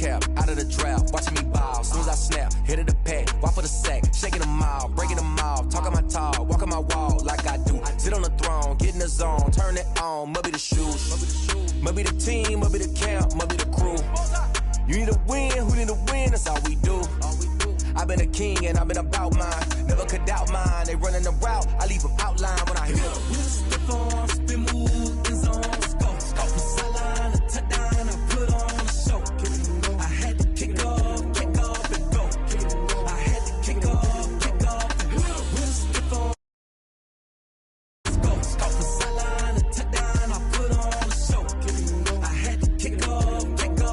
cap, out of the draft, watching me ball. Soon as I snap, hit of the pack, walk for the sack, shaking them all, breaking them all, talking my talk, walking my wall like I do. Sit on the throne, get in the zone, turn it on, must be the shoes, must be the team, must be the camp, must be the crew. You need to win, who need to win, that's all we do. I've been a king and I've been about mine, never could doubt mine. They running the route, I leave them outline when I hit them. We just step on, spin move, in zone, let's go. From sideline to touchdown, I put on a show. I had to kick off and go. I had to kick off and go. We just step on, let's go. From sideline to touchdown, I put on a show. I had to kick off and go.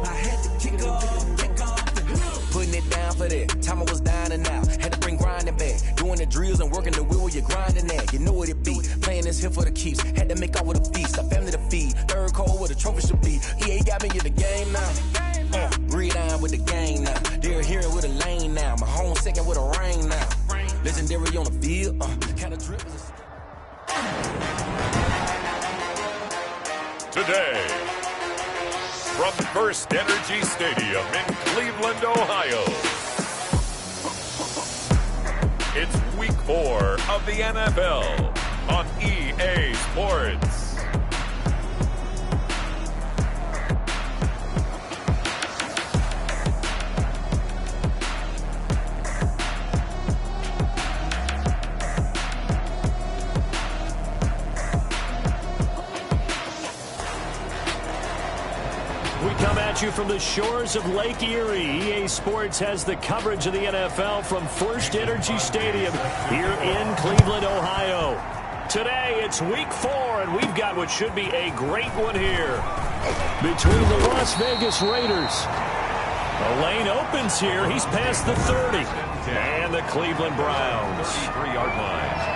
I had to kick off and go. Putting it down for that. Time I was down and out. Had to bring grinding back. Doing the drills and working the wheel where you're grinding at. You know what it be. Playing this here for the keeps. Had to make off with a feast. A family to feed. Third cold where the trophy should be. EA got me in the game now. Breathe down with the game now. They're here with a lane now. My home second with a rain now. Legendary on the field. Kind of drip. Today, from First Energy Stadium in Cleveland, Ohio, it's Week 4 of the NFL on EA Sports. You from the shores of Lake Erie. EA Sports has the coverage of the NFL from First Energy Stadium here in Cleveland, Ohio. Today it's Week 4, and we've got what should be a great one here between the Las Vegas Raiders. The lane opens here. He's past the 30. And the Cleveland Browns. 3-yard line.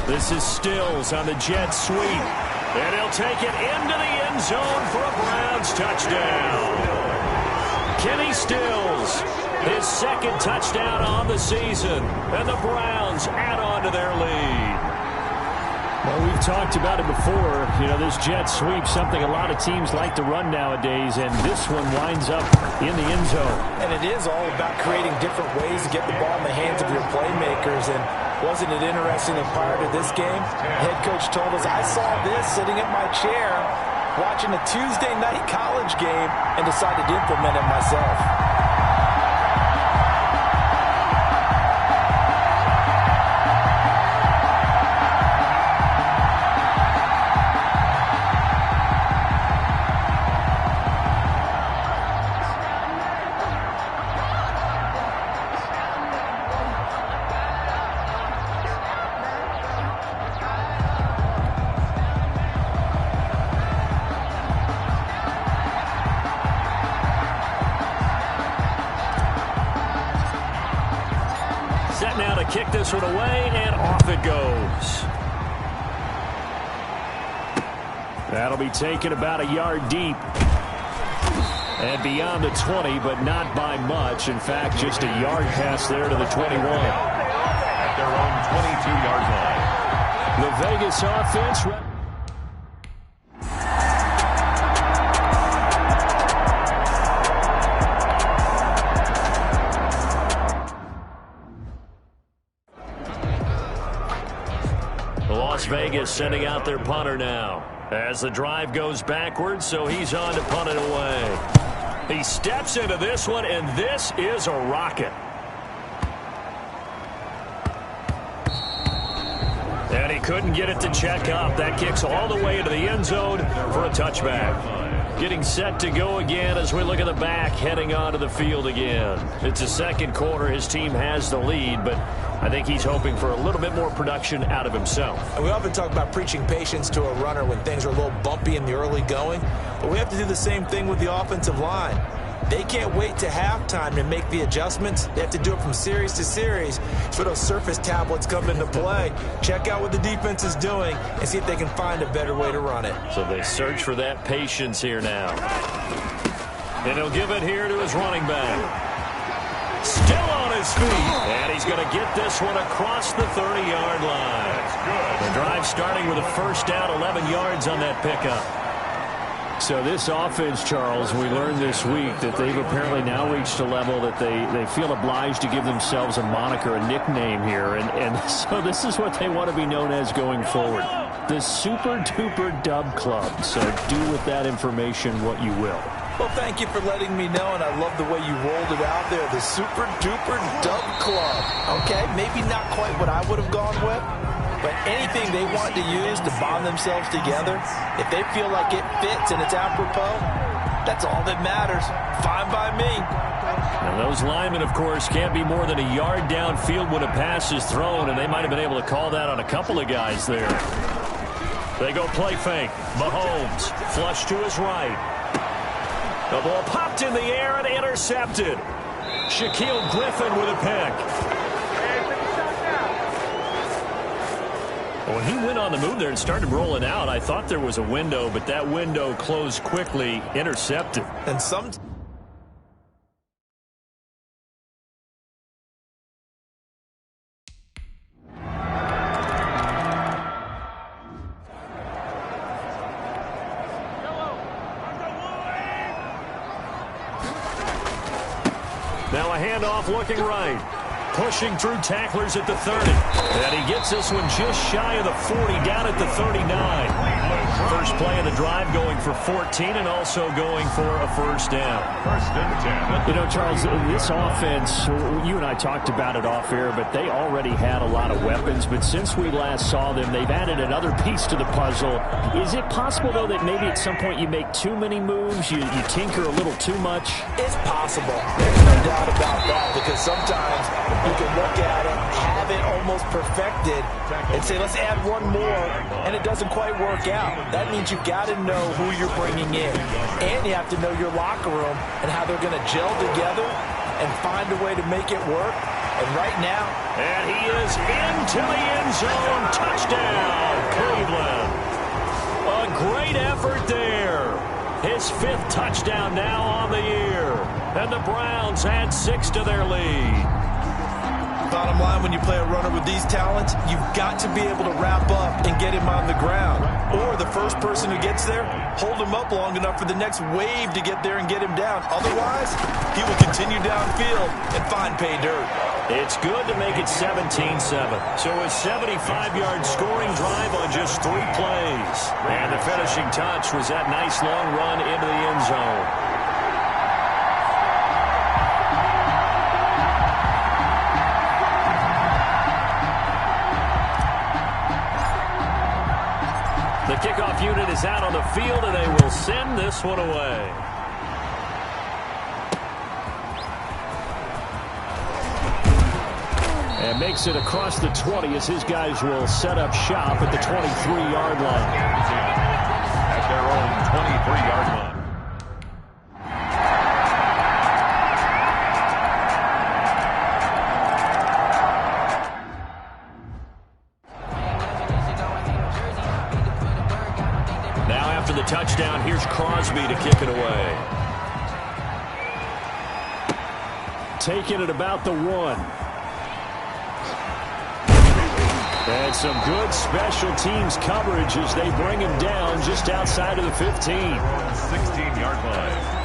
This is Stills on the jet sweep. And he'll take it into the end zone for a Browns touchdown. Kenny Stills, his second touchdown on the season. And the Browns add on to their lead. Well, we've talked about it before. You know, this jet sweep, something a lot of teams like to run nowadays, and this one winds up in the end zone. And it is all about creating different ways to get the ball in the hands of your playmakers. And wasn't it interesting that prior to this game, head coach told us, I saw this sitting in my chair watching a Tuesday night college game and decided to implement it myself. Now to kick this one away, and off it goes. That'll be taken about a yard deep. And beyond the 20, but not by much. In fact, just a yard pass there to the 21. At their own 22-yard line. The Vegas offense... Las Vegas sending out their punter now as the drive goes backwards, so he's on to punt it away. He steps into this one, and this is a rocket. And he couldn't get it to check up. That kicks all the way into the end zone for a touchback. Getting set to go again as we look at the back, heading onto the field again. It's a second quarter. His team has the lead, but I think he's hoping for a little bit more production out of himself. And we often talk about preaching patience to a runner when things are a little bumpy in the early going, but we have to do the same thing with the offensive line. They can't wait to halftime to make the adjustments. They have to do it from series to series. So those surface tablets come into play. Check out what the defense is doing and see if they can find a better way to run it. So they search for that patience here now. And he'll give it here to his running back. Still on his feet. And he's going to get this one across the 30-yard line. The drive starting with a first down, 11 yards on that pickup. So this offense, Charles, we learned this week that they've apparently now reached a level that they feel obliged to give themselves a moniker, a nickname here. And so this is what they want to be known as going forward. The Super Duper Dub Club. So do with that information what you will. Well, thank you for letting me know, and I love the way you rolled it out there. The Super Duper Dub Club. Okay, maybe not quite what I would have gone with, but anything they want to use to bond themselves together, if they feel like it fits and it's apropos, that's all that matters. Fine by me. And those linemen, of course, can't be more than a yard downfield when a pass is thrown, and they might have been able to call that on a couple of guys there. They go play fake. Mahomes, flush to his right. The ball popped in the air and intercepted. Shaquille Griffin with a pick. When he went on the move there and started rolling out, I thought there was a window, but that window closed quickly, intercepted. And some... Now a handoff looking right. Pushing through tacklers at the 30. And he gets this one just shy of the 40, down at the 39. First play of the drive going for 14 and also going for a first down. You know, Charles, this offense, you and I talked about it off air, but they already had a lot of weapons. But since we last saw them, they've added another piece to the puzzle. Is it possible, though, that maybe at some point you make too many moves, you tinker a little too much? It's possible. There's no doubt about that, because sometimes you can look at it, have it almost perfected, and say, let's add one more, and it doesn't quite work out. That means you've got to know who you're bringing in, and you have to know your locker room and how they're going to gel together and find a way to make it work. And right now... And he is into the end zone. Touchdown, Cleveland. A great effort there. His 5th touchdown now on the year. And the Browns add 6 to their lead. Bottom line, when you play a runner with these talents, you've got to be able to wrap up and get him on the ground. Or the first person who gets there, hold him up long enough for the next wave to get there and get him down. Otherwise, he will continue downfield and find pay dirt. It's good to make it 17-7. So a 75-yard scoring drive on just 3 plays. And the finishing touch was that nice long run into the end zone. The kickoff unit is out on the field, and they will send this one away. And makes it across the 20 as his guys will set up shop at the 23-yard line. At their own 23-yard line. After the touchdown, here's Crosby to kick it away. Taking it about the 1. And some good special teams coverage as they bring him down just outside of the 15. 16-yard line.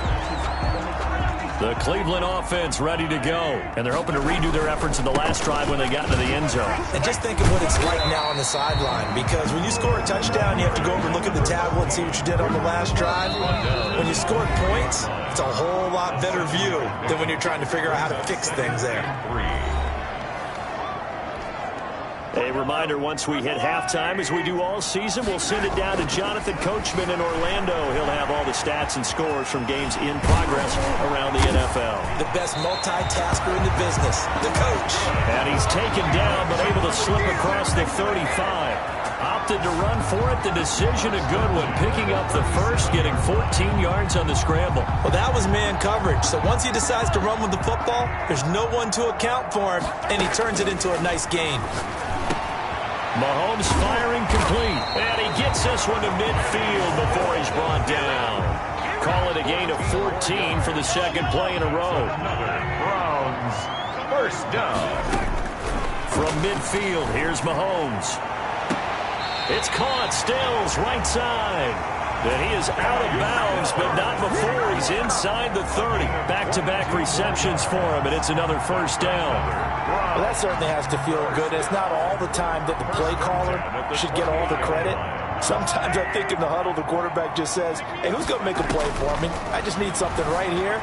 The Cleveland offense ready to go. And they're hoping to redo their efforts in the last drive when they got into the end zone. And just think of what it's like now on the sideline, because when you score a touchdown, you have to go over and look at the tablet and see what you did on the last drive. When you scored points, it's a whole lot better view than when you're trying to figure out how to fix things there. A reminder, once we hit halftime, as we do all season, we'll send it down to Jonathan Coachman in Orlando. He'll have all the stats and scores from games in progress around the NFL. The best multitasker in the business, the coach. And he's taken down, but able to slip across the 35. opted to run for it. The decision a good one, picking up the first, getting 14 yards on the scramble. Well, that was man coverage. So once he decides to run with the football, there's no one to account for him, and he turns it into a nice gain. Mahomes firing complete, and he gets this one to midfield before he's brought down. Call it a gain of 14 for the second play in a row. Browns first down. From midfield, here's Mahomes. It's caught, Stills, right side. And he is out of bounds, but not before he's inside the 30. Back-to-back receptions for him, and it's another first down. Well, that certainly has to feel good. It's not all the time that the play caller should get all the credit. Sometimes I think in the huddle, the quarterback just says, hey, who's going to make a play for me? I just need something right here.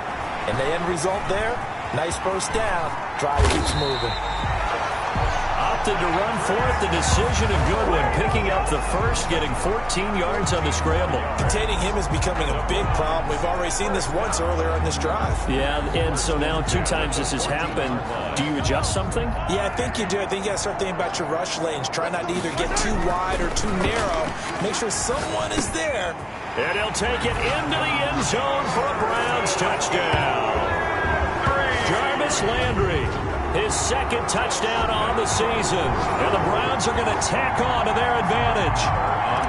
And the end result there, nice first down. Drive keeps moving. Opted to run for it. The decision a good one. Picking up the first, getting 14 yards on the scramble. Containing him is becoming a big problem. We've already seen this once earlier on this drive. Yeah, and so now 2 times this has happened. Do you adjust something? Yeah, I think you do. I think you got to start thinking about your rush lanes. Try not to either get too wide or too narrow. Make sure someone is there. And he'll take it into the end zone for a Browns touchdown. Jarvis Landry, his second touchdown on the season. And the Browns are going to tack on to their advantage.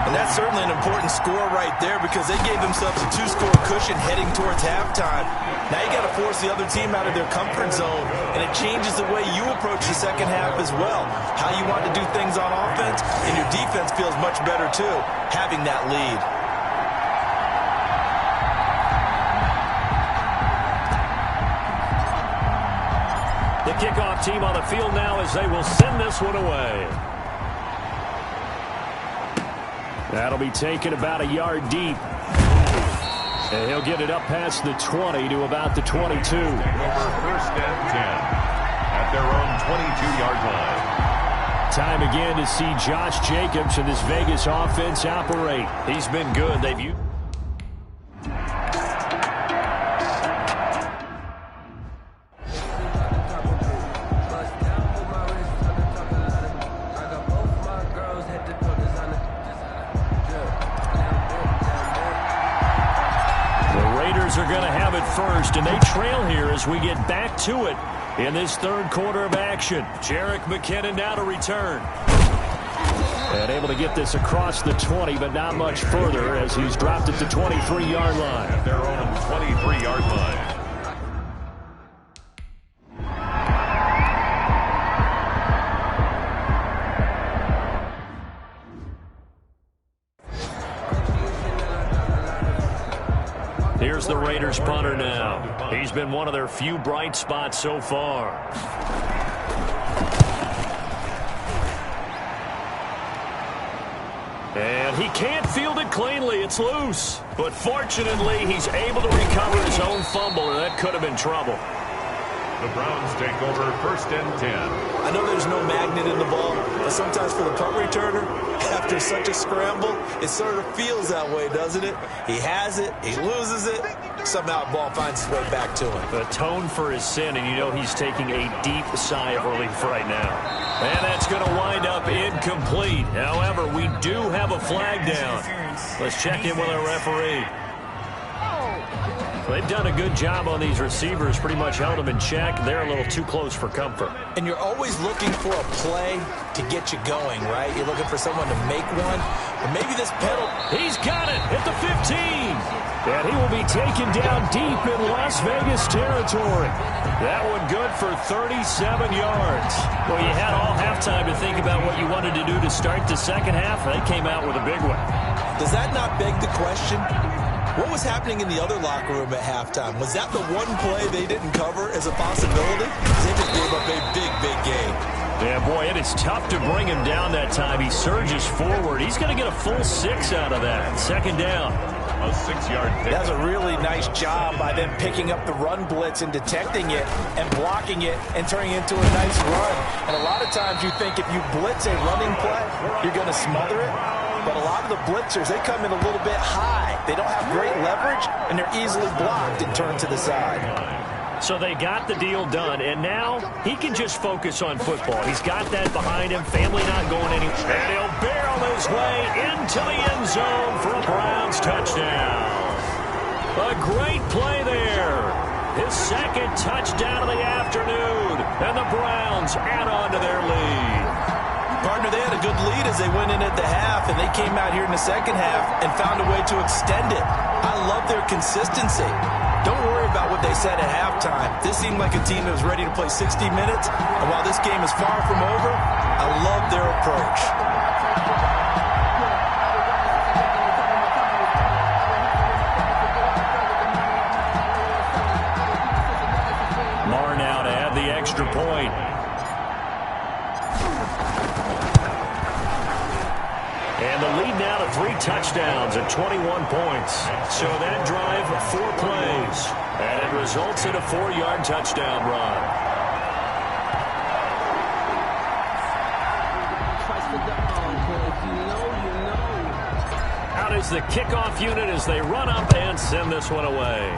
And that's certainly an important score right there because they gave themselves a 2-score cushion heading towards halftime. Now you got to force the other team out of their comfort zone, and it changes the way you approach the second half as well. How you want to do things on offense, and your defense feels much better too, having that lead. The kickoff team on the field now as they will send this one away. That'll be taken about a yard deep. And he'll get it up past the 20 to about the 22. Over first and 10 at their own 22-yard line. Time again to see Josh Jacobs and this Vegas offense operate. He's been good. They've used are going to have it first, and they trail here as we get back to it in this third quarter of action. Jerick McKinnon now to return. And able to get this across the 20, but not much further as he's dropped at the 23-yard line. At their own 23-yard line. Here's the Raiders punter now. He's been one of their few bright spots so far. And he can't field it cleanly. It's loose. But fortunately, he's able to recover his own fumble, and that could have been trouble. The Browns take over first and 10. I know there's no magnet in the ball, but sometimes for the punt returner, after such a scramble, it sort of feels that way, doesn't it? He has it, he loses it, somehow the ball finds its way back to him. Atone for his sin, and you know he's taking a deep sigh of relief right now. And that's going to wind up incomplete. However, we do have a flag down. Let's check in with our referee. They've done a good job on these receivers, pretty much held them in check. They're a little too close for comfort. And you're always looking for a play to get you going, right? You're looking for someone to make one. Or maybe this penalty. He's got it at the 15. And he will be taken down deep in Las Vegas territory. That one good for 37 yards. Well, you had all halftime to think about what you wanted to do to start the second half. They came out with a big one. Does that not beg the question? What was happening in the other locker room at halftime? Was that the one play they didn't cover as a possibility? They just gave up a big, big game. Yeah, boy, it is tough to bring him down that time. He surges forward. He's going to get a full 6 out of that. Second down. A 6-yard pick. That's a really nice job by them picking up the run blitz and detecting it and blocking it and turning it into a nice run. And a lot of times you think if you blitz a running play, you're going to smother it. But a lot of the blitzers, they come in a little bit high. They don't have great leverage, and they're easily blocked and turned to the side. So they got the deal done, and now he can just focus on football. He's got that behind him, family not going anywhere. And he'll barrel his way into the end zone for a Browns touchdown. A great play there. His second touchdown of the afternoon, and the Browns add on to their lead. Partner, they had a good lead as they went in at the half, and they came out here in the second half and found a way to extend it. I love their consistency. Don't worry about what they said at halftime. This seemed like a team that was ready to play 60 minutes, and while this game is far from over, I love their approach. Marr now to add the extra point. And the lead now to 3 touchdowns at 21 points. So that drive, 4 plays. And it results in a 4-yard touchdown run. Out is the kickoff unit as they run up and send this one away.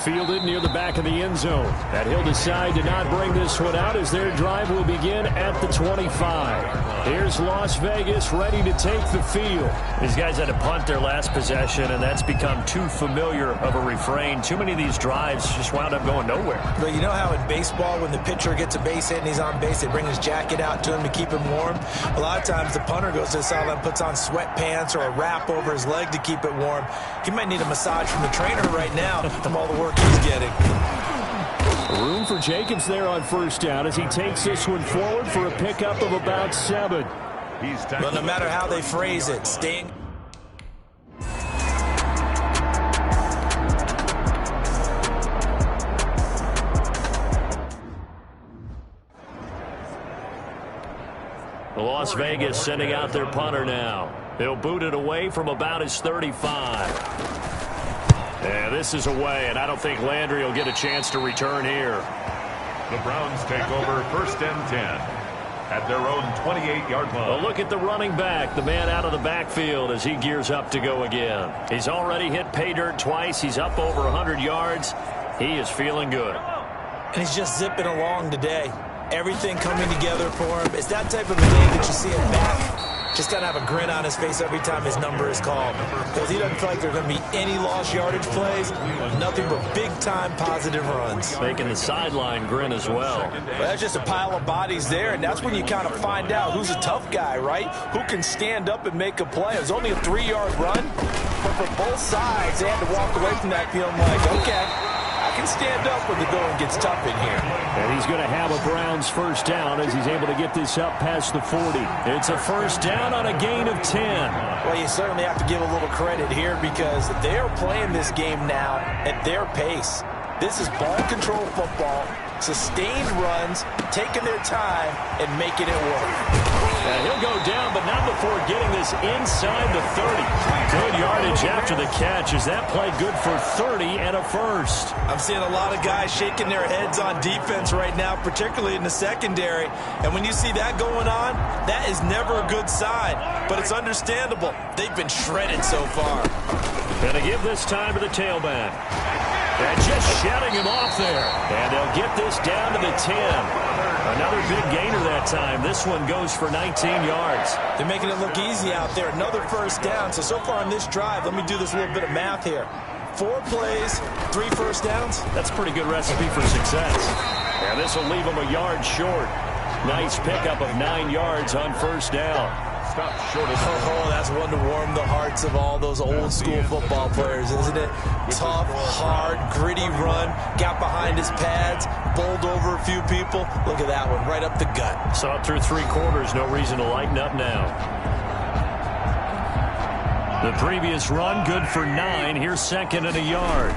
Fielded near the back of the end zone. And he'll decide to not bring this one out as their drive will begin at the 25. Here's Las Vegas ready to take the field. These guys had to punt their last possession, and that's become too familiar of a refrain. Too many of these drives just wound up going nowhere. But you know how in baseball, when the pitcher gets a base hit and he's on base, they bring his jacket out to him to keep him warm? A lot of times the punter goes to the sideline, puts on sweatpants or a wrap over his leg to keep it warm. He might need a massage from the trainer right now from all the work he's getting. Room for Jacobs there on first down as he takes this one forward for a pickup of about 7. But no matter how they phrase it, staying... Las Vegas sending out their punter now. They'll boot it away from about his 35. Yeah, this is away, and I don't think Landry will get a chance to return here. The Browns take over 1st and 10 at their own 28-yard line. Well, look at the running back, the man out of the backfield as he gears up to go again. He's already hit pay dirt twice. He's up over 100 yards. He is feeling good. And he's just zipping along today. Everything coming together for him. It's that type of a day that you see him back. Just got to have a grin on his face every time his number is called. Because he doesn't feel like there are going to be any lost yardage plays. Nothing but big-time positive runs. Making the sideline grin as well. Well, that's just a pile of bodies there, and that's when you kind of find out who's a tough guy, right? Who can stand up and make a play. It was only a 3-yard run, but for both sides, they had to walk away from that feeling like, okay, I can stand up when the going gets tough in here. And he's going to have a Browns first down as he's able to get this up past the 40. It's a first down on a gain of 10. Well, you certainly have to give a little credit here because they are playing this game now at their pace. This is ball control football, sustained runs, taking their time, and making it work. And he'll go down, but not before getting this inside the 30. Good yardage after the catch. Is that play good for 30 and a first? I'm seeing a lot of guys shaking their heads on defense right now, particularly in the secondary. And when you see that going on, that is never a good sign. But it's understandable. They've been shredded so far. Going to give this time to the tailback. And just shutting him off there. And they'll get this down to the 10. Another big gainer that time. This one goes for 19 yards. They're making it look easy out there. Another first down. So far in this drive, let me do this little bit of math here. 4 plays, 3 first downs. That's a pretty good recipe for success. And this will leave them a yard short. Nice pickup of 9 yards on first down. Short of that's one to warm the hearts of all those old school football players, isn't it? Tough, hard, gritty run, got behind his pads, bowled over a few people. Look at that one, right up the gut. Saw it through 3 quarters, no reason to lighten up now. The previous run, good for 9. Here's 2nd and a yard.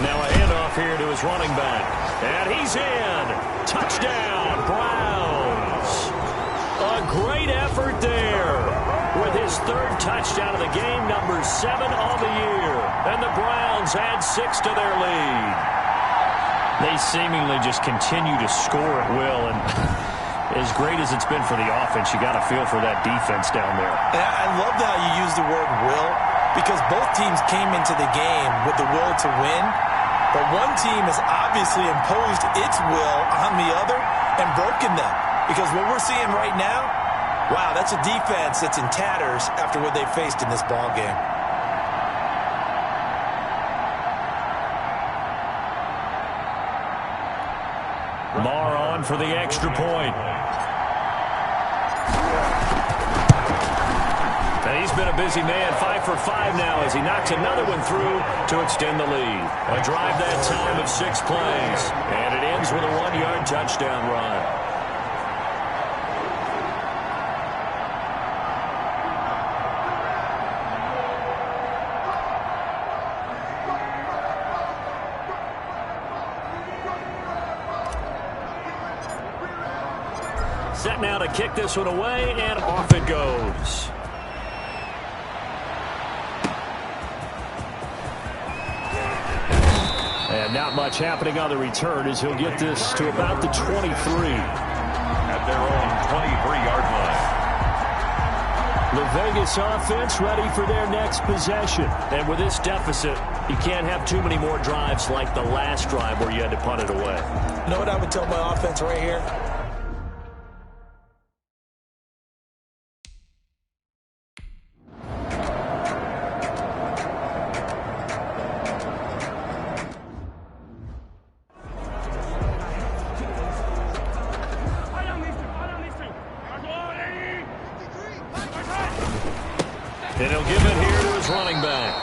Now a handoff here to his running back. And he's in. Touchdown, Browns. A great effort there with his 3rd touchdown of the game, number 7 on the year. And the Browns add 6 to their lead. They seemingly just continue to score at will. And as great as it's been for the offense, you got to feel for that defense down there. And I love how you use the word will, because both teams came into the game with the will to win, but one team has obviously imposed its will on the other and broken them. Because what we're seeing right now, wow, that's a defense that's in tatters after what they faced in this ball game. Marr on for the extra point. And he's been a busy man, 5 for 5 now as he knocks another one through to extend the lead. A drive that time of 6 plays. And it ends with a 1-yard touchdown run. Set now to kick this one away, and off it goes. And not much happening on the return as he'll get this to about the 23. At their own 23-yard line. The Vegas offense ready for their next possession. And with this deficit, you can't have too many more drives like the last drive where you had to punt it away. You know what I would tell my offense right here? And he'll give it here to his running back.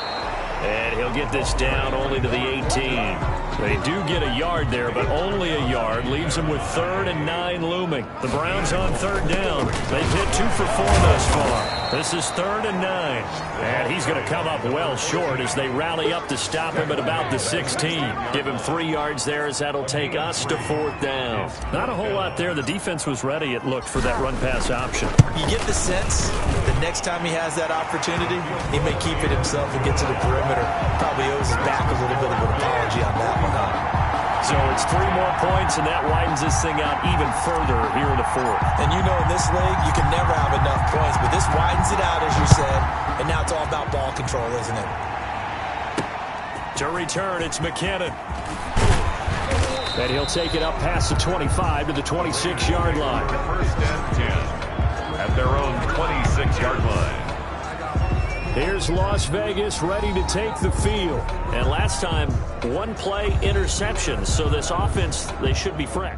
And he'll get this down only to the 18. They do get a yard there, but only a yard. Leaves them with 3rd and 9 looming. The Browns on 3rd down. They've hit 2 for 4 thus far. This is 3rd and 9. And he's going to come up well short as they rally up to stop him at about the 16. Give him 3 yards there as that'll take us to 4th down. Not a whole lot there. The defense was ready, it looked, for that run-pass option. You get the sense that next time he has that opportunity, he may keep it himself and get to the perimeter. Probably owes his back a little bit of an apology on that one, huh? So it's 3 more points, and that widens this thing out even further here in the 4th. And you know in this league, you can never have enough points, but this widens it out, as you said, and now it's all about ball control, isn't it? To return, it's McKinnon. And he'll take it up past the 25 to the 26-yard line. First and 10 at their own 26-yard line. Here's Las Vegas ready to take the field. And last time, 1-play interception. So this offense, they should be fresh.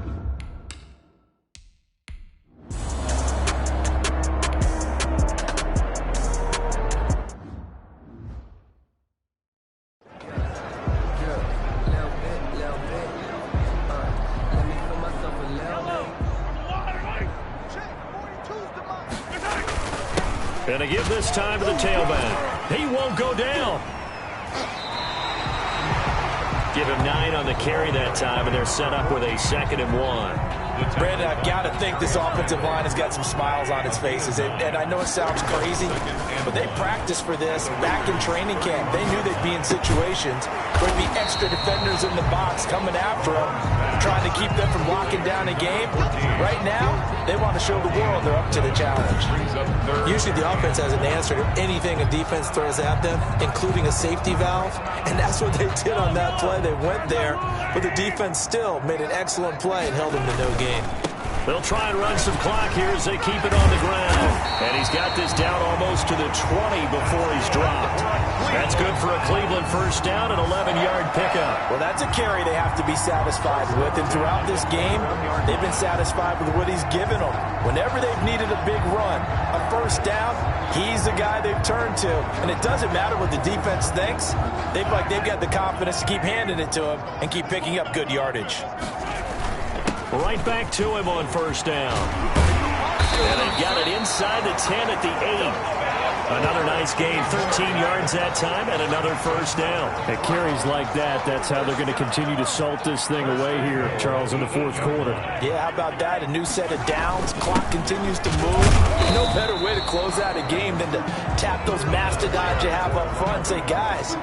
Going to give this time to the tailback. He won't go down. Give him 9 on the carry that time, and they're set up with a 2nd and 1. Brandon, I've got to think this offensive line has got some smiles on its faces. And I know it sounds crazy, but they practiced for this back in training camp. They knew they'd be in situations where there'd be extra defenders in the box coming after them, trying to keep them from locking down a game. Right now, they want to show the world they're up to the challenge. Usually the offense has an answer to anything a defense throws at them, including a safety valve, and that's what they did on that play. They went there, but the defense still made an excellent play and held them to no gain. They'll try and run some clock here as they keep it on the ground. And he's got this down almost to the 20 before he's dropped. That's good for a Cleveland first down and 11-yard pickup. Well, that's a carry they have to be satisfied with. And throughout this game, they've been satisfied with what he's given them. Whenever they've needed a big run, a first down, he's the guy they've turned to. And it doesn't matter what the defense thinks. They've got the confidence to keep handing it to him and keep picking up good yardage. Right back to him on first down. And they've got it inside the 10 at the 8. Another nice gain, 13 yards that time, and another first down. At carries like that, that's how they're going to continue to salt this thing away here, Charles, in the 4th quarter. Yeah, how about that? A new set of downs. Clock continues to move. No better way to close out a game than to tap those mastodons you have up front and say, guys,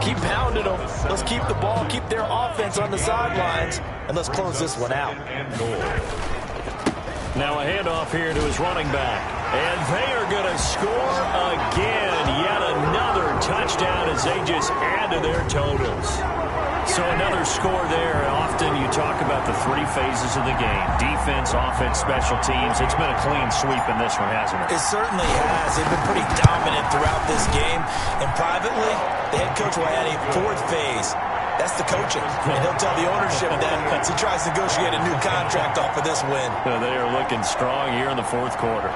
keep pounding them. Let's keep the ball, keep their offense on the sidelines, and let's close this one out. Now a handoff here to his running back. And they are going to score again. Yet another touchdown. touchdown as they just add to their totals. So another score there. Often you talk about the three phases of the game: defense, offense, special teams. It's been a clean sweep in this one, hasn't it? It certainly has. They've been pretty dominant throughout this game. And privately, the head coach will add a fourth phase. That's the coaching. And he'll tell the ownership that as he tries to negotiate a new contract off of this win. They are looking strong here in the fourth quarter.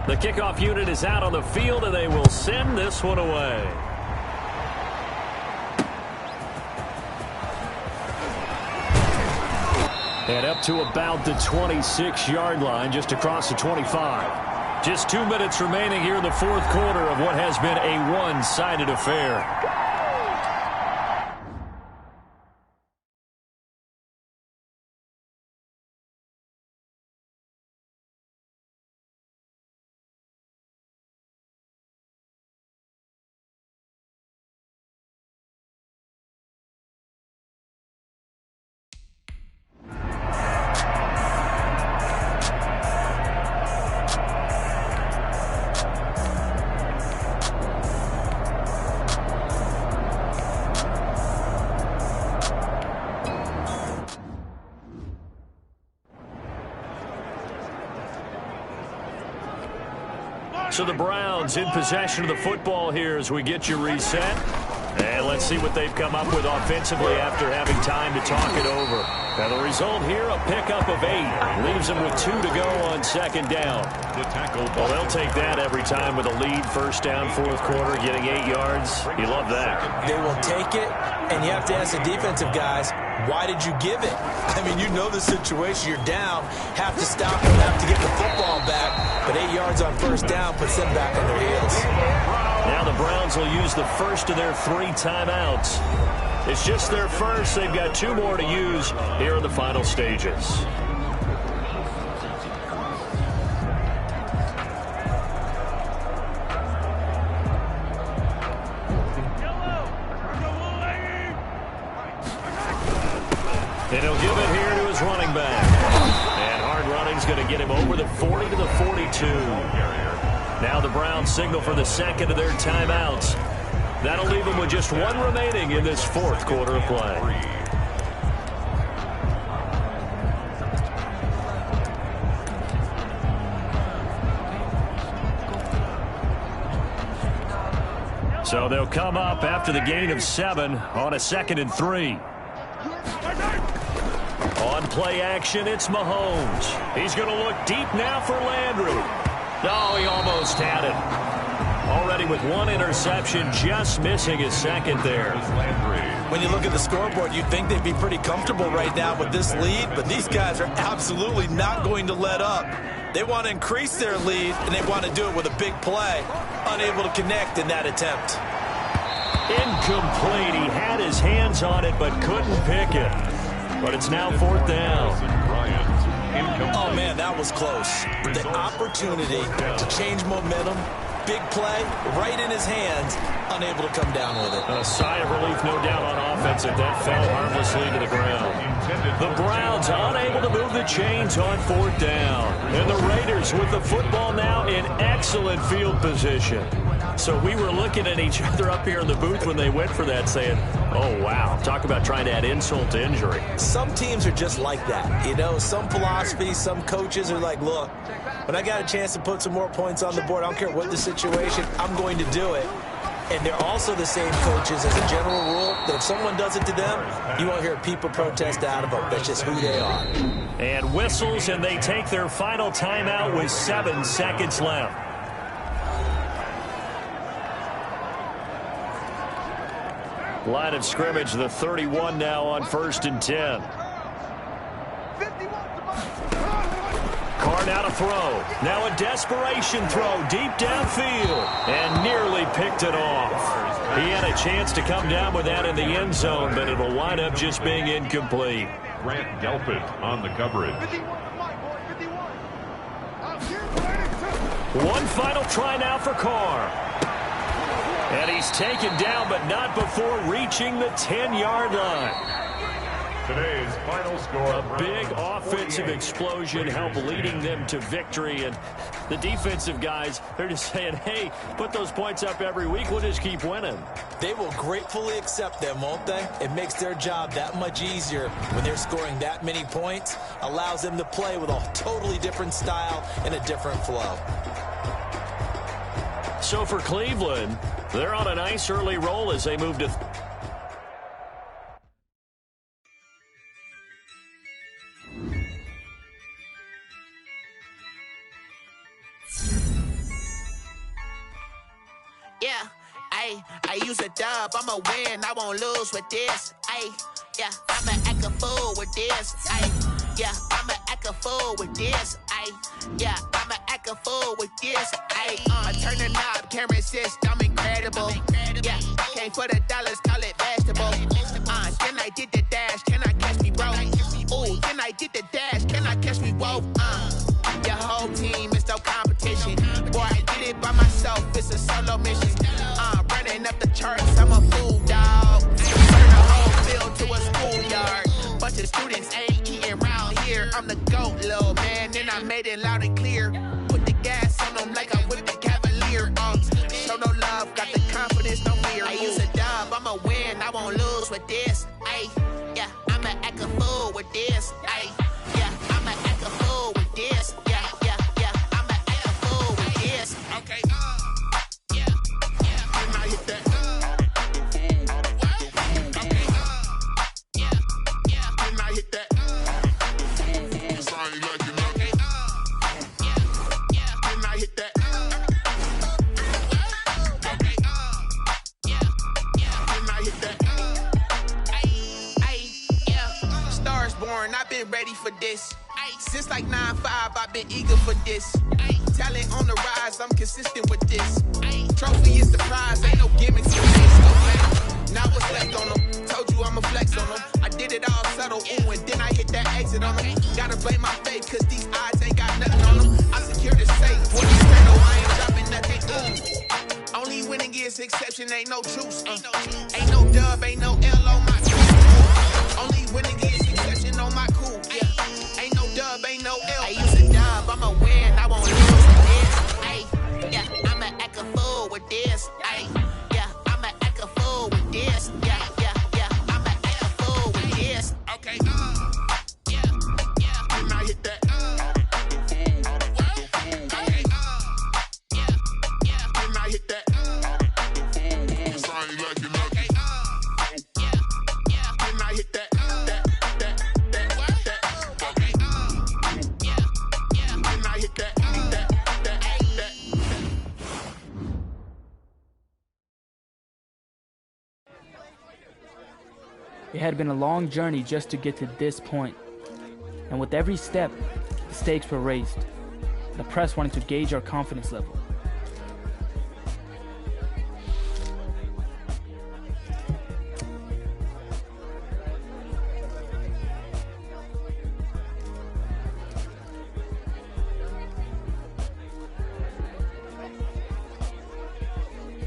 The kickoff unit is out on the field, and they will send this one away. And up to about the 26-yard line, just across the 25. Just 2 minutes remaining here in the fourth quarter of what has been a one-sided affair. So the Browns in possession of the football here as we get you reset. And let's see what they've come up with offensively after having time to talk it over. Now the result here, a pickup of 8. Leaves them with 2 to go on second down. Well, they'll take that every time with a lead. First down, fourth quarter, getting 8 yards. You love that. They will take it, and you have to ask the defensive guys, why did you give it? I mean, you know the situation. You're down, have to stop them, have to get the football back. But 8 yards on first down puts them back on their heels. Now the Browns will use the first of their 3 timeouts. It's just their first. They've got 2 more to use here in the final stages. And he'll give it here to his running back. And hard running's going to get him over the 40 to the 42. Now the Browns signal for the second of their timeouts. That'll leave them with just 1 remaining in this fourth quarter of play. So they'll come up after the gain of 7 on a 2nd and 3. On play action, it's Mahomes. He's going to look deep now for Landry. Oh, he almost had it. Already with 1 interception, just missing his 2nd there. When you look at the scoreboard, you'd think they'd be pretty comfortable right now with this lead, but these guys are absolutely not going to let up. They want to increase their lead, and they want to do it with a big play. Unable to connect in that attempt. Incomplete. He had his hands on it, but couldn't pick it. But it's now 4th down. Oh, man, that was close. The opportunity to change momentum, big play, right in his hands, unable to come down with it. A sigh of relief, no doubt, on offense if that fell harmlessly to the ground. The Browns unable to move the chains on 4th down. And the Raiders with the football now in excellent field position. So we were looking at each other up here in the booth when they went for that saying, oh, wow, talk about trying to add insult to injury. Some teams are just like that. You know, some philosophies, some coaches are like, look, when I got a chance to put some more points on the board, I don't care what the situation, I'm going to do it. And they're also the same coaches as a general rule that if someone does it to them, you won't hear people protest out of them. That's just who they are. And whistles, and they take their final timeout with 7 seconds left. Line of scrimmage, the 31 now on 1st and 10. Carr now to throw. Now a desperation throw deep downfield. And nearly picked it off. He had a chance to come down with that in the end zone, but it'll wind up just being incomplete. Grant Delpit on the coverage. One final try now for Carr. And he's taken down, but not before reaching the 10-yard line. Today's final score. A big offensive explosion helped leading them to victory. And the defensive guys, they're just saying, hey, put those points up every week. We'll just keep winning. They will gratefully accept them, won't they? It makes their job that much easier when they're scoring that many points. Allows them to play with a totally different style and a different flow. So for Cleveland, they're on a nice early roll as they move to... Yeah, I use a dub, I'ma win, I won't lose with this. Yeah, I'ma act a fool with this. Yeah, I'ma act a fool with this. Yeah, I'ma act a fool with this. I turn the knob, can't resist, I'm incredible. Yeah, came for the dollars, call it vegetable. Then I did the dash, can I catch me, bro? Ooh, then I did the dash, can I catch me, whoa? Your whole team is no competition. Boy, I did it by myself, it's a solo mission. Running up the charts, I'm a fool, dog. Turn the whole field to a schoolyard. Bunch of students ain't eating round here. I'm the GOAT, little man, and I made it loud and clear. Put the gas on them like I'm with the Cavalier. Show no love, got the confidence, no fear. I use a dub, I'ma win, I won't lose with this. Yeah, I'ma act a fool with this. Yeah, I'ma act a fool with this. Yeah, I'ma act a fool with this. Okay, yeah, and I hit that. Okay, yeah, and I hit that. Sorry, like you know. Okay, yeah, and I hit that. Okay, yeah, and I hit that. Yeah, stars born, I've been ready for this. Since like 9-5, I've been eager for this. Talent on the rise, I'm consistent with this. Trophy is the prize, ain't no gimmicks with this. Okay. Now what's left on them? Told you I'ma flex on them. I did it all subtle, ooh, and then I hit that exit on them. Gotta blame my fate, cause these eyes ain't got nothing on them. I secured the safe, 40 I ain't dropping nothing, ooh. Only winning is exception, ain't no truce. Ain't no dub, ain't no L on my cool. Only winning is exception on my cool, yeah. Ain't no dub, ain't no L. I use a dub, I'ma win, I won't lose with this. Yeah, I'ma act a fool with this. Yeah, I'ma act a fool with this. Yeah, I'ma act a fool with this. Okay, yeah, and I hit that. Okay, yeah, and I hit that. Sorry, like you know. Okay, yeah, and I hit that. It had been a long journey just to get to this point, and with every step, the stakes were raised. The press wanted to gauge our confidence level.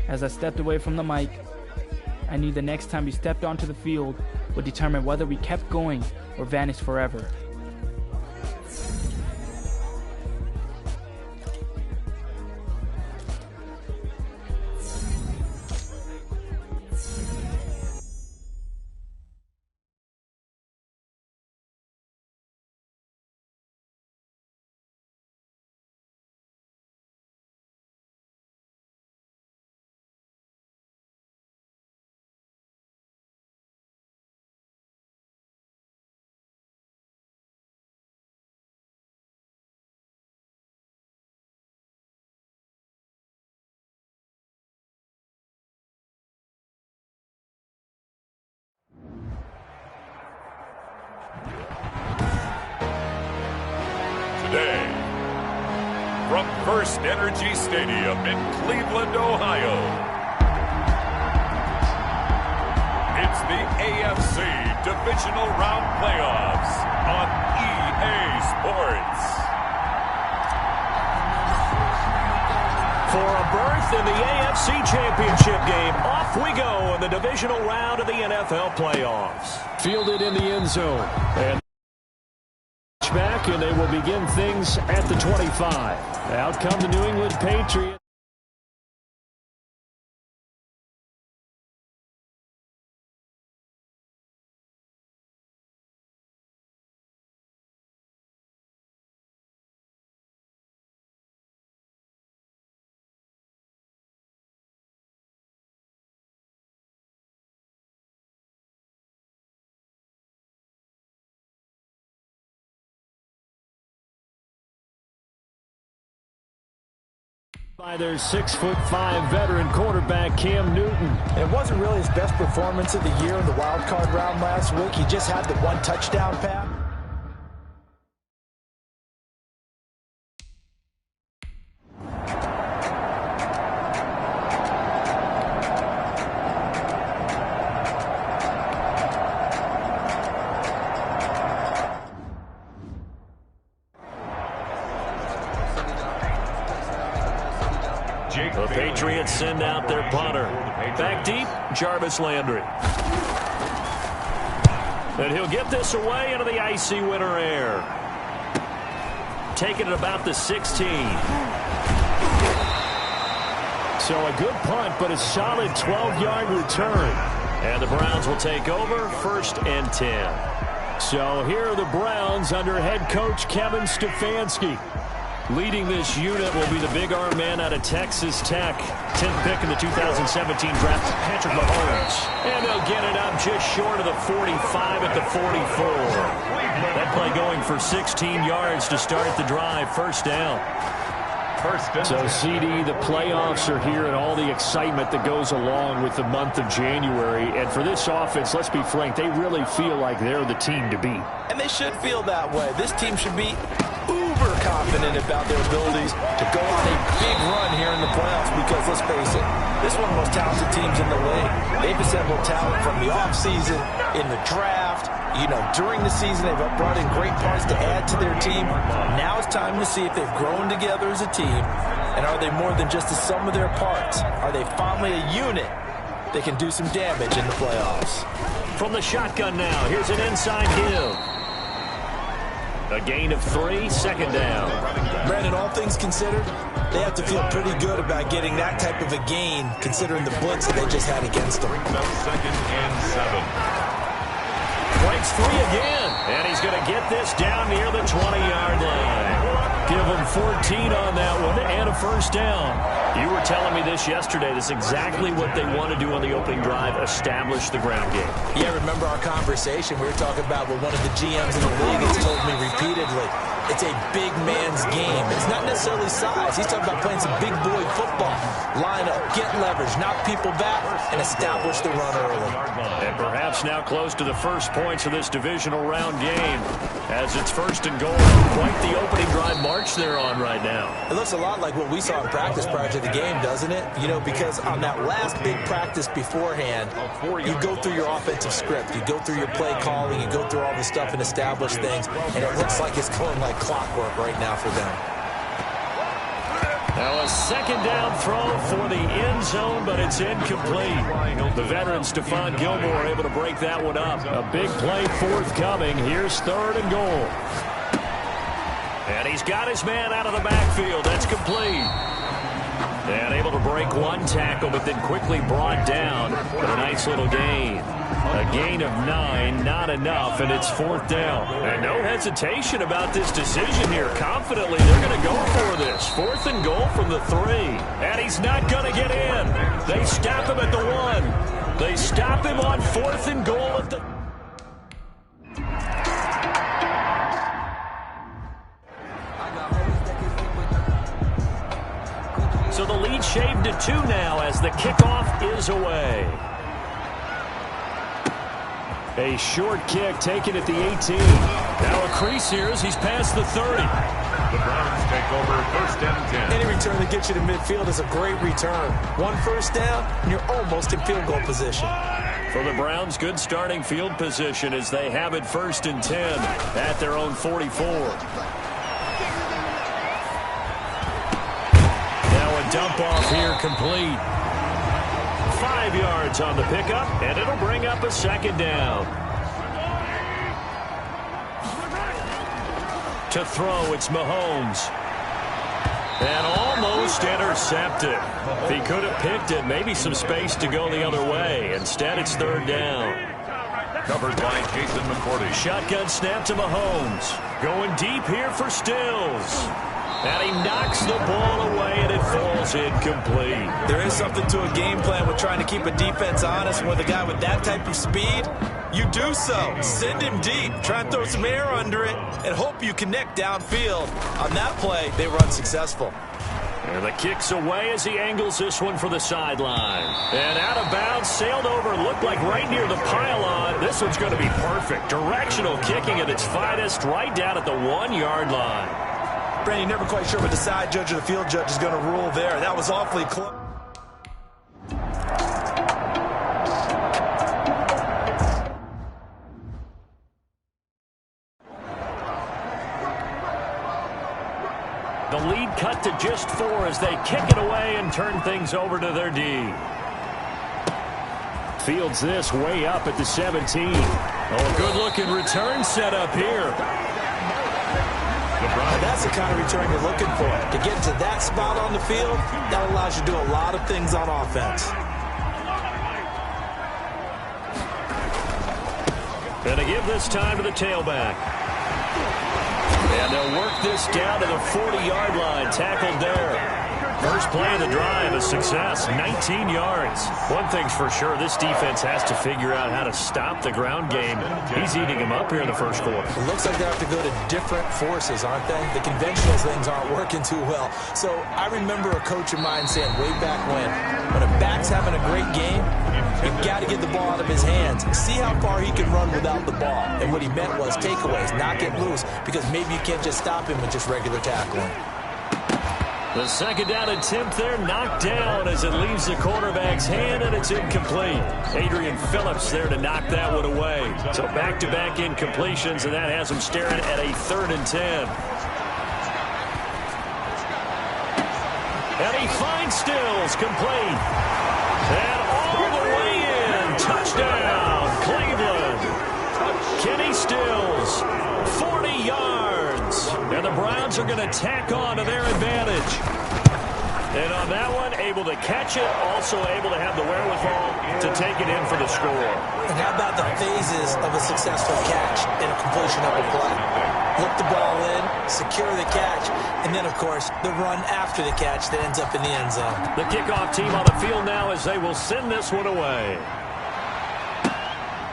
As I stepped away from the mic, I knew the next time we stepped onto the field would determine whether we kept going or vanished forever. Today, from First Energy Stadium in Cleveland, Ohio, it's the AFC Divisional Round Playoffs on EA Sports. for a berth in the AFC Championship game. Off we go in the divisional round of the NFL playoffs. Fielded in the end zone. And back, and they will begin things at the 25. Out come the New England Patriots. By their 6'5" veteran quarterback, Cam Newton. It wasn't really his best performance of the year in the wild card round last week. He just had the one touchdown pass. The Patriots send out their punter. Back deep, Jarvis Landry. And he'll get this away into the icy winter air. Taking it about the 16. So a good punt, but a solid 12-yard return. And the Browns will take over, 1st and 10. So here are the Browns under head coach Kevin Stefanski. Leading this unit will be the big arm man out of Texas Tech. 10th pick in the 2017 draft, Patrick Mahomes. And they'll get it up just short of the 45 at the 44. That play going for 16 yards to start the drive. 1st down. So, CD, the playoffs are here and all the excitement that goes along with the month of January. And for this offense, let's be frank, they really feel like they're the team to beat. And they should feel that way. This team should be uber confident about their abilities to go on a big run here in the playoffs because, let's face it, this is one of the most talented teams in the league. They've assembled talent from the offseason, in the draft, during the season. They've brought in great parts to add to their team. Now it's time to see if they've grown together as a team, and are they more than just the sum of their parts? Are they finally a unit that can do some damage in the playoffs? From the shotgun now, here's an inside give. A gain of 3, 2nd down. Brandon, all things considered, they have to feel pretty good about getting that type of a gain, considering the blitz that they just had against them. 2nd and 7. Breaks free again, and he's going to get this down near the 20-yard line. Give him 14 on that one and a 1st down. You were telling me this yesterday. This is exactly what they want to do on the opening drive, establish the ground game. Yeah, remember our conversation? We were talking about what one of the GMs in the league has told me repeatedly. It's a big man's game. It's not necessarily size. He's talking about playing some big boy football. Line up, get leverage, knock people back, and establish the run early. And perhaps now close to the first points of this divisional round game as it's 1st and goal. Quite the opening drive march they're on right now. It looks a lot like what we saw in practice prior to the game, doesn't it? Because on that last big practice beforehand, you go through your offensive script. You go through your play calling. You go through all the stuff and establish things. And it looks like it's going like clockwork right now for them. Now a 2nd down throw for the end zone, but it's incomplete. The veteran Stephon Gilmore able to break that one up. A big play forthcoming. Here's 3rd and goal. And he's got his man out of the backfield. That's complete. And able to break one tackle, but then quickly brought down with a nice little gain. A gain of 9, not enough, and it's 4th down. And no hesitation about this decision here. Confidently, they're going to go for this. 4th and goal from the 3. And he's not going to get in. They stop him at the 1. They stop him on 4th and goal at the... So the lead shaved to 2 now as the kickoff is away. A short kick taken at the 18. Now a crease here as he's past the 30. The Browns take over 1st and 10. Any return that gets you to midfield is a great return. 1 1st down, and you're almost in field goal position. For the Browns, good starting field position as they have it 1st and 10 at their own 44. Now a dump off here complete. 5 yards on the pickup, and it'll bring up a second down. To throw, it's Mahomes. And almost intercepted. If he could have picked it, maybe some space to go the other way. Instead, it's third down. Covered by Jason McCourty. Shotgun snap to Mahomes. Going deep here for Stills. And he knocks the ball away, and it falls incomplete. There is something to a game plan with trying to keep a defense honest. With a guy with that type of speed, you do so. Send him deep. Try and throw some air under it and hope you connect downfield. On that play, they were unsuccessful. And the kick's away as he angles this one for the sideline. And out of bounds, sailed over, looked like right near the pylon. This one's going to be perfect. Directional kicking at its finest, right down at the 1-yard line. Brandon, you're never quite sure what the side judge or the field judge is going to rule there. That was awfully close. The lead cut to just 4 as they kick it away and turn things over to their D. Fields this way up at the 17. Oh, good-looking return set up here. That's the kind of return you're looking for. To get to that spot on the field, that allows you to do a lot of things on offense. And to give this time to the tailback. And they'll work this down to the 40-yard line. Tackled there. First play of the drive, a success, 19 yards. One thing's for sure, this defense has to figure out how to stop the ground game. He's eating them up here in the first quarter. It looks like they have to go to different forces, aren't they? The conventional things aren't working too well. So I remember a coach of mine saying way back when a back's having a great game, you've got to get the ball out of his hands. See how far he can run without the ball. And what he meant was takeaways, not get loose, because maybe you can't just stop him with just regular tackling. The second down attempt there knocked down as it leaves the quarterback's hand, and it's incomplete. Adrian Phillips there to knock that one away. So back-to-back incompletions, and that has him staring at a 3rd and 10. And he finds Stills, complete. And all the way in. Touchdown, Cleveland. Kenny Stills, 40 yards. And the Browns are going to tack on to their advantage. And on that one, able to catch it, also able to have the wherewithal to take it in for the score. And how about the phases of a successful catch in a completion of a play? Look the ball in, secure the catch, and then, of course, the run after the catch that ends up in the end zone. The kickoff team on the field now as they will send this one away.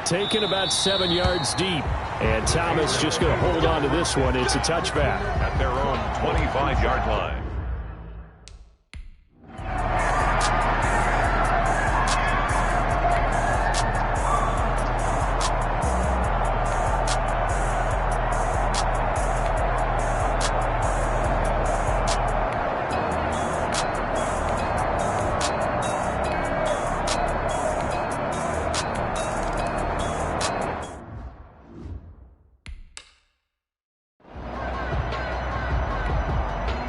Taken about 7 yards deep. And Thomas just going to hold on to this one. It's a touchback. At their own 25-yard line.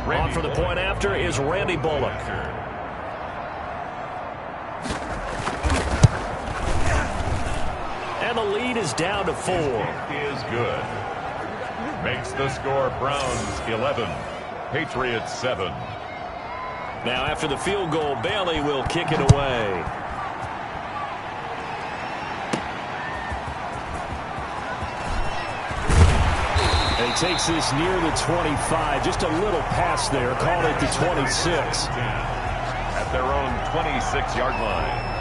On for the point after is Randy Bullock. And the lead is down to 4. Is good. Makes the score Browns 11, Patriots 7. Now after the field goal, Bailey will kick it away. And he takes this near the 25. Just a little pass there. Call it the 26. At their own 26-yard line.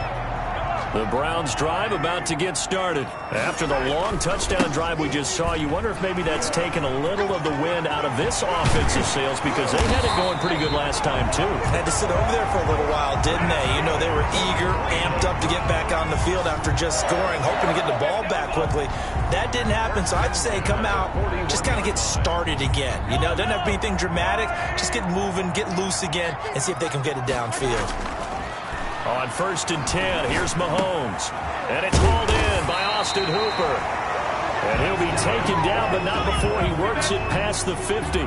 The Browns drive about to get started. After the long touchdown drive we just saw, you wonder if maybe that's taken a little of the wind out of this offensive sails, because they had it going pretty good last time, too. Had to sit over there for a little while, didn't they? You know, they were eager, amped up to get back on the field after just scoring, hoping to get the ball back quickly. That didn't happen, so I'd say come out, just kind of get started again. You know, doesn't have to be anything dramatic. Just get moving, get loose again, and see if they can get it downfield. On 1st and 10, here's Mahomes. And it's hauled in by Austin Hooper. And he'll be taken down, but not before he works it past the 50.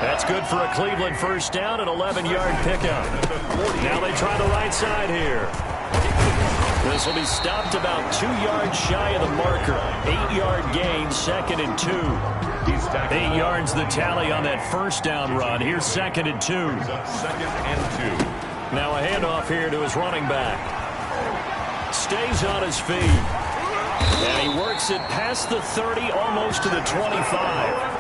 That's good for a Cleveland first down, an 11-yard pickup. Now they try the right side here. This will be stopped about 2 yards shy of the marker. 8-yard gain, 2nd and 2. 8 yards the tally on that first down run. Here's 2nd and 2. 2nd and 2. Now a handoff here to his running back. Stays on his feet. And he works it past the 30, almost to the 25.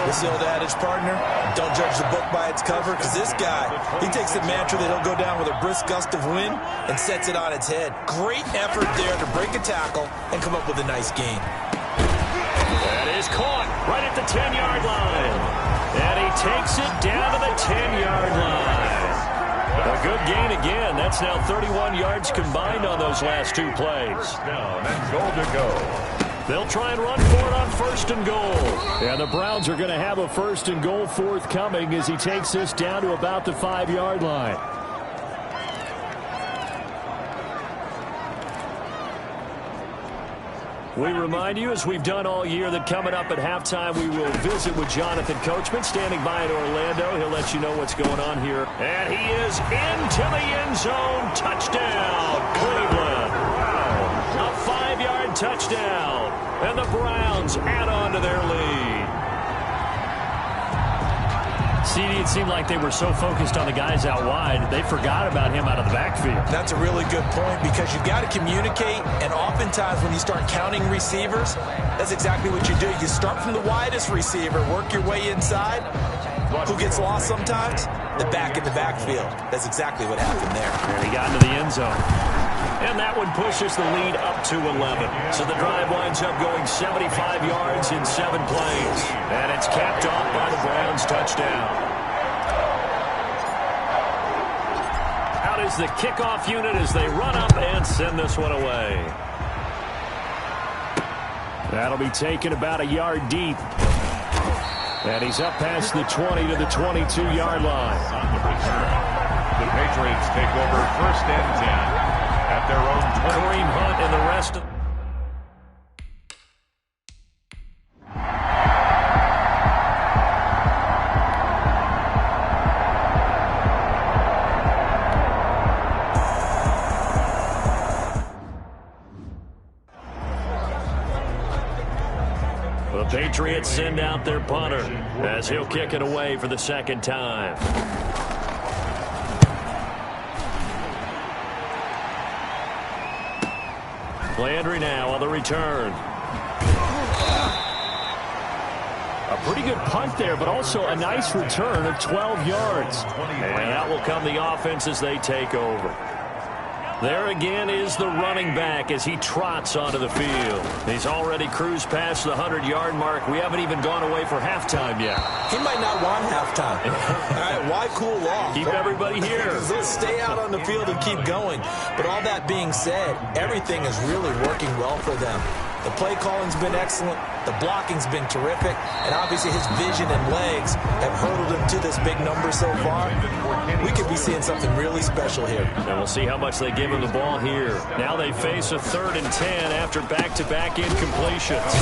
This old adage, partner, don't judge the book by its cover, because this guy, he takes the mantra that he'll go down with a brisk gust of wind and sets it on its head. Great effort there to break a tackle and come up with a nice gain. That is caught right at the 10-yard line. And he takes it down to the 10-yard line. A good gain again. That's now 31 yards combined on those last 2 plays. Down and goal to go. They'll try and run for it on 1st and goal. And the Browns are going to have a 1st and goal forthcoming as he takes this down to about the 5-yard line. We remind you, as we've done all year, that coming up at halftime, we will visit with Jonathan Coachman, standing by in Orlando. He'll let you know what's going on here. And he is into the end zone. Touchdown, Cleveland. A 5-yard touchdown. And the Browns add on to their lead. CD, it seemed like they were so focused on the guys out wide, they forgot about him out of the backfield. That's a really good point, because you've got to communicate, and oftentimes when you start counting receivers, that's exactly what you do. You start from the widest receiver, work your way inside. Who gets lost sometimes? The back in the backfield. That's exactly what happened there. And he got into the end zone. And that one pushes the lead up to 11. So the drive winds up going 75 yards in 7 plays. And it's capped off by the Browns touchdown. Out is the kickoff unit as they run up and send this one away. That'll be taken about a yard deep. And he's up past the 20 to the 22-yard line. On the return, the Patriots take over 1st and 10 at their own 20. Kareem Hunt and the rest of... The Patriots send out their punter as he'll kick it away for the 2nd time. Landry now on the return. A pretty good punt there, but also a nice return of 12 yards. And that will come the offense as they take over. There again is the running back as he trots onto the field. He's already cruised past the 100-yard mark. We haven't even gone away for halftime yet. He might not want halftime. All right, why cool off? Keep everybody here. Let's stay out on the field and keep going. But all that being said, everything is really working well for them. The play calling's been excellent. The blocking's been terrific. And obviously his vision and legs have hurdled him to this big number so far. We could be seeing something really special here. And we'll see how much they give him the ball here. Now they face a 3rd and 10 after back-to-back incompletions.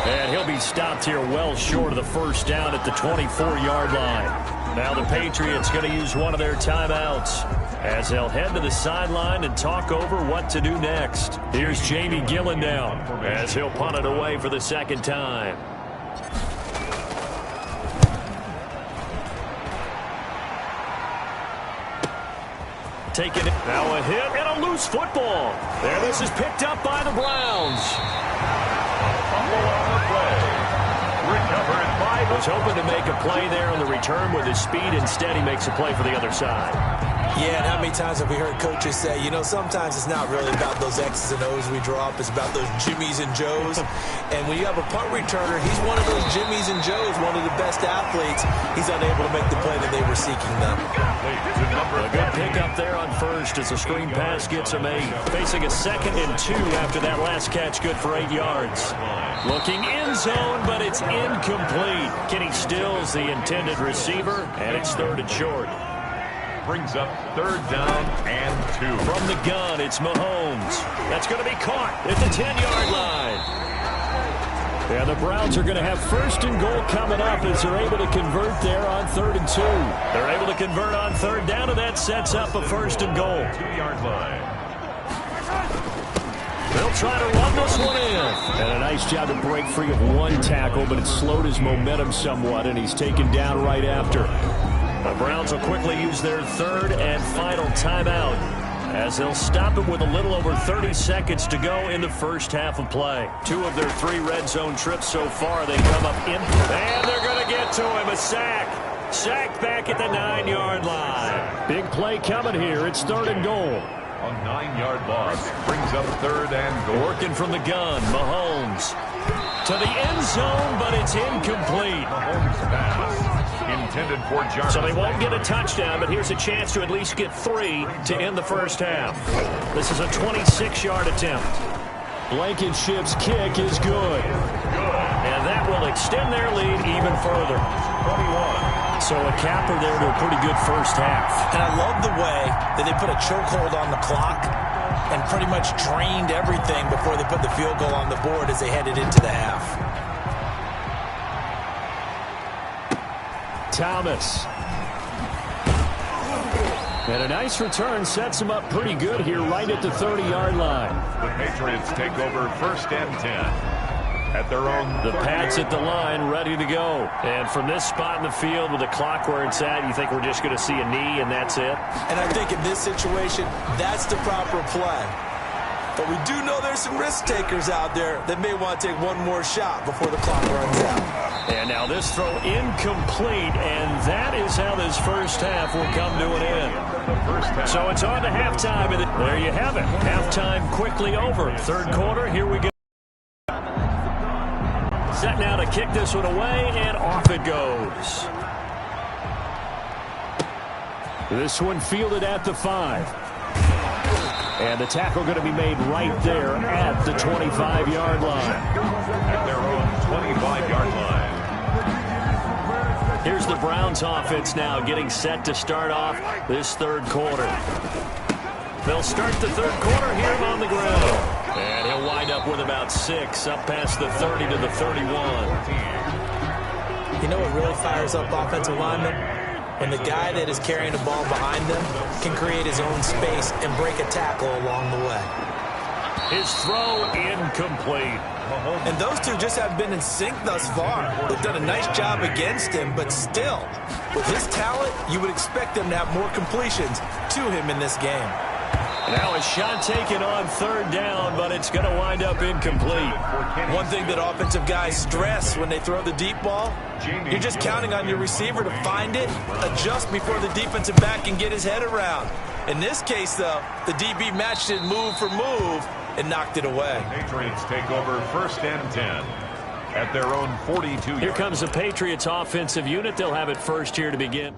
And he'll be stopped here well short of the first down at the 24-yard line. Now the Patriots going to use one of their timeouts as they'll head to the sideline and talk over what to do next. Here's Jamie Gillen down as he'll punt it away for the 2nd time. Taking it. Now a hit and a loose football. There, this is picked up by the Browns. Fumble on the play. Recovered by the... Was hoping to make a play there on the return with his speed. Instead, he makes a play for the other side. Yeah, and how many times have we heard coaches say, you know, sometimes it's not really about those X's and O's we draw up. It's about those Jimmies and Joes. And when you have a punt returner, he's one of those Jimmies and Joes, one of the best athletes. He's unable to make the play that they were seeking them. A good pickup there on first as the screen pass gets him 8. Facing a 2nd and 2 after that last catch, good for 8 yards. Looking in zone, but it's incomplete. Kenny Stills, the intended receiver, and it's 3rd and short. brings up 3rd down and 2. From the gun, it's Mahomes. That's going to be caught at the 10-yard line. And the Browns are going to have 1st and goal coming up as they're able to convert there on 3rd and 2. They're able to convert on 3rd down, and that sets up a 1st and goal. 2-yard line. They'll try to run this one in. And a nice job to break free of one tackle, but it slowed his momentum somewhat, and he's taken down right after. The Browns will quickly use their 3rd and final timeout, as they'll stop it with a little over 30 seconds to go in the first half of play. 2 of their 3 red zone trips so far, they come up in. And they're going to get to him. A sack. Sacked back at the 9-yard line. Big play coming here. It's 3rd and goal. A 9-yard loss brings up 3rd and goal. Working from the gun, Mahomes. To the end zone, but it's incomplete. Mahomes pass. Intended for Jarvis. So they won't get a touchdown, but here's a chance to at least get 3 to end the first half. This is a 26-yard attempt. Blankenship's kick is good. And that will extend their lead even further. 21. So a capper there to a pretty good first half. And I love the way that they put a chokehold on the clock and pretty much drained everything before they put the field goal on the board as they headed into the half. Thomas. And a nice return sets him up pretty good here right at the 30-yard line. The Patriots take over 1st and 10. At their own. The Pats at the line, ready to go. And from this spot in the field with the clock where it's at, you think we're just going to see a knee and that's it? And I think in this situation, that's the proper play. But we do know there's some risk takers out there that may want to take one more shot before the clock runs out. And now this throw incomplete, and that is how this first half will come to an end. So it's on to halftime, and there you have it. Halftime quickly over. 3rd quarter, here we go. Set now to kick this one away, and off it goes. This one fielded at the 5. And the tackle going to be made right there at the 25-yard line. At their own 25-yard line. Here's the Browns offense now getting set to start off this 3rd quarter. They'll start the 3rd quarter here on the ground. And he'll wind up with about 6 up past the 30 to the 31. You know what really fires up offensive linemen? When the guy that is carrying the ball behind them can create his own space and break a tackle along the way. His throw incomplete. And those two just have been in sync thus far. They've done a nice job against him, but still, with his talent, you would expect them to have more completions to him in this game. Now a shot taken on 3rd down, but it's going to wind up incomplete. One thing that offensive guys stress when they throw the deep ball, you're just counting on your receiver to find it, adjust before the defensive back can get his head around. In this case, though, the DB matched it move for move and knocked it away. The Patriots take over 1st and 10 at their own 42. Here comes the Patriots offensive unit. They'll have it first here to begin.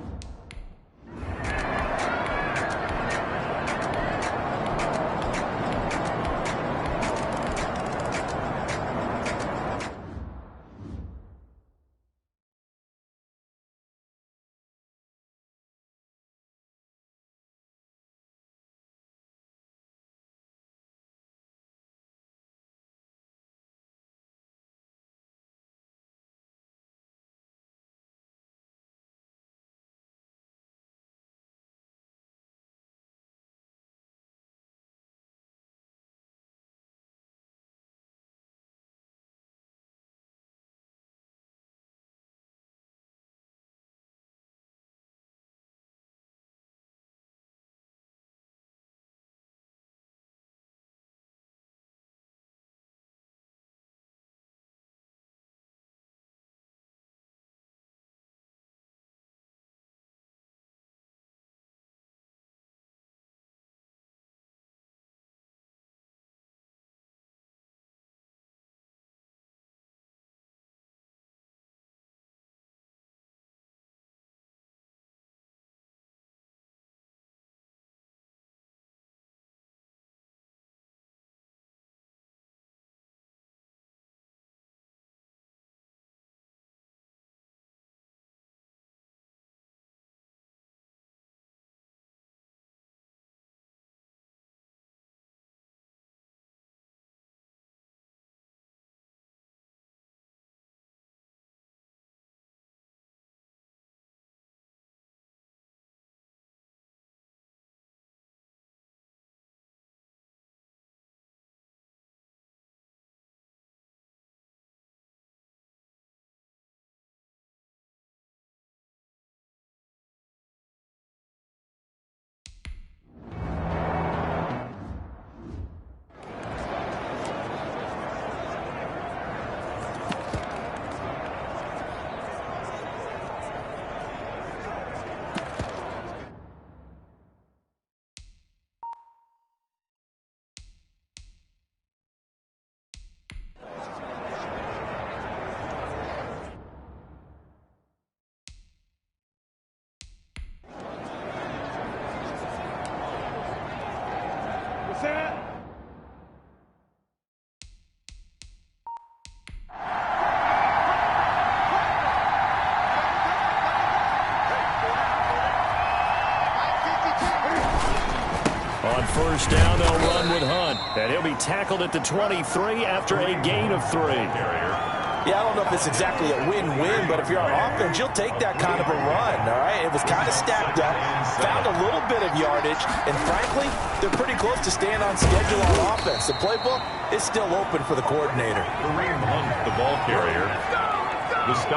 first down, they'll run with Hunt. And he'll be tackled at the 23 after a gain of 3. Yeah, I don't know if it's exactly a win-win, but if you're on offense, you'll take that kind of a run, all right? It was kind of stacked up, found a little bit of yardage, and frankly, they're pretty close to staying on schedule on offense. The playbook is still open for the coordinator. Kareem Hunt, the ball carrier.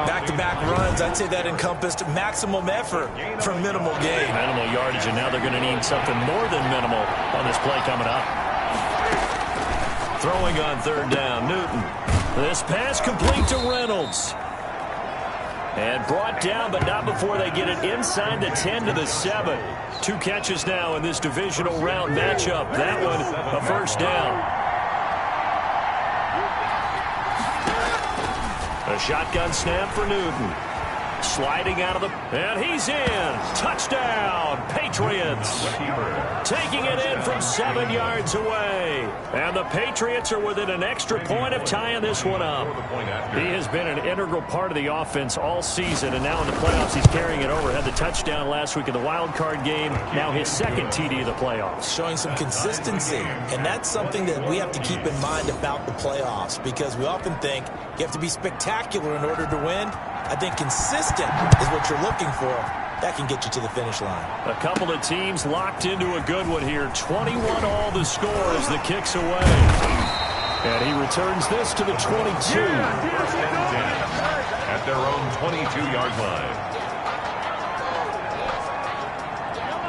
Back-to-back runs, I'd say that encompassed maximum effort for minimal gain. Minimal yardage, and now they're going to need something more than minimal on this play coming up. Throwing on third down, Newton. This pass complete to Reynolds. And brought down, but not before they get it inside the 10 to the 7. 2 catches now in this divisional round matchup. That one, a first down. A shotgun snap for Newton. Sliding out of the... And he's in. Touchdown, Patriots. Taking it in from 7 yards away. And the Patriots are within an extra point of tying this one up. He has been an integral part of the offense all season, and now in the playoffs he's carrying it over. Had the touchdown last week in the wild card game. Now his second TD of the playoffs. Showing some consistency, and that's something that we have to keep in mind about the playoffs, because we often think you have to be spectacular in order to win. I think consistent is what you're looking for. That can get you to the finish line. A couple of teams locked into a good one here. 21 all the score as the kick's away. And he returns this to the 22. First and 10 at their own 22-yard line.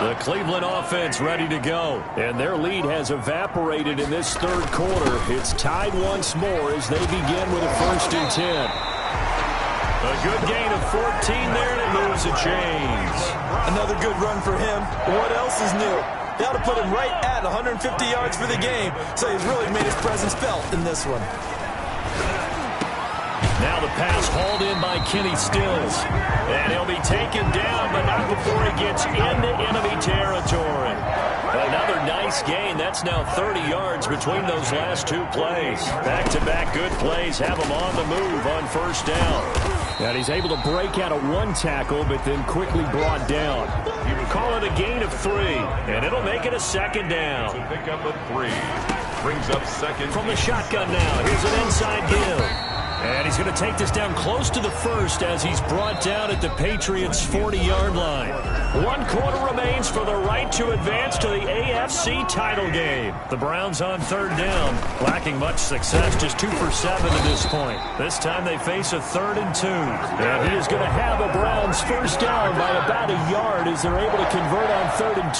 The Cleveland offense ready to go. And their lead has evaporated in this third quarter. It's tied once more as they begin with a first and 10. A good gain of 14 there, and it moves the chains. Another good run for him. What else is new? They ought to put him right at 150 yards for the game, so he's really made his presence felt in this one. Now the pass hauled in by Kenny Stills. And he'll be taken down, but not before he gets into enemy territory. Another nice gain. That's now 30 yards between those last 2 plays. Back-to-back good plays have him on the move on first down. And he's able to break out of 1 tackle, but then quickly brought down. You would call it a gain of 3, and it'll make it a second down. To pick up a 3. Brings up second. From the shotgun now, here's an inside give. And he's going to take this down close to the first as he's brought down at the Patriots' 40-yard line. 1 quarter remains for the right to advance to the AFC title game. The Browns on third down, lacking much success, just 2 for 7 at this point. This time they face a 3rd and 2. And he is going to have a Browns first down by about a yard as they're able to convert on 3rd and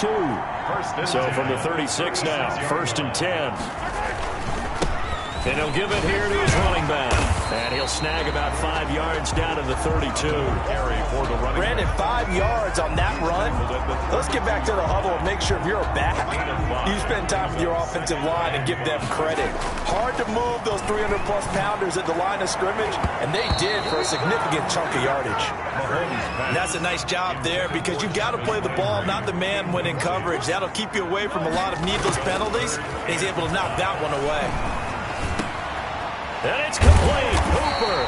2. So from the 36 now, 1st and 10. And he'll give it here to his running back. And he'll snag about 5 yards down to the 32. Brandon, 5 yards on that run. Let's get back to the huddle and make sure you're back. You spend time with your offensive line and give them credit. Hard to move those 300-plus pounders at the line of scrimmage, and they did for a significant chunk of yardage. And that's a nice job there, because you've got to play the ball, not the man when in coverage. That'll keep you away from a lot of needless penalties. And he's able to knock that one away. And it's complete. Hooper.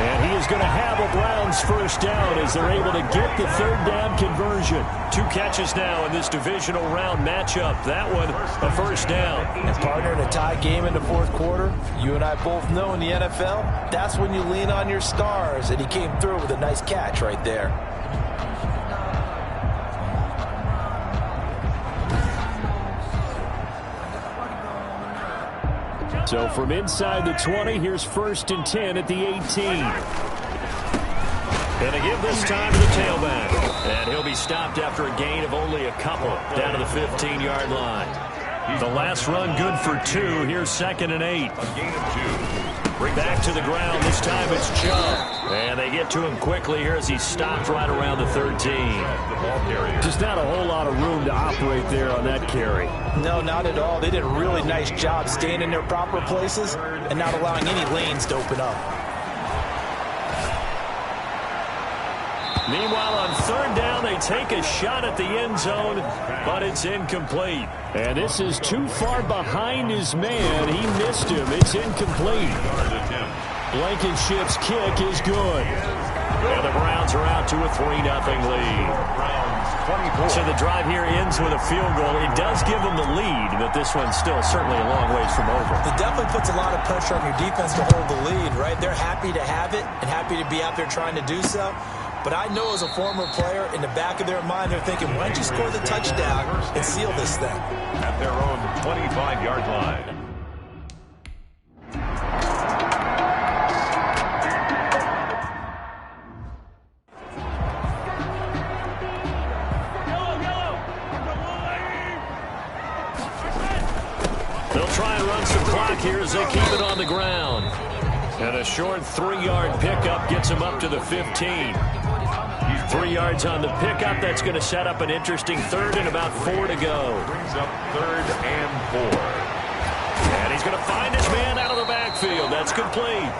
And he is going to have a Browns first down as they're able to get the 3rd down conversion. 2 catches now in this divisional round matchup. That one, a first down. And partner, in a tie game in the 4th quarter, you and I both know in the NFL, that's when you lean on your stars. And he came through with a nice catch right there. So from inside the 20, here's 1st and 10 at the 18. And a give this time to the tailback. And he'll be stopped after a gain of only a couple down to the 15-yard line. The last run good for 2. Here's 2nd and 8. A gain of 2. Bring back to the ground. This time it's Chubb. And they get to him quickly here as he's stopped right around the 13. Just not a whole lot of room to operate there on that carry. No, not at all. They did a really nice job staying in their proper places and not allowing any lanes to open up. Meanwhile, on 3rd down, they take a shot at the end zone, but it's incomplete. And this is too far behind his man. He missed him. It's incomplete. Blankenship's kick is good. And the Browns are out to a 3-0 lead. 24. So the drive here ends with a field goal. It does give them the lead, but this one's still certainly a long ways from over. It definitely puts a lot of pressure on your defense to hold the lead, right? They're happy to have it and happy to be out there trying to do so. But I know as a former player, in the back of their mind, they're thinking, why don't you score the touchdown and seal this thing? At their own 25-yard line. They'll try and run some clock here as they keep it on the ground. And a short 3-yard pickup gets him up to the 15. 3 yards on the pickup. That's going to set up an interesting third and about 4 to go. Brings up 3rd and 4. And he's going to find his man out of the backfield. That's complete.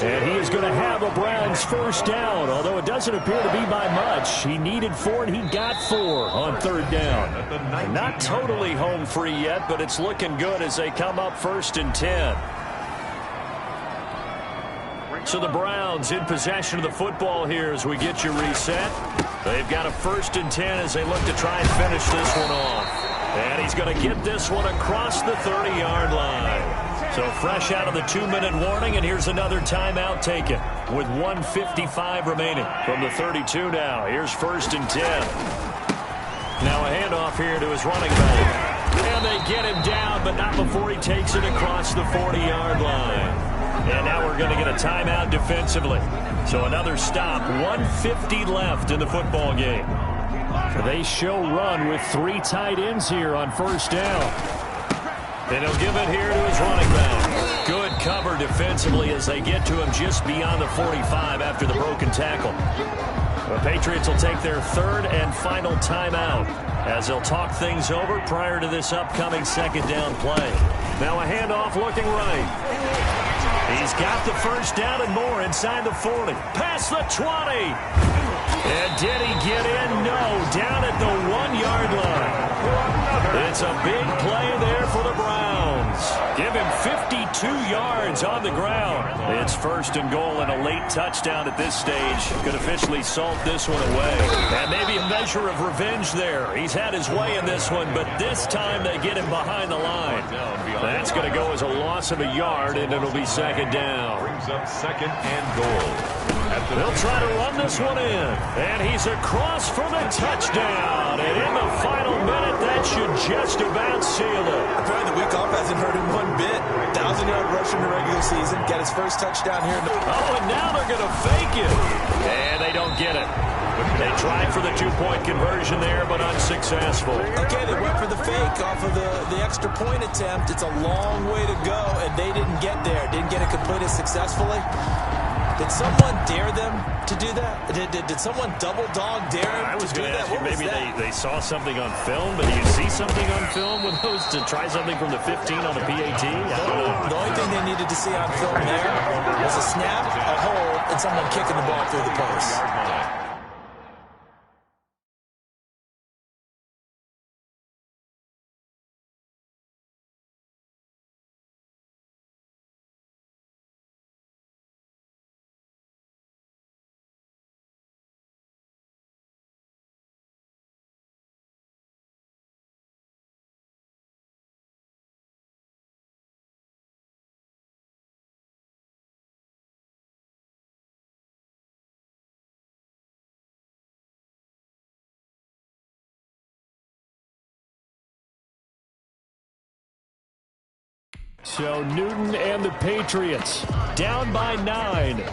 And he is going to have a Browns first down, although it doesn't appear to be by much. He needed 4, and he got 4 on 3rd down. Not totally home free yet, but it's looking good as they come up 1st and 10. So the Browns in possession of the football here as we get you reset. They've got a 1st and 10 as they look to try and finish this one off. And he's going to get this one across the 30-yard line. So fresh out of the 2-minute warning, and here's another timeout taken with 1:55 remaining from the 32 now. Here's 1st and 10. Now a handoff here to his running back. And they get him down, but not before he takes it across the 40-yard line. And now we're going to get a timeout defensively. So another stop. 1:50 left in the football game. So they show run with 3 tight ends here on 1st down. And he'll give it here to his running back. Good cover defensively as they get to him just beyond the 45 after the broken tackle. The Patriots will take their 3rd and final timeout as they'll talk things over prior to this upcoming 2nd down play. Now a handoff looking right. He's got the 1st down and more inside the 40. Past the 20. And did he get in? No. Down at the 1-yard line. It's a big play there for the Browns. Give him 52 yards on the ground. It's 1st and goal and a late touchdown at this stage. Could officially salt this one away. And maybe a measure of revenge there. He's had his way in this one, but this time they get him behind the line. That's going to go as a loss of a yard, and it'll be 2nd down. Brings up 2nd and goal. They'll try to run this one in. And he's across for the touchdown. And in the final minute, that should just about seal it. Apparently the week off hasn't hurt him one bit. 1,000-yard rush in the regular season. Got his first touchdown here. Oh, and now they're going to fake it. And they don't get it. They tried for the 2-point conversion there, but unsuccessful. Okay, they went for the fake off of the extra point attempt. It's a long way to go, and they didn't get there. Didn't get it completed successfully. Did someone dare them to do that? Did someone double dog dare them I was to do going to that? ask you, maybe they saw something on film, but do you see something on film with those to try something from the 15 on the PAT? The only thing they needed to see on film there was a snap, a hold, and someone kicking the ball through the post. So Newton and the Patriots down by 9.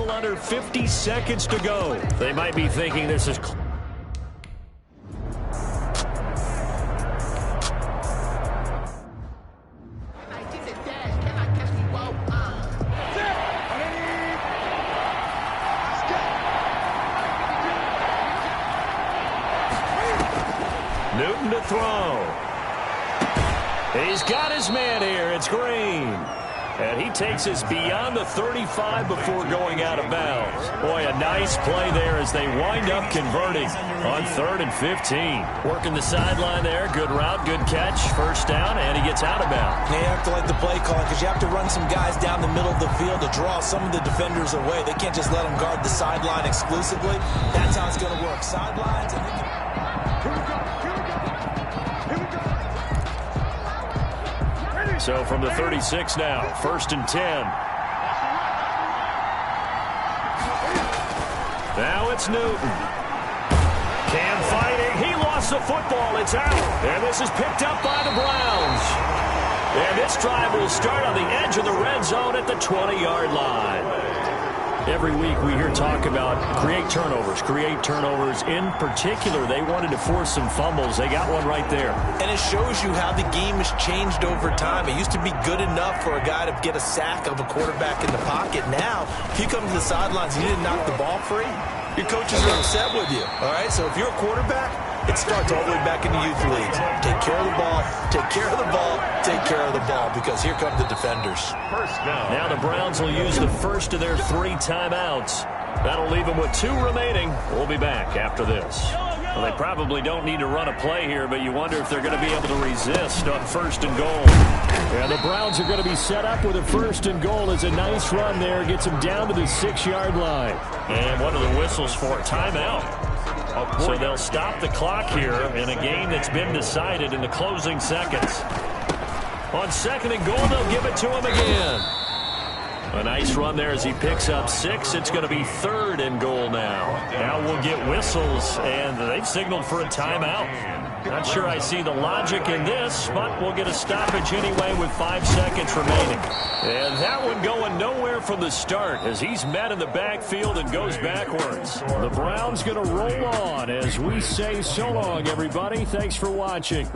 little under 50 seconds to go. They might be thinking this is... Newton to throw. He's got his man here. It's Green. And he takes us beyond the 35 before going out of bounds. Boy, a nice play there as they wind up converting on 3rd and 15. Working the sideline there. Good route, good catch. First down, and he gets out of bounds. Yeah, you have to like the play calling because you have to run some guys down the middle of the field to draw some of the defenders away. They can't just let them guard the sideline exclusively. That's how it's going to work. Sidelines, and they can... So from the 36 now, 1st and 10. Now it's Newton. Cam fighting. He lost the football. It's out. And this is picked up by the Browns. And this drive will start on the edge of the red zone at the 20-yard line. Every week we hear talk about create turnovers. In particular, they wanted to force some fumbles. They got one right there. And it shows you how the game has changed over time. It used to be good enough for a guy to get a sack of a quarterback in the pocket. Now, if you come to the sidelines and you didn't knock the ball free, your coaches are upset with you. All right, so if you're a quarterback, it starts all the way back in the youth leagues. Take care of the ball, take care of the ball, take care of the ball, because here come the defenders. Now the Browns will use the first of their 3 timeouts. That'll leave them with 2 remaining. We'll be back after this. Well, they probably don't need to run a play here, but you wonder if they're going to be able to resist on 1st and goal. Yeah, the Browns are going to be set up with a 1st and goal. As a nice run there gets them down to the 6-yard line. And what are the whistles for? Timeout. So they'll stop the clock here in a game that's been decided in the closing seconds. On 2nd and goal, they'll give it to him again. A nice run there as he picks up 6. It's going to be 3rd and goal now. Now we'll get whistles, and they've signaled for a timeout. Not sure I see the logic in this, but we'll get a stoppage anyway with 5 seconds remaining. And that one going nowhere from the start as he's met in the backfield and goes backwards. The Browns going to roll on as we say so long, everybody. Thanks for watching.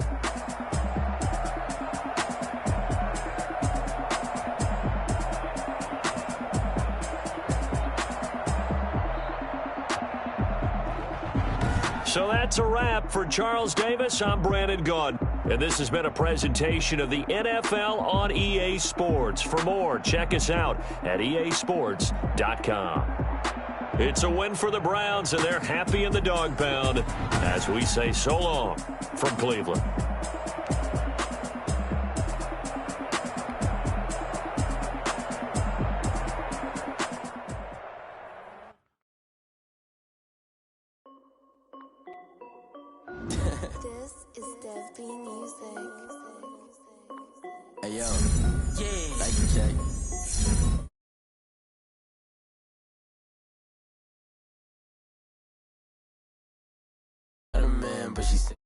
So that's a wrap for Charles Davis. I'm Brandon Gunn. And this has been a presentation of the NFL on EA Sports. For more, check us out at easports.com. It's a win for the Browns, and they're happy in the dog pound as we say so long from Cleveland. This is Dev B Music. Hey yo, yeah, like you check. Not a man, but she said.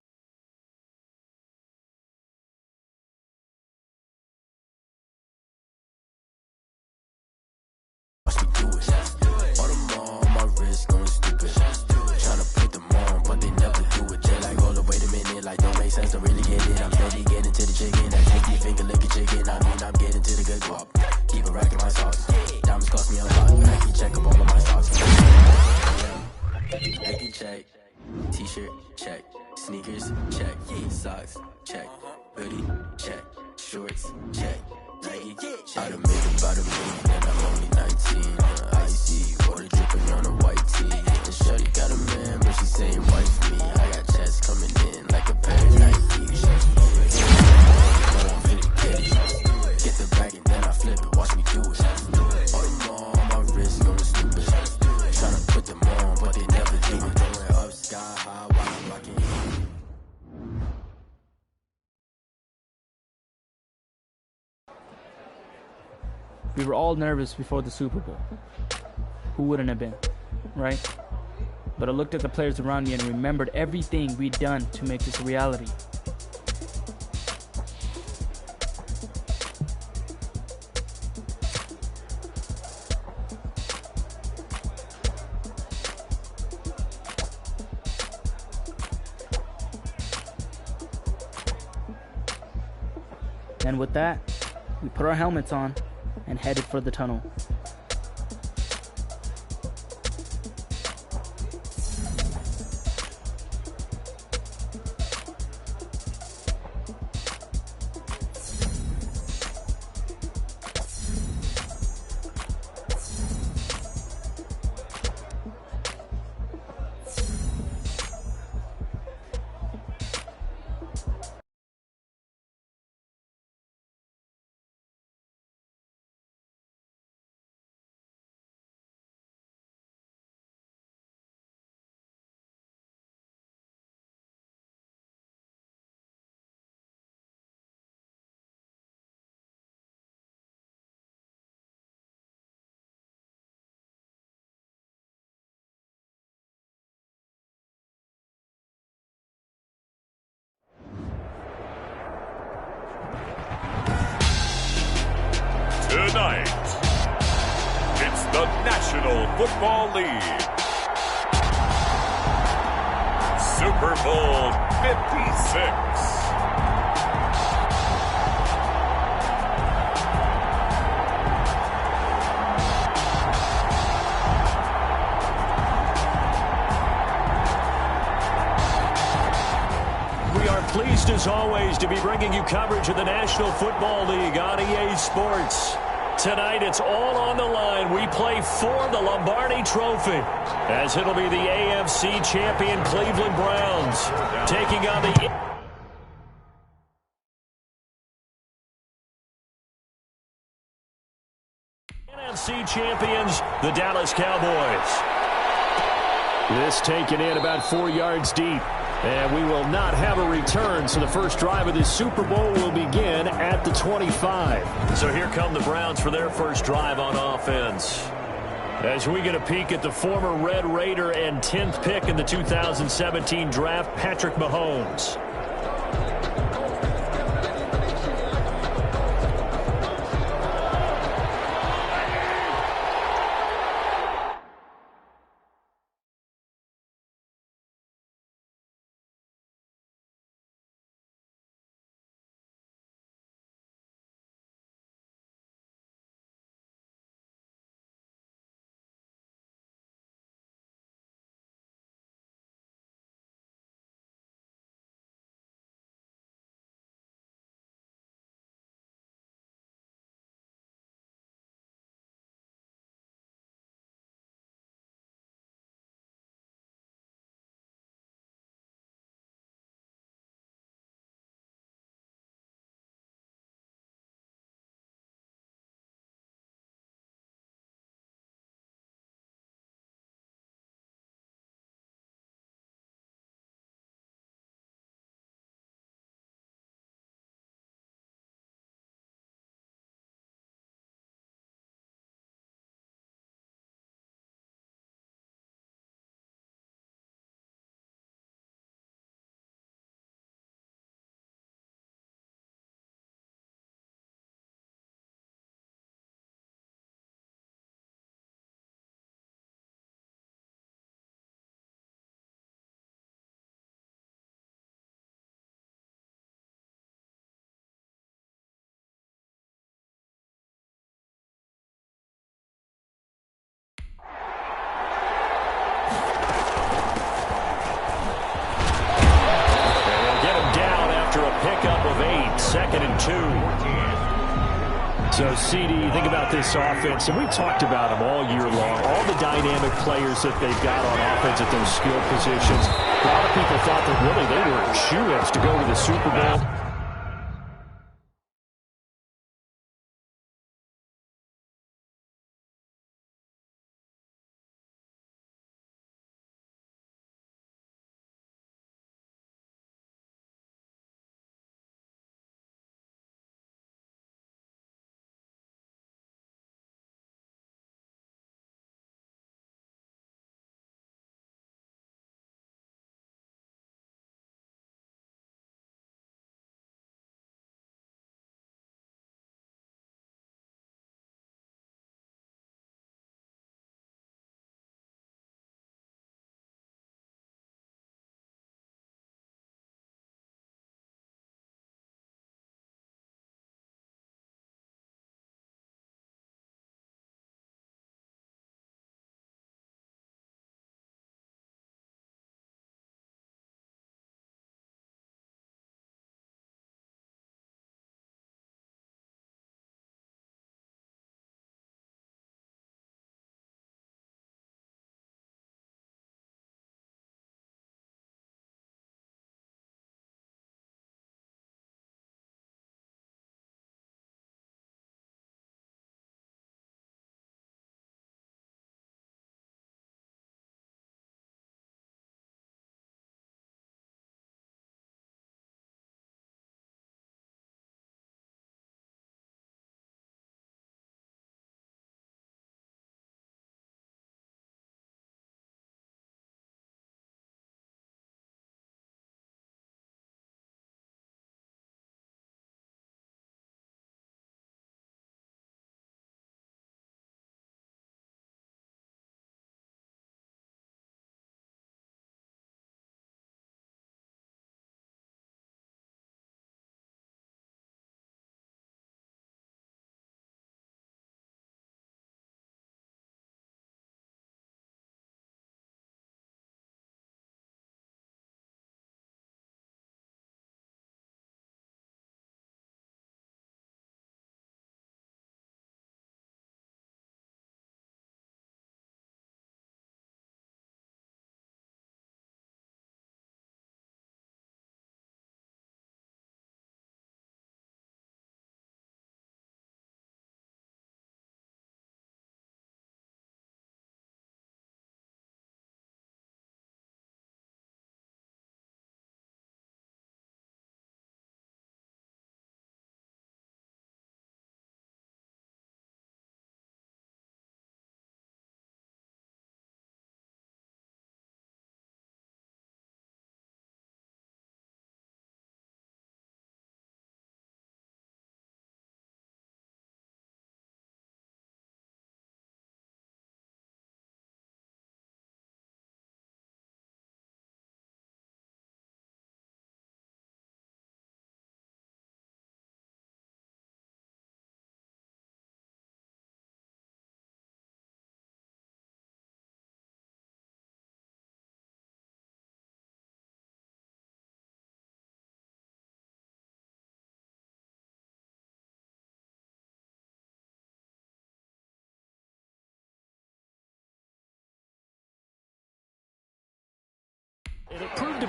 Watch me do it. All them on my wrist going stupid. Tryna put them on, but they never do it. They're like, hold up, wait a minute, like don't make sense, don't really get it. I'm steady getting to the chicken, I take your finger, lick a chicken. I mean, I'm getting to the good guap. Keep a rack in my socks. Diamonds cost me a lot. Nike check up all of my socks. Nike check. T-shirt check. Sneakers check. Socks check. Hoodie check. Shorts check. Nike check. I done made about $1 million and I'm only 19. Icy water dripping on a white tee. And shorty got a man, but she saying wife me. I got checks coming in like a pair of Nikes. Get the bag and then I flip it. Watch me do it. All them on my wrist going stupid. Tryna put them on, but they never do it. Going up sky high while I'm rocking. We were all nervous before the Super Bowl. Who wouldn't have been, right? But I looked at the players around me and remembered everything we'd done to make this a reality. And with that, we put our helmets on and headed for the tunnel. Tonight, it's the National Football League. Super Bowl 56. Pleased as always to be bringing you coverage of the National Football League on EA Sports. Tonight it's all on the line. We play for the Lombardi Trophy, as it'll be the AFC champion Cleveland Browns taking on the NFC champions, the Dallas Cowboys. This taken in about 4 yards deep. And we will not have a return, so the first drive of this Super Bowl will begin at the 25. So here come the Browns for their first drive on offense. As we get a peek at the former Red Raider and 10th pick in the 2017 draft, Patrick Mahomes. Pickup of 8, 2nd and 2. So, CD, think about this offense, and we talked about them all year long, all the dynamic players that they've got on offense at those skill positions. A lot of people thought that really they were shoo-ins to go to the Super Bowl.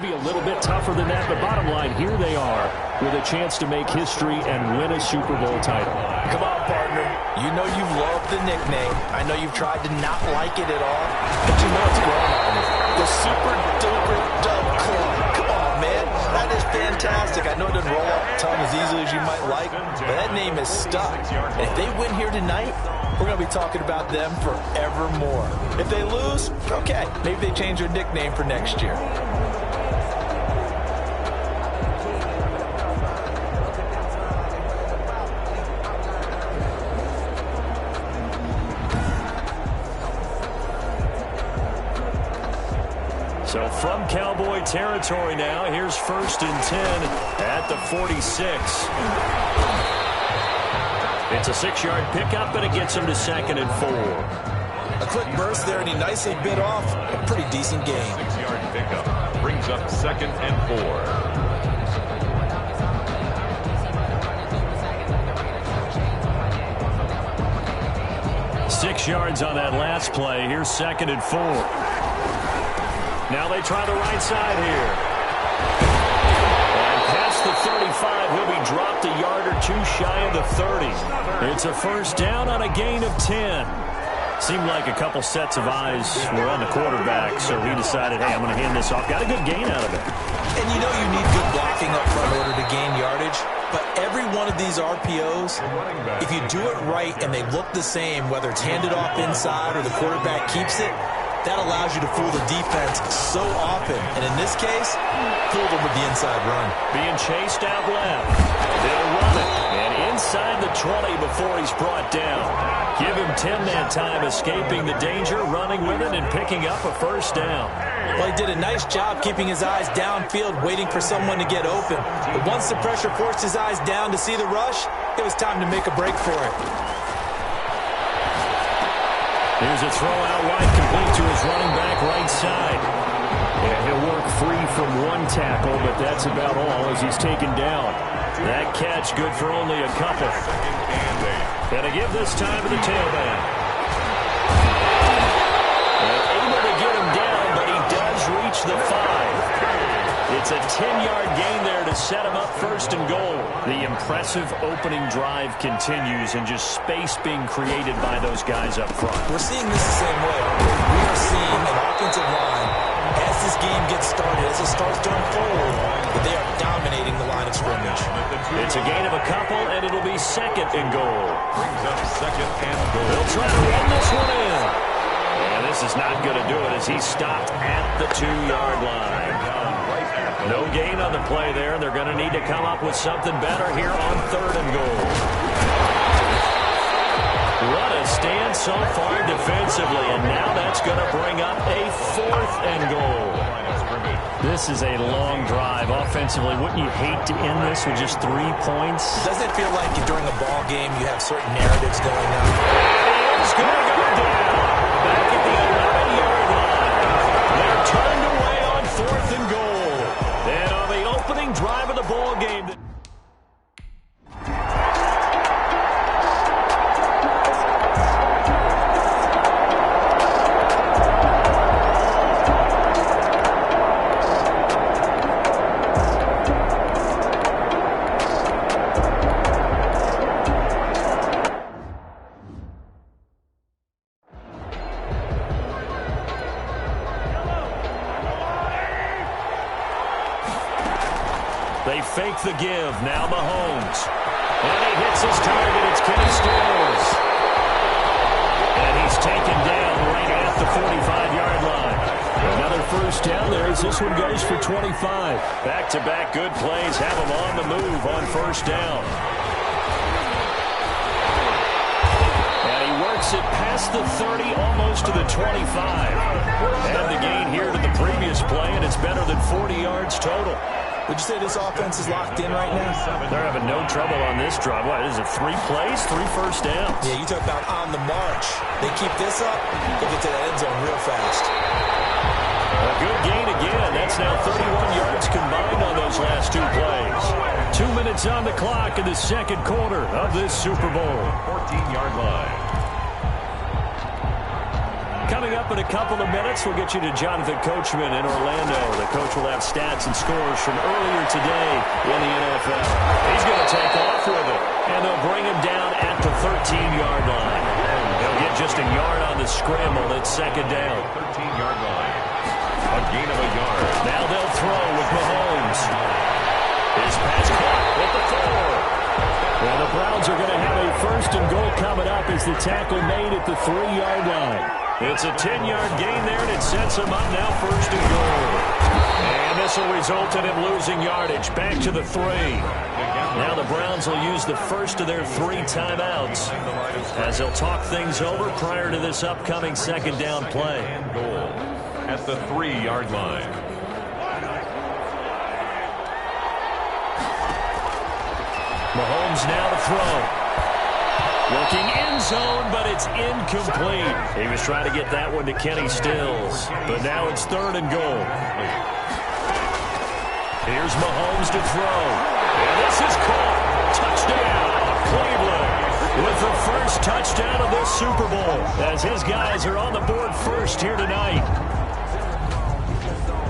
be a little bit tougher than that, but bottom line, here they are with a chance to make history and win a Super Bowl title. Come on, partner. You know you love the nickname. I know you've tried to not like it at all, but you know what's going on. The Super Duper Dub Club. Come on, man. That is fantastic. I know it doesn't roll off the tongue as easily as you might like, but that name is stuck. And if they win here tonight, we're going to be talking about them forevermore. If they lose, okay, maybe they change their nickname for next year. So from Cowboy territory now, here's 1st and 10 at the 46. It's a 6-yard pickup, and it gets him to 2nd and 4. A quick burst there, and he nicely bit off a pretty decent gain. 6-yard pickup brings up 2nd and 4. 6 yards on that last play. Here's 2nd and 4. Now they try the right side here. And past the 35, he'll be dropped a yard or two shy of the 30. It's a 1st down on a gain of 10. Seemed like a couple sets of eyes were on the quarterback, so he decided, hey, I'm going to hand this off. Got a good gain out of it. And you know you need good blocking up front in order to gain yardage. But every one of these RPOs, if you do it right and they look the same, whether it's handed off inside or the quarterback keeps it, that allows you to fool the defense so often. And in this case, fool them with the inside run. Being chased out left. They'll run it. And inside the 20 before he's brought down. Give him 10 that time, escaping the danger, running with it, and picking up a 1st down. Well, he did a nice job keeping his eyes downfield, waiting for someone to get open. But once the pressure forced his eyes down to see the rush, it was time to make a break for it. Here's a throw out wide, complete to his running back right side. And he'll work free from one tackle, but that's about all as he's taken down. That catch good for only a couple. And to give this time to the tailback. Able to get him down, but he does reach the 5. It's a 10-yard gain there to set him up 1st and goal. The impressive opening drive continues, and just space being created by those guys up front. We're seeing this the same way. We are seeing an offensive line, as this game gets started, as it starts to unfold, that they are dominating the line of scrimmage. It's a gain of a couple, and it'll be 2nd and goal. Brings up 2nd and goal. They'll try to run this one in. And this is not going to do it as he's stopped at the 2-yard line. No gain on the play there. They're going to need to come up with something better here on 3rd and goal. What a stand so far defensively, and now that's going to bring up a 4th and goal. This is a long drive offensively. Wouldn't you hate to end this with just 3 points? Doesn't it feel like during a ball game you have certain narratives going on? It's going to go down back at the 11-yard line. They're turned away on 4th and goal. And on the opening drive of the ball game. They fake the give. Now Mahomes. And he hits his target. It's Kenny Stills. And he's taken down right at the 45-yard line. Another 1st down there as this one goes for 25. Back-to-back good plays have him on the move on 1st down. And he works it past the 30, almost to the 25. And the gain here to the previous play, and it's better than 40 yards total. Would you say this offense is locked in right now? They're having no trouble on this drive. What is it, 3 plays, 3 1st downs? Yeah, you talk about on the march. They keep this up, they'll get to the end zone real fast. A good gain again. That's now 31 yards combined on those last 2 plays. 2 minutes on the clock in the 2nd quarter of this Super Bowl. 14-yard line. Coming up in a couple of minutes, we'll get you to Jonathan Coachman in Orlando. The coach will have stats and scores from earlier today in the NFL. He's going to take off with it, and they'll bring him down at the 13-yard line. They'll get just a yard on the scramble. It's second down. 13-yard line. A gain of a yard. Now they'll throw with Mahomes. His pass caught with the 4. Well, the Browns are going to have a first and goal coming up as the tackle made at the 3-yard line. It's a 10-yard gain there, and it sets him up now first and goal. And this will result in him losing yardage. Back to the 3. Now the Browns will use the first of their 3 timeouts as they'll talk things over prior to this upcoming second down play. And goal at the 3-yard line. Mahomes now to throw. Looking end zone, but it's incomplete. He was trying to get that one to Kenny Stills, but now it's 3rd and goal. Here's Mahomes to throw. And this is caught. Touchdown, Cleveland, with the first touchdown of this Super Bowl, as his guys are on the board first here tonight.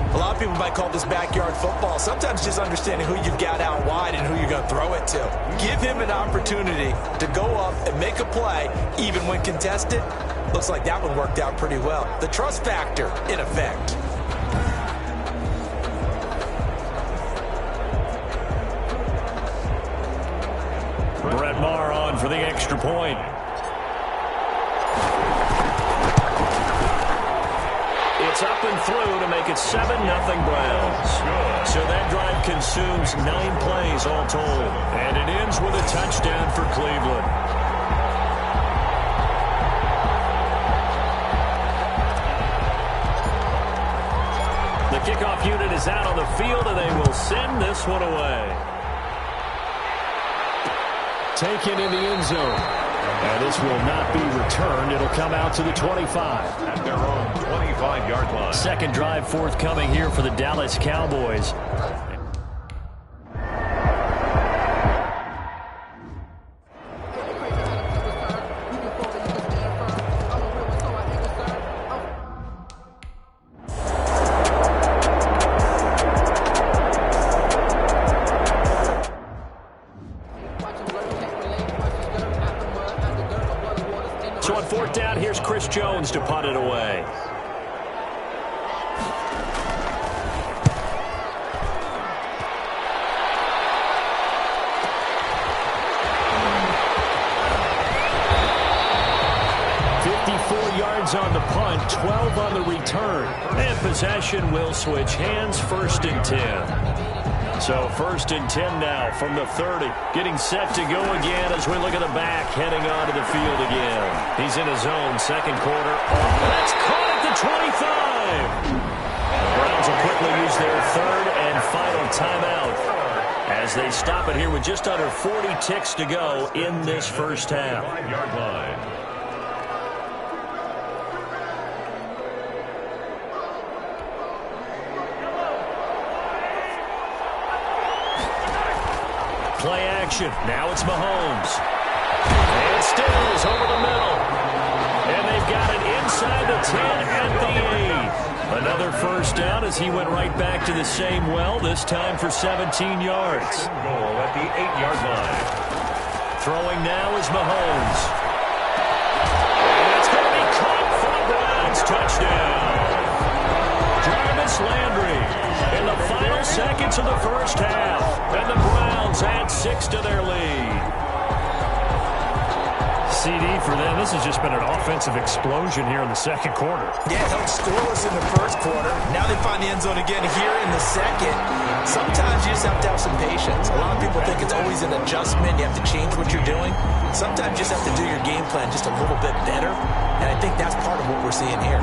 A lot of people might call this backyard football. Sometimes just understanding who you've got out wide and who you're going to throw it to. Give him an opportunity to go up and make a play, even when contested. Looks like that one worked out pretty well. The trust factor, in effect. Brett Maher on for the extra point. It's up and through to make it 7-0 Browns. So that drive consumes 9 plays all told. And it ends with a touchdown for Cleveland. The kickoff unit is out on the field, and they will send this one away. Taken in the end zone. And this will not be returned. It'll come out to the 25. At their own 25-yard line. Second drive forthcoming here for the Dallas Cowboys. So on 4th down, here's Chris Jones to punt it away. On the punt, 12 on the return. And possession will switch hands, 1st and 10. So 1st and 10 now from the 30. Getting set to go again as we look at the back, heading onto the field again. He's in his zone, 2nd quarter. Oh, that's caught at the 25. The Browns will quickly use their 3rd and final timeout as they stop it here with just under 40 ticks to go in this first half. 5-yard line. Play action. Now it's Mahomes. And Stills over the middle. And they've got it inside the 10 at the 8. Another first down as he went right back to the same well, this time for 17 yards. Goal at the 8-yard line. Throwing now is Mahomes. And it's going to be caught for the Browns. Touchdown. Jarvis Landry in the final seconds of the first half. And the Browns add 6 to their lead. CD for them. This has just been an offensive explosion here in the 2nd quarter. Yeah, held scoreless in the 1st quarter. Now they find the end zone again here in the 2nd. Sometimes you just have to have some patience. A lot of people think it's always an adjustment. You have to change what you're doing. Sometimes you just have to do your game plan just a little bit better. And I think that's part of what we're seeing here.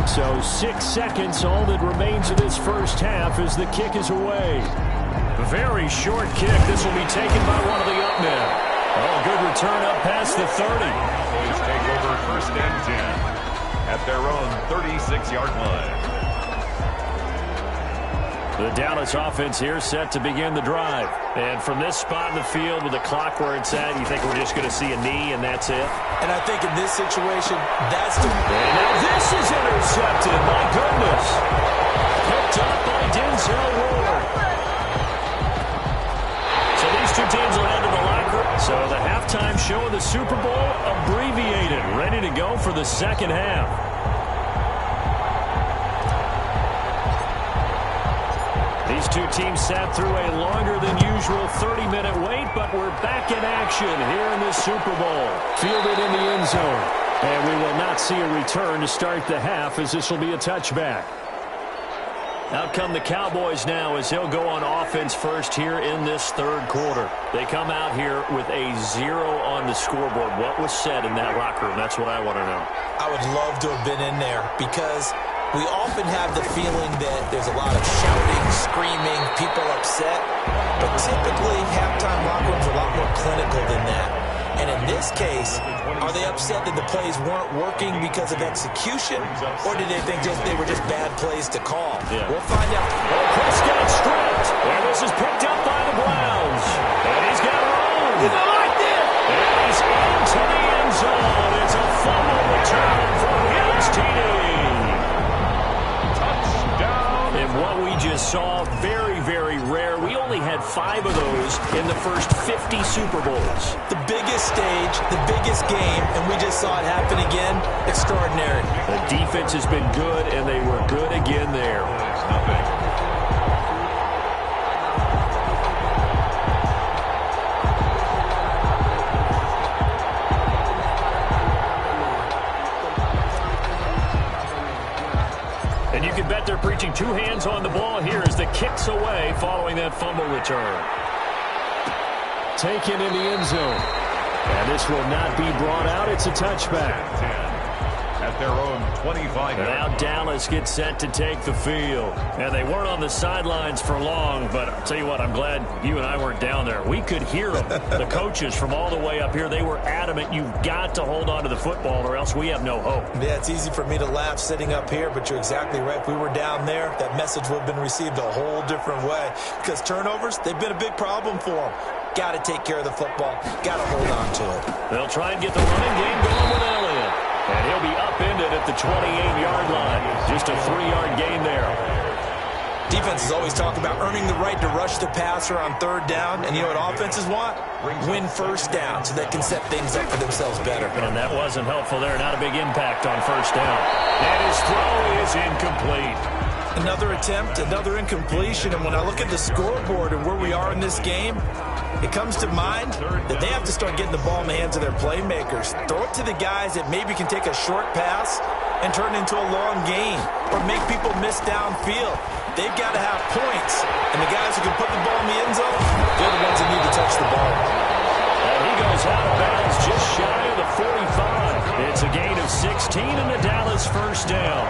So 6 seconds, all that remains of this first half as the kick is away. Very short kick. This will be taken by one of the up men. Oh, good return up past the 30. Cowboys take over 1st and 10 at their own 36-yard line. The Dallas offense here set to begin the drive. And from this spot in the field with the clock where it's at, you think we're just going to see a knee and that's it? And I think in this situation, that's the... And now this is intercepted. My goodness. Picked up by Denzel Ward. So these two teams will head to the locker. So the halftime show of the Super Bowl abbreviated. Ready to go for the second half. These two teams sat through a longer than usual 30-minute wait, but we're back in action here in the Super Bowl. Fielded in the end zone. And we will not see a return to start the half, as this will be a touchback. Out come the Cowboys now as he'll go on offense first here in this third quarter. They come out here with a 0 on the scoreboard. What was said in that locker room? That's what I want to know. I would love to have been in there because we often have the feeling that there's a lot of shouting, screaming, people upset. But typically, halftime locker rooms are a lot more clinical than that. And in this case, are they upset that the plays weren't working because of execution? Or did they think they were just bad plays to call? Yeah. We'll find out. Prescott stripped. And this is picked up by the Browns. And he's got room. He's not like this. And he's into the end zone. It's a fumble return for Higgins TD. And what we just saw, very, very rare. We only had 5 of those in the first 50 Super Bowls. The biggest stage, the biggest game, and we just saw it happen again. Extraordinary. The defense has been good, and they were good again there. And you can bet they're preaching 2 hands on the ball here as the kick's away following that fumble return. Taken in the end zone. And this will not be brought out. It's a touchback. At their own 25. Now Dallas gets set to take the field. And they weren't on the sidelines for long, but I'll tell you what, I'm glad you and I weren't down there. We could hear them. The coaches from all the way up here, they were adamant, you've got to hold on to the football or else we have no hope. Yeah, it's easy for me to laugh sitting up here, but you're exactly right. If we were down there, that message would have been received a whole different way. Because turnovers, they've been a big problem for them. Got to take care of the football. Got to hold on to it. They'll try and get the running game going with Elliott. And he'll be upended at the 28-yard line. Just a 3-yard gain there. Defenses always talk about earning the right to rush the passer on third down. And you know what offenses want? Win first down so they can set things up for themselves better. And that wasn't helpful there. Not a big impact on first down. And his throw is incomplete. Another attempt, another incompletion. And when I look at the scoreboard and where we are in this game, it comes to mind that they have to start getting the ball in the hands of their playmakers. Throw it to the guys that maybe can take a short pass and turn it into a long gain or make people miss downfield. They've got to have points. And the guys who can put the ball in the end zone, they're the ones that need to touch the ball. And he goes out of bounds just shy of the 45. It's a gain of 16 and the Dallas first down.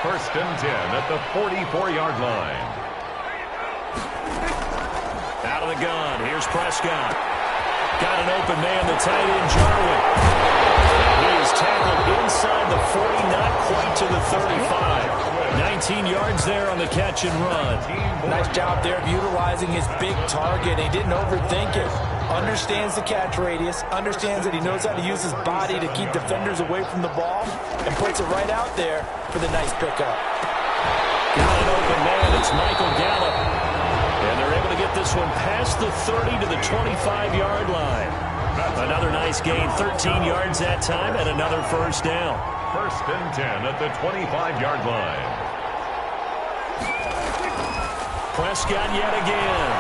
First and 10 at the 44-yard line. Out of the gun. Here's Prescott. Got an open man, the tight end, Jarwin. He is tackled inside the 40, not quite to the 35. 19 yards there on the catch and run. Nice job there of utilizing his big target. He didn't overthink it. Understands the catch radius. Understands that he knows how to use his body to keep defenders away from the ball. And puts it right out there for the nice pickup. Got an open man. It's Michael Gallup. And they're able to get this one past the 30 to the 25-yard line. Another nice gain, 13 yards that time, and another first down. First and 10 at the 25-yard line. Prescott yet again.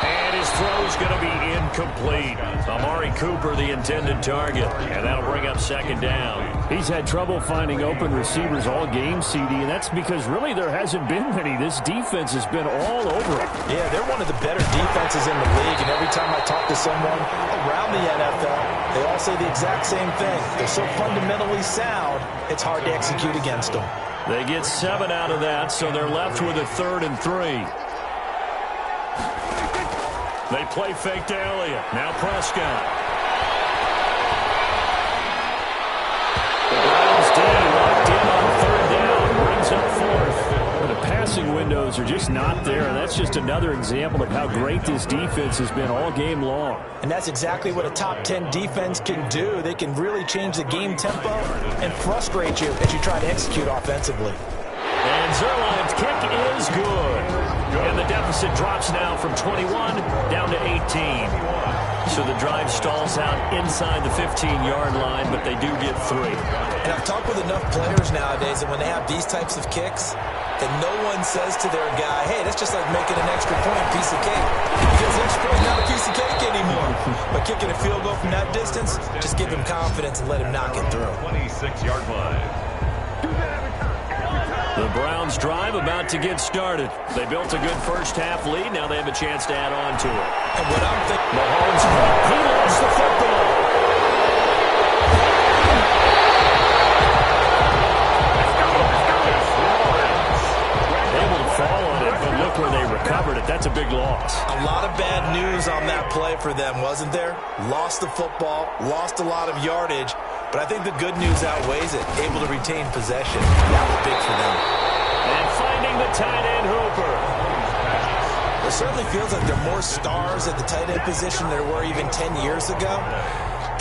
And his throw's going to be incomplete. Amari Cooper, the intended target. And that'll bring up second down. He's had trouble finding open receivers all game, CD, and that's because really there hasn't been many. This defense has been all over it. Yeah, they're one of the better defenses in the league, and every time I talk to someone around the NFL, they all say the exact same thing. They're so fundamentally sound, it's hard to execute against them. They get 7 out of that, so they're left with a 3rd and 3. They play fake to Elliott. Now Prescott. The Browns D locked in on 3rd down. Brings up 4th. passing windows are just not there, and that's just another example of how great this defense has been all game long. And that's exactly what a top 10 defense can do. They can really change the game tempo and frustrate you as you try to execute offensively. And Zerline's kick is good. And the deficit drops now from 21 down to 18. So the drive stalls out inside the 15-yard line, but they do get 3. And I've talked with enough players nowadays that when they have these types of kicks, that no one says to their guy, hey, that's just like making an extra point piece of cake. Because the extra point is not a piece of cake anymore. But kicking a field goal from that distance, just give him confidence and let him knock it through. 26-yard line. The Browns drive about to get started. They built a good first-half lead. Now they have a chance to add on to it. And what I'm thinking, Mahomes, he lost the football. Able to fall on it, but look where they recovered it. That's a big loss. a lot of bad news on that play for them, wasn't there? Lost the football, lost a lot of yardage, but I think the good news outweighs it. Able to retain possession. That was big for them. And finding the tight end Hooper. It certainly feels like there are more stars at the tight end position than there were even 10 years ago.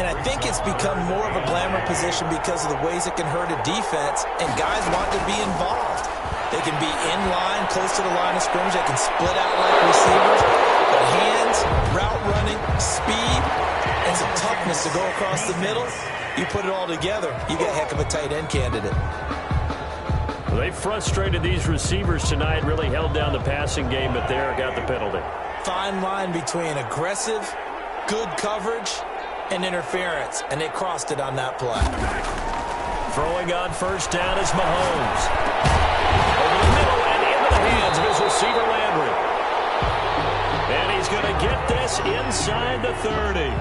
And I think it's become more of a glamour position because of the ways it can hurt a defense, and guys want to be involved. They can be in line, close to the line of scrimmage. They can split out like receivers. But hands, route running, speed, and some toughness to go across the middle, you put it all together, you get a heck of a tight end candidate. Well, they frustrated these receivers tonight, really held down the passing game, but there got the penalty. Fine line between aggressive, good coverage, and interference, and they crossed it on that play. Throwing on first down is Mahomes. Over the middle and into the hands of his receiver Landry. And he's going to get this inside the 30.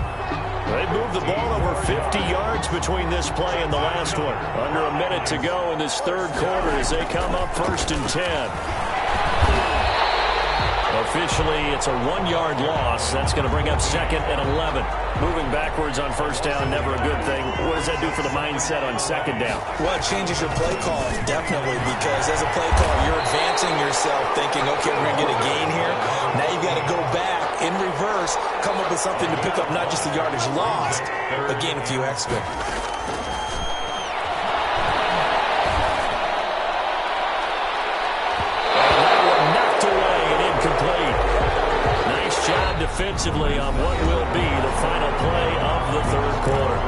They moved the ball over 50 yards between this play and the last one. Under a minute to go in this third quarter as they come up 1st and 10. Officially, it's a 1-yard loss. That's going to bring up 2nd and 11. Moving backwards on first down, never a good thing. What does that do for the mindset on 2nd down? Well, it changes your play call, definitely, because as a play call, you're advancing yourself thinking, okay, we're going to get a gain here. Now you've got to go back in reverse, come up with something to pick up not just the yardage lost, but gain a few extra. Defensively on what will be the final play of the third quarter.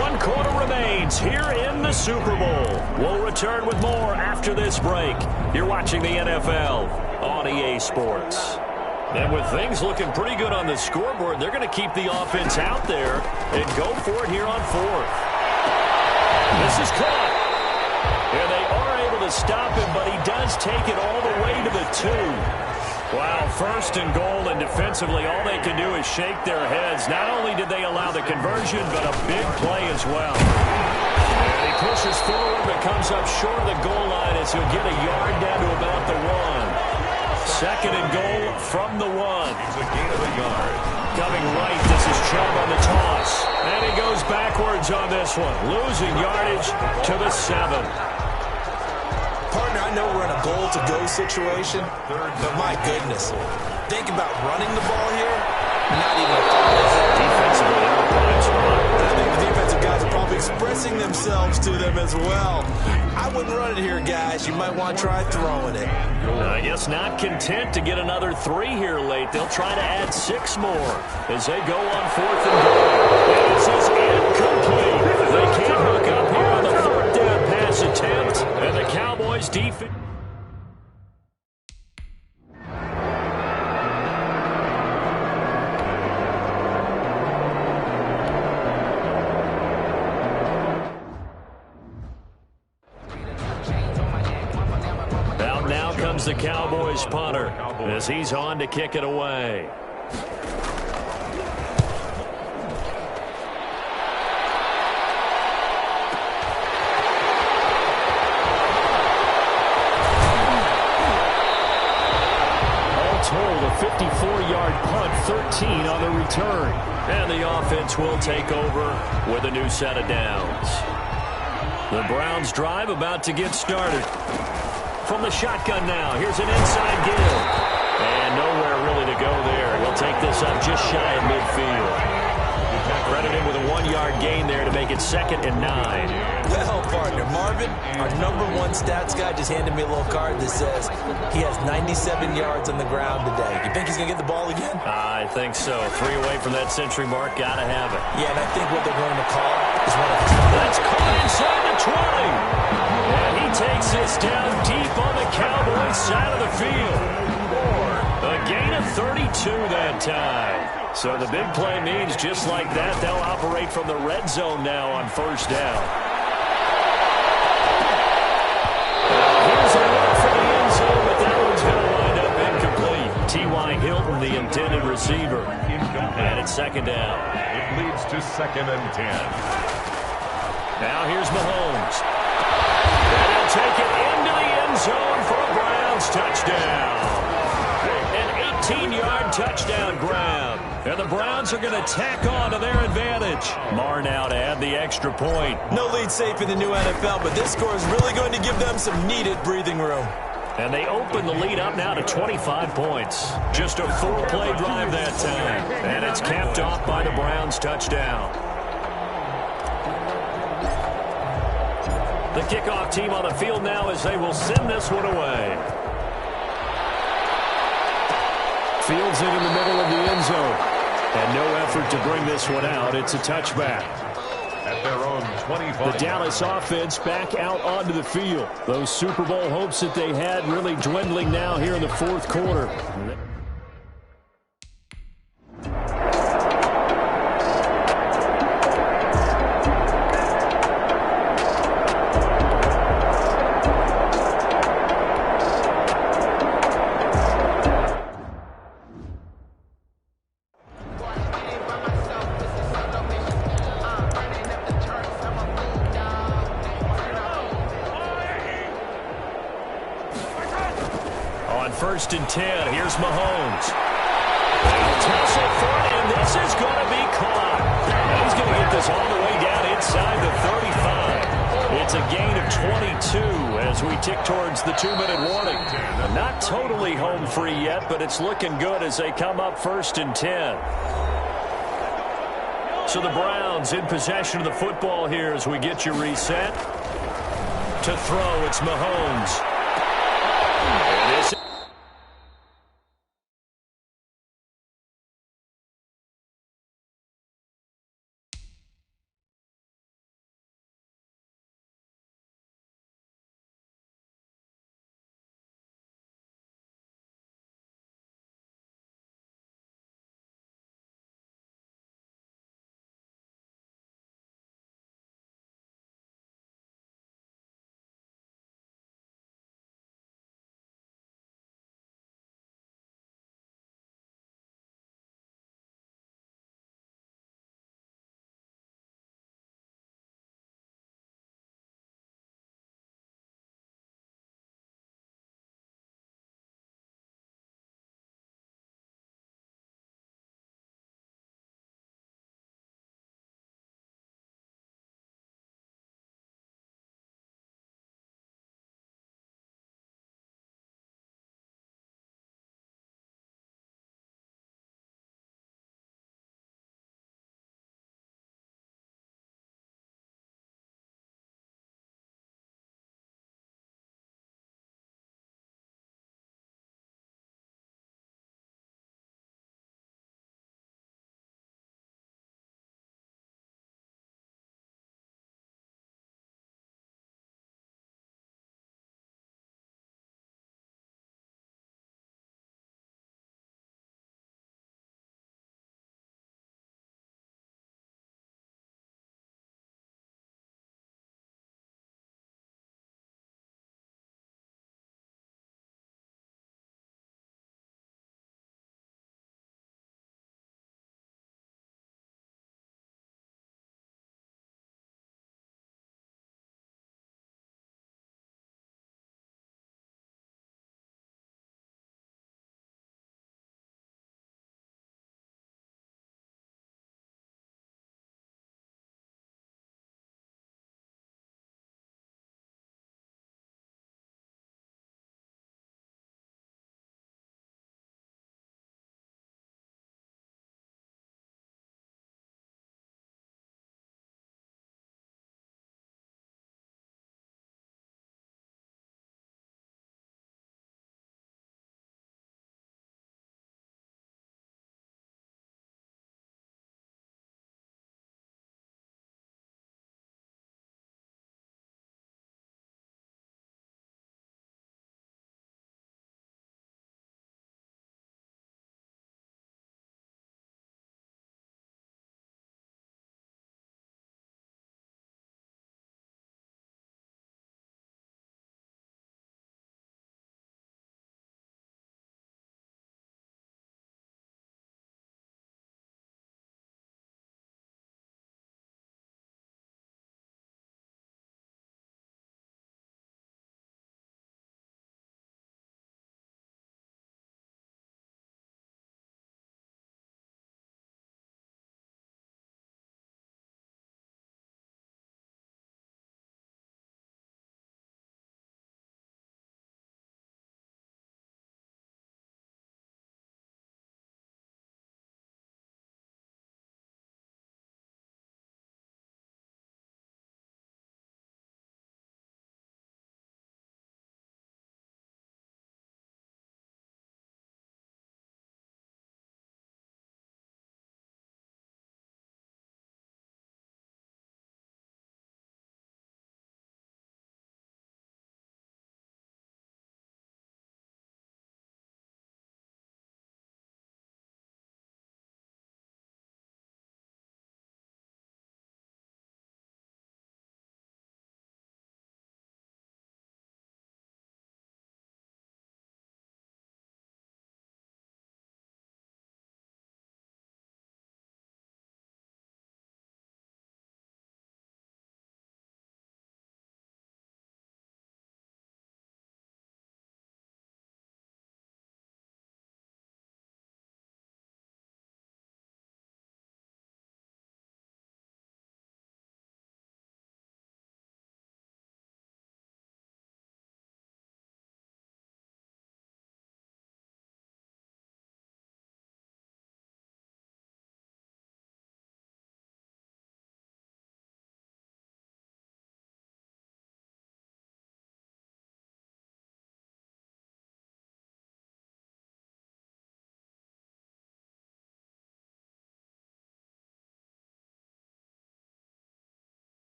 1 quarter remains here in the Super Bowl. We'll return with more after this break. You're watching the NFL on EA Sports. And with things looking pretty good on the scoreboard, they're going to keep the offense out there and go for it here on 4th. This is caught. And they are able to stop him, but he does take it all the way to the 2. Wow, 1st and goal, and defensively all they can do is shake their heads. Not only did they allow the conversion, but a big play as well. And he pushes forward, but comes up short of the goal line as he'll get a yard down to about the 1. 2nd and goal from the 1. It's a gain of a yard. Coming right, this is Chubb on the toss. And he goes backwards on this one, losing yardage to the 7. Partner, I know we're in a goal-to-go situation, but my goodness, think about running the ball here, not even a thought. Defensively, I think the defensive guys are probably expressing themselves to them as well. I wouldn't run it here, guys. You might want to try throwing it. I guess not content to get another 3 here late. They'll try to add 6 more as they go on 4th and goal. And this is incomplete. They can't hook up here on the 4th down pass attempt, and the Cowboys defense. Now comes the Cowboys punter as he's on to kick it away. Told a 54-yard punt, 13 on the return. And the offense will take over with a new set of downs. The Browns drive about to get started. from the shotgun now. Here's an inside give. And nowhere really to go there. He'll take this up just shy of midfield. Credit him with a 1-yard gain there to make it 2nd and 9. Well, partner, Marvin, our #1 stats guy just handed me a little card that says he has 97 yards on the ground today. You think he's going to get the ball again? I think so. 3 away from that century mark. Got to have it. Yeah, and I think what they're going to call is one of his... That's caught inside the 20. And he takes this down deep on the Cowboys side of the field. A gain of 32 that time. So the big play means just like that, they'll operate from the red zone now on 1st down. Here's a look for the end zone, but that one's going to wind up incomplete. T.Y. Hilton, the intended receiver. And it's 2nd down. It leads to 2nd and 10. Now here's Mahomes. And he'll take it into the end zone for a Browns touchdown. An 18-yard touchdown grab. And the Browns are going to tack on to their advantage. Marr now to add the extra point. No lead safe in the new NFL, but this score is really going to give them some needed breathing room. And they open the lead up now to 25 points. Just a 4-play drive that time. And it's capped off by the Browns touchdown. The kickoff team on the field now as they will send this one away. Fields it in the middle of the end zone. And no effort to bring this one out. It's a touchback. At their own 25. The Dallas offense back out onto the field. Those Super Bowl hopes that they had really dwindling now here in the 4th quarter. On 1st and 10, here's Mahomes. He'll tussle for it, and this is going to be caught. And he's going to get this all the way down inside the 35. It's a gain of 22 as we tick towards the 2-minute warning. Not totally home free yet, but it's looking good as they come up 1st and 10. So the Browns in possession of the football here as we get you reset. To throw, it's Mahomes.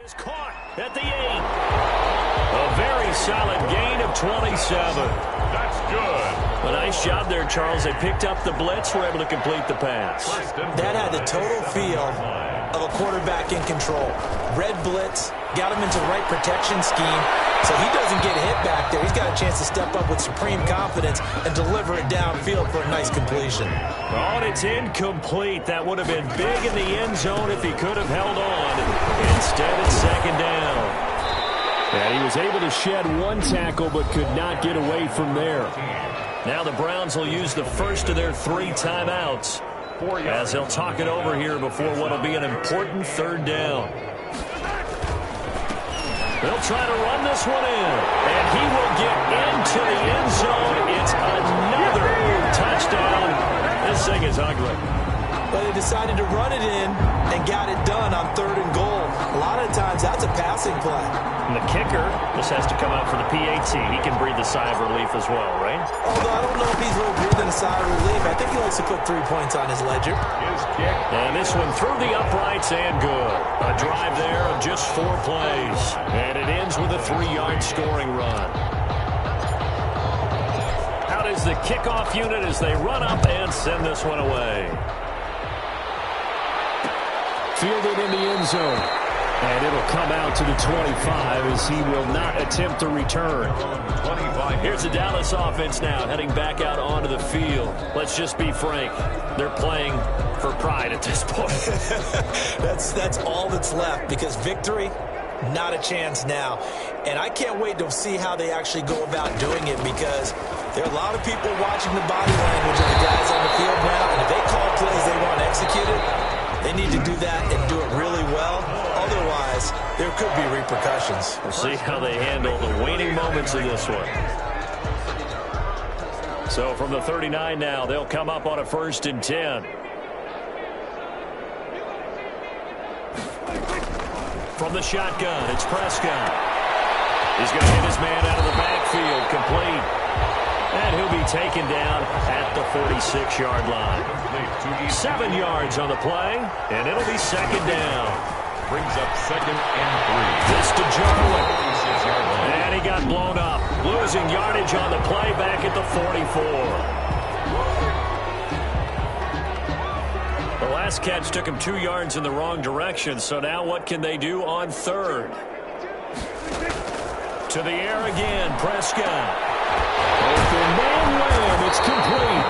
Is caught at the 8. A very solid gain of 27. That's good. A nice job there, Charles. They picked up the blitz, were able to complete the pass. That had the total feel of a quarterback in control. Red blitz, got him into the right protection scheme, so he doesn't get hit back there. He's got a chance to step up with supreme confidence and deliver it downfield for a nice completion. Oh, and it's incomplete. That would have been big in the end zone if he could have held on. Instead, it's second down. And he was able to shed one tackle but could not get away from there. Now the Browns will use the first of their 3 timeouts as they'll talk it over here before what will be an important third down. They'll try to run this one in, and he will get into the end zone. It's another touchdown. This thing is ugly. But they decided to run it in and got it done on 3rd and goal. A lot of times that's a passing play. And the kicker just has to come out for the PAT. He can breathe a sigh of relief as well, right? Although I don't know if he's really breathing a sigh of relief. I think he likes to put 3 points on his ledger. His kick. And this one through the uprights and good. A drive there of just 4 plays. And it ends with a 3-yard scoring run. Out is the kickoff unit as they run up and send this one away. Fielded in the end zone. And it'll come out to the 25 as he will not attempt to return. 25. Here's the Dallas offense now heading back out onto the field. Let's just be frank. They're playing for pride at this point. That's all that's left because victory, not a chance now. And I can't wait to see how they actually go about doing it because there are a lot of people watching the body language of the guys on the field now. And if they call plays they want executed, they need to do that and do it really well. Otherwise, there could be repercussions. We'll see how they handle the waning moments of this one. So from the 39 now, they'll come up on a 1st and 10. From the shotgun, it's Prescott. He's going to hit his man out of the backfield, complete. And he'll be taken down at the 46-yard line. 7 yards on the play, and it'll be second down. Brings up 2nd and 3. This to Jarwin. And he got blown up. Losing yardage on the play back at the 44. The last catch took him 2 yards in the wrong direction, so now what can they do on 3rd? To the air again, Prescott. Open man Lamb, it's complete.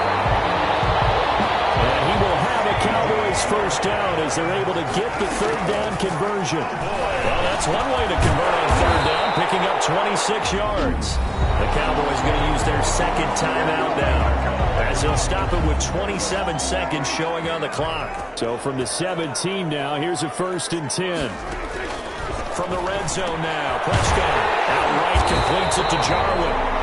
And he will have a Cowboys first down as they're able to get the 3rd down conversion. Well, that's one way to convert on 3rd down, picking up 26 yards. The Cowboys going to use their 2nd timeout now as they'll stop it with 27 seconds showing on the clock. So from the 17 now, here's a 1st and 10. From the red zone now, Prescott outright completes it to Jarwin.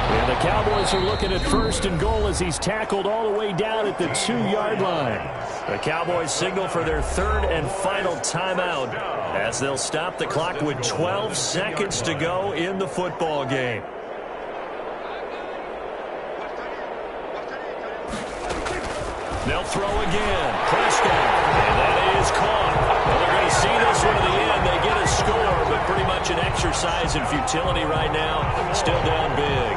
And the Cowboys are looking at 1st and goal as he's tackled all the way down at the 2-yard line. The Cowboys signal for their 3rd and final timeout as they'll stop the clock with 12 seconds to go in the football game. They'll throw again. Prescott. And that is caught. Well, they're going to see this one to the end. They get a score, but pretty much an exercise in futility right now. Still down big.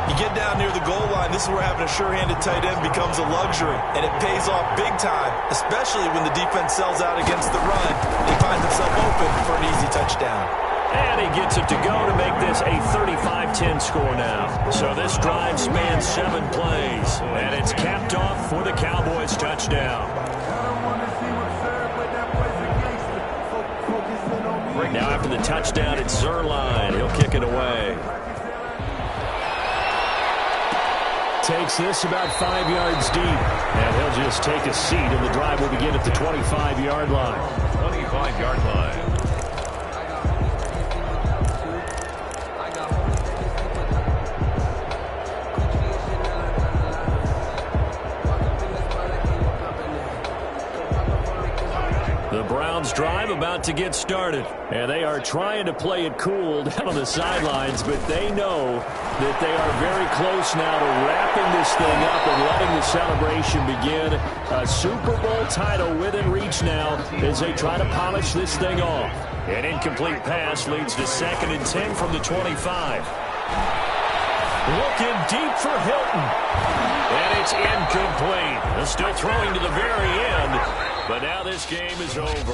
You get down near the goal line, this is where having a sure-handed tight end becomes a luxury, and it pays off big time, especially when the defense sells out against the run. He finds himself open for an easy touchdown. And he gets it to go to make this a 35-10 score now. So this drive spans 7 plays, and it's capped off for the Cowboys touchdown. Now after the touchdown, it's Zerline. He'll kick it away. Takes this about 5 yards deep. And he'll just take a seat, and the drive will begin at the 25-yard line. 25-yard line. The Browns drive about to get started. And they are trying to play it cool down on the sidelines, but they know that they are very close now to wrapping this thing up and letting the celebration begin. A Super Bowl title within reach now as they try to polish this thing off. An incomplete pass leads to 2nd and 10 from the 25. Looking deep for Hilton. And it's incomplete. Still throwing to the very end. But now this game is over.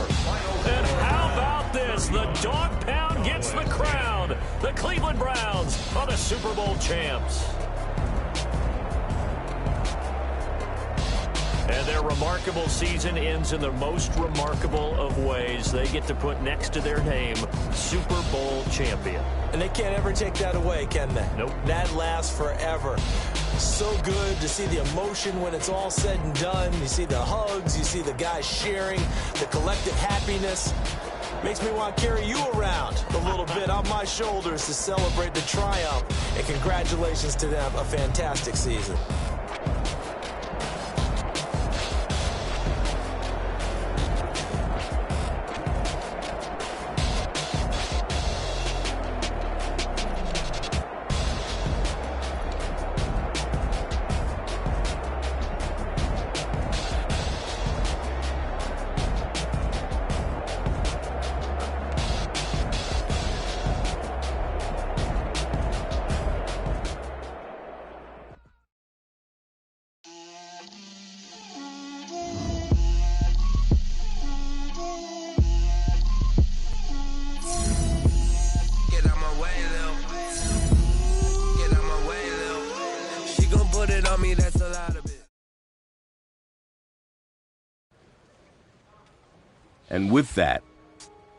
And how about this? The dog pound gets the crown. The Cleveland Browns are the Super Bowl champs. And their remarkable season ends in the most remarkable of ways. They get to put next to their name, Super Bowl champion. And they can't ever take that away, can they? Nope. That lasts forever. So good to see the emotion when it's all said and done. You see the hugs, you see the guys sharing, the collective happiness. Makes me want to carry you around a little bit on my shoulders to celebrate the triumph. And congratulations to them, a fantastic season. And with that,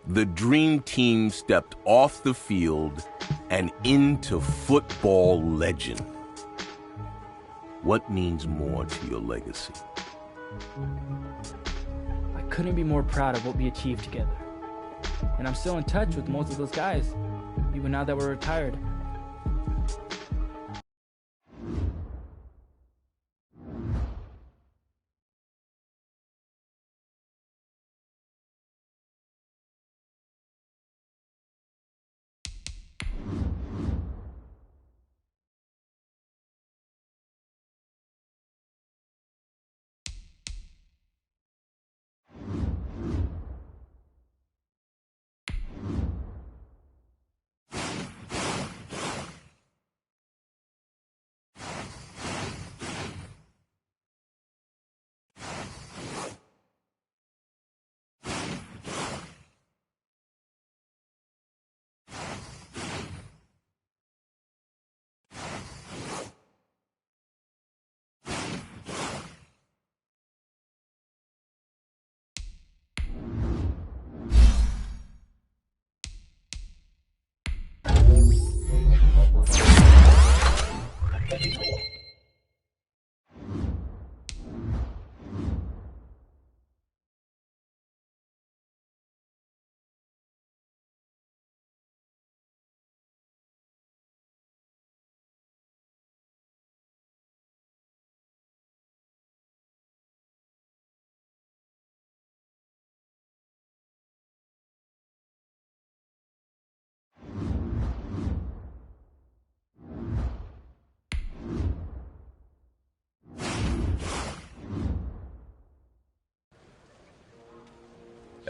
the Dream Team stepped off the field and into football legend. What means more to your legacy? I couldn't be more proud of what we achieved together. And I'm still in touch with most of those guys, even now that we're retired.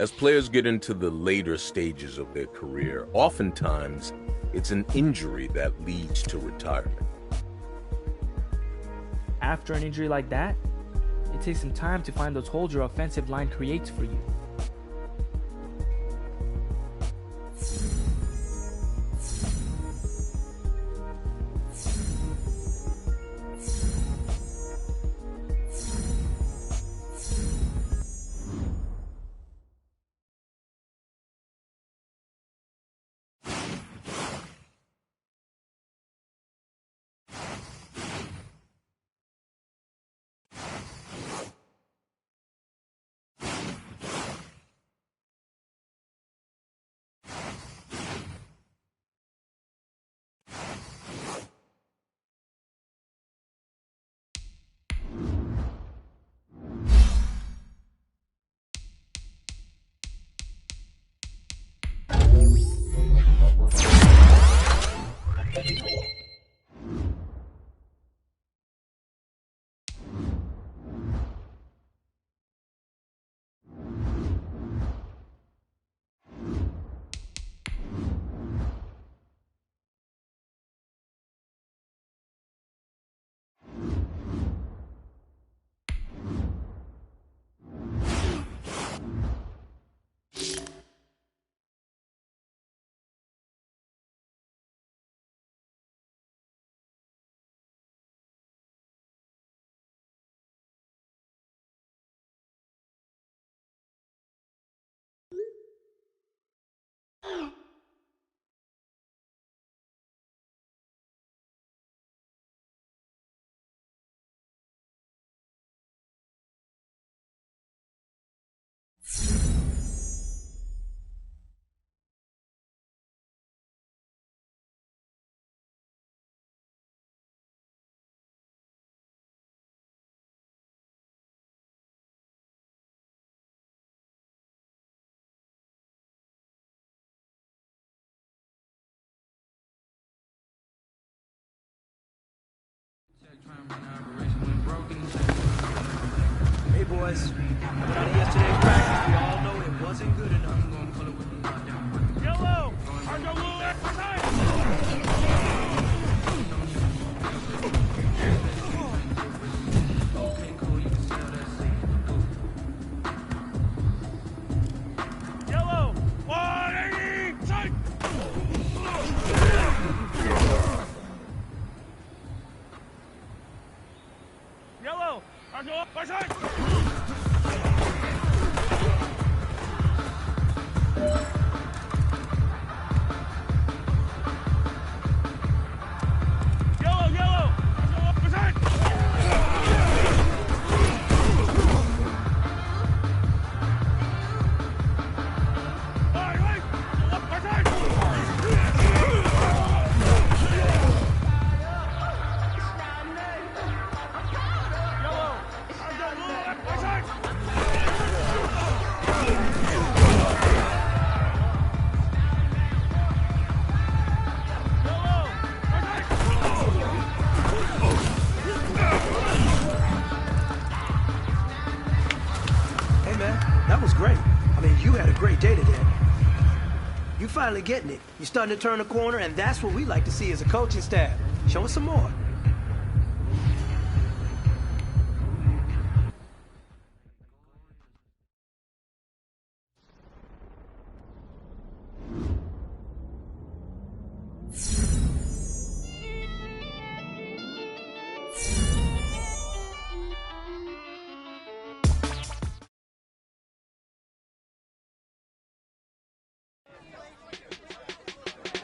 As players get into the later stages of their career, oftentimes it's an injury that leads to retirement. After an injury like that, it takes some time to find those holes your offensive line creates for you. boys. Coming out of yesterday's practice, we all know it wasn't good enough. Yellow! Are you blue exercise? Yellow! 180! Sight! Yellow! Are you up? Sight! Finally getting it. You're starting to turn the corner, and that's what we like to see as a coaching staff. Show us some more.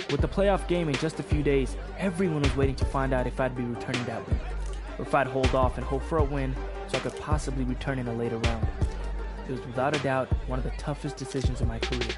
With the playoff game in just a few days, everyone was waiting to find out if I'd be returning that week, or if I'd hold off and hope for a win so I could possibly return in a later round. It was without a doubt one of the toughest decisions in my career.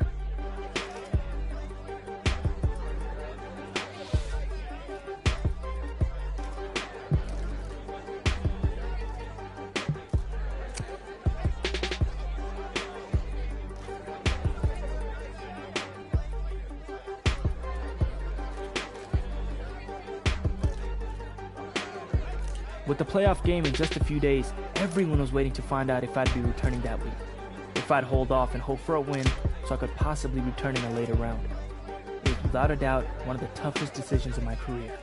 With the playoff game in just a few days, everyone was waiting to find out if I'd be returning that week, if I'd hold off and hope for a win so I could possibly return in a later round. It was without a doubt one of the toughest decisions in my career.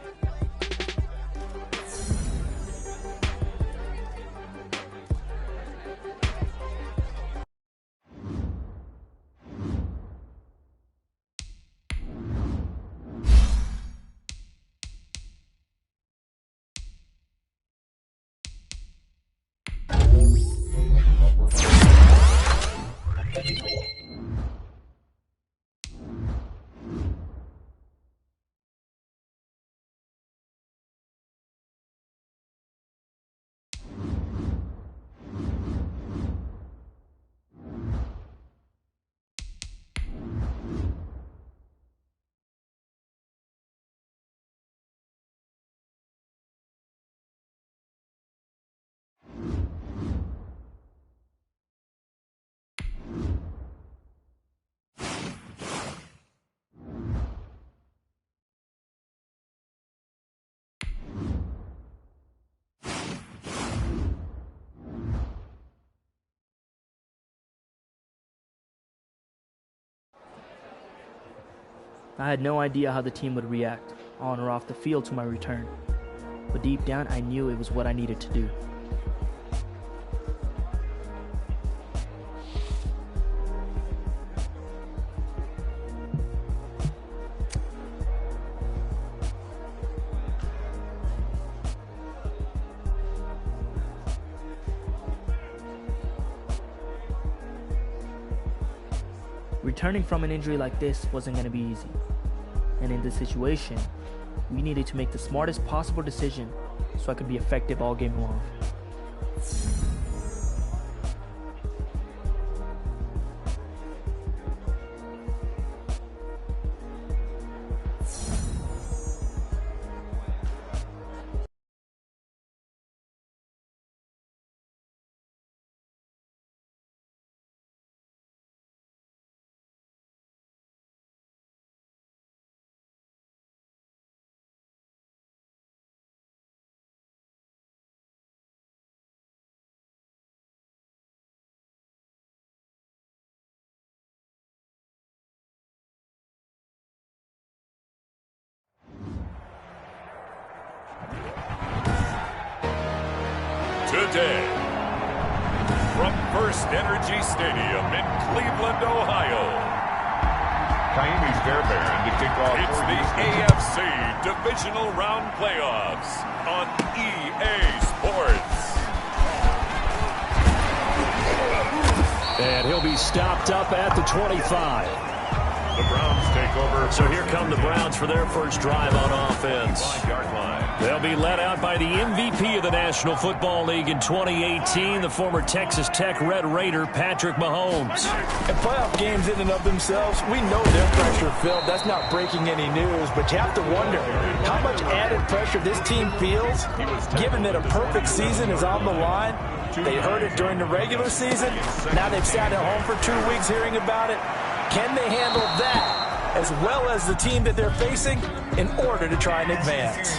I had no idea how the team would react, on or off the field, to my return. But deep down, I knew it was what I needed to do. Returning from an injury like this wasn't going to be easy. And in this situation, we needed to make the smartest possible decision so I could be effective all game long. day. From First Energy Stadium in Cleveland, Ohio. Kaimi Fairbairn to kick off. It's the AFC Divisional Round Playoffs on EA Sports. And he'll be stopped up at the 25. The Browns take over. So here come the Browns for their first drive on offense. 5-yard line. They'll be led out by the MVP of the National Football League in 2018, the former Texas Tech Red Raider, Patrick Mahomes. And playoff games in and of themselves, we know they're pressure-filled. That's not breaking any news, but you have to wonder how much added pressure this team feels, given that a perfect season is on the line. They heard it during the regular season. Now they've sat at home for 2 weeks hearing about it. Can they handle that as well as the team that they're facing in order to try and advance?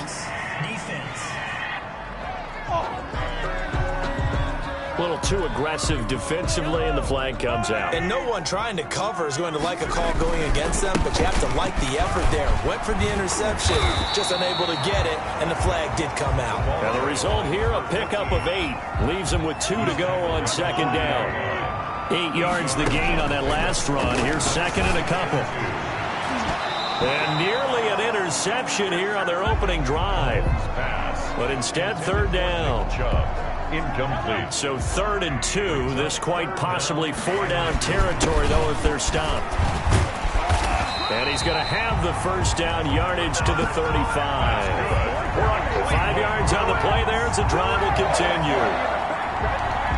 A little too aggressive defensively, and the flag comes out. And no one trying to cover is going to like a call going against them, but you have to like the effort there. Went for the interception, just unable to get it, and the flag did come out. And the result here, a pickup of 8. Leaves them with 2 to go on second down. 8 yards the gain on that last run. Here's second and a couple. And nearly an interception here on their opening drive. But instead, third down. Incomplete. So 3rd and 2. This quite possibly 4-down territory, though, if they're stopped. And he's going to have the first down, yardage to the 35. 5 yards on the play there as the drive will continue.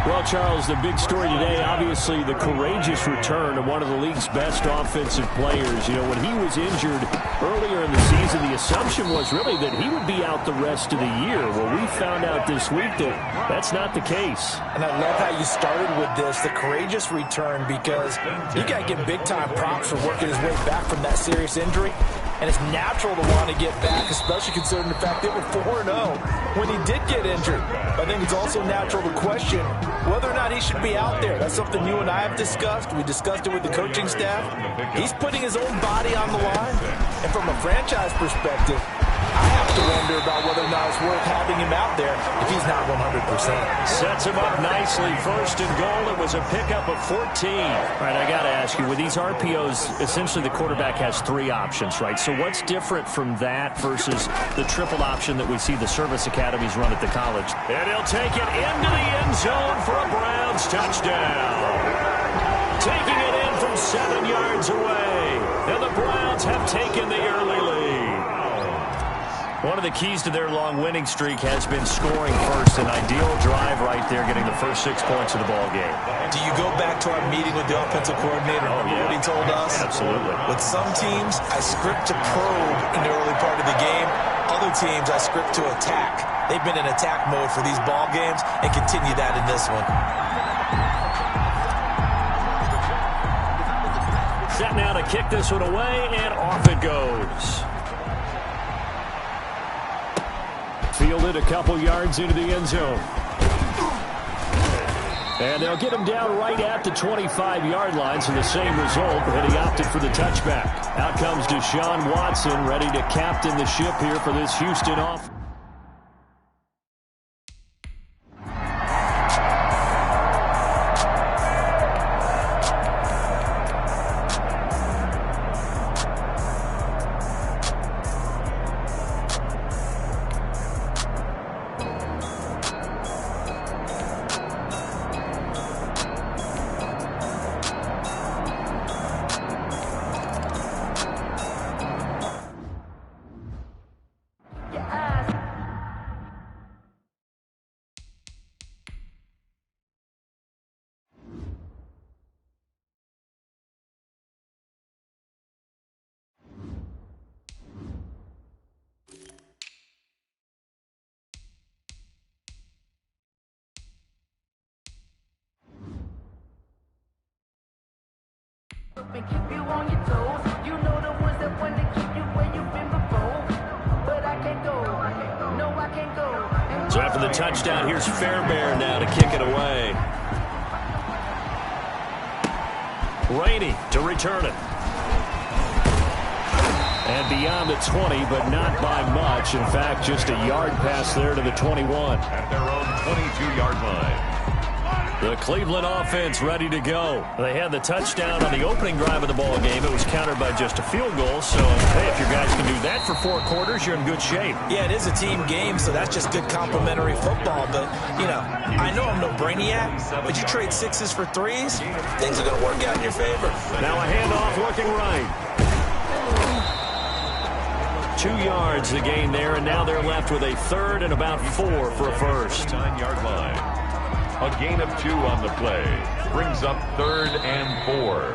Well, Charles, the big story today, obviously the courageous return of one of the league's best offensive players. You know, when he was injured earlier in the season, the assumption was really that he would be out the rest of the year. Well, we found out this week that that's not the case. And I love how you started with this, the courageous return, because you got to give big-time props for working his way back from that serious injury. And it's natural to want to get back, especially considering the fact they were 4-0 when he did get injured. I think it's also natural to question whether or not he should be out there. That's something you and I have discussed. We discussed it with the coaching staff. He's putting his own body on the line. And from a franchise perspective, I have to wonder about whether or not it's worth having him out there if he's not 100%. Sets him up nicely. 1st and goal. It was a pickup of 14. All right, I got to ask you, with these RPOs, essentially the quarterback has 3 options, right? So what's different from that versus the triple option that we see the service academies run at the college? And he'll take it into the end zone for a Browns touchdown. Taking it in from 7 yards away. And the Browns have taken the early lead. One of the keys to their long winning streak has been scoring first. An ideal drive right there, getting the first 6 points of the ball game. Do you go back to our meeting with the offensive coordinator? Remember what he told us? Absolutely. With some teams, I script to probe in the early part of the game. Other teams, I script to attack. They've been in attack mode for these ball games and continue that in this one. Set now to kick this one away, and off it goes. Fielded a couple yards into the end zone. And they'll get him down right at the 25-yard line, so the same result, but he opted for the touchback. Out comes Deshaun Watson, ready to captain the ship here for this Houston offense. And keep you on your toes. You know the ones that want to keep you where you've been before. But I can't go. No, I can't go. So after the touchdown, here's Fairbairn now to kick it away. Rainey to return it. And beyond the 20, but not by much. In fact, just a yard pass there to the 21. At their own 22-yard line. The Cleveland offense ready to go. They had the touchdown on the opening drive of the ball game. It was countered by just a field goal. So, hey, if your guys can do that for 4 quarters, you're in good shape. Yeah, it is a team game, so that's just good complimentary football. But, you know, I know I'm no brainiac, but you trade 6s for 3s, things are going to work out in your favor. Now a handoff looking right. 2 yards the gain there, and now they're left with a 3rd and about 4 for a first. 9-yard line. A gain of 2 on the play. Brings up 3rd and 4.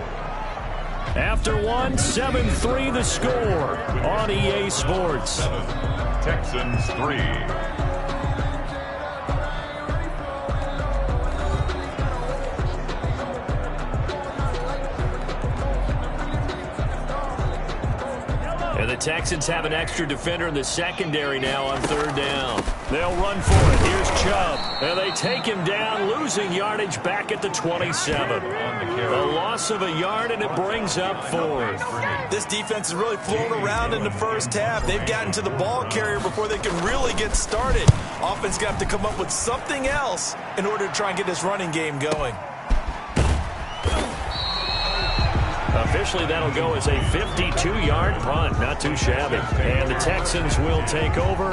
After 1, 7-3 the score on EA Sports. Texans 3. And the Texans have an extra defender in the secondary now on 3rd down. They'll run for it. Here's Chubb. And they take him down, losing yardage back at the 27. A loss of a yard, and it brings up 4th. This defense has really flown around in the first half. They've gotten to the ball carrier before they can really get started. Offense got to come up with something else in order to try and get this running game going. Officially, that'll go as a 52-yard punt. Not too shabby. And the Texans will take over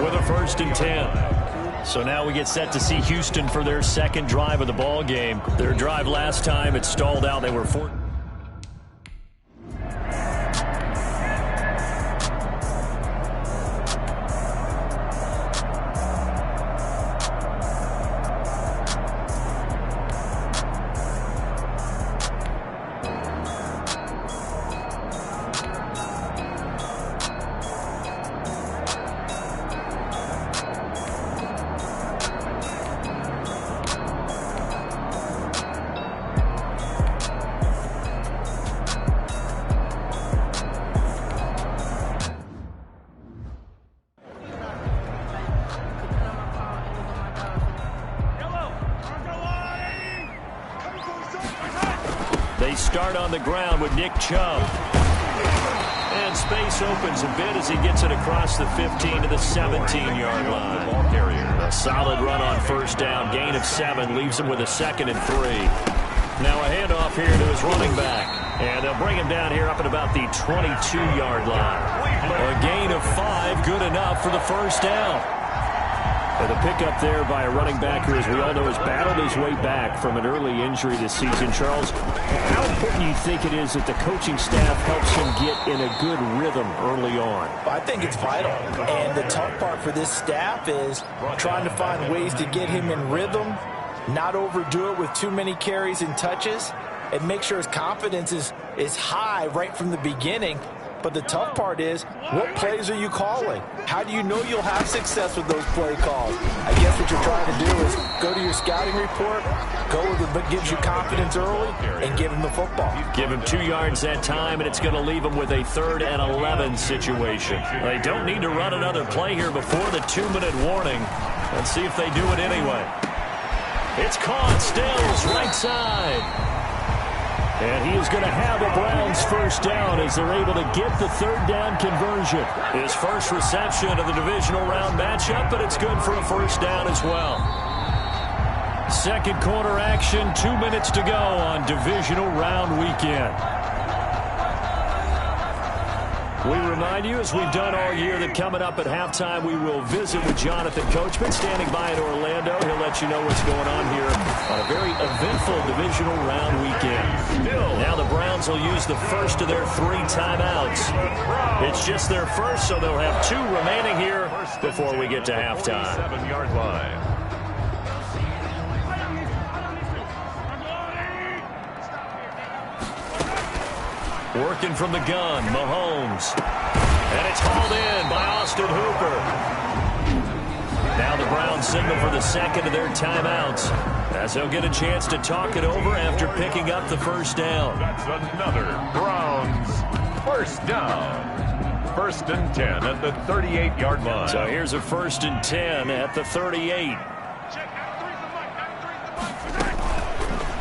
with a 1st and 10. So now we get set to see Houston for their second drive of the ball game. Their drive last time, it stalled out. They were 4. They start on the ground with Nick Chubb. And space opens a bit as he gets it across the 15 to the 17-yard line. Ball carrier. A solid run on 1st down. Gain of 7 leaves him with a 2nd and 3. Now a handoff here to his running back. And they'll bring him down here up at about the 22-yard line. A gain of 5, good enough for the 1st down. The pickup there by a running back who, as we all know, has battled his way back from an early injury this season. Charles, how important do you think it is that the coaching staff helps him get in a good rhythm early on? I think it's vital. And the tough part for this staff is trying to find ways to get him in rhythm, not overdo it with too many carries and touches, and make sure his confidence is high right from the beginning. But the tough part is, what plays are you calling? How do you know you'll have success with those play calls? I guess what you're trying to do is go to your scouting report, go with what gives you confidence early, and give him the football. Give him 2 yards that time, and it's going to leave him with a 3rd and 11 situation. They don't need to run another play here before the 2-minute warning. Let's see if they do it anyway. It's caught. Stills, right side. And he is going to have a Browns 1st down as they're able to get the 3rd down conversion. His first reception of the divisional round matchup, but it's good for a 1st down as well. Second quarter action, 2 minutes to go on divisional round weekend. We remind you, as we've done all year, that coming up at halftime, we will visit with Jonathan Coachman, standing by in Orlando. He'll let you know what's going on here on a very eventful divisional round weekend. Now the Browns will use the first of their 3 timeouts. It's just their first, so they'll have 2 remaining here before we get to halftime. 7-yard line. Working from the gun, Mahomes. And it's hauled in by Austin Hooper. Now the Browns signal for the second of their timeouts, as they'll get a chance to talk it over after picking up the 1st down. That's another Browns 1st down. 1st and 10 at the 38-yard line. So here's a 1st and 10 at the 38.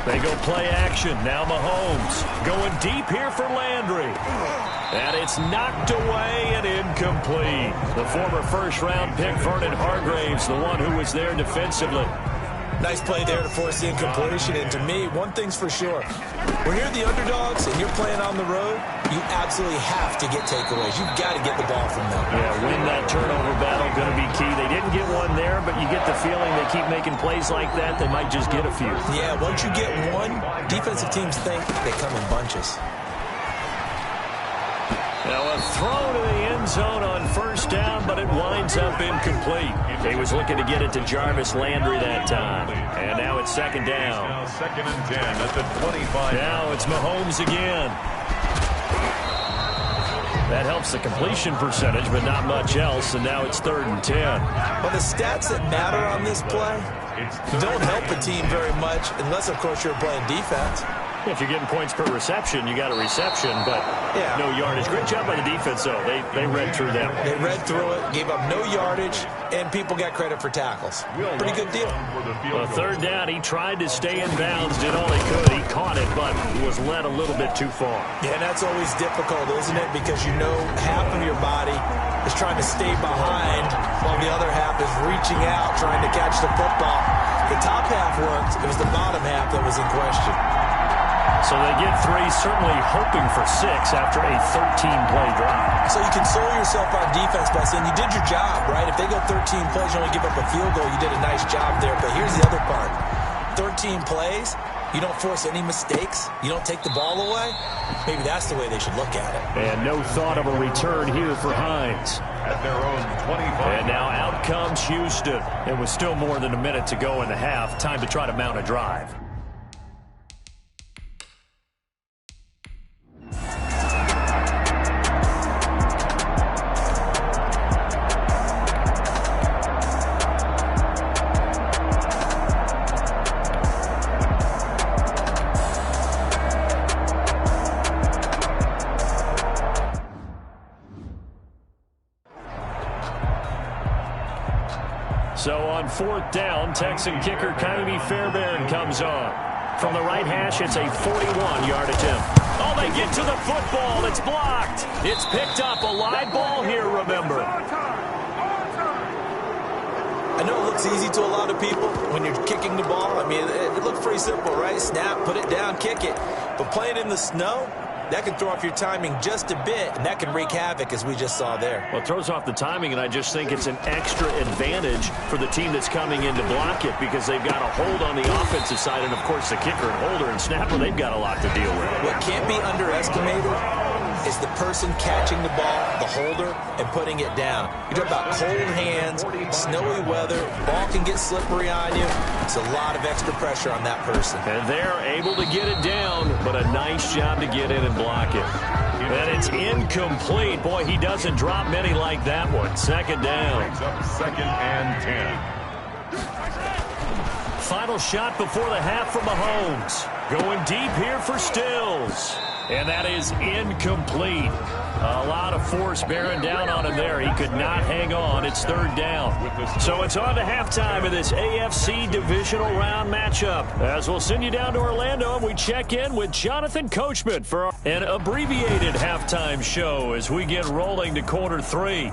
They go play action. Now Mahomes going deep here for Landry. And it's knocked away and incomplete. The former first-round pick, Vernon Hargraves, the one who was there defensively. Nice play there to force the incompletion. And to me, one thing's for sure. When you're the underdogs and you're playing on the road, you absolutely have to get takeaways. You've got to get the ball from them. Yeah, win that turnover battle, going to be key. They didn't get one there, but you get the feeling they keep making plays like that, they might just get a few. Yeah, once you get one, defensive teams think they come in bunches. Now a throw to the end zone on first down, but it winds up incomplete. He was looking to get it to Jarvis Landry that time. And now it's second down. Now 2nd and 10 at the 25. Now it's Mahomes again. That helps the completion percentage, but not much else, and now it's 3rd and 10. Well, the stats that matter on this play don't help a team very much, unless, of course, you're playing defense. If you're getting points per reception, you got a reception, but no yardage. Great job by the defense, though. They read through them. They read through it, gave up no yardage, and people got credit for tackles. Pretty good deal. Well, 3rd down, he tried to stay in bounds, did all he could. He caught it, but was led a little bit too far. Yeah, and that's always difficult, isn't it? Because you know half of your body is trying to stay behind while the other half is reaching out, trying to catch the football. The top half worked. It was the bottom half that was in question. So they get 3, certainly hoping for 6 after a 13-play drive. So you console yourself on defense by saying you did your job, right? If they go 13 plays, you only give up a field goal, you did a nice job there. But here's the other part. 13 plays, you don't force any mistakes, you don't take the ball away. Maybe that's the way they should look at it. And no thought of a return here for Hines. At their own 25. And now out comes Houston. It was still more than a minute to go in the half. Time to try to mount a drive. So on 4th down, Texan kicker Kaimi Fairbairn comes on. From the right hash, it's a 41-yard attempt. Oh, they get to the football. It's blocked. It's picked up. A live ball here, remember. I know it looks easy to a lot of people when you're kicking the ball. I mean, it looks pretty simple, right? Snap, put it down, kick it. But playing in the snow, that can throw off your timing just a bit, and that can wreak havoc, as we just saw there. Well, it throws off the timing, and I just think it's an extra advantage for the team that's coming in to block it because they've got a hold on the offensive side, and, of course, the kicker and holder and snapper, they've got a lot to deal with. What can't be underestimated is the person catching the ball, the holder, and putting it down. You talk about cold hands, snowy weather, ball can get slippery on you. It's a lot of extra pressure on that person. And they're able to get it down, but a nice job to get in and block it. And it's incomplete. Boy, he doesn't drop many like that one. 2nd down. Brings up 2nd and 10. Final shot before the half from Mahomes. Going deep here for Stills. And that is incomplete. A lot of force bearing down on him there. He could not hang on. It's 3rd down. So it's on to halftime of this AFC divisional round matchup. As we'll send you down to Orlando, and we check in with Jonathan Coachman for an abbreviated halftime show as we get rolling to quarter 3.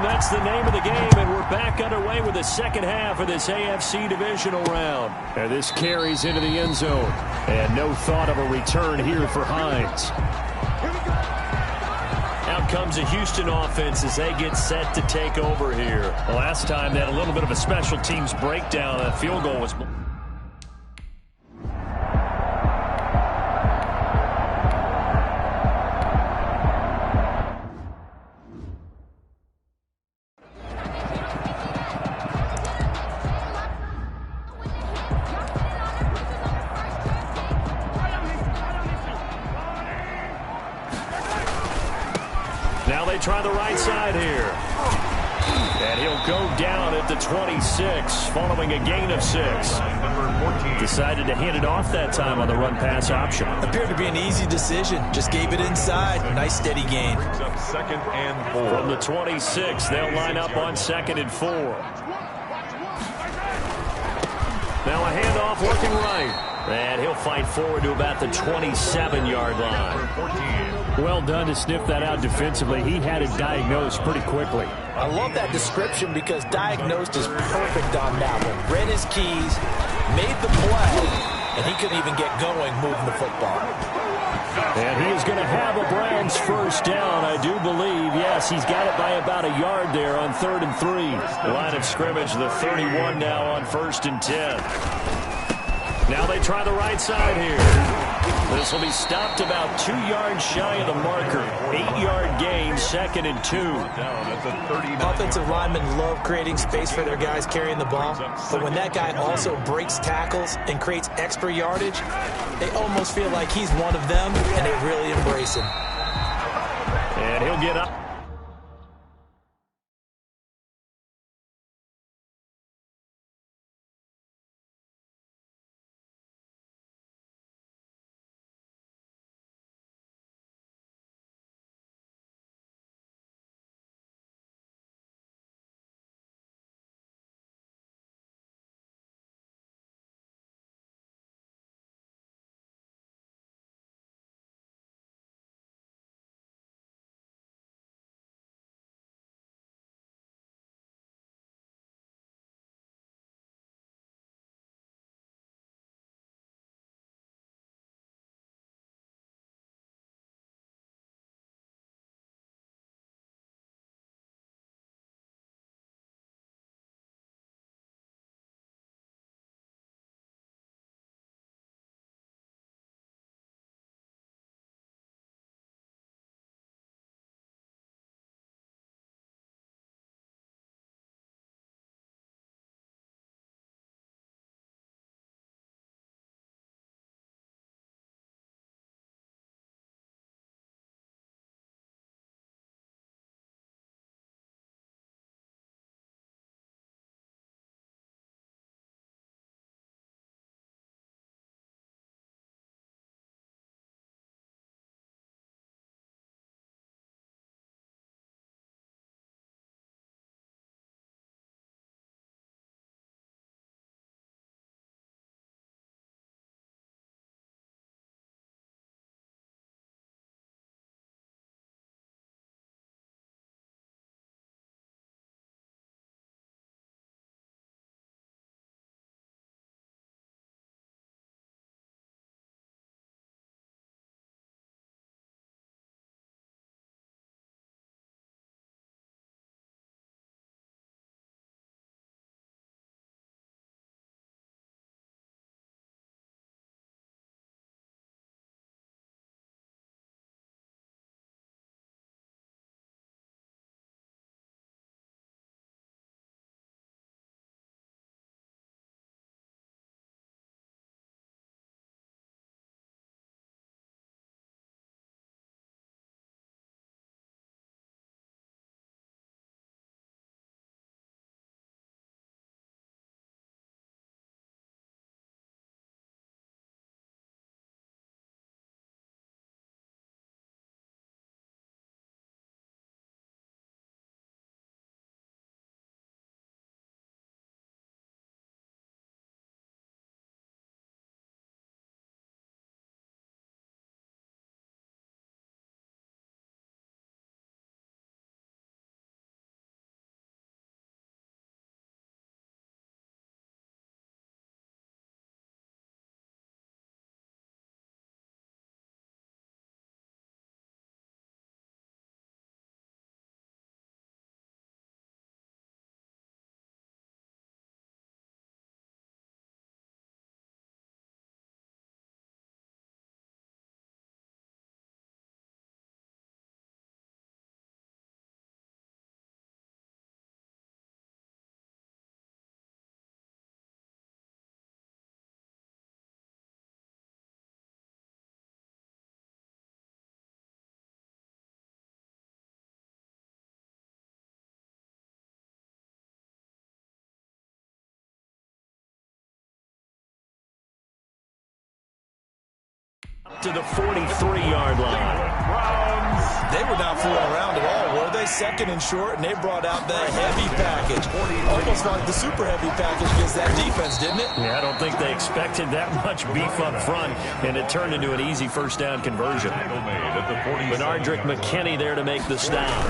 That's the name of the game, and we're back underway with the second half of this AFC divisional round. And this carries into the end zone. And no thought of a return here for Hines. Out comes the Houston offense as they get set to take over here. The last time they had a little bit of a special teams breakdown. That field goal was... Now they they try the right side here. And he'll go down at the 26 following a gain of 6. Decided to hand it off that time on the run-pass option. Appeared to be an easy decision. Just gave it inside. Nice steady gain. Second and 4. From the 26, they'll line up on 2nd and 4. Now a handoff looking right. And he'll fight forward to about the 27-yard line. Well done to sniff that out defensively. He had it diagnosed pretty quickly. I love that description because diagnosed is perfect on that one. Read his keys, made the play, and he couldn't even get going moving the football. And he is going to have a Browns first down, I do believe. Yes, he's got it by about a yard there on 3rd and 3. Line of scrimmage, the 31 now on 1st and 10. Now they try the right side here. This will be stopped about 2 yards shy of the marker. 8-yard gain, 2nd and 2. Offensive linemen love creating space for their guys carrying the ball, but when that guy also breaks tackles and creates extra yardage, they almost feel like he's one of them, and they really embrace him. And he'll get up. To the 43-yard line. They were not fooling around at all, were they? Second and short, and they brought out the heavy package. Almost like the super heavy package against that defense, didn't it? Yeah, I don't think they expected that much beef up front, and it turned into an easy first down conversion. Benardrick McKinney there to make the stop.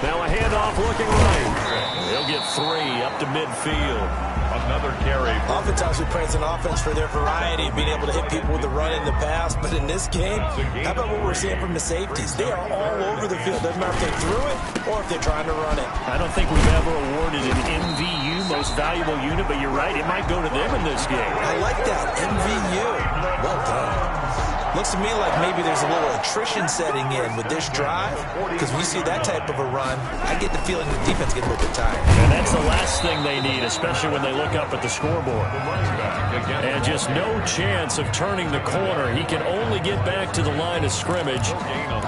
Now a handoff looking right. He'll get 3 up to midfield. Another carry. Oftentimes we praise an offense for their variety, being able to hit people with the run in the pass. But in this game, how about what we're seeing from the safeties? They are all over the field. Doesn't matter if they threw it or if they're trying to run it. I don't think we've ever awarded an MVU, most valuable unit, but you're right, it might go to them in this game. I like that, MVU. Well done. Looks to me like maybe there's a little attrition setting in with this drive, because when you see that type of a run, I get the feeling the defense gets a little bit tired. And that's the last thing they need, especially when they look up at the scoreboard. And just no chance of turning the corner. He can only get back to the line of scrimmage.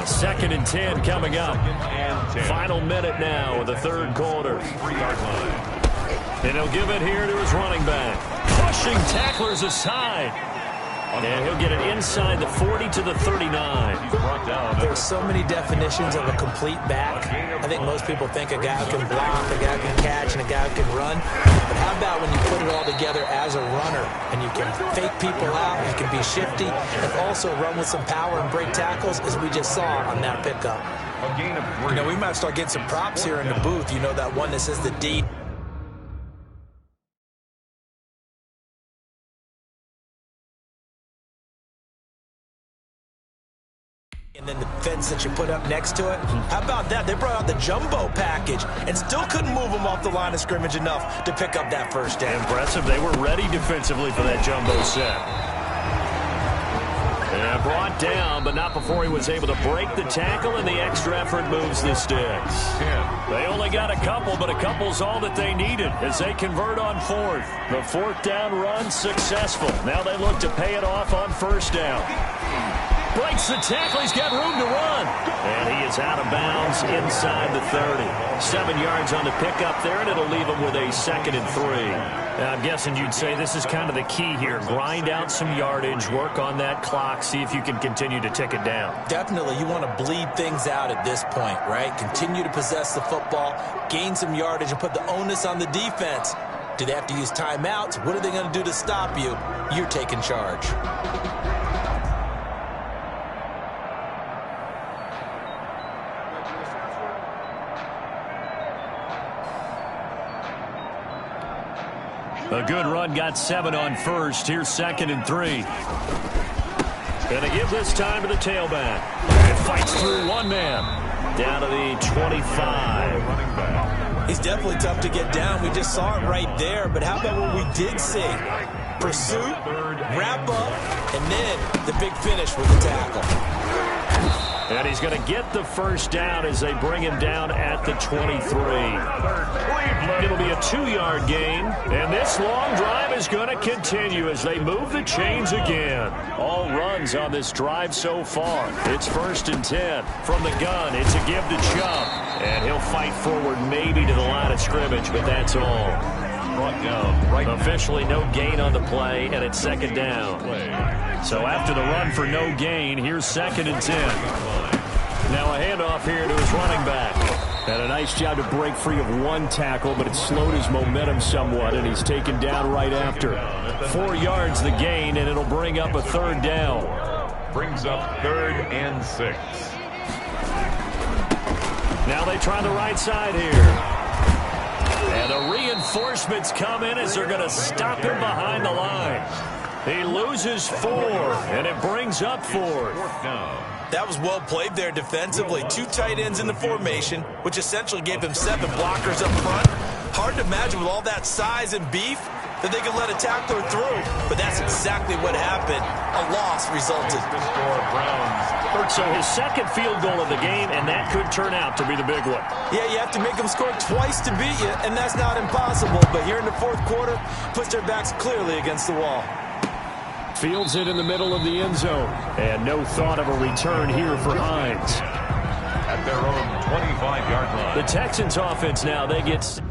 2nd and 10 coming up. Final minute now of the third quarter. And he'll give it here to his running back. Pushing tacklers aside. And he'll get it inside the 40 to the 39. There's so many definitions of a complete back. I think most people think a guy who can block, a guy who can catch, and a guy who can run. But how about when you put it all together as a runner, and you can fake people out, you can be shifty, and also run with some power and break tackles, as we just saw on that pickup. You know, we might start getting some props here in the booth. You know, that one that says the D. And then the fence that you put up next to it. How about that? They brought out the jumbo package and still couldn't move them off the line of scrimmage enough to pick up that first down. Impressive. They were ready defensively for that jumbo set. And brought down, but not before he was able to break the tackle, and the extra effort moves the sticks. They only got a couple, but a couple's all that they needed as they convert on 4th. The 4th down run successful. Now they look to pay it off on 1st down. Breaks the tackle. He's got room to run. And he is out of bounds inside the 30. 7 yards on the pickup there, and it'll leave him with a 2nd and 3. Now, I'm guessing you'd say this is kind of the key here. Grind out some yardage, work on that clock, see if you can continue to tick it down. Definitely. You want to bleed things out at this point, right? Continue to possess the football, gain some yardage, and put the onus on the defense. Do they have to use timeouts? What are they going to do to stop you? You're taking charge. A good run, got 7 on 1st. Here's 2nd and 3. Going to give this time to the tailback. And fights through one man. Down to the 25. He's definitely tough to get down. We just saw it right there. But how about what we did see? Pursuit, wrap up, and then the big finish with the tackle. And he's going to get the first down as they bring him down at the 23. It'll be a 2-yard gain, and this long drive is going to continue as they move the chains again. All runs on this drive so far. It's 1st and 10. From the gun, it's a give to Chubb, and he'll fight forward maybe to the line of scrimmage, but that's all. Officially no gain on the play, and it's 2nd down. So after the run for no gain, here's 2nd and 10. Now a handoff here to his running back. And a nice job to break free of one tackle, but it slowed his momentum somewhat, and he's taken down right after. 4 yards the gain, and it'll bring up a 3rd down. Brings up 3rd and 6. Now they try the right side here. And the reinforcements come in as they're going to stop him behind the line. He loses 4, and it brings up 4th. That was well played there defensively. 2 tight ends in the formation, which essentially gave them 7 blockers up front. Hard to imagine with all that size and beef that they could let a tackler through. But that's exactly what happened. A loss resulted. So his 2nd field goal of the game, and that could turn out to be the big one. Yeah, you have to make them score twice to beat you, and that's not impossible. But here in the 4th quarter, puts their backs clearly against the wall. Fields it in the middle of the end zone. And no thought of a return here for Hines. At their own 25-yard line. The Texans offense now, they get...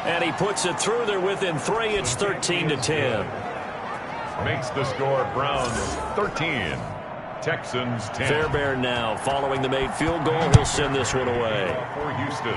And he puts it through. They're within 3. It's 13-10. Makes the score Browns 13, Texans 10. Fairbairn now following the made field goal. He'll send this one away. For Houston.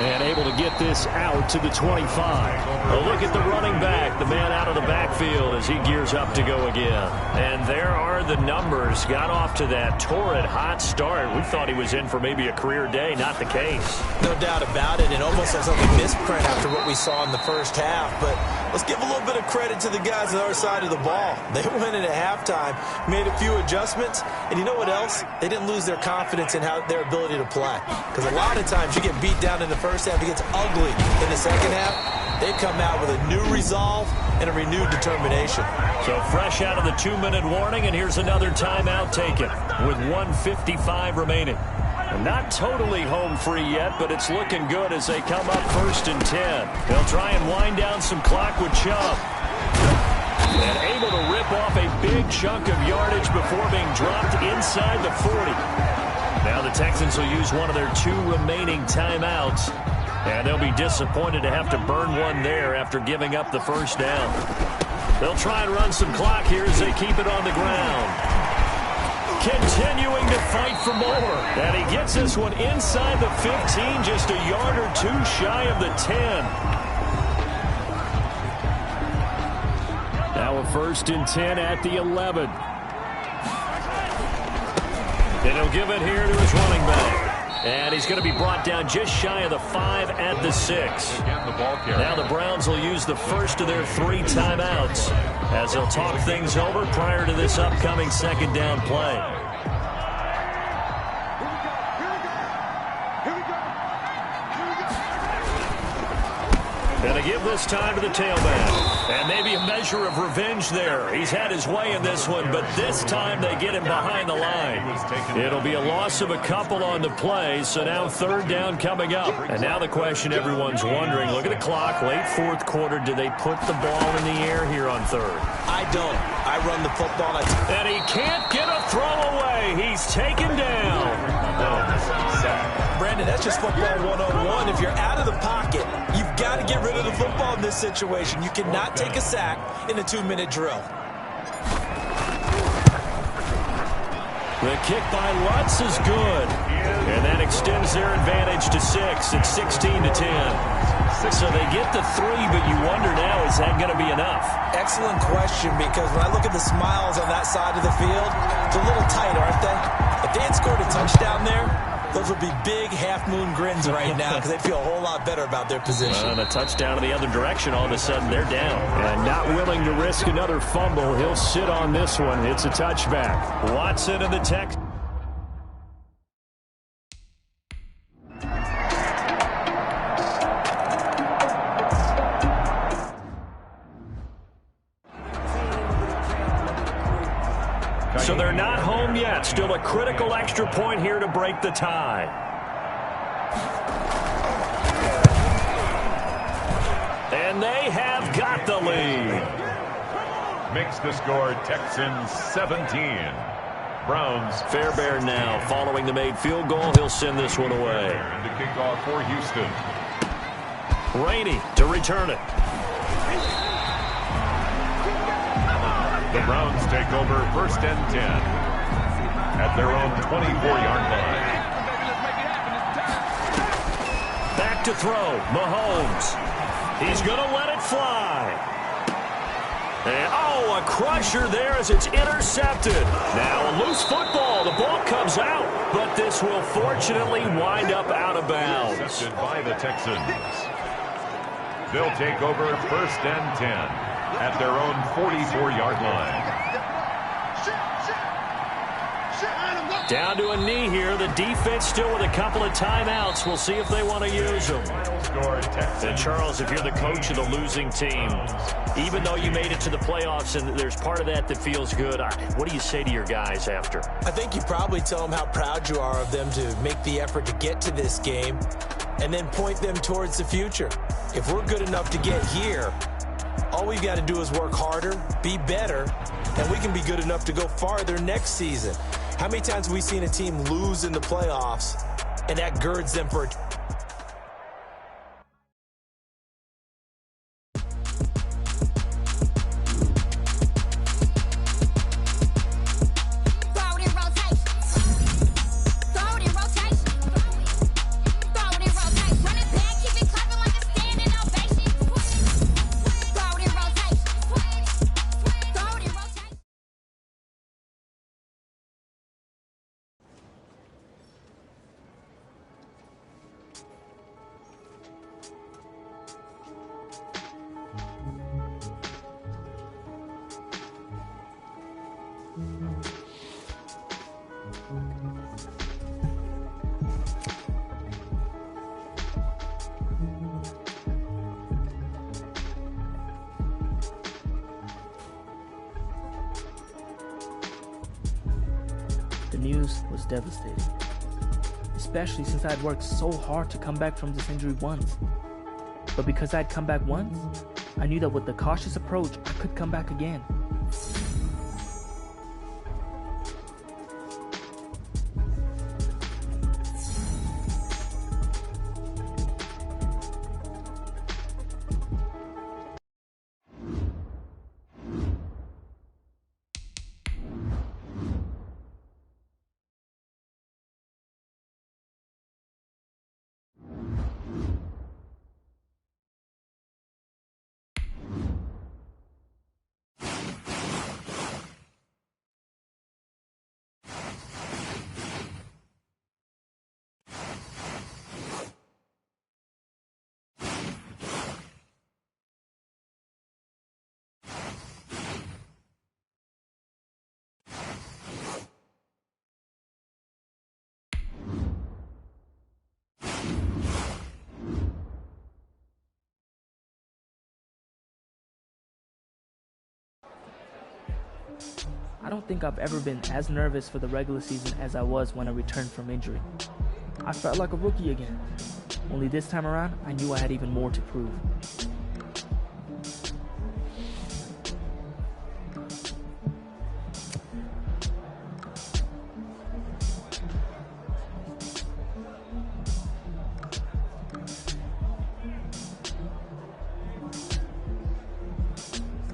And able to get this out to the 25. A look at the running back, the man out of the backfield as he gears up to go again. And there are the numbers. Got off to that torrid hot start. We thought he was in for maybe a career day. Not the case. No doubt about it, and almost as something misprint after what we saw in the first half. But let's give a little bit of credit to the guys on the other side of the ball. They went in at halftime, made a few adjustments, and you know what else? They didn't lose their confidence in their ability to play. Because a lot of times you get beat down in the first half, it gets ugly in the second half. They've come out with a new resolve and a renewed determination. So fresh out of the 2-minute warning, and here's another timeout taken with 1:55 remaining. And not totally home free yet, but it's looking good as they come up 1st and 10. They'll try and wind down some clock with Chubb. And able to rip off a big chunk of yardage before being dropped inside the 40. Now the Texans will use one of their 2 remaining timeouts. And they'll be disappointed to have to burn one there after giving up the first down. They'll try and run some clock here as they keep it on the ground. Continuing to fight for more. And he gets this one inside the 15, just a yard or 2 shy of the 10. Now a 1st and 10 at the 11. And he'll give it here to his running back. And he's going to be brought down just shy of the 5 at the 6. Now the Browns will use the first of their 3 timeouts as they'll talk things over prior to this upcoming 2nd down play. And they give this time to the tailback. And maybe a measure of revenge there. He's had his way in this one, but this time they get him behind the line. It'll be a loss of a couple on the play, so now 3rd down coming up. And now the question everyone's wondering, look at the clock, late 4th quarter, do they put the ball in the air here on 3rd? I don't. I run the football. And he can't get a throw away. He's taken down. Brandon, that's just football 101. If you're out of the pocket, you've got to get rid of the football in this situation. You cannot take a sack in a 2-minute drill. The kick by Lutz is good. And that extends their advantage to 6. It's 16-10. So they get the 3, but you wonder now, is that going to be enough? Excellent question, because when I look at the smiles on that side of the field, it's a little tight, aren't they? If they had scored a touchdown there, those would be big half-moon grins right now because they'd feel a whole lot better about their position. And a touchdown in the other direction, all of a sudden they're down. And not willing to risk another fumble. He'll sit on this one. It's a touchback. Watson and the Texans. So they're not home yet. Still a critical extra point here to break the tie. And they have got the lead. Makes the score Texans 17. Browns. Fairbairn now following the made field goal. He'll send this one away. And the kickoff for Houston. Rainey to return it. The Browns take over 1st and 10 at their own 24-yard line. Back to throw. Mahomes. He's going to let it fly. And, a crusher there as it's intercepted. Now a loose football. The ball comes out, but this will fortunately wind up out of bounds. Intercepted by the Texans. They'll take over 1st and 10. At their own 44-yard line. Down to a knee here. The defense still with a couple of timeouts. We'll see if they want to use them. And Charles, if you're the coach of the losing team, even though you made it to the playoffs and there's part of that feels good, what do you say to your guys after? I think you probably tell them how proud you are of them to make the effort to get to this game and then point them towards the future. If we're good enough to get here, all we've got to do is work harder, be better, and we can be good enough to go farther next season. How many times have we seen a team lose in the playoffs, and that girds them for a The news was devastating, especially since I'd worked so hard to come back from this injury once. But because I'd come back once, I knew that with the cautious approach, I could come back again. I don't think I've ever been as nervous for the regular season as I was when I returned from injury. I felt like a rookie again. Only this time around, I knew I had even more to prove.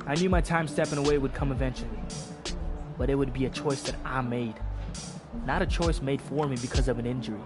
I knew my time stepping away would come eventually. But it would be a choice that I made, not a choice made for me because of an injury.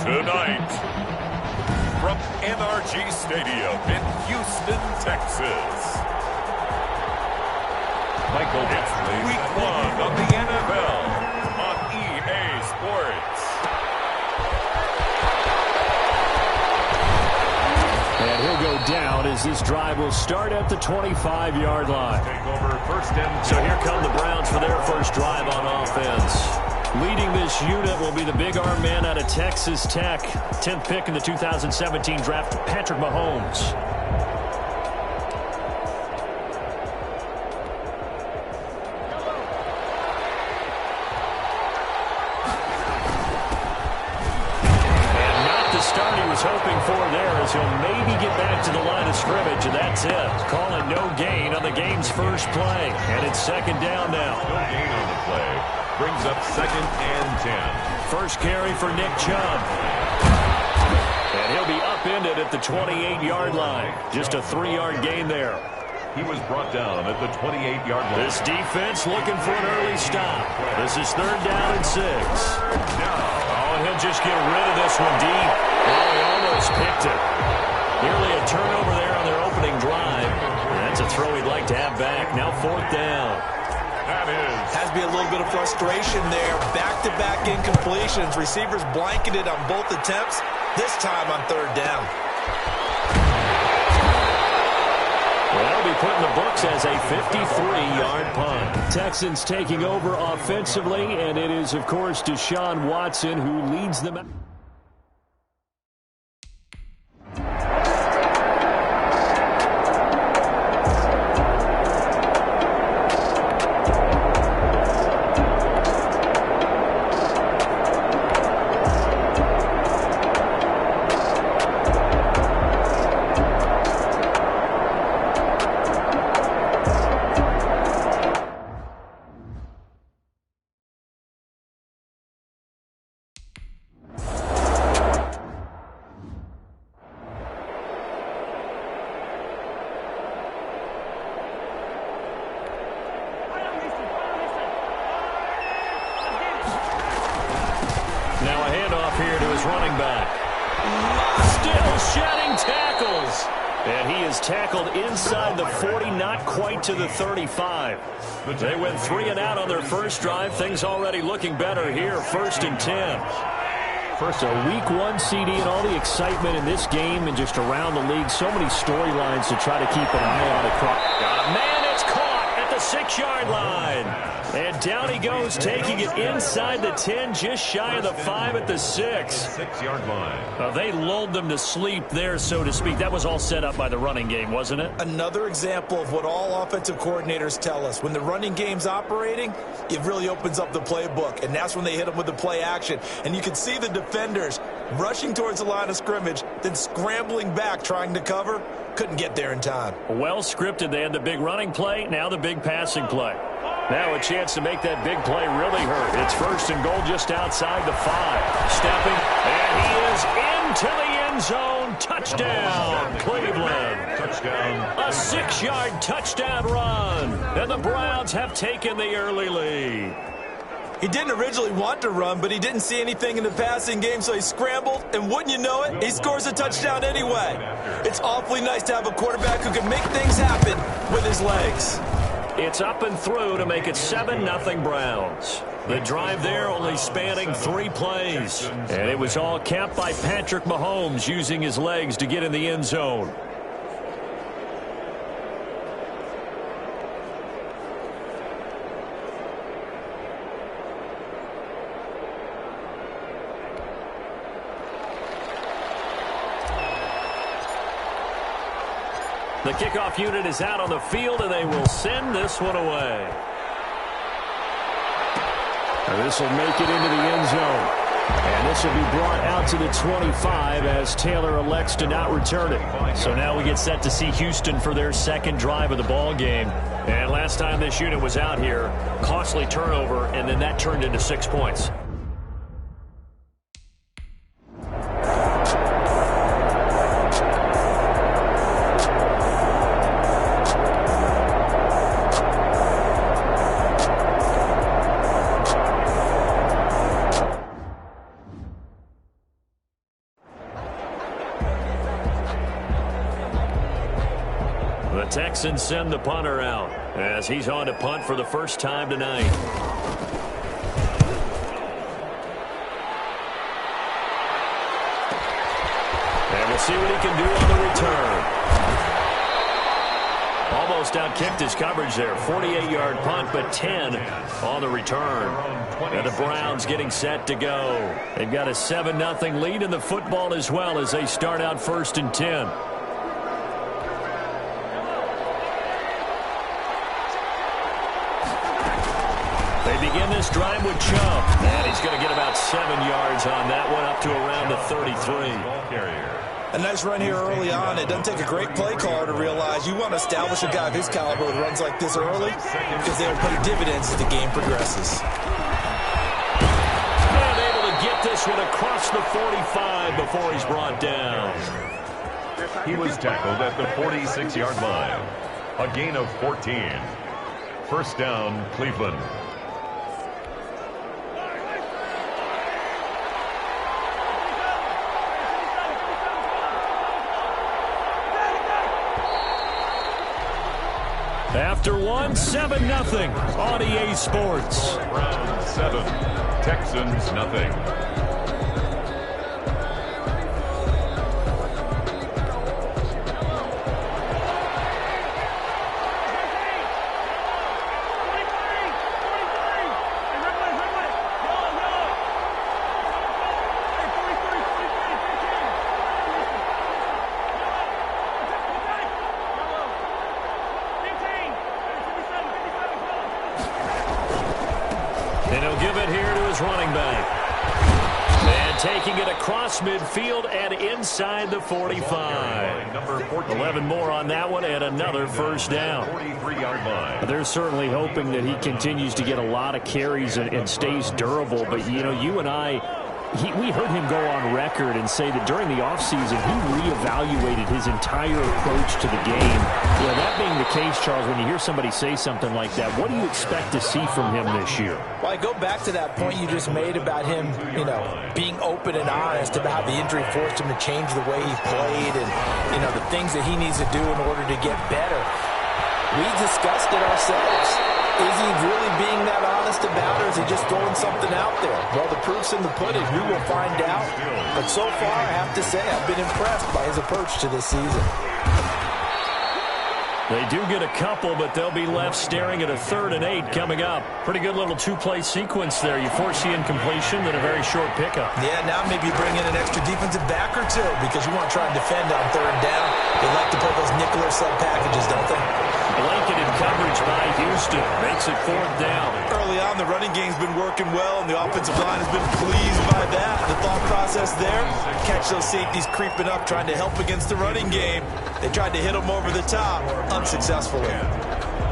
Tonight, from NRG Stadium in Houston, Texas. Michael, it's week 1 of the NFL on EA Sports. And he'll go down as this drive will start at the 25-yard line. Take over first and So here come the Browns for their first drive on offense. Leading this unit will be the big arm man out of Texas Tech. 10th pick in the 2017 draft, Patrick Mahomes. was hoping for there, as he'll maybe get back to the line of scrimmage, and that's it. Calling no gain on the game's first play, and it's second down now. No gain on the play. Brings up 2nd and 10. First carry for Nick Chubb. And he'll be upended at the 28-yard line. Just a 3-yard gain there. He was brought down at the 28-yard line. This defense looking for an early stop. This is 3rd down and 6. Oh, and he'll just get rid of this one deep. Oh, he almost picked it. Nearly a turnover there on their opening drive. And that's a throw he'd like to have back. Now 4th down. That is. Has to be a little bit of frustration there. Back-to-back incompletions. Receivers blanketed on both attempts. This time on 3rd down. Well, that'll be put in the books as a 53-yard punt. Texans taking over offensively, and it is, of course, Deshaun Watson who leads them out. To the 35. They went 3 and out on their first drive. Things already looking better here. 1st and 10. First, a week 1 CD and all the excitement in this game and just around the league. So many storylines to try to keep an eye on across. Man, it's caught at the 6-yard line. And down he goes, taking it inside the 10, just shy of the 5 at the 6. 6-yard line. They lulled them to sleep there, so to speak. That was all set up by the running game, wasn't it? Another example of what all offensive coordinators tell us. When the running game's operating, it really opens up the playbook, and that's when they hit them with the play action. And you can see the defenders rushing towards the line of scrimmage, then scrambling back, trying to cover. Couldn't get there in time. Well scripted. They had the big running play, now the big passing play. Now a chance to make that big play really hurt. It's 1st and goal just outside the 5. Stepping, and he is into the end zone. Touchdown, Cleveland. Touchdown. A 6-yard touchdown run. And the Browns have taken the early lead. He didn't originally want to run, but he didn't see anything in the passing game, so he scrambled, and wouldn't you know it, he scores a touchdown anyway. It's awfully nice to have a quarterback who can make things happen with his legs. It's up and through to make it 7-0 Browns. The drive there only spanning 3 plays. And it was all capped by Patrick Mahomes using his legs to get in the end zone. The kickoff unit is out on the field, and they will send this one away. And this will make it into the end zone. And this will be brought out to the 25 as Taylor elects to not return it. So now we get set to see Houston for their 2nd drive of the ball game. And last time this unit was out here, costly turnover, and then that turned into 6 points. Texans send the punter out as he's on to punt for the first time tonight. And we'll see what he can do on the return. Almost outkicked his coverage there. 48-yard punt, but 10 on the return. And the Browns getting set to go. They've got a 7-0 lead in the football as well as they start out 1st and 10. They begin this drive with Chubb, and he's going to get about 7 yards on that one, up to around the 33. A nice run here early on. It doesn't take a great play caller to realize you want to establish a guy of his caliber with runs like this early because they'll pay dividends as the game progresses. And able to get this one across the 45 before he's brought down. He was tackled at the 46-yard line. A gain of 14. First down, Cleveland. After one, 7-0 on EA Sports. Round 7, Texans nothing. And he'll give it here to his running back. And taking it across midfield and inside the 45. 11 more on that one and another first down. They're certainly hoping that he continues to get a lot of carries and stays durable. But, you know, you and I, we heard him go on record and say that during the offseason he reevaluated his entire approach to the game. You know, that being the case, Charles, when you hear somebody say something like that, what do you expect to see from him this year? Well, I go back to that point you just made about him, you know, being open and honest about how the injury forced him to change the way he played and, you know, the things that he needs to do in order to get better. We discussed it ourselves. Is he really being that honest about it, or is he just throwing something out there? Well, the proof's in the pudding. We will find out. But so far, I have to say, I've been impressed by his approach to this season. They do get a couple, but they'll be left staring at a 3rd and 8 coming up. Pretty good little two-play sequence there. You force the incompletion, then a very short pickup. Yeah, now maybe you bring in an extra defensive back or two because you want to try and defend on 3rd down. They like to play those nickel or sub packages, don't they? Blanketed coverage by Houston. Makes it 4th down. Early on, the running game's been working well, and the offensive line has been pleased by that. The thought process there, catch those safeties creeping up, trying to help against the running game. They tried to hit them over the top, unsuccessfully.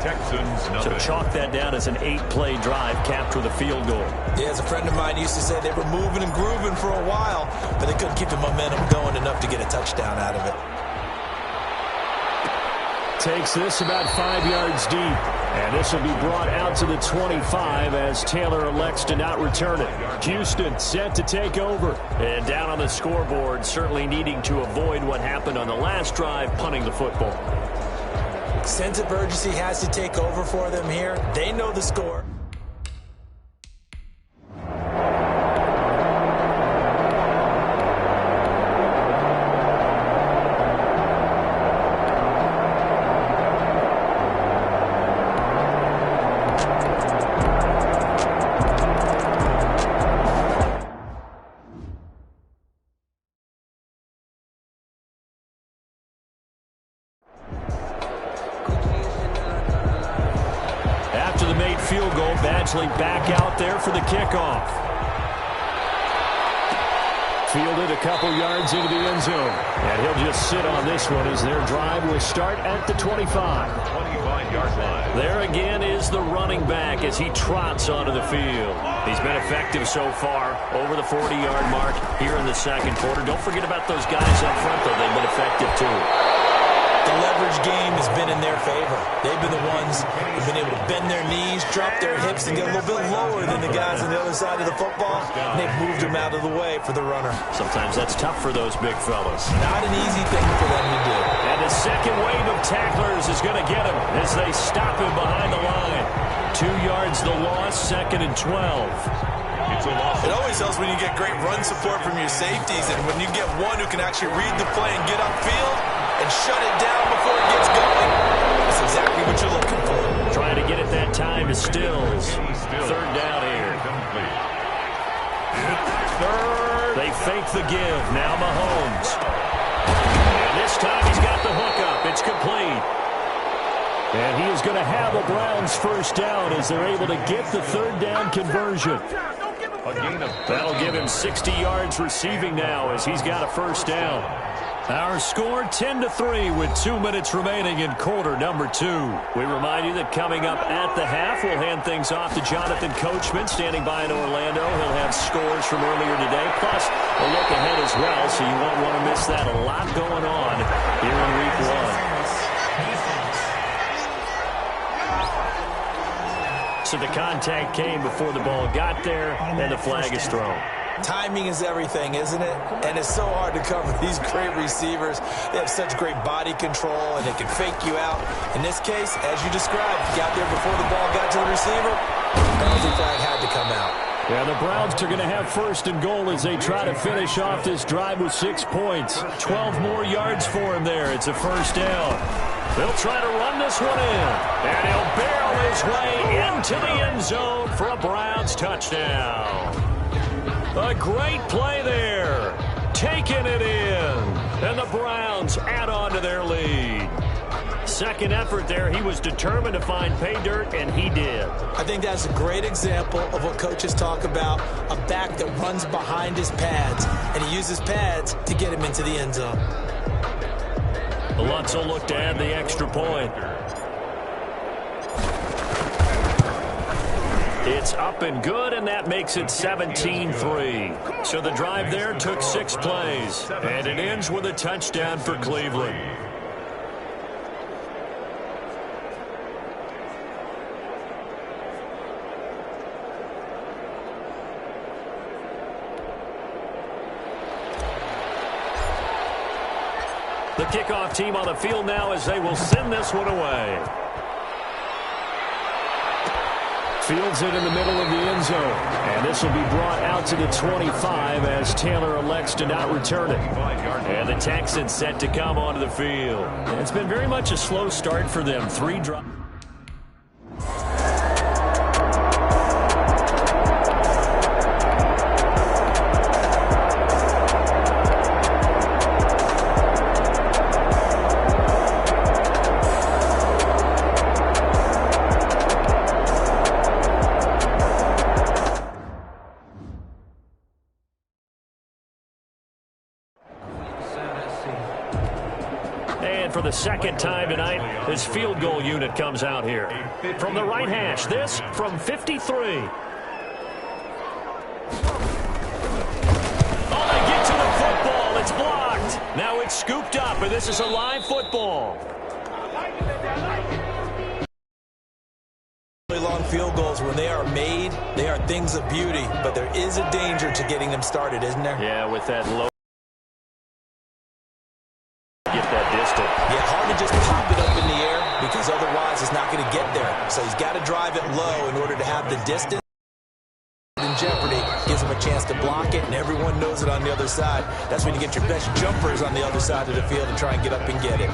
Texans nothing. So chalk that down as an 8-play drive, capped with a field goal. Yeah, as a friend of mine used to say, they were moving and grooving for a while, but they couldn't keep the momentum going enough to get a touchdown out of it. Takes this about 5 yards deep. And this will be brought out to the 25 as Taylor elects to not return it. Houston set to take over. And down on the scoreboard, certainly needing to avoid what happened on the last drive, punting the football. Sense of urgency has to take over for them here. They know the score. Back out there for the kickoff. Fielded a couple yards into the end zone. And he'll just sit on this one as their drive will start at the 25. 25-yard line. There again is the running back as he trots onto the field. He's been effective so far over the 40-yard mark here in the second quarter. Don't forget about those guys up front, though. They've been effective, too. The leverage game has been in their favor. They've been the ones who've been able to bend their knees, drop their hips, and get a little bit lower than the guys on the other side of the football. And they've moved them out of the way for the runner. Sometimes that's tough for those big fellas. Not an easy thing for them to do. And the second wave of tacklers is going to get him as they stop him behind the line. 2 yards the loss, 2nd and 12. It's a loss. It always helps when you get great run support from your safeties, and when you get one who can actually read the play and get upfield and shut it down before it gets going. That's exactly what you're looking for. Trying to get it that time is Stills. 3rd down here. Third. They fake the give. Now Mahomes. And this time he's got the hook up. It's complete. And he is going to have a Browns first down as they're able to get the third down conversion. That'll give him 60 yards receiving now as he's got a first down. Our score 10-3 with 2 minutes remaining in quarter number 2. We remind you that coming up at the half, we'll hand things off to Jonathan Coachman standing by in Orlando. He'll have scores from earlier today, plus a look ahead as well, so you won't want to miss that. A lot going on here in week 1. So the contact came before the ball got there, and the flag is thrown. Timing is everything, isn't it? And it's so hard to cover these great receivers. They have such great body control, and they can fake you out. In this case, as you described, got there before the ball got to the receiver. Penalty flag had to come out. Yeah, the Browns are going to have first and goal as they try to finish off this drive with 6 points. 12 more yards for him there. It's a first down. They'll try to run this one in. And he'll barrel his way into the end zone for a Browns touchdown. A great play there. Taking it in. And the Browns add on to their lead. Second effort there, he was determined to find pay dirt, and he did. I think that's a great example of what coaches talk about, a back that runs behind his pads, and he uses pads to get him into the end zone. Lutz will look to add the extra point. It's up and good, and that makes it 17-3. So the drive there took 6 plays, and it ends with a touchdown for Cleveland. The kickoff team on the field now as they will send this one away. Fields it in the middle of the end zone. And this will be brought out to the 25 as Taylor elects to not return it. And the Texans set to come onto the field. It's been very much a slow start for them. 3 drives. For the second time tonight, this field goal unit comes out here. From the right hash, this from 53. Oh, they get to the football. It's blocked. Now it's scooped up, and this is a live football. Long field goals, when they are made, they are things of beauty, but there is a danger to getting them started, isn't there? Yeah, with that low. Just pop it up in the air because otherwise it's not going to get there. So he's got to drive it low in order to have the distance. In jeopardy, gives him a chance to block it, and everyone knows it on the other side. That's when you get your best jumpers on the other side of the field and try and get up and get it.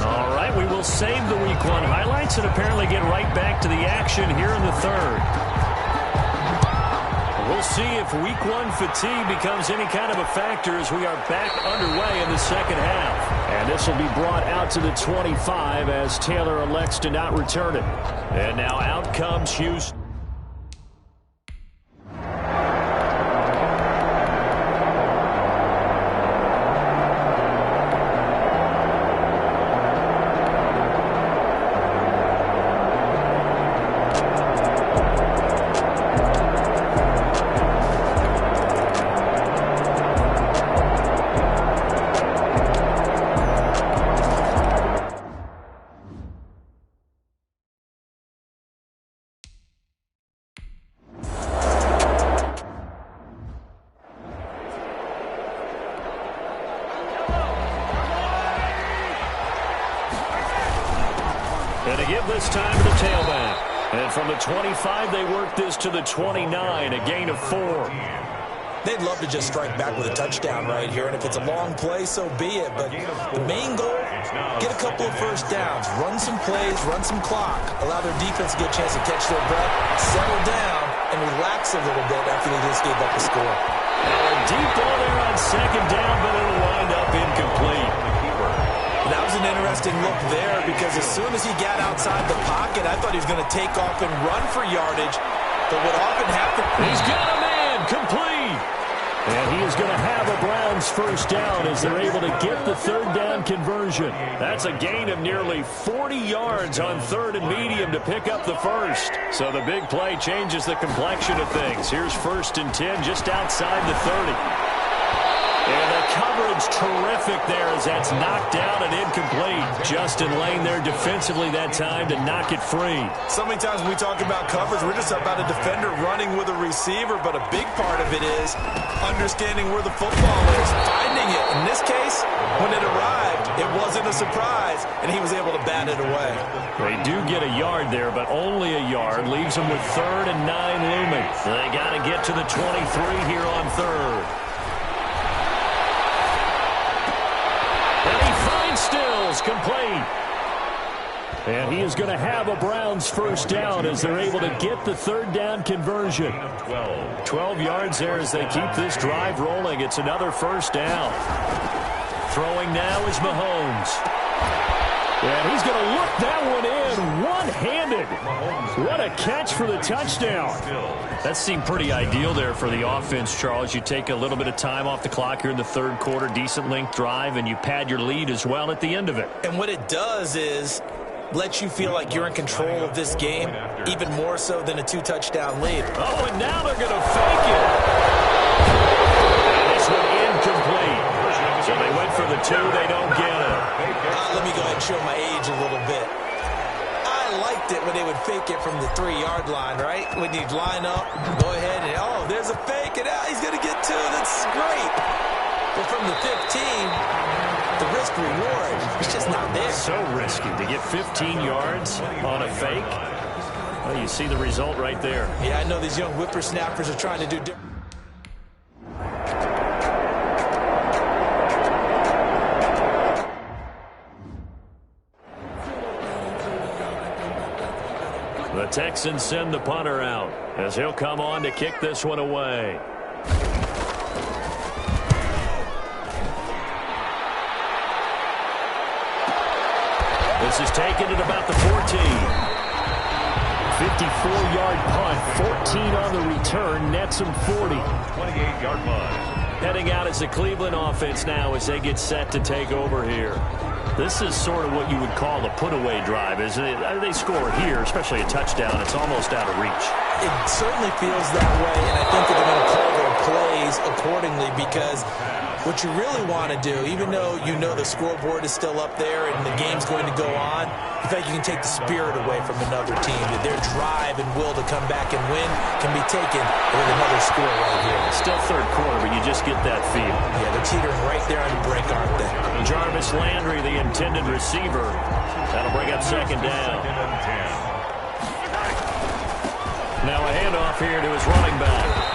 All right, we will save the Week 1 highlights and apparently get right back to the action here in the third. We'll see if Week 1 fatigue becomes any kind of a factor as we are back underway in the second half. And this will be brought out to the 25 as Taylor elects to not return it. And now out comes Houston. And to give this time to the tailback. And from the 25, they work this to the 29, a gain of 4. They'd love to just strike back with a touchdown right here, and if it's a long play, so be it. But the main goal, get a couple of first downs, run some plays, run some clock, allow their defense to get a chance to catch their breath, settle down, and relax a little bit after they just gave up the score. Now a deep ball there on second down, but it'll wind up incomplete. That was an interesting look there because as soon as he got outside the pocket, I thought he was going to take off and run for yardage. But what often happens... He's got a man complete. And he is going to have a Browns first down as they're able to get the third down conversion. That's a gain of nearly 40 yards on third and medium to pick up the first. So the big play changes the complexion of things. Here's 1st and 10 just outside the 30. And the coverage terrific there as that's knocked down and incomplete. Justin Lane there defensively that time to knock it free. So many times when we talk about coverage, we're just about a defender running with a receiver, but a big part of it is understanding where the football is, finding it. In this case, when it arrived, it wasn't a surprise, and he was able to bat it away. They do get a yard there, but only a yard. Leaves them with 3rd and 9 looming. They got to get to the 23 here on 3rd. Stills complete. And he is going to have a Browns first down as they're able to get the third down conversion. 12 yards there as they keep this drive rolling. It's another first down. Throwing now is Mahomes. And he's going to look that one in one-handed. What a catch for the touchdown. That seemed pretty ideal there for the offense, Charles. You take a little bit of time off the clock here in the third quarter, decent length drive, and you pad your lead as well at the end of it. And what it does is let you feel like you're in control of this game, even more so than a 2-touchdown lead. Oh, and now they're going to fake it. And this one incomplete. So they went for the 2. They don't get it. Let me go ahead and show my age a little bit. I liked it when they would fake it from the 3-yard line, right? When you'd line up, go ahead and, oh, there's a fake, and he's going to get 2. That's great. But from the 15, the risk-reward is just not there. So risky to get 15 yards on a fake. Well, you see the result right there. Yeah, I know these young whippersnappers are trying to do different. The Texans send the punter out as he'll come on to kick this one away. This is taken at about the 14. 54-yard punt, 14 on the return, nets him 40. 28-yard line. Heading out as the Cleveland offense now as they get set to take over here. This is sort of what you would call a put-away drive, isn't it? They score here, especially a touchdown. It's almost out of reach. It certainly feels that way, and I think they're going to call their plays accordingly because what you really want to do, even though you know the scoreboard is still up there and the game's going to go on, in fact, you can take the spirit away from another team. Their drive and will to come back and win can be taken with another score right here. Still third quarter, but you just get that feel. Yeah, they're teetering right there on the break, aren't they? Jarvis Landry, the intended receiver. That'll bring up second down. Now a handoff here to his running back.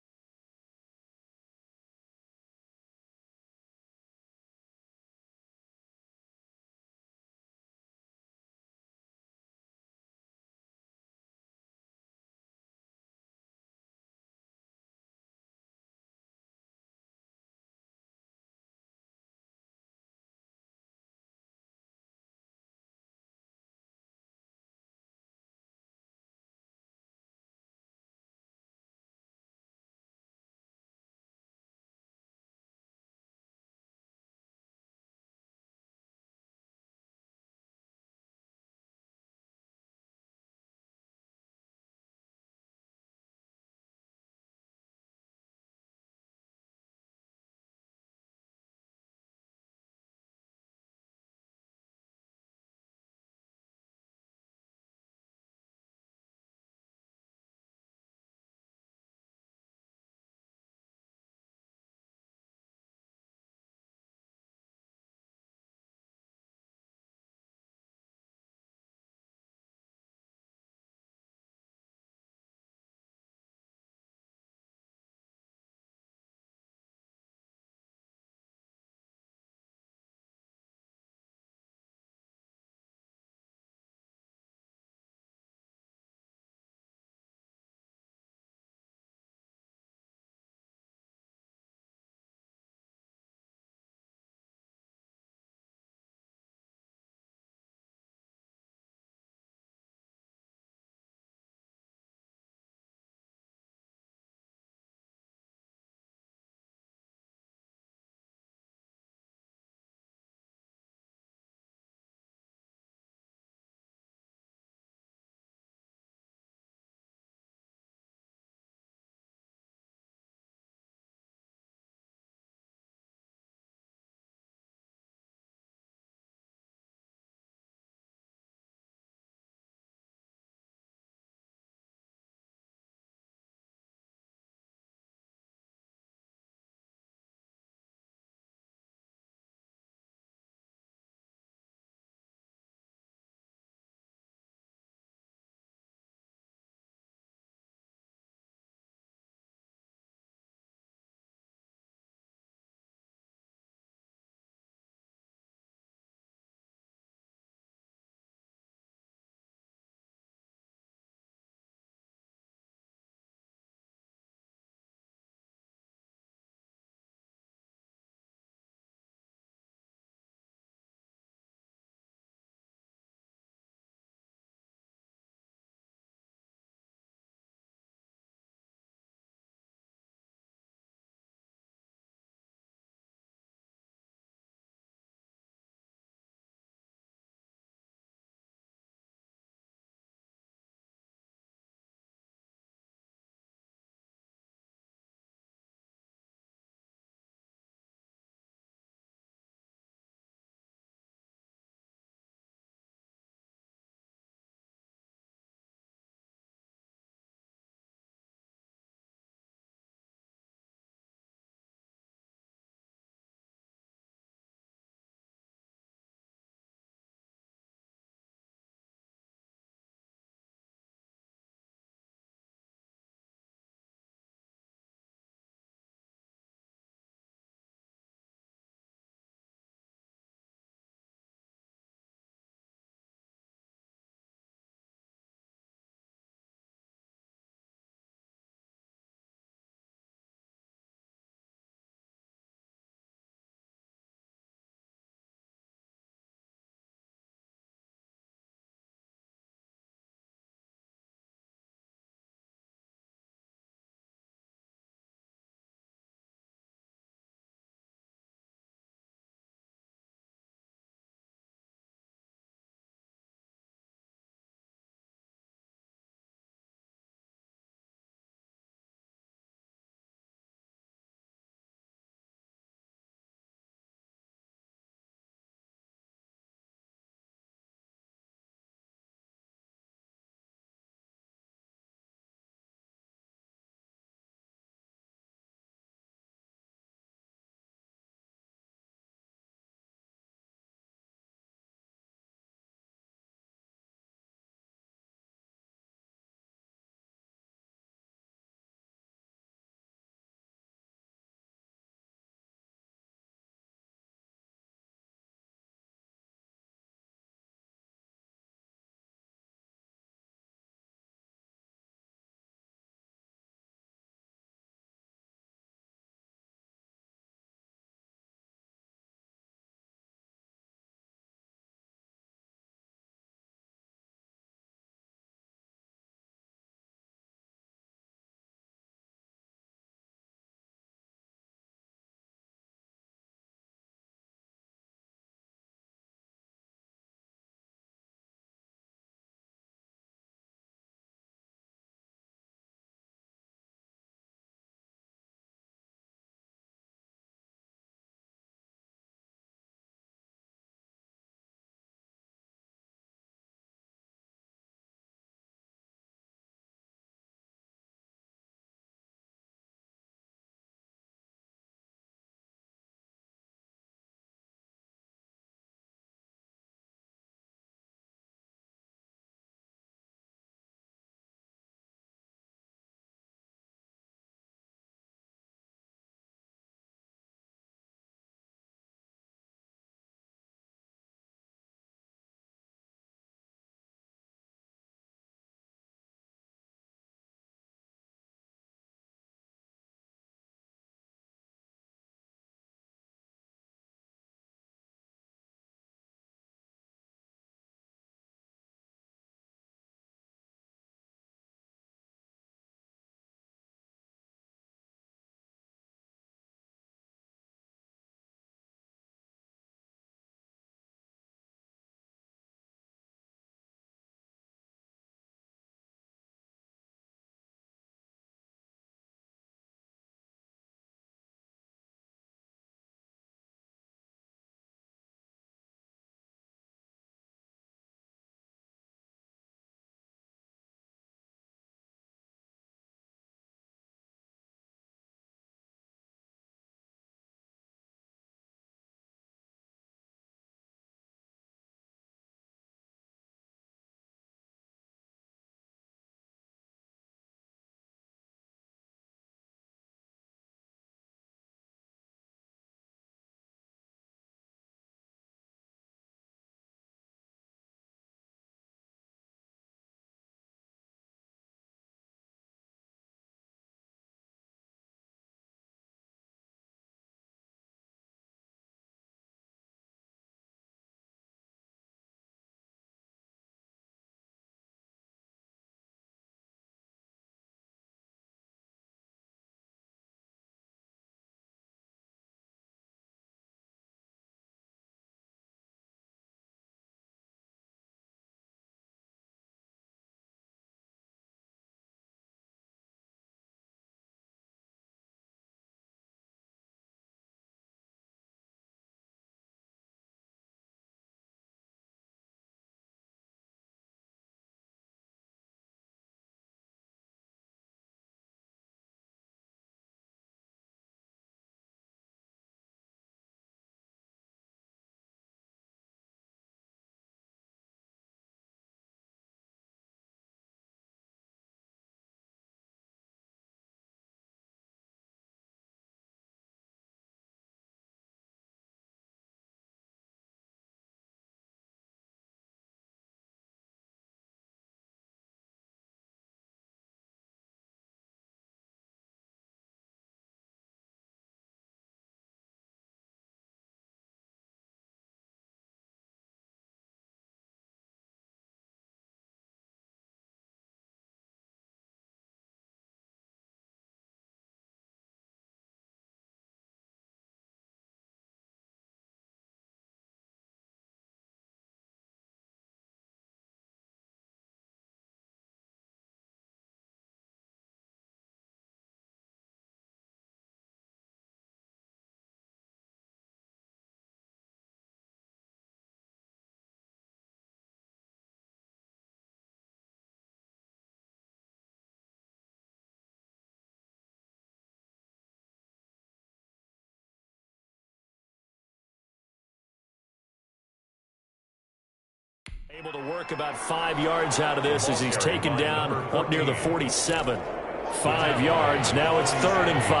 Able to work about 5 yards out of this as he's taken down up near the 47. 5 yards. Now it's 3rd and 5. 5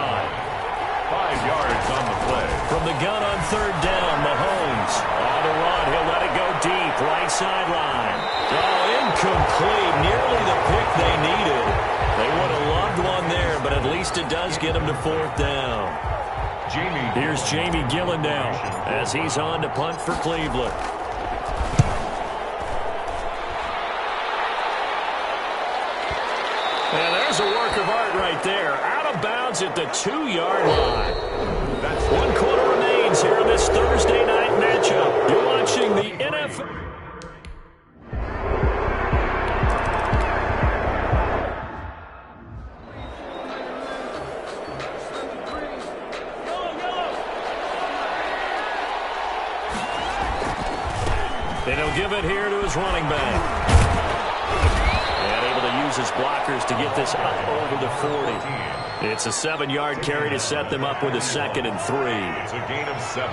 yards on the play. From the gun on 3rd down, Mahomes on the run. He'll let it go deep, right sideline. Oh, incomplete. Nearly the pick they needed. They would have loved one there, but at least it does get him to 4th down. Here's Jamie Gillen now as he's on to punt for Cleveland. And there's a work of art right there. Out of bounds at the 2-yard line. That's 1 quarter remains here in this Thursday night matchup. You're watching the NFL. And he'll give it here to his running back. His blockers to get this up over the 40. It's a 7-yard carry to set them up with a 2nd and 3. It's a gain of 7.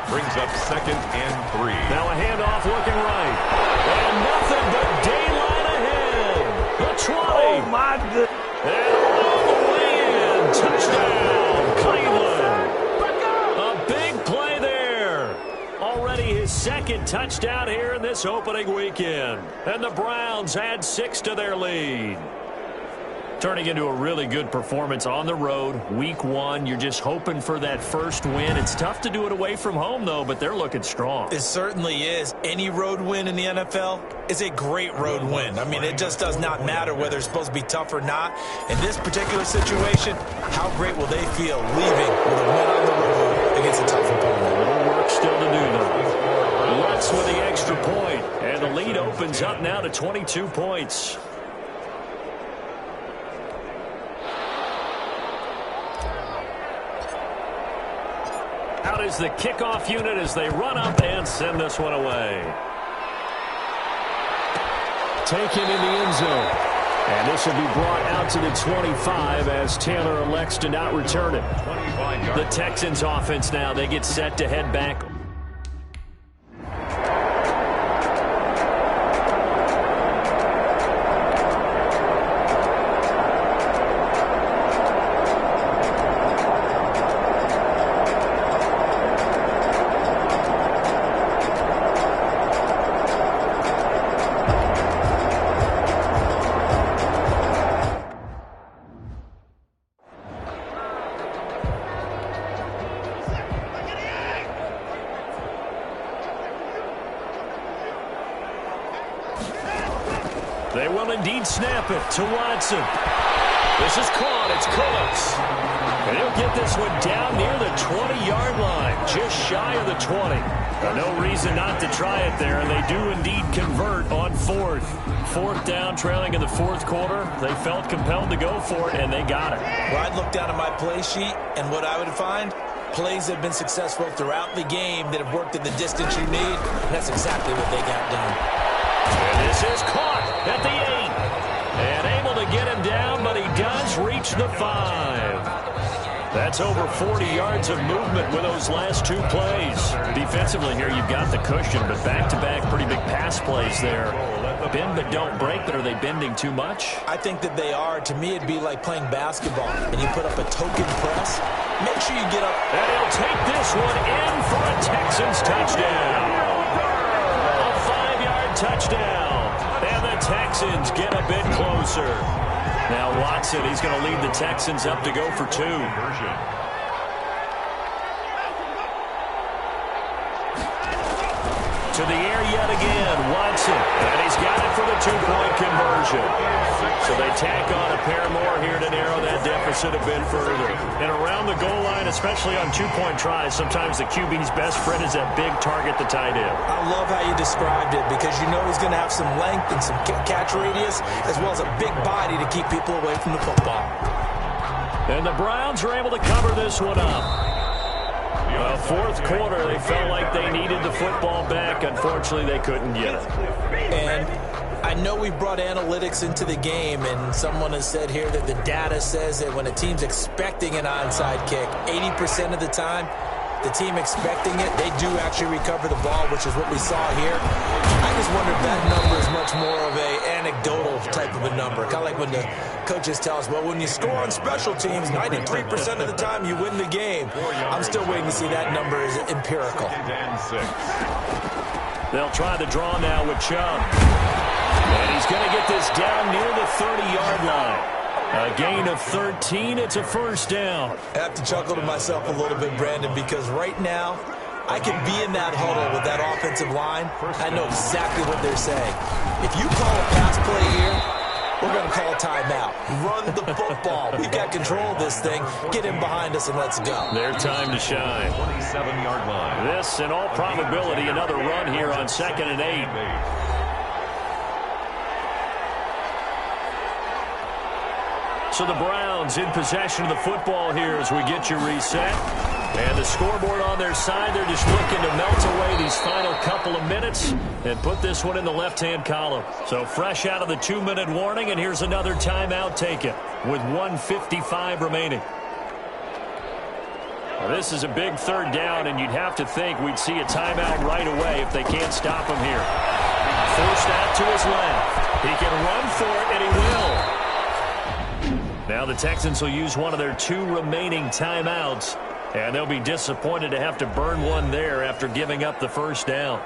Brings up 2nd and 3. Now a handoff looking right. And nothing but daylight ahead. The 20. Oh, my goodness. And all the way in. Touchdown, Cleveland. A big play there. Already his 2nd touchdown here in this opening weekend. And the Browns add 6 to their lead. Turning into a really good performance on the road. Week 1, you're just hoping for that first win. It's tough to do it away from home, though, but they're looking strong. It certainly is. Any road win in the NFL is a great road win. I mean, it just does not matter whether it's supposed to be tough or not. In this particular situation, how great will they feel leaving with a win on the road against a tough opponent? A little work still to do, though. Lutz with the extra point, and the lead opens up now to 22 points. Out is the kickoff unit as they run up and send this one away. Taken in the end zone. And this will be brought out to the 25 as Taylor elects to not return it. The Texans offense now, they get set to head back. They will indeed snap it to Watson. This is caught. It's Cooks. And he'll get this one down near the 20-yard line, just shy of the 20. No reason not to try it there, and they do indeed convert on 4th. 4th down, trailing in the 4th quarter. They felt compelled to go for it, and they got it. Well, I'd look down at my play sheet, and what I would find, plays that have been successful throughout the game that have worked at the distance you need, and that's exactly what they got done. And this is caught at the 8. And able to get him down, but he does reach the 5. That's over 40 yards of movement with those last 2 plays. Defensively here, you've got the cushion, but back-to-back pretty big pass plays there. Bend but don't break, but are they bending too much? I think that they are. To me, it'd be like playing basketball, and you put up a token press. Make sure you get up. And he'll take this one in for a Texans touchdown. A 5-yard touchdown. And the Texans get a bit closer. Now Watson, he's going to lead the Texans up to go for 2. To the air yet again, Watson. And he's got it for the 2-point conversion. So they tack on a pair more here to narrow that deficit a bit further. And around the goal line, especially on 2-point tries, sometimes the QB's best friend is that big target, the tight end. I love how you described it because you know he's going to have some length and some catch radius as well as a big body to keep people away from the football. And the Browns are able to cover this one up. Well, 4th quarter, they felt like they needed the football back. Unfortunately, they couldn't get it. And I know we brought analytics into the game, and someone has said here that the data says that when a team's expecting an onside kick, 80% of the time, the team expecting it, they do actually recover the ball, which is what we saw here. I just wonder if that number is much more of a anecdotal type of a number. Kind of like when the coaches tell us, well, when you score on special teams, 93% of the time you win the game. I'm still waiting to see that number is empirical. They'll try the draw now with Chubb. And he's going to get this down near the 30-yard line. A gain of 13. It's a first down. I have to chuckle to myself a little bit, Brandon, because right now I can be in that huddle with that offensive line. I know exactly what they're saying. If you call a pass play here, we're going to call a timeout. Run the football. We've got control of this thing. Get in behind us and let's go. Their time to shine. 27-yard line. This, in all probability, another run here on 2nd and 8. So the Browns in possession of the football here as we get you reset. And the scoreboard on their side, they're just looking to melt away these final couple of minutes and put this one in the left-hand column. So fresh out of the 2-minute warning, and here's another timeout taken with 1:55 remaining. Now, this is a big third down, and you'd have to think we'd see a timeout right away if they can't stop him here. Forced out to his left. He can run for it, and he will. Now the Texans will use one of their 2 remaining timeouts, and they'll be disappointed to have to burn one there after giving up the first down.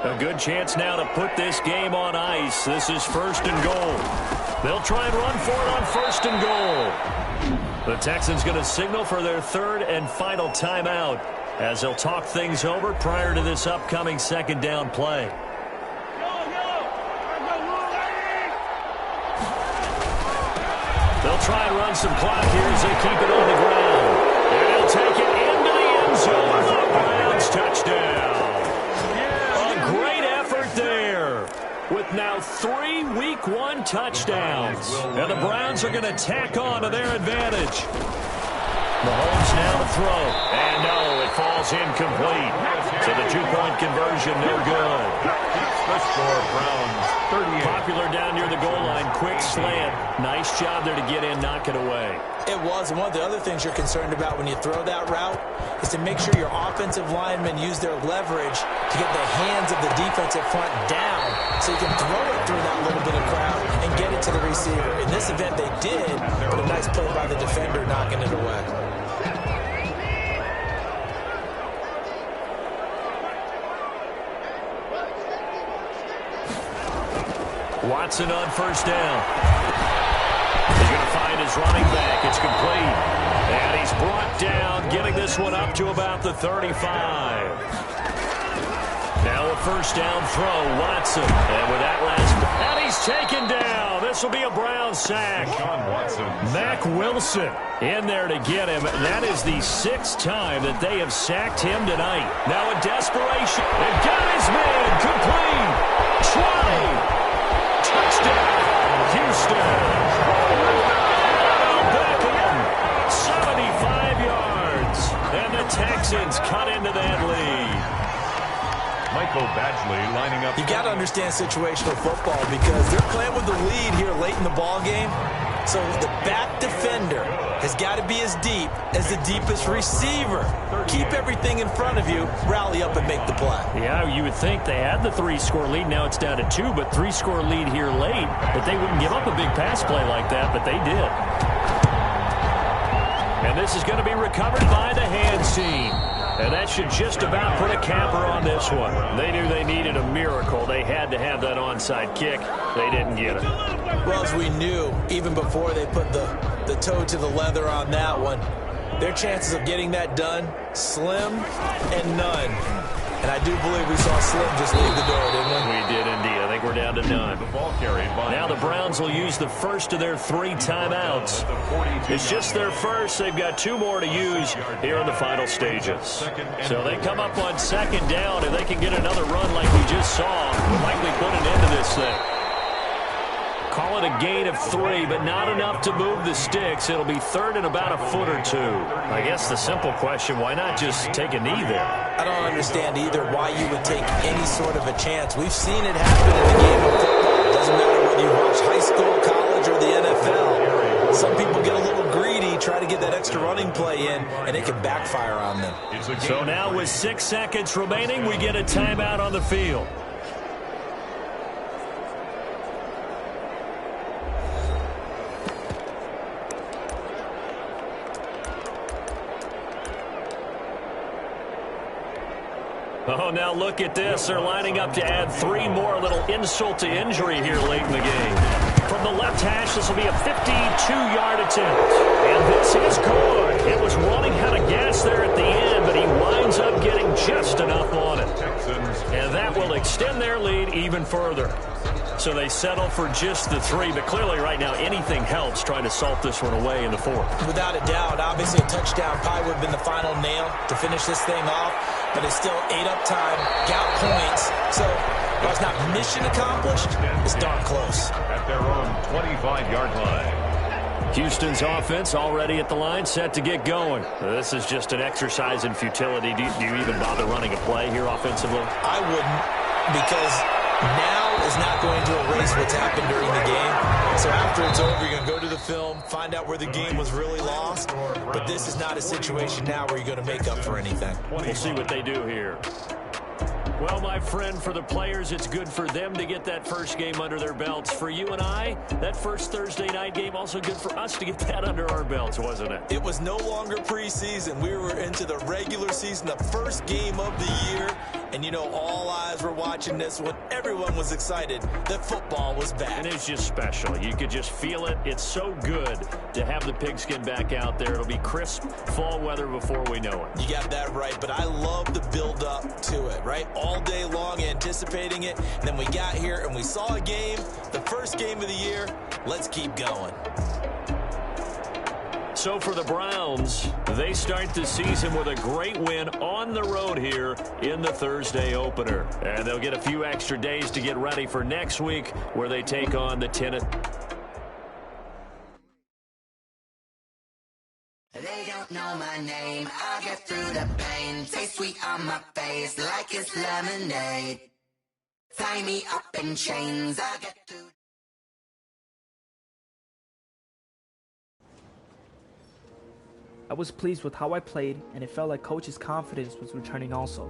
A good chance now to put this game on ice. This is 1st and goal. They'll try and run for it on 1st and goal. The Texans going to signal for their 3rd and final timeout as they'll talk things over prior to this upcoming 2nd down play. They'll try and run some clock here as they keep it on the ground. And they'll take it into the end zone for a Browns touchdown. A great effort there with now 3 Week 1 touchdowns. And the Browns are going to tack on to their advantage. Mahomes now to throw. And no, it falls incomplete. So the 2-point conversion, no good. The score, Browns 38. Popular down near the goal line. Quick slant. Nice job there to get in, knock it away. It was. And one of the other things you're concerned about when you throw that route is to make sure your offensive linemen use their leverage to get the hands of the defensive front down so you can throw it through that little bit of crowd and get it to the receiver. In this event, they did, but a nice play by the defender knocking it away. Watson on first down. He's going to find his running back. It's complete. And he's brought down, getting this one up to about the 35. Now a first down throw, Watson. And with that last, and he's taken down. This will be a Brown sack. Mack Wilson in there to get him. That is the 6th time that they have sacked him tonight. Now a desperation. And got his man complete. Try. Touchdown, Houston. Beckham, 75 yards. And the Texans cut into that lead. Michael Badgley lining up. You got to understand situational football because they're playing with the lead here late in the ball game. So the back defender has got to be as deep as the deepest receiver. Keep everything in front of you, rally up and make the play. Yeah, you would think they had the 3-score lead. Now it's down to 2, but 3-score lead here late. That they wouldn't give up a big pass play like that, but they did. And this is going to be recovered by the hands team. And that should just about put a capper on this one. They knew they needed a miracle. They had to have that onside kick. They didn't get it. Well, as we knew, even before they put the toe to the leather on that one, their chances of getting that done, slim and none. And I do believe we saw Slim just leave the door, didn't we? We did indeed. I think we're down to none. The ball carried by. Now the Browns will use the first of their 3 timeouts. It's just their first. They've got 2 more to use here in the final stages. So they come up on 2nd down. If they can get another run like we just saw, we'll likely put an end to this thing. Call it a gain of 3, but not enough to move the sticks. It'll be 3rd and about a foot or 2. I guess the simple question, why not just take a knee there? I don't understand either why you would take any sort of a chance. We've seen it happen in the game of football. It doesn't matter whether you watch high school, college, or the NFL. Some people get a little greedy try to get that extra running play in, and it can backfire on them. So now with 6 seconds remaining, we get a timeout on the field. Oh, now look at this. They're lining up to add 3 more. A little insult to injury here late in the game. From the left hash, this will be a 52-yard attempt. And this is good. It was running out of gas there at the end, but he winds up getting just enough on it. And that will extend their lead even further. So they settle for just the 3, but clearly right now anything helps trying to salt this one away in the 4th. Without a doubt, obviously a touchdown probably would have been the final nail to finish this thing off, but it's still 8 up time, got points. So while it's not mission accomplished, it's darn close. At their own 25-yard line. Houston's offense already at the line, set to get going. This is just an exercise in futility. Do you even bother running a play here offensively? I wouldn't, because now is not going to erase what's happened during the game. So after it's over, you're going to go to the film, find out where the game was really lost. But this is not a situation now where you're going to make up for anything. We'll see what they do here. Well, my friend, for the players, it's good for them to get that first game under their belts. For you and I, that first Thursday night game, also good for us to get that under our belts, wasn't it? It was no longer preseason. We were into the regular season, the first game of the year. And, you know, all eyes were watching this when everyone was excited that football was back. And it's just special. You could just feel it. It's so good to have the pigskin back out there. It'll be crisp fall weather before we know it. You got that right, but I love the build-up to it, right? All day long anticipating it. And then we got here and we saw a game, the first game of the year. Let's keep going. So for the Browns, they start the season with a great win on the road here in the Thursday opener. And they'll get a few extra days to get ready for next week where they take on the Tennessee. They don't know my name. I'll get through the pain. Taste sweet on my face like it's lemonade. Tie me up in chains. I'll get through. I was pleased with how I played, and it felt like Coach's confidence was returning also.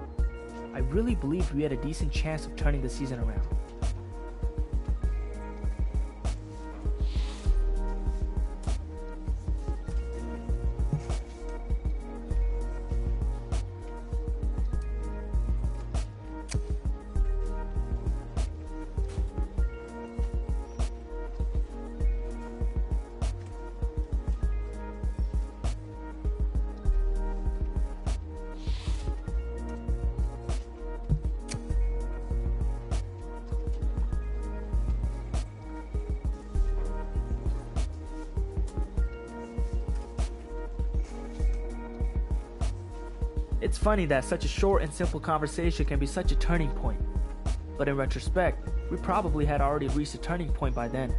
I really believed we had a decent chance of turning the season around. It's funny that such a short and simple conversation can be such a turning point. But in retrospect, we probably had already reached a turning point by then.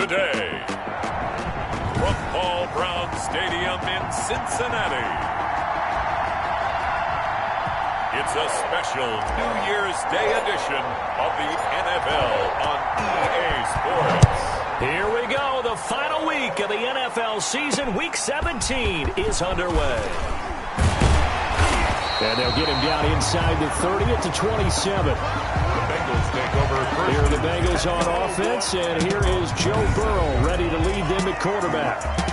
today, from Paul Brown Stadium in Cincinnati, it's a special New Year's Day edition of the NFL on EA Sports. Here we go. The final week of the NFL season. Week 17 is underway. And they'll get him down inside the 30 at the 27. The Bengals take over first. Here are the Bengals on offense, and here is Joe Burrow ready to lead them at quarterback.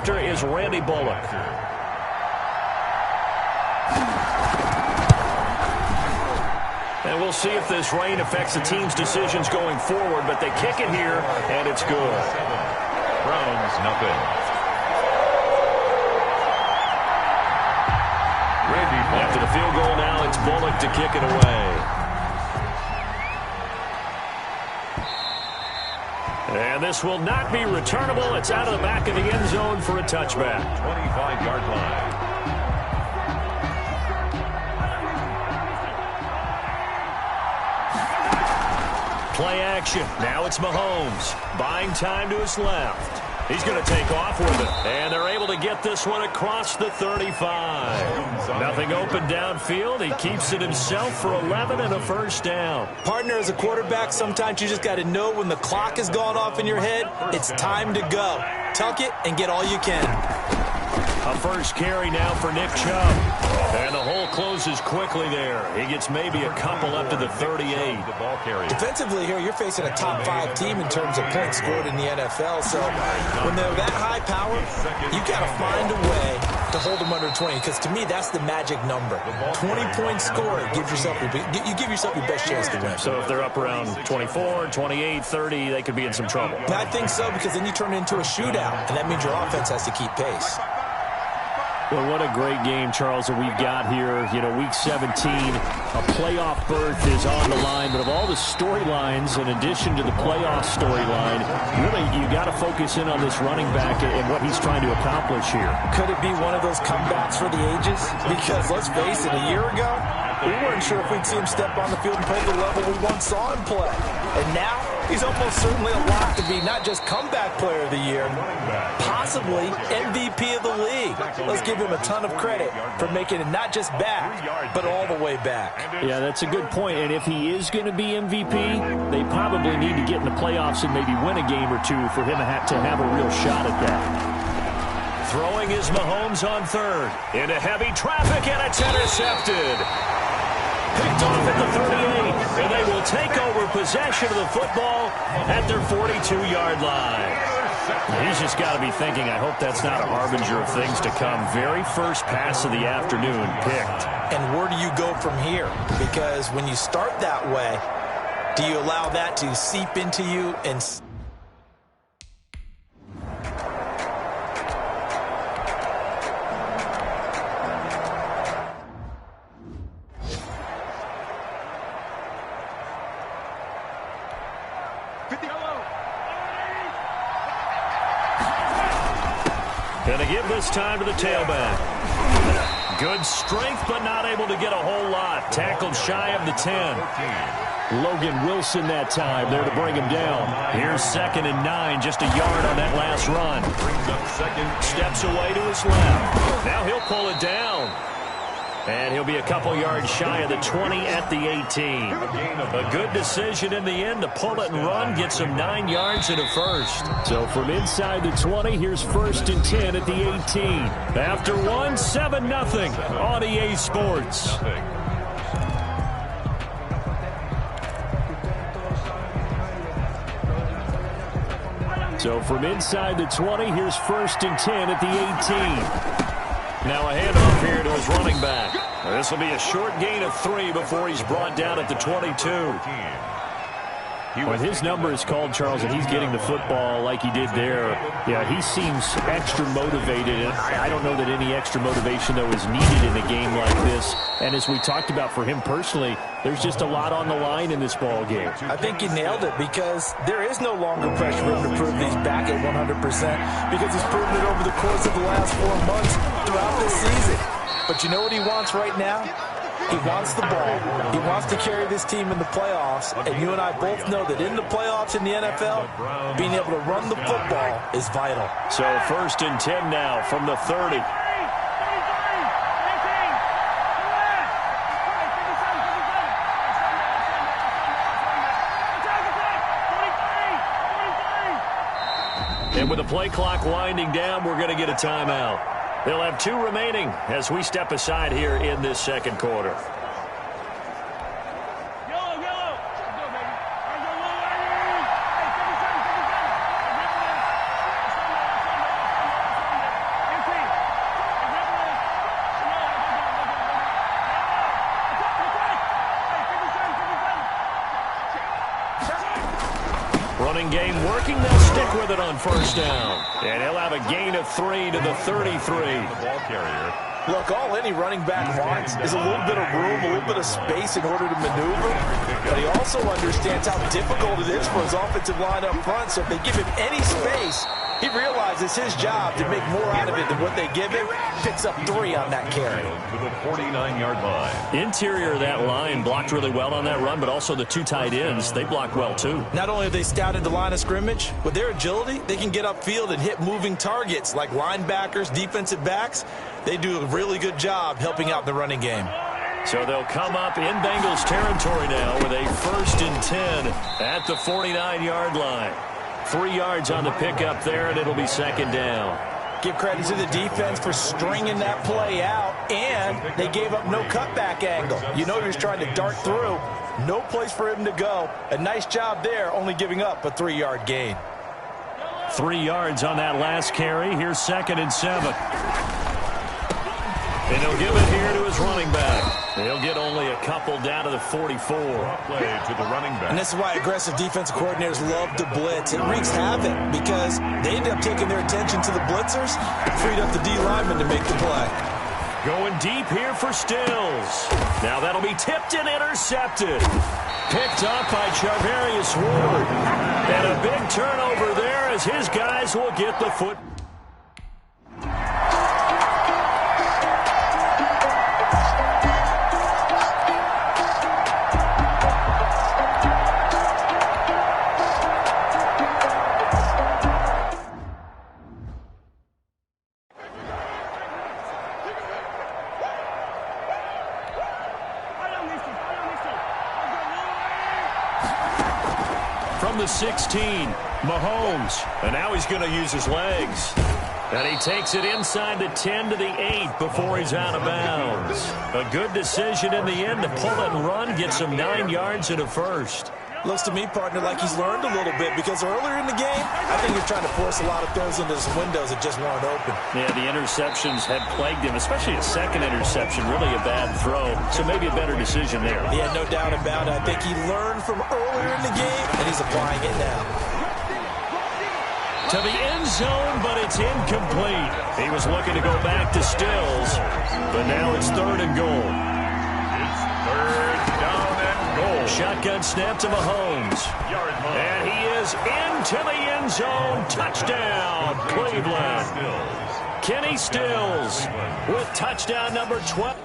Is Randy Bullock. And we'll see if this rain affects the team's decisions going forward, but they kick it here, and it's good. Browns, nothing. Randy Bullock. After the field goal now, it's Bullock to kick it away. And this will not be returnable. It's out of the back of the end zone for a touchback. 25-yard line. Play action. Now it's Mahomes. Buying time to his left. He's going to take off with it. And they're able to get this one across the 35. Nothing open downfield. He keeps it himself for 11 and a first down. Partner, as a quarterback, sometimes you just got to know when the clock has gone off in your head, it's time to go. Tuck it and get all you can. A first carry now for Nick Chubb. And the hole closes quickly there. He gets maybe a couple up to the 38. Defensively here, you're facing a top 5 team in terms of points scored in the NFL. So when they're that high power, you got to find a way to hold them under 20. Because to me, that's the magic number. 20-point score, you give yourself your best chance to win. So if they're up around 24, 28, 30, they could be in some trouble. I think so, because then you turn it into a shootout, and that means your offense has to keep pace. Well, what a great game, Charles, that we've got here. You know, Week 17, a playoff berth is on the line. But of all the storylines, in addition to the playoff storyline, really, you got to focus in on this running back and what he's trying to accomplish here. Could it be one of those comebacks for the ages? Because let's face it, a year ago, we weren't sure if we'd see him step on the field and play the level we once saw him play. And now, he's almost certainly a lock to be not just comeback player of the year, possibly MVP of the league. Let's give him a ton of credit for making it not just back, but all the way back. Yeah, that's a good point. And if he is going to be MVP, they probably need to get in the playoffs and maybe win a game or two for him to have a real shot at that. Throwing is Mahomes on third. Into heavy traffic, and it's intercepted. Picked off at the 38, and they will take over possession of the football at their 42-yard line. He's just got to be thinking, I hope that's not a harbinger of things to come. Very first pass of the afternoon picked. And where do you go from here? Because when you start that way, do you allow that to seep into you and... Going to give this time to the tailback. Good strength, but not able to get a whole lot. Tackled shy of the 10. Logan Wilson that time there to bring him down. Here's 2nd and 9, just a yard on that last run. Steps away to his left. Now he'll pull it down. And he'll be a couple yards shy of the 20 at the 18. A good decision in the end to pull it and run, get some 9 yards and a first. So from inside the 20, here's 1st and 10 at the 18. After 7-0 on EA Sports. So from inside the 20, here's 1st and 10 at the 18. Now a handoff here to his running back. This will be a short gain of 3 before he's brought down at the 22. When his number is called, Charles, and he's getting the football like he did there, yeah, he seems extra motivated. And I don't know that any extra motivation, though, is needed in a game like this. And as we talked about for him personally, there's just a lot on the line in this ball game. I think you nailed it, because there is no longer pressure for him to prove he's back at 100%, because he's proven it over the course of the last 4 months throughout this season. But you know what he wants right now? He wants the ball. He wants to carry this team in the playoffs. And you and I both know that in the playoffs in the NFL, being able to run the football is vital. So 1st and 10 now from the 30. And with the play clock winding down, we're going to get a timeout. They'll have 2 remaining as we step aside here in this second quarter. Running game working, they'll stick with it on 1st down. And he'll have a gain of 3 to the 33. Look, all any running back wants is a little bit of room, a little bit of space in order to maneuver. But he also understands how difficult it is for his offensive line up front. So if they give him any space, He realizes his job to make more out of it than what they give him. Picks up 3 on that carry. To the 49-yard line. Interior of that line blocked really well on that run, but also the 2 tight ends, they blocked well too. Not only have they scouted the line of scrimmage, with their agility, they can get upfield and hit moving targets like linebackers, defensive backs. They do a really good job helping out the running game. So they'll come up in Bengals territory now with a 1st and 10 at the 49-yard line. 3 yards on the pickup there, and it'll be 2nd down. Give credit to the defense for stringing that play out, and they gave up no cutback angle. You know he was trying to dart through. No place for him to go. A nice job there, only giving up a 3-yard gain. 3 yards on that last carry. Here's 2nd and 7. And he'll give it here to his running back. He'll get only a couple down to the 44. Play to the running back. And this is why aggressive defensive coordinators love to blitz. It wreaks havoc because they end up taking their attention to the blitzers, freed up the D lineman to make the play. Going deep here for Stills. Now that'll be tipped and intercepted. Picked up by Charvarius Ward. And a big turnover there as his guys will get the foot. From the 16, Mahomes, and now he's going to use his legs. And he takes it inside the 10 to the 8 before he's out of bounds. A good decision in the end to pull it and run, get some 9 yards and a 1st. Looks to me, partner, like he's learned a little bit because earlier in the game, I think he was trying to force a lot of throws into some windows that just weren't open. Yeah, the interceptions had plagued him, especially a second interception, really a bad throw. So maybe a better decision there. Yeah, no doubt about it. I think he learned from earlier in the game, and he's applying it now. To the end zone, but it's incomplete. He was looking to go back to Stills, but now it's 3rd and goal. It's 3rd down and goal. Shotgun snap to Mahomes. And he is into the end zone. Touchdown, Cleveland. Kenny Stills with touchdown number 12.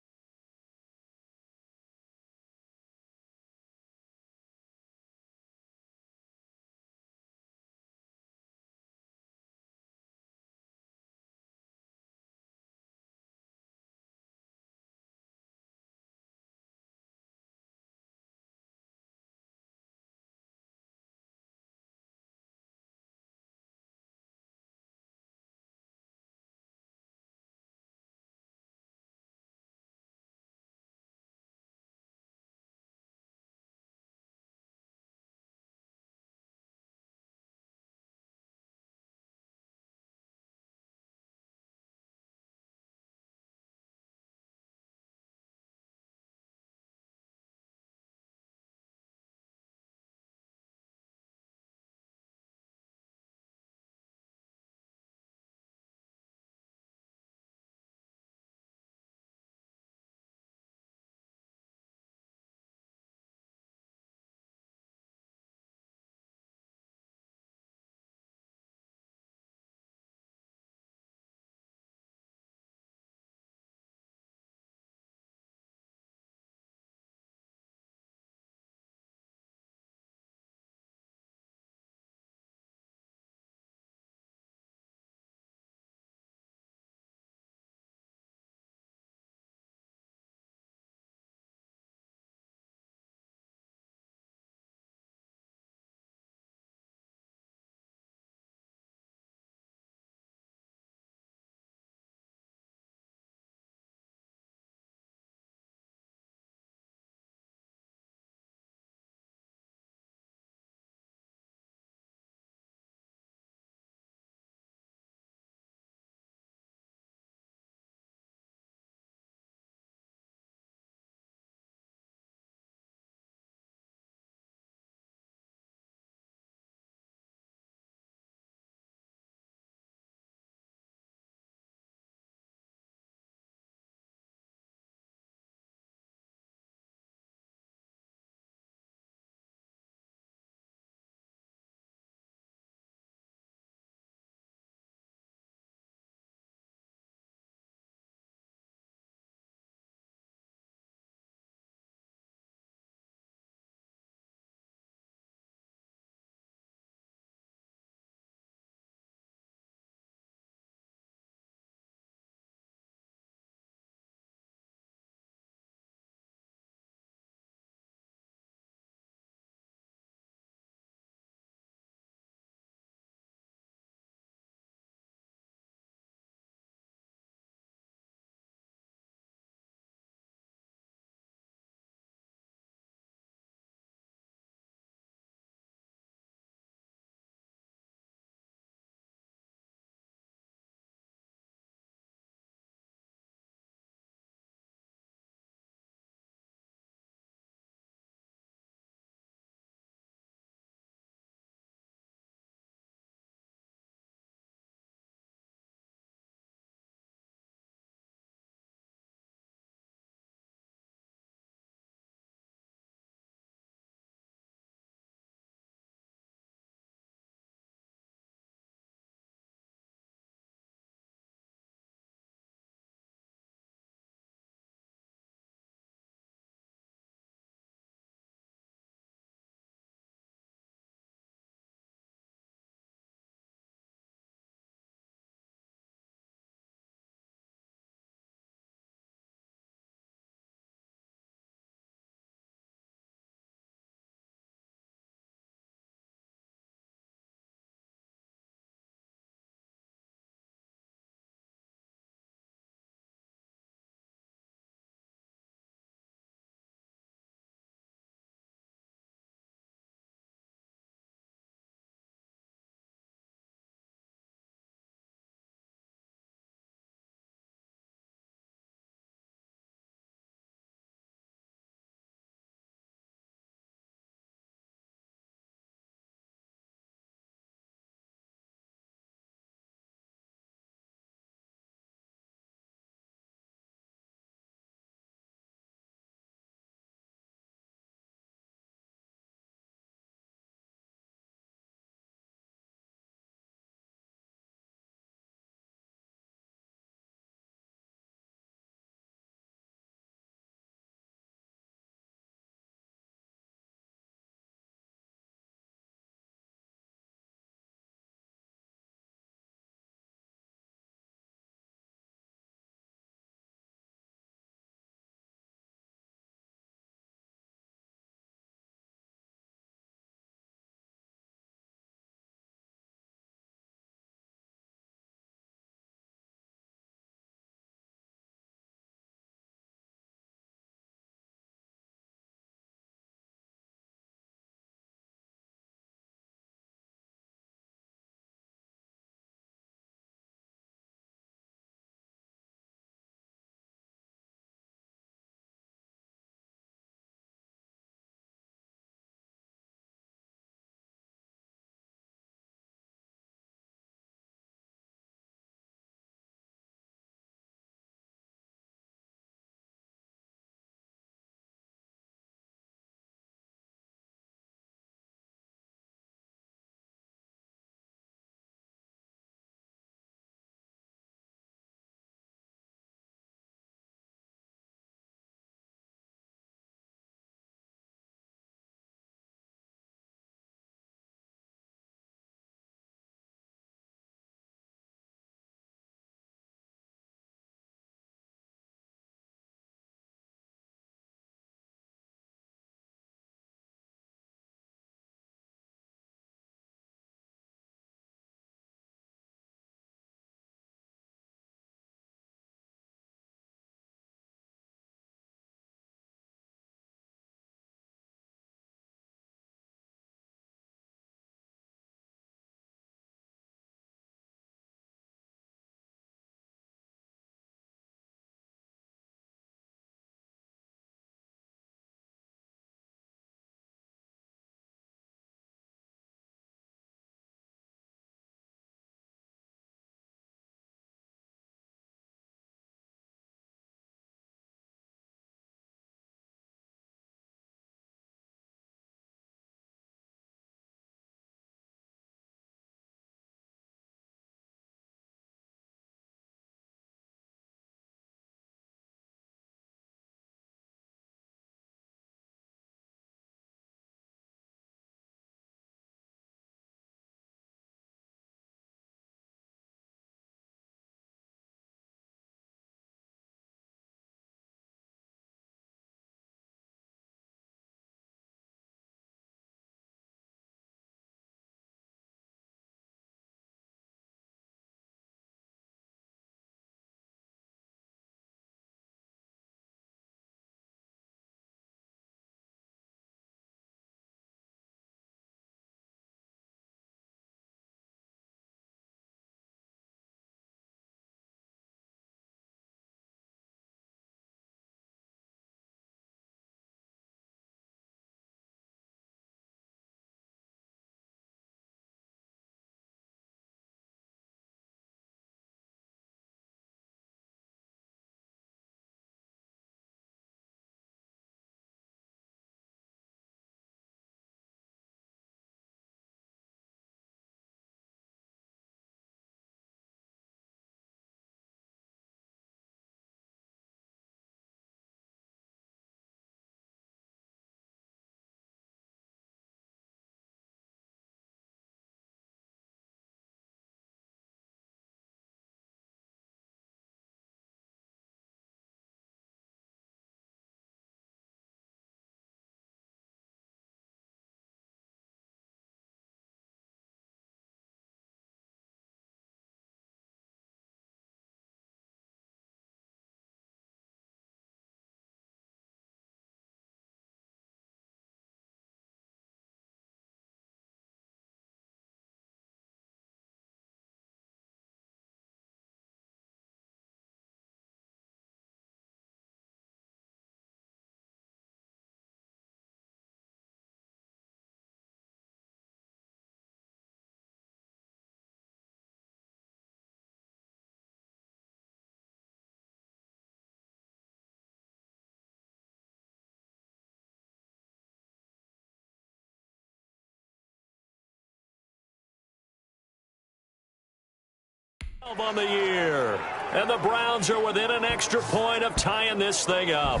On the year, and the Browns are within an extra point of tying this thing up.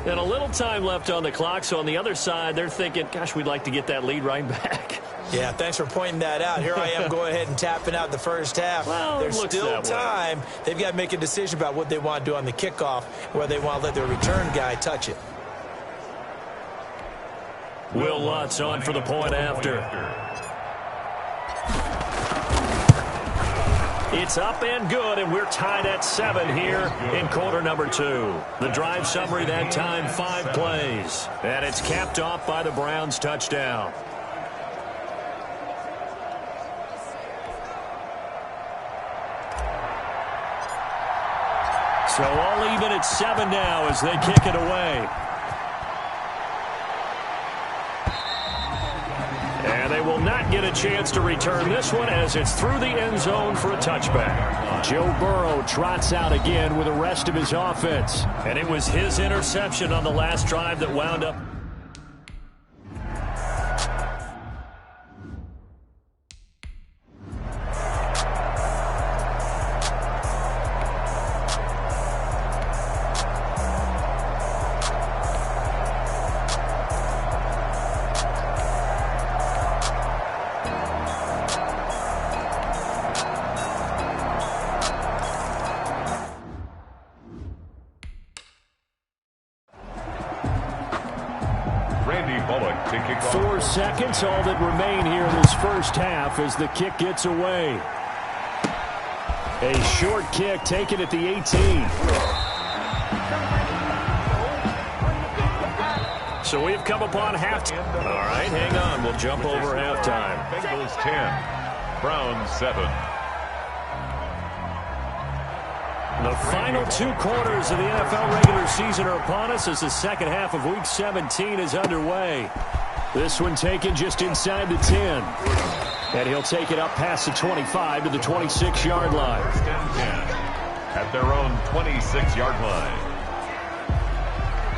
And a little time left on the clock, so on the other side, they're thinking, gosh, we'd like to get that lead right back. Yeah, thanks for pointing that out. Here I am going ahead and tapping out the first half. Well, there's still time. They've got to make a decision about what they want to do on the kickoff, whether they want to let their return guy touch it. Will Lutz on for the point after. It's up and good, and we're tied at 7 here in quarter number 2. The drive summary that time, 5 plays. And it's capped off by the Browns' touchdown. So all even at 7 now as they kick it away. And they will not get a chance to return this one as it's through the end zone for a touchback. Joe Burrow trots out again with the rest of his offense. And it was his interception on the last drive that wound up. to kick off. 4 seconds, all that remain here in this first half as the kick gets away. A short kick taken at the 18. So we've come upon halftime. All right, hang on. We'll jump over halftime. Bengals 10, Browns 7. The final 2 quarters of the NFL regular season are upon us as the second half of Week 17 is underway. This one taken just inside the 10. And he'll take it up past the 25 to the 26-yard line. First and 10 at their own 26-yard line.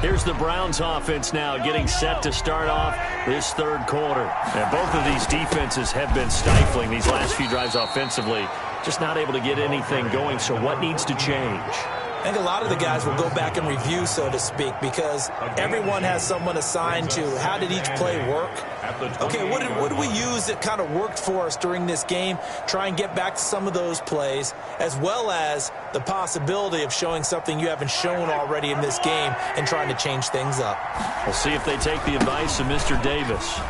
Here's the Browns offense now getting set to start off this third quarter. And both of these defenses have been stifling these last few drives offensively. Just not able to get anything going, so what needs to change? I think a lot of the guys will go back and review, so to speak, because everyone has someone assigned to how did each play work. Okay, what did we use that kind of worked for us during this game? Try and get back to some of those plays, as well as the possibility of showing something you haven't shown already in this game and trying to change things up. We'll see if they take the advice of Mr. Davis.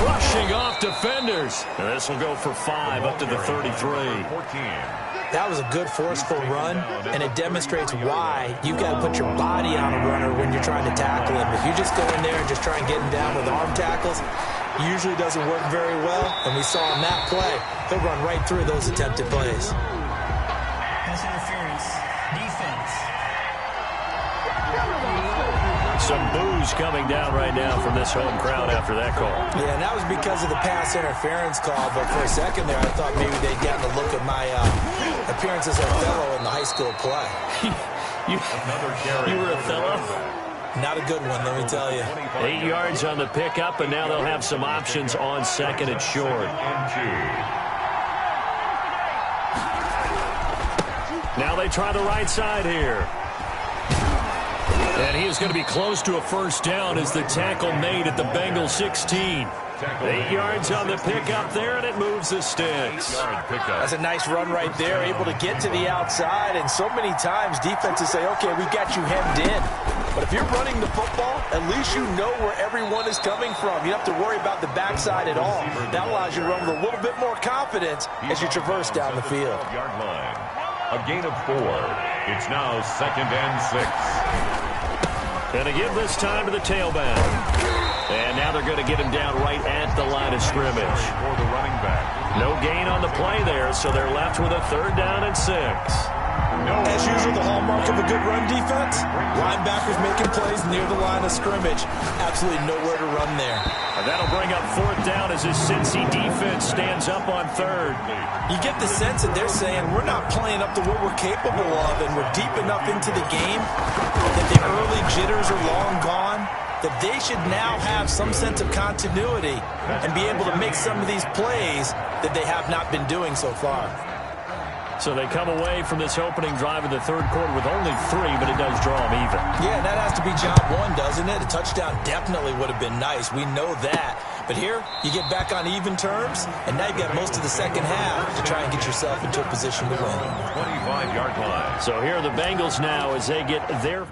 Brushing off defenders. And this will go for 5 up to the 33. That was a good forceful run, and it demonstrates why you've got to put your body on a runner when you're trying to tackle him. If you just go in there and just try and get him down with arm tackles, it usually doesn't work very well. And we saw in that play, he'll run right through those attempted plays. Pass interference. Defense. Some boos coming down right now from this home crowd after that call. Yeah, and that was because of the pass interference call. But for a second there, I thought maybe they'd gotten a look at my appearance as Othello in the high school play. You were Othello? Not a good one, let me tell you. 8 yards on the pickup, and now they'll have some options on second and short. Now they try the right side here. And he is going to be close to a first down as the tackle made at the Bengals 16. 8 yards on the pickup there, and it moves the sticks. That's a nice run right there, able to get to the outside. And so many times defenses say, okay, we got you hemmed in. But if you're running the football, at least you know where everyone is coming from. You don't have to worry about the backside at all. That allows you to run with a little bit more confidence as you traverse down the field. Yard line. A gain of 4. It's now 2nd and 6. Going to give this time to the tailback. And now they're going to get him down right at the line of scrimmage. For the running back. No gain on the play there, so they're left with a 3rd down and 6. As usual, the hallmark of a good run defense, linebackers making plays near the line of scrimmage. Absolutely nowhere to run there. And that'll bring up 4th down as this Cincy defense stands up on 3rd. You get the sense that they're saying we're not playing up to what we're capable of, and we're deep enough into the game that the early jitters are long gone. that they should now have some sense of continuity and be able to make some of these plays that they have not been doing so far. So they come away from this opening drive in the third quarter with only 3, but it does draw them even. Yeah, that has to be job one, doesn't it? A touchdown definitely would have been nice. We know that. But here, you get back on even terms, and now you've got most of the second half to try and get yourself into a position to win. 25-yard line. So here are the Bengals now as they get their...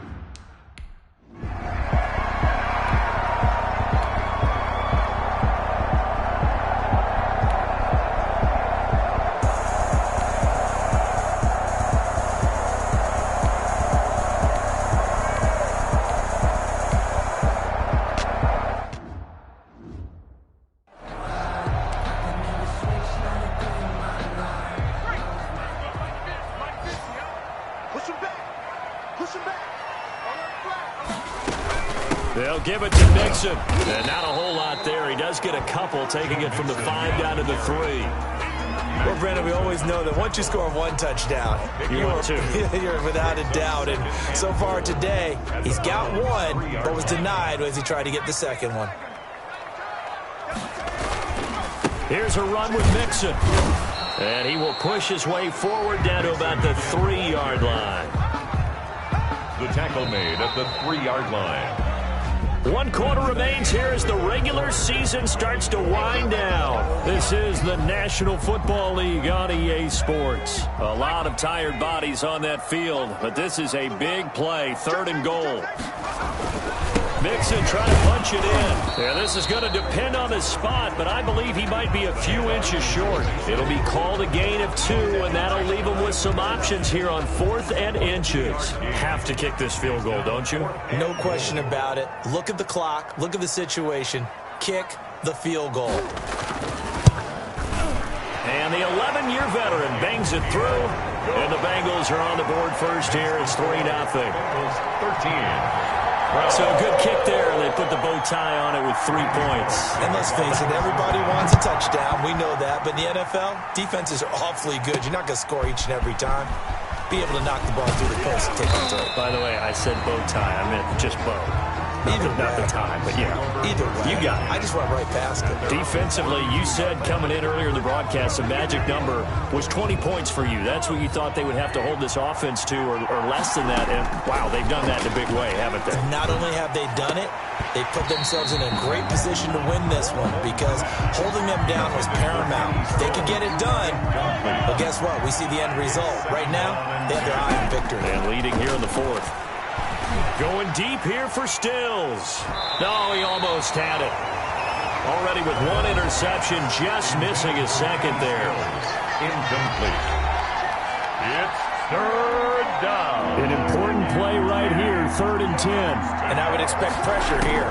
They'll give it to Mixon. And not a whole lot there. He does get a couple, taking it from the 5 down to the 3. Well, Brandon, we always know that once you score 1 touchdown, you're without a doubt. And so far today, he's got 1, but was denied as he tried to get the second one. Here's a run with Mixon. And he will push his way forward down to about the 3-yard line. The tackle made at the 3-yard line. 1 quarter remains here as the regular season starts to wind down. This is the National Football League on EA Sports. A lot of tired bodies on that field, but this is a big play, 3rd and goal. Mixon trying to punch it in. Yeah, this is going to depend on the spot, but I believe he might be a few inches short. It'll be called a gain of 2, and that'll leave him with some options here on 4th and inches. Have to kick this field goal, don't you? No question about it. Look at the clock. Look at the situation. Kick the field goal. And the 11-year veteran bangs it through, and the Bengals are on the board first here. It's 3-0. 13. So a good kick there. They put the bow tie on it with 3 points. And let's face it, everybody wants a touchdown. We know that. But in the NFL, defenses are awfully good. You're not going to score each and every time. Be able to knock the ball through the post and take it to it. By the way, I said bow tie. I meant just bow. Not the time, but yeah. Either way. You got it. I just went right past it. Defensively, you said coming in earlier in the broadcast, the magic number was 20 points for you. That's what you thought they would have to hold this offense to, or less than that. And, wow, they've done that in a big way, haven't they? Not only have they done it, they put themselves in a great position to win this one because holding them down was paramount. They could get it done, but guess what? We see the end result. Right now, they have their eye on victory. And leading here in the 4th. Going deep here for Stills. No, he almost had it. Already with 1 interception, just missing his second there. Incomplete. It's 3rd down. An important play right here, 3rd and 10. And I would expect pressure here.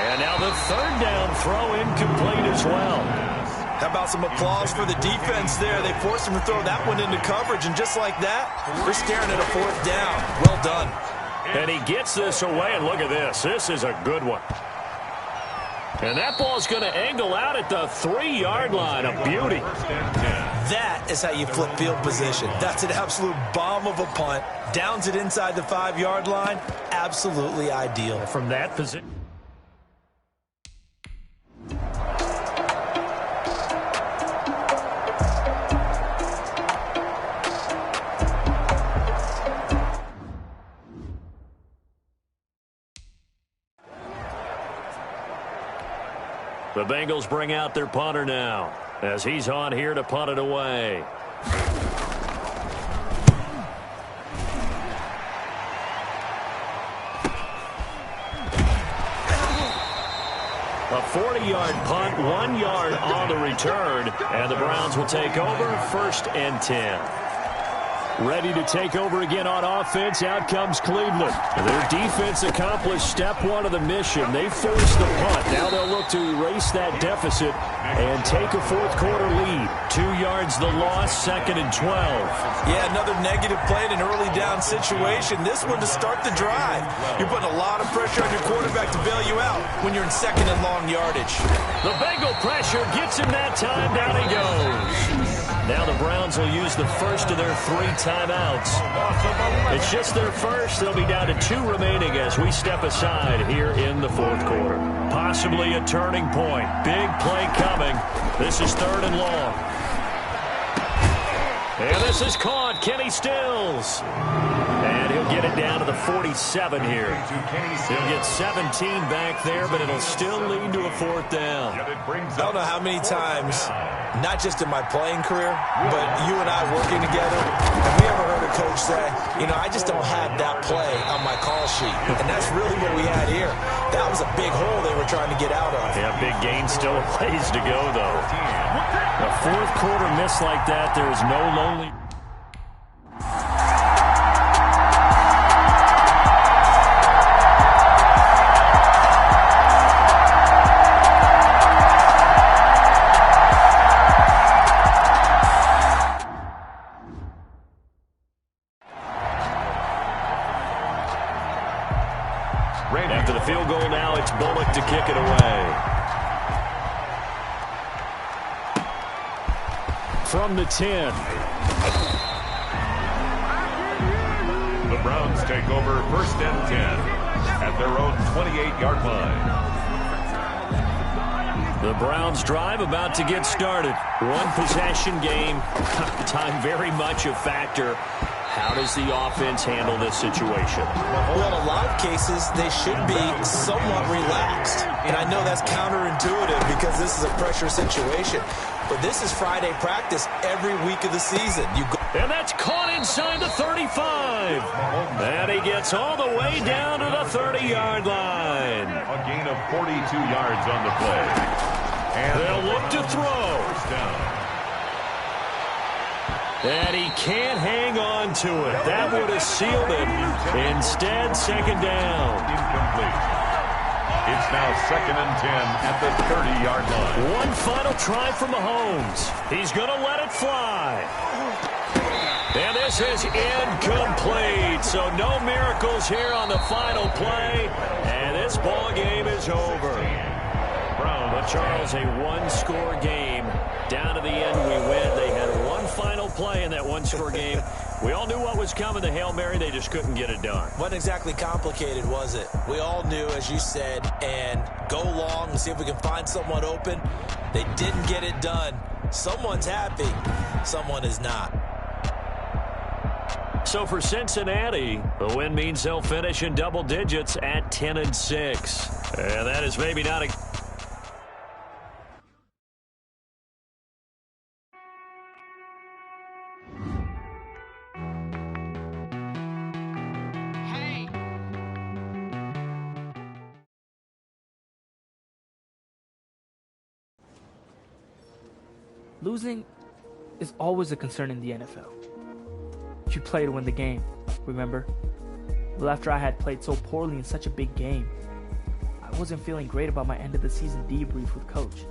And now the 3rd down throw incomplete as well. How about some applause for the defense there? They forced him to throw that one into coverage, and just like that, we're staring at a 4th down. Well done. And he gets this away, and look at this. This is a good one. And that ball's going to angle out at the 3-yard line. A beauty. That is how you flip field position. That's an absolute bomb of a punt. Downs it inside the 5-yard line. Absolutely ideal. From that position. The Bengals bring out their punter now as he's on here to punt it away. A 40-yard punt, 1 yard on the return, and the Browns will take over 1st and 10. Ready to take over again on offense. Out comes Cleveland. Their defense accomplished step 1 of the mission. They forced the punt. Now they'll look to erase that deficit and take a 4th quarter lead. 2 yards the loss, 2nd and 12. Yeah, another negative play in an early down situation. This one to start the drive. You're putting a lot of pressure on your quarterback to bail you out when you're in 2nd and long yardage. The Bengal pressure gets him that time. Down he goes. Now the Browns will use the first of their 3 timeouts. It's just their first. They'll be down to 2 remaining as we step aside here in the 4th quarter. Possibly a turning point. Big play coming. This is 3rd and long. And this is caught. Kenny Stills. And he'll get it down to the 47 here. He'll get 17 back there, but it'll still lead to a 4th down. I don't know how many times, not just in my playing career, but you and I working together, have we ever heard a coach say, I just don't have that play on my call sheet. And that's really what we had here. That was a big hole they were trying to get out of. Yeah, big gain, still a ways to go, though. A 4th quarter miss like that, there is no lonely... After the field goal now, it's Bullock to kick it away. From the 10. The Browns take over 1st and 10 at their own 28-yard line. The Browns drive about to get started. 1 possession game. Time very much a factor. How does the offense handle this situation? Well, in a lot of cases, they should be somewhat relaxed. And I know that's counterintuitive because this is a pressure situation. But this is Friday practice every week of the season. And that's caught inside the 35. And he gets all the way down to the 30-yard line. A gain of 42 yards on the play. And they'll look to throw. First down. And he can't hang on to it. That would have sealed it. Instead, 2nd down. Incomplete. It's now 2nd and 10 at the 30-yard line. One final try from Mahomes. He's going to let it fly. And this is incomplete. So no miracles here on the final play. And this ball game is over. But Charles, a 1-score game. Down to the end, we win. They had one final play in that 1-score game. We all knew what was coming, the Hail Mary. They just couldn't get it done. Wasn't exactly complicated, was it? We all knew, as you said, and go long and see if we can find someone open. They didn't get it done. Someone's happy. Someone is not. So for Cincinnati, the win means they'll finish in double digits at 10-6. And that is maybe not a... Losing is always a concern in the NFL. You play to win the game, remember? Well, after I had played so poorly in such a big game, I wasn't feeling great about my end of the season debrief with Coach.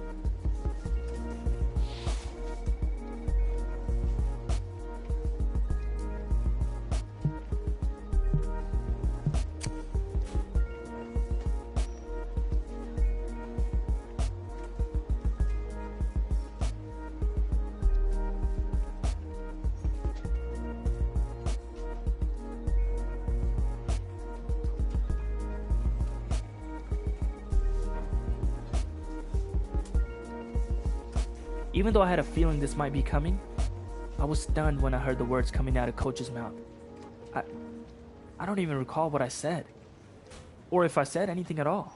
Even though I had a feeling this might be coming, I was stunned when I heard the words coming out of Coach's mouth. I don't even recall what I said, or if I said anything at all.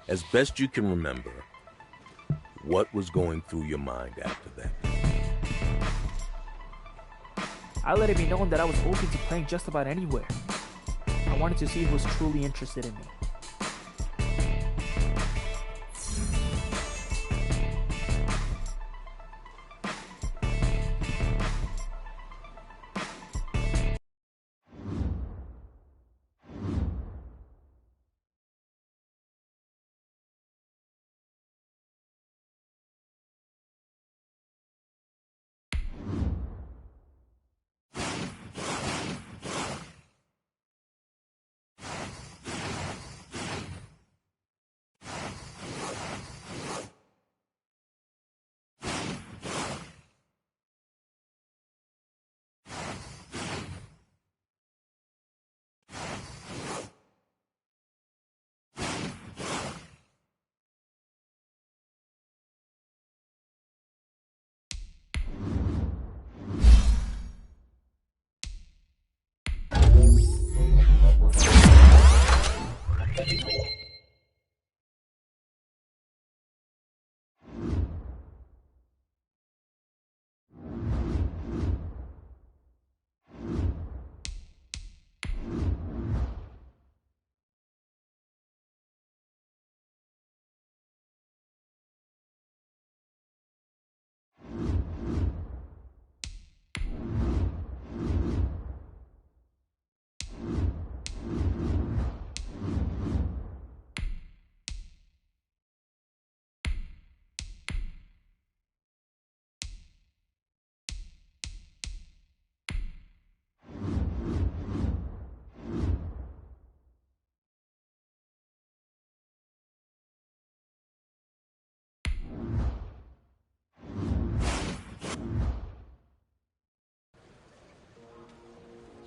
As best you can remember, what was going through your mind after that? I let it be known that I was open to playing just about anywhere. I wanted to see who was truly interested in me.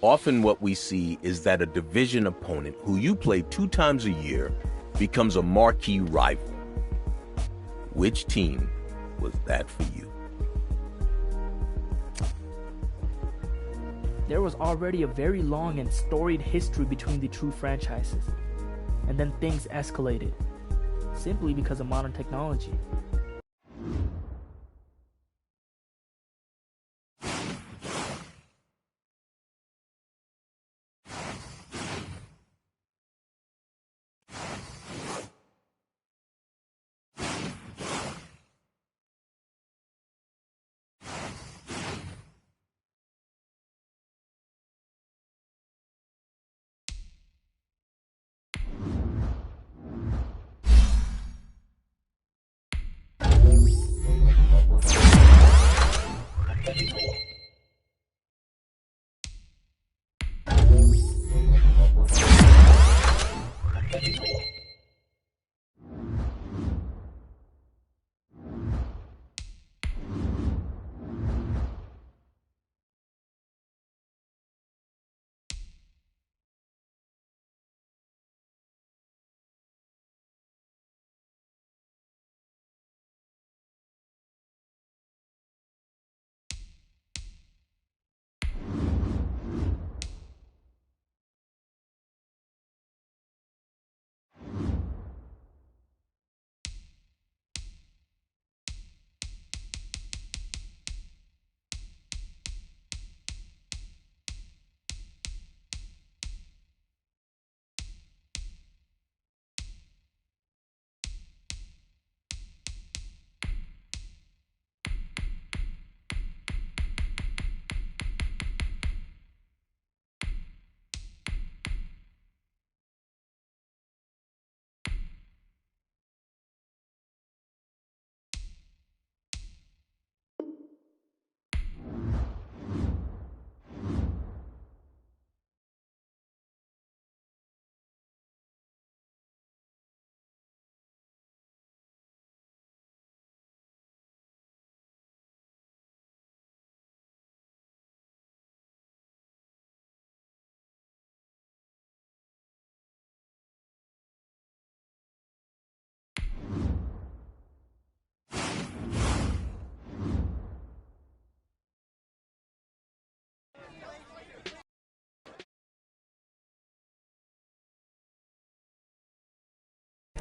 Often what we see is that a division opponent who you play 2 times a year becomes a marquee rival. Which team was that for you? There was already a very long and storied history between the two franchises, and then things escalated, simply because of modern technology.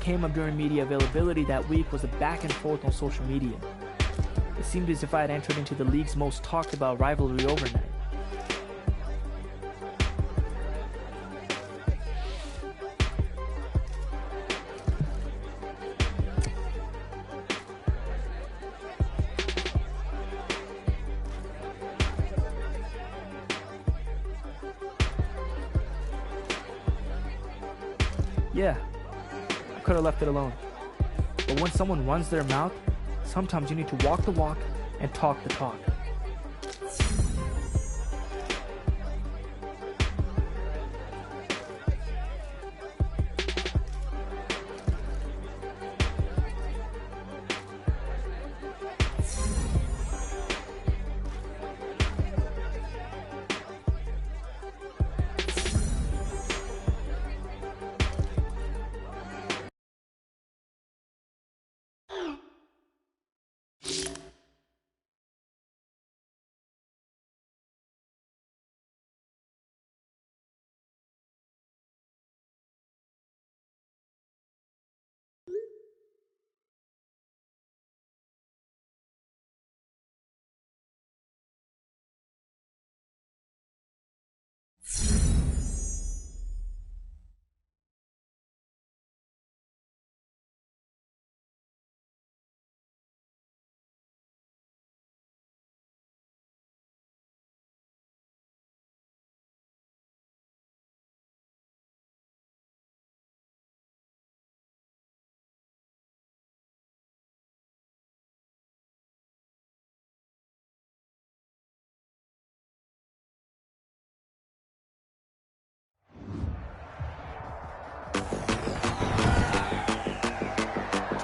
Came up during media availability that week was a back and forth on social media. It seemed as if I had entered into the league's most talked about rivalry overnight. Yeah, I could have left it alone. But when someone runs their mouth, sometimes you need to walk the walk and talk the talk.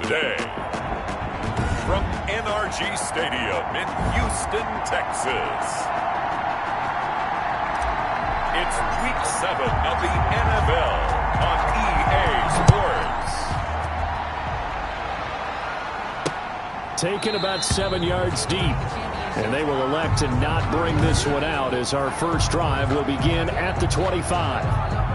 Today, from NRG Stadium in Houston, Texas, It's Week 7 of the NFL on EA Sports. Taken about 7 yards deep. And they will elect to not bring this one out as our first drive will begin at the 25.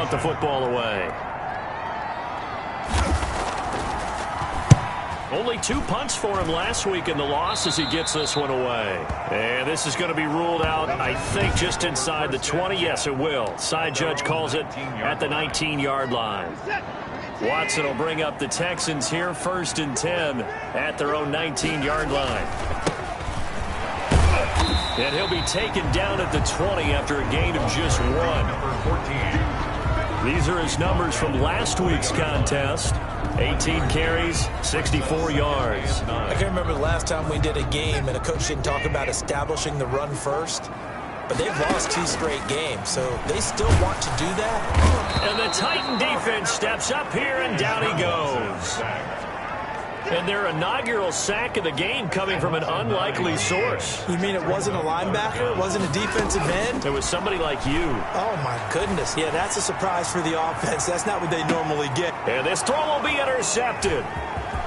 The football away. Only 2 punts for him last week in the loss as he gets this one away. And this is going to be ruled out, I think, just inside the 20. Yes, it will. Side judge calls it at the 19-yard line. Watson will bring up the Texans here, 1st and 10 at their own 19-yard line. And he'll be taken down at the 20 after a gain of just 1. Number 14. These are his numbers from last week's contest. 18 carries, 64 yards. I can remember the last time we did a game and a coach didn't talk about establishing the run first. But they've lost 2 straight games, so they still want to do that. And the Titan defense steps up here, and down he goes. And their inaugural sack of the game coming from an unlikely source. You mean it wasn't a linebacker? It wasn't a defensive end? It was somebody like you. Oh, my goodness. Yeah, that's a surprise for the offense. That's not what they normally get. And this throw will be intercepted.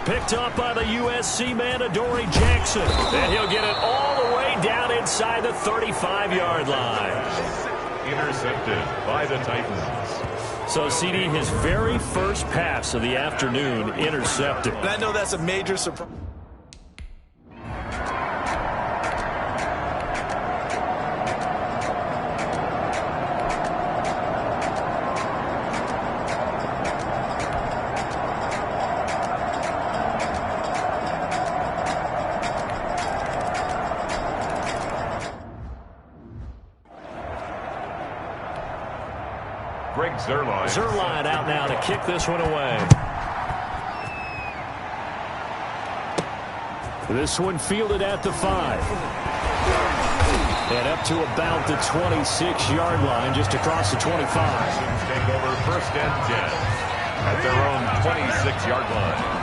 Picked up by the USC man, Adoree Jackson. And he'll get it all the way down inside the 35-yard line. Intercepted by the Titans. So, CD, his very first pass of the afternoon intercepted. And I know that's a major surprise. Zerline out now to kick this one away. This one fielded at the 5. And up to about the 26-yard line, just across the 25. Take over 1st and 10 at their own 26-yard line.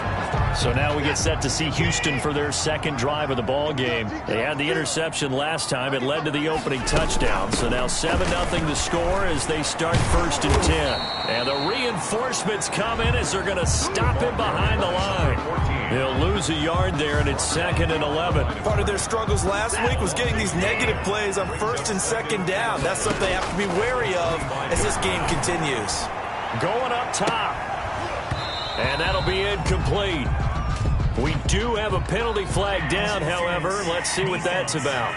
So now we get set to see Houston for their second drive of the ball game. They had the interception last time. It led to the opening touchdown. So now 7-0 to score as they start 1st and 10. And the reinforcements come in as they're going to stop him behind the line. He'll lose a yard there, and it's 2nd and 11. Part of their struggles last week was getting these negative plays on 1st and 2nd down. That's something they have to be wary of as this game continues. Going up top. And that'll be incomplete. We do have a penalty flag down, however. Let's see what that's about.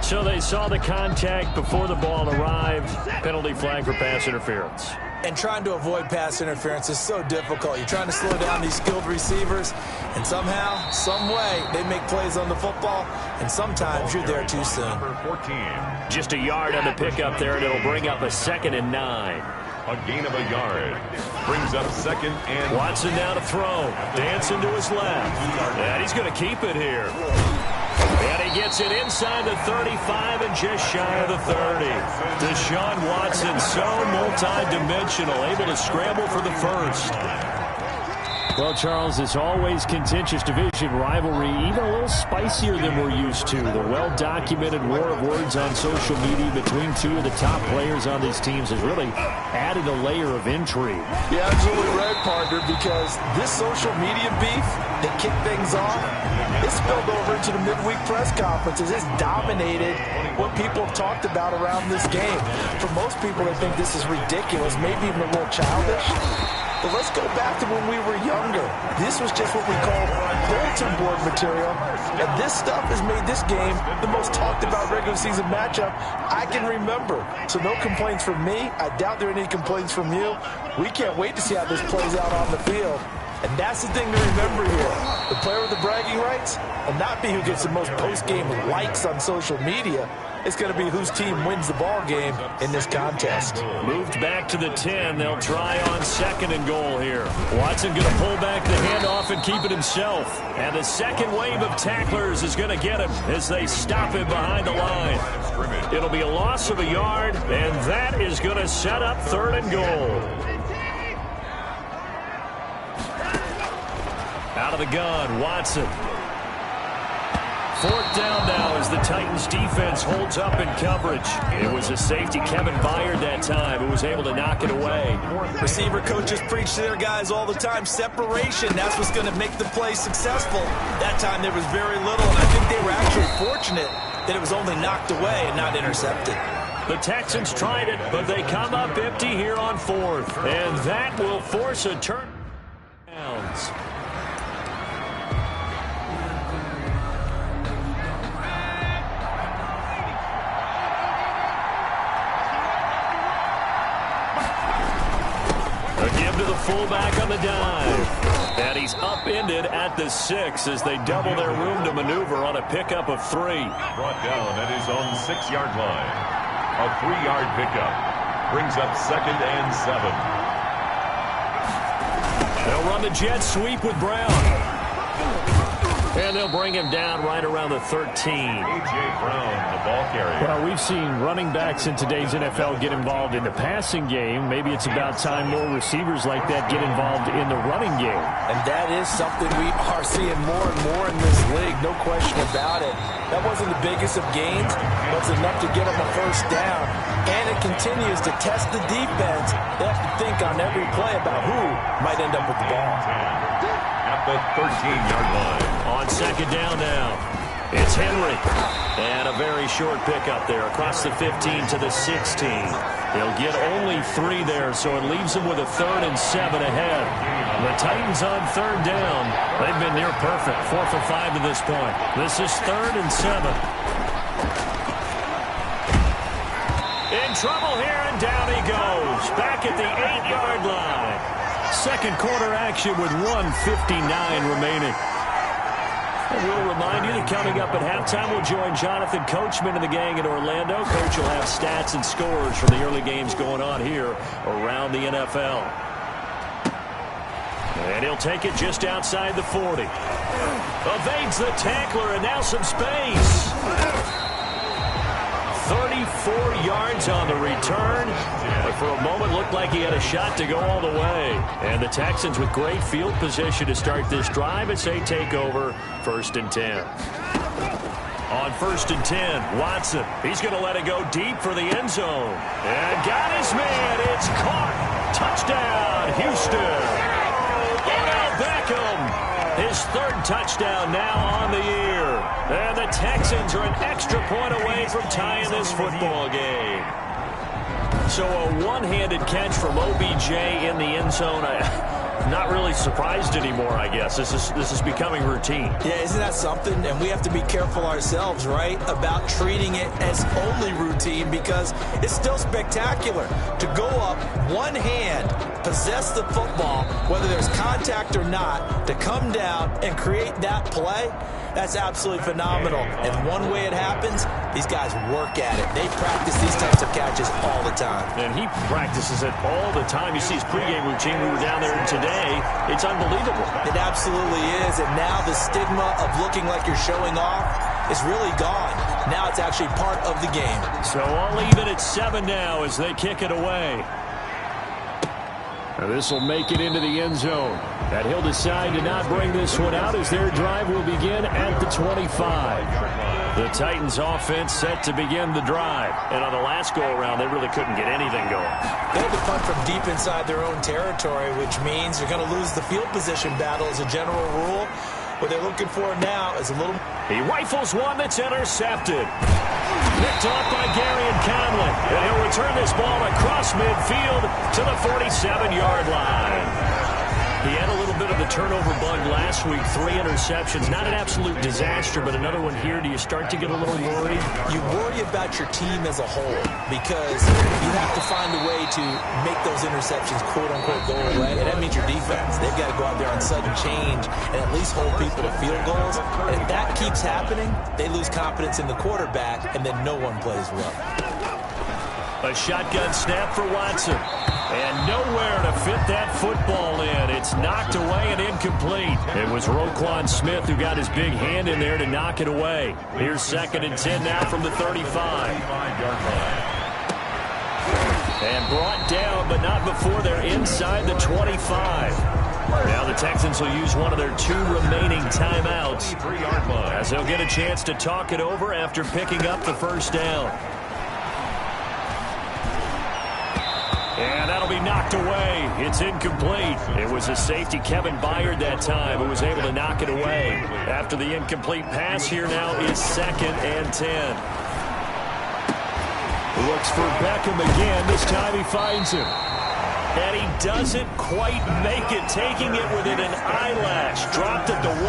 So they saw the contact before the ball arrived. Penalty flag for pass interference. And trying to avoid pass interference is so difficult. You're trying to slow down these skilled receivers, and somehow, some way, they make plays on the football, and sometimes you're there too soon. Just a yard on the pickup there, and it'll bring up a 2nd and 9. A gain of a yard. Brings up 2nd and... Watson now to throw. Dancing to his left. And he's going to keep it here. And he gets it inside the 35 and just shy of the 30. Deshaun Watson, so multi-dimensional, able to scramble for the first. Well, Charles, it's always contentious division rivalry, even a little spicier than we're used to. The well-documented war of words on social media between 2 of the top players on these teams has really added a layer of intrigue. Yeah, absolutely right, partner, because this social media beef that kicked things off, it spilled over into the midweek press conferences. It's dominated what people have talked about around this game. For most people, they think this is ridiculous, maybe even a little childish. But let's go back to when we were younger. This was just what we call bulletin board material. And this stuff has made this game the most talked about regular season matchup I can remember. So no complaints from me. I doubt there are any complaints from you. We can't wait to see how this plays out on the field. And that's the thing to remember here. The player with the bragging rights will not be who gets the most post-game likes on social media. It's going to be whose team wins the ball game in this contest. Moved back to the 10. They'll try on 2nd and goal here. Watson going to pull back the handoff and keep it himself. And the second wave of tacklers is going to get him as they stop him behind the line. It'll be a loss of a yard, and that is going to set up 3rd and goal. Out of the gun, Watson. 4th down now as the Titans defense holds up in coverage. It was a safety, Kevin Byard, that time, who was able to knock it away. Receiver coaches preach to their guys all the time. Separation, that's what's going to make the play successful. That time there was very little, and I think they were actually fortunate that it was only knocked away and not intercepted. The Texans tried it, but they come up empty here on 4th. And that will force a turn. Downs. Give to the fullback on the dive. And he's upended at the 6 as they double their room to maneuver on a pickup of 3. Brought down at his own 6-yard line. A 3-yard pickup. Brings up 2nd and 7. They'll run the jet sweep with Brown. And they'll bring him down right around the 13. A.J. Brown, the ball carrier. Well, we've seen running backs in today's NFL get involved in the passing game. Maybe it's about time more receivers like that get involved in the running game. And that is something we are seeing more and more in this league, no question about it. That wasn't the biggest of gains, but it's enough to get them a 1st down. And it continues to test the defense. They have to think on every play about who might end up with the ball. At the 13-yard line. On 2nd down now, it's Henry. And a very short pickup there across the 15 to the 16. They'll get only 3 there, so it leaves them with a 3rd and 7 ahead. The Titans on 3rd down. They've been near perfect, 4 for 5 to this point. This is 3rd and 7. In trouble here, and down he goes. Back at the 8-yard line. Second quarter action with 1:59 remaining. And we'll remind you that coming up at halftime, we'll join Jonathan Coachman and the gang in Orlando. Coach will have stats and scores from the early games going on here around the NFL. And he'll take it just outside the 40. Evades the tackler, and now some space. 34 yards on the return. But for a moment, looked like he had a shot to go all the way. And the Texans with great field position to start this drive as they take over 1st and 10. On 1st and 10, Watson. He's going to let it go deep for the end zone. And got his man. It's caught. Touchdown, Houston. Odell Beckham. His 3rd touchdown now on the year. And the Texans are an extra point away from tying this football game. So a one-handed catch from OBJ in the end zone. I'm not really surprised anymore, I guess. This is becoming routine. Yeah, isn't that something? And we have to be careful ourselves, right, about treating it as only routine, because it's still spectacular to go up one hand, possess the football, whether there's contact or not, to come down and create that play. That's absolutely phenomenal. And one way it happens, these guys work at it. They practice these types of catches all the time. And he practices it all the time. You see his pregame routine. We were down there today. It's unbelievable. It absolutely is. And now the stigma of looking like you're showing off is really gone. Now it's actually part of the game. So all even at 7 now as they kick it away. This will make it into the end zone. And he'll decide to not bring this one out as their drive will begin at the 25. The Titans offense set to begin the drive. And on the last go-around, they really couldn't get anything going. They had to punt from deep inside their own territory, which means they're going to lose the field position battle as a general rule. What they're looking for now is a little... He rifles one that's intercepted. Picked off by Gary and Conley. And he'll return this ball across midfield to the 47-yard line. He had a little bit of the turnover bug last week, 3 interceptions. Not an absolute disaster, but another one here. Do you start to get a little worried? You worry about your team as a whole because you have to find a way to make those interceptions, quote-unquote, go away, and that means your defense. They've got to go out there on sudden change and at least hold people to field goals. And if that keeps happening, they lose confidence in the quarterback, and then no one plays well. A shotgun snap for Watson. And nowhere to fit that football in. It's knocked away and incomplete. It was Roquan Smith who got his big hand in there to knock it away. Here's 2nd and 10 now from the 35. And brought down, but not before they're inside the 25. Now the Texans will use one of their 2 remaining timeouts as they'll get a chance to talk it over after picking up the first down. And that'll be knocked away. It's incomplete. It was a safety, Kevin Byard, that time, who was able to knock it away. After the incomplete pass, here now is 2nd and 10. Looks for Beckham again. This time he finds him. And he doesn't quite make it, taking it within an eyelash. Dropped it to 1.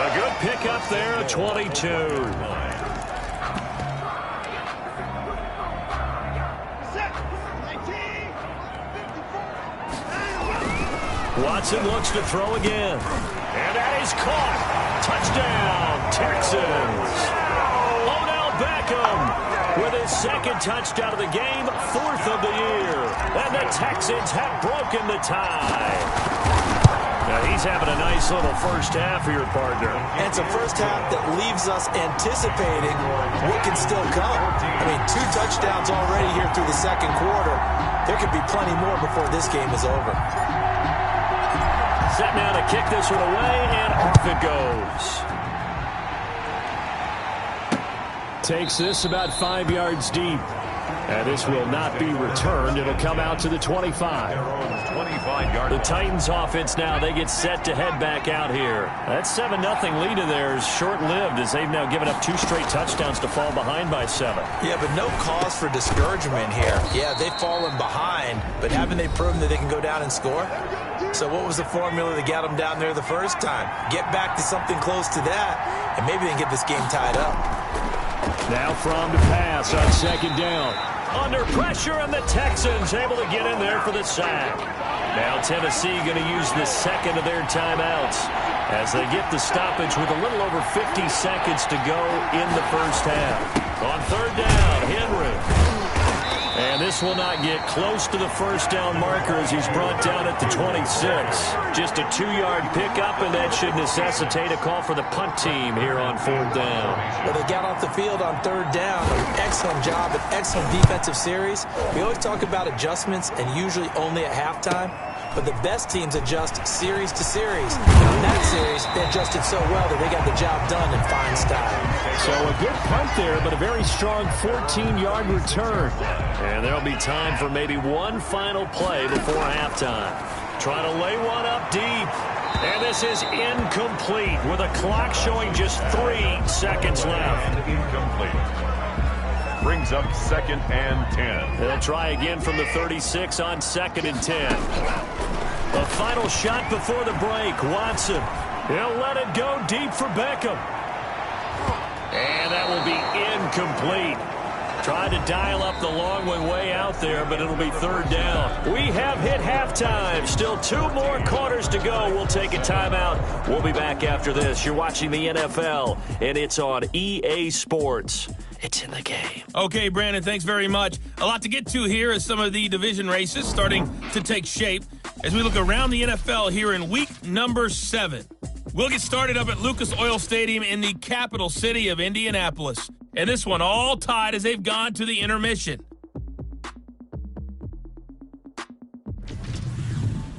A good pickup there, a 22. Watson looks to throw again. And that is caught. Touchdown, Texans. Odell Beckham with his 2nd touchdown of the game, 4th of the year. And the Texans have broken the tie. Now he's having a nice little first half here, partner. And it's a first half that leaves us anticipating what can still come. I mean, 2 touchdowns already here through the 2nd quarter. There could be plenty more before this game is over. Set now to kick this one away, and off it goes. Takes this about 5 yards deep. And this will not be returned. It'll come out to the 25. The Titans offense now, they get set to head back out here. That 7-0 lead of theirs short-lived as they've now given up 2 straight touchdowns to fall behind by 7. Yeah, but no cause for discouragement here. Yeah, they've fallen behind, but haven't they proven that they can go down and score? So what was the formula that got them down there the first time? Get back to something close to that, and maybe they can get this game tied up. Now from to pass on 2nd down. Under pressure, and the Texans able to get in there for the sack. Now Tennessee going to use the 2nd of their timeouts as they get the stoppage with a little over 50 seconds to go in the first half. On 3rd down, Henry. And this will not get close to the first down marker as he's brought down at the 26. Just a 2-yard pickup, and that should necessitate a call for the punt team here on 4th down. Well, they got off the field on 3rd down. An excellent job, an excellent defensive series. We always talk about adjustments, and usually only at halftime. But the best teams adjust series to series. And in that series, they adjusted so well that they got the job done in fine style. So a good punt there, but a very strong 14-yard return. And there'll be time for maybe one final play before halftime. Trying to lay one up deep. And this is incomplete with a clock showing just 3 seconds left. Incomplete. Brings up 2nd and 10. They'll try again from the 36 on 2nd and 10. A final shot before the break. Watson. He'll let it go deep for Beckham. And that will be incomplete. Tried to dial up the long one way out there, but it'll be 3rd down. We have hit halftime. Still 2 more quarters to go. We'll take a timeout. We'll be back after this. You're watching the NFL, and it's on EA Sports. It's in the game. Okay, Brandon, thanks very much. A lot to get to here as some of the division races starting to take shape as we look around the NFL here in week number 7. We'll get started up at Lucas Oil Stadium in the capital city of Indianapolis. And this one all tied as they've gone to the intermission.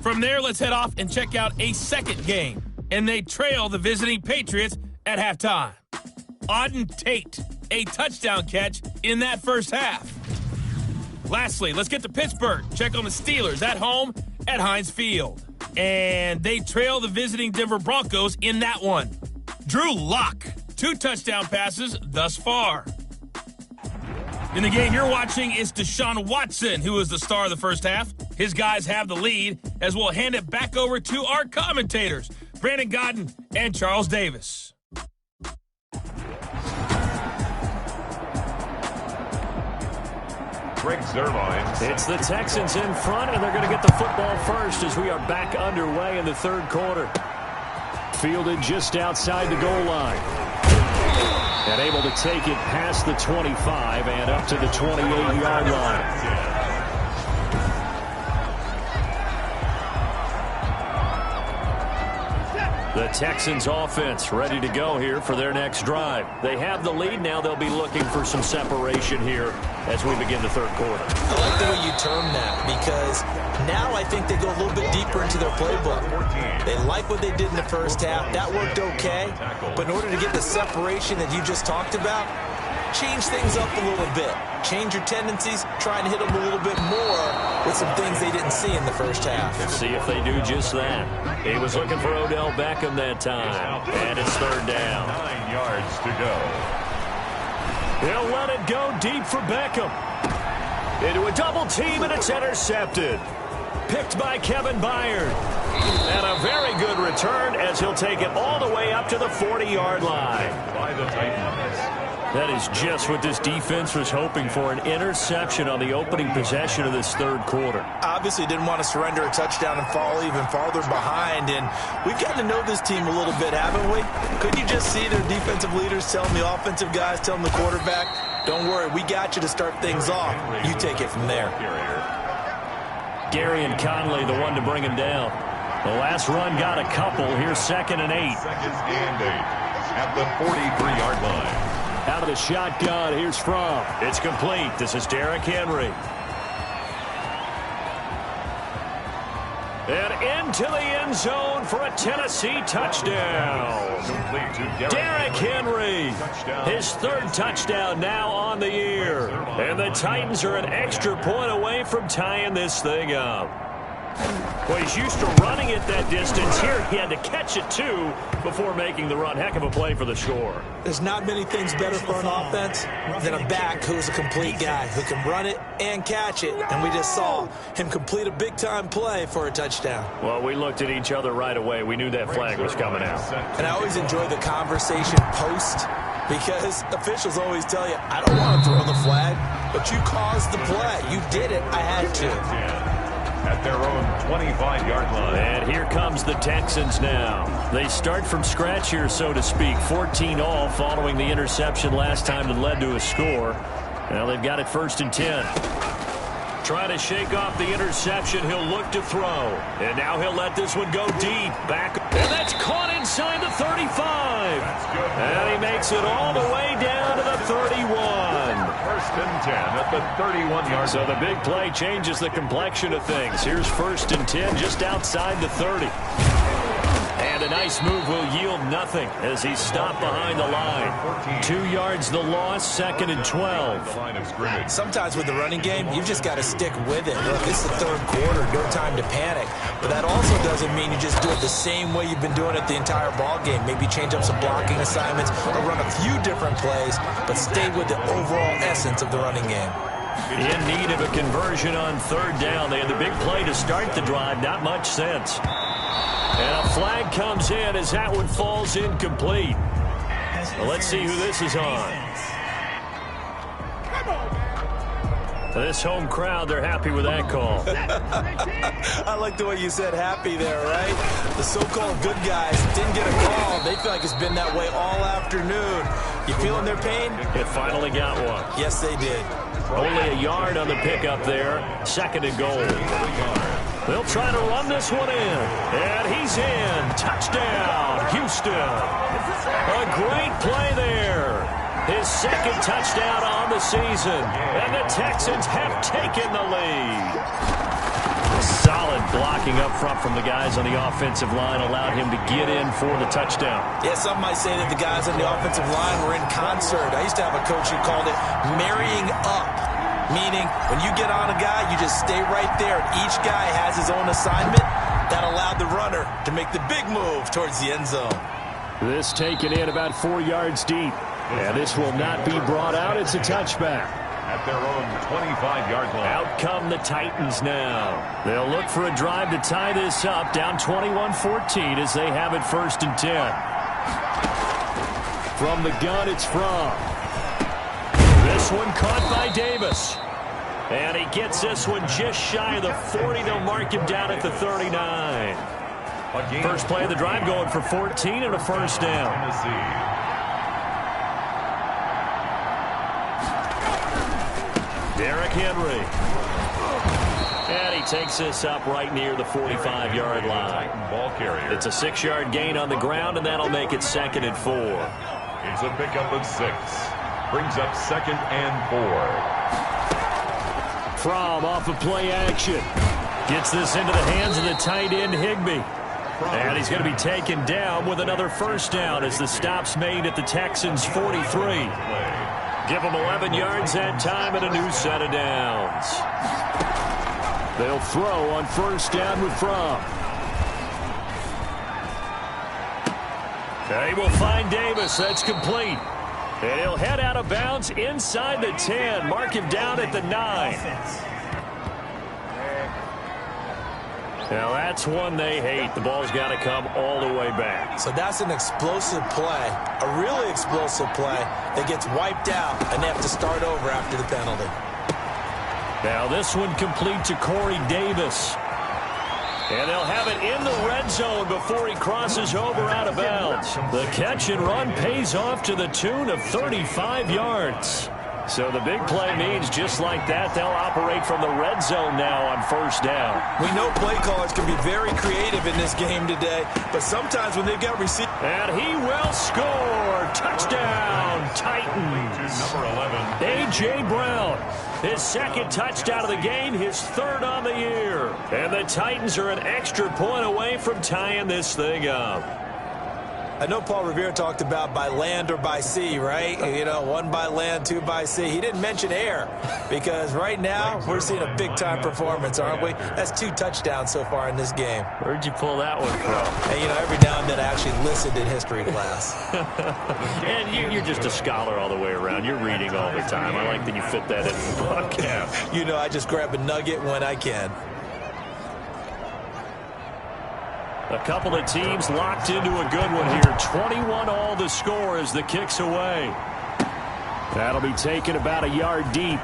From there, let's head off and check out a second game. And they trail the visiting Patriots at halftime. Auden Tate, a touchdown catch in that first half. Lastly, let's get to Pittsburgh. Check on the Steelers at home at Heinz Field. And they trail the visiting Denver Broncos in that one. Drew Lock, 2 touchdown passes thus far. In the game you're watching is Deshaun Watson, who was the star of the first half. His guys have the lead as we'll hand it back over to our commentators, Brandon Godden and Charles Davis. Greg Zerline. It's the Texans in front, and they're going to get the football first as we are back underway in the third quarter. Fielded just outside the goal line. And able to take it past the 25 and up to the 28-yard line. The Texans offense ready to go here for their next drive. They have the lead. Now they'll be looking for some separation here as we begin the third quarter. I like the way you term that because now I think they go a little bit deeper into their playbook. They like what they did in the first half. That worked okay. But in order to get the separation that you just talked about, change things up a little bit. Change your tendencies, try and hit them a little bit more with some things they didn't see in the first half. Let's see if they do just that. He was looking for Odell Beckham that time. And it's third down. 9 yards to go. He'll let it go deep for Beckham. Into a double team, and it's intercepted. Picked by Kevin Byard. And a very good return as he'll take it all the way up to the 40-yard line. By the Titans. That is just what this defense was hoping for, an interception on the opening possession of this third quarter. Obviously didn't want to surrender a touchdown and fall even farther behind, and we've gotten to know this team a little bit, haven't we? Couldn't you just see their defensive leaders telling the offensive guys, telling the quarterback, don't worry, we got you to start things off. You take it from there. Gary and Conley, the one to bring him down. The last run got a couple. Here's 2nd and 8. 2nd and 8 at the 43-yard line. Out of the shotgun, here's Fromm. It's complete. This is Derrick Henry. And into the end zone for a Tennessee touchdown. Derrick Henry, his third touchdown now on the year. And the Titans are an extra point away from tying this thing up. Well, he's used to running it that distance. Here, he had to catch it, too, before making the run. Heck of a play for the score. There's not many things better for an offense than a back who's a complete guy who can run it and catch it. And we just saw him complete a big-time play for a touchdown. Well, we looked at each other right away. We knew that flag was coming out. And I always enjoy the conversation post because officials always tell you, I don't want to throw the flag, but you caused the play. You did it. I had to. At their own 25-yard line. And here comes the Texans now. They start from scratch here, so to speak. 14 all following the interception last time that led to a score. Now they've got it 1st and 10. Trying to shake off the interception. He'll look to throw. And now he'll let this one go deep. Back. And that's caught inside the 35. And he makes it all the way down to the 31. 1st and 10 at the 31-yard. So the big play changes the complexion of things. Here's 1st and 10 just outside the 30. And a nice move will yield nothing as he's stopped behind the line. 2 yards the loss, 2nd and 12. Sometimes with the running game, you've just got to stick with it. Look, it's the third quarter, no time to panic. But that also doesn't mean you just do it the same way you've been doing it the entire ball game. Maybe change up some blocking assignments or run a few different plays, but stay with the overall essence of the running game. In need of a conversion on 3rd down. They had the big play to start the drive. Not much sense. And a flag comes in as that one falls incomplete. Well, let's see who this is on. This home crowd, they're happy with that call. I like the way you said happy there, right? The so-called good guys didn't get a call. They feel like it's been that way all afternoon. You feeling their pain? It finally got one. Yes, they did. Only a yard on the pickup there. 2nd and goal. They'll try to run this one in. And he's in. Touchdown, Houston. A great play there. His 2nd touchdown on the season. And the Texans have taken the lead. Solid blocking up front from the guys on the offensive line allowed him to get in for the touchdown. Yeah, some might say that the guys on the offensive line were in concert. I used to have a coach who called it marrying up. Meaning, when you get on a guy, you just stay right there. And each guy has his own assignment. That allowed the runner to make the big move towards the end zone. This taken in about 4 yards deep. And this will not be brought out. It's a touchback. at their own 25-yard line. Out come the Titans now. They'll look for a drive to tie this up, down 21-14 as they have it 1st and 10. From the gun, it's Fromm. This one caught by Davis. And he gets this one just shy of the 40. They'll mark him down at the 39. First play of the drive going for 14 and a first down. Derrick Henry. And he takes this up right near the 45-yard line. Ball carrier. It's a 6-yard gain on the ground, and that'll make it 2nd and 4. It's a pickup of 6. Brings up 2nd and 4. Fromm off of play action. Gets this into the hands of the tight end, Higbee. And he's going to be taken down with another first down as the stop's made at the Texans' 43. Give them 11 yards that time and a new set of downs. They'll throw on first down with Fromm. They will find Davis. That's complete. And he'll head out of bounds inside the 10. Mark him down at the 9. Now that's one they hate. The ball's got to come all the way back. So that's an explosive play, a really explosive play that gets wiped out, and they have to start over after the penalty. Now this one complete to Corey Davis. And they'll have it in the red zone before he crosses over out of bounds. The catch and run pays off to the tune of 35 yards. So the big play means just like that, they'll operate from the red zone now on first down. We know play callers can be very creative in this game today, but sometimes when they've got receivers. And he will score. Touchdown, Titans. Number 11. A.J. Brown. His 2nd touchdown of the game, his 3rd on the year. And the Titans are an extra point away from tying this thing up. I know Paul Revere talked about by land or by sea, right? You know, 1 by land, 2 by sea. He didn't mention air because right now we're seeing a big-time performance, aren't we? That's 2 touchdowns so far in this game. Where'd you pull that one from? And, you know, every now and then I actually listened in history class. And you're just a scholar all the way around. You're reading all the time. I like that you fit that in the book. Yeah. You know, I just grab a nugget when I can. A couple of teams locked into a good one here. 21 all the score as the kick's away. That'll be taken about a yard deep.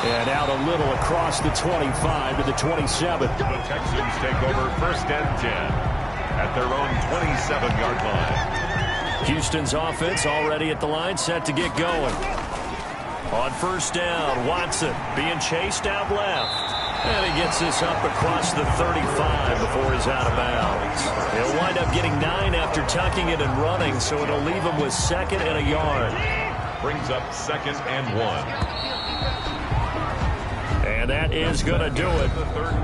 And out a little across the 25 to the 27. The Texans take over 1st and 10 at their own 27-yard line. Houston's offense already at the line, set to get going. On first down, Watson being chased out left. And he gets this up across the 35 before he's out of bounds. He'll wind up getting 9 after tucking it and running, so it'll leave him with 2nd and a yard. Brings up 2nd and 1. And that is going to do it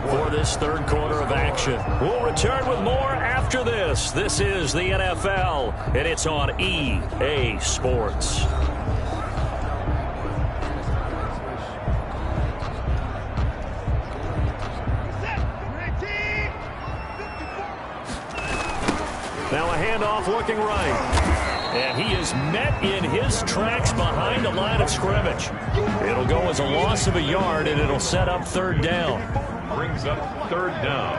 for this 3rd quarter of action. We'll return with more after this. This is the NFL, and it's on EA Sports. Now a handoff looking right. And he is met in his tracks behind the line of scrimmage. It'll go as a loss of a yard, and it'll set up 3rd down. Brings up 3rd down.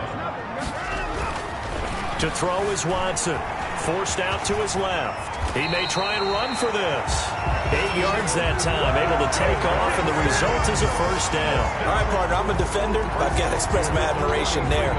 To throw is Watson. Forced out to his left. He may try and run for this. 8 yards that time, able to take off, and the result is a first down. All right, partner, I'm a defender. I've got to express my admiration there.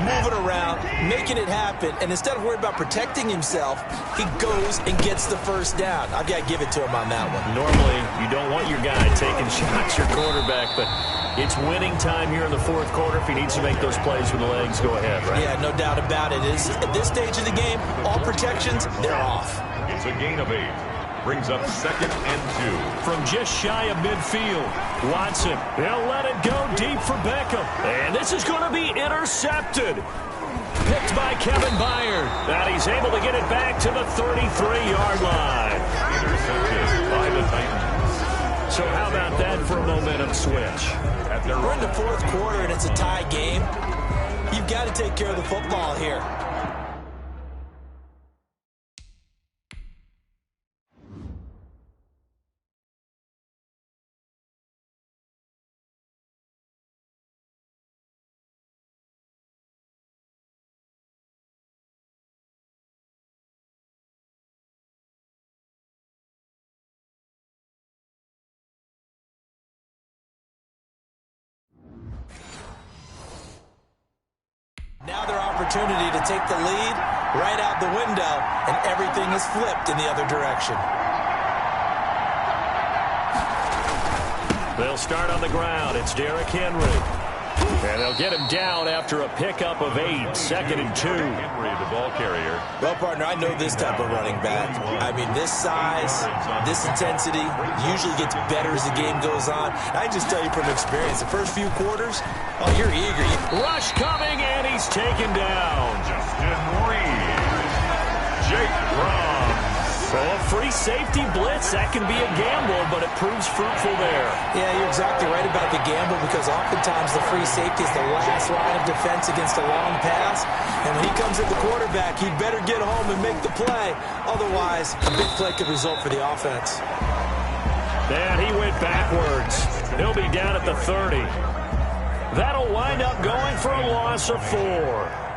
Moving around, making it happen, and instead of worrying about protecting himself, he goes and gets the first down. I've got to give it to him on that one. Normally, you don't want your guy taking shots, your quarterback, but it's winning time here in the 4th quarter. If he needs to make those plays with the legs, go ahead, right? Yeah, no doubt about it. At this stage of the game, all protections, they're off. It's a gain of 8. Brings up 2nd and 2. From just shy of midfield, Watson, he'll let it go deep for Beckham. And this is going to be intercepted. Picked by Kevin Byard. And he's able to get it back to the 33-yard line. Intercepted by the Titans. So how about that for a momentum switch? We're in the 4th quarter, and it's a tie game. You've got to take care of the football here. opportunity to take the lead right out the window, and everything is flipped in the other direction. They'll start on the ground. It's Derrick Henry. And they'll get him down after a pickup of 8, 2nd and 2. Henry, the ball carrier. Well, partner, I know this type of running back. I mean, this size, this intensity usually gets better as the game goes on. I just tell you from experience, the first few quarters, oh, you're eager. Rush coming, and he's taken down. Justin Reed. Jake Browns. So a free safety blitz, that can be a gamble, but it proves fruitful there. Yeah, you're exactly right about the gamble, because oftentimes the free safety is the last line of defense against a long pass. And when he comes at the quarterback, he'd better get home and make the play. Otherwise, a big play could result for the offense. And he went backwards. He'll be down at the 30. That'll wind up going for a loss of 4.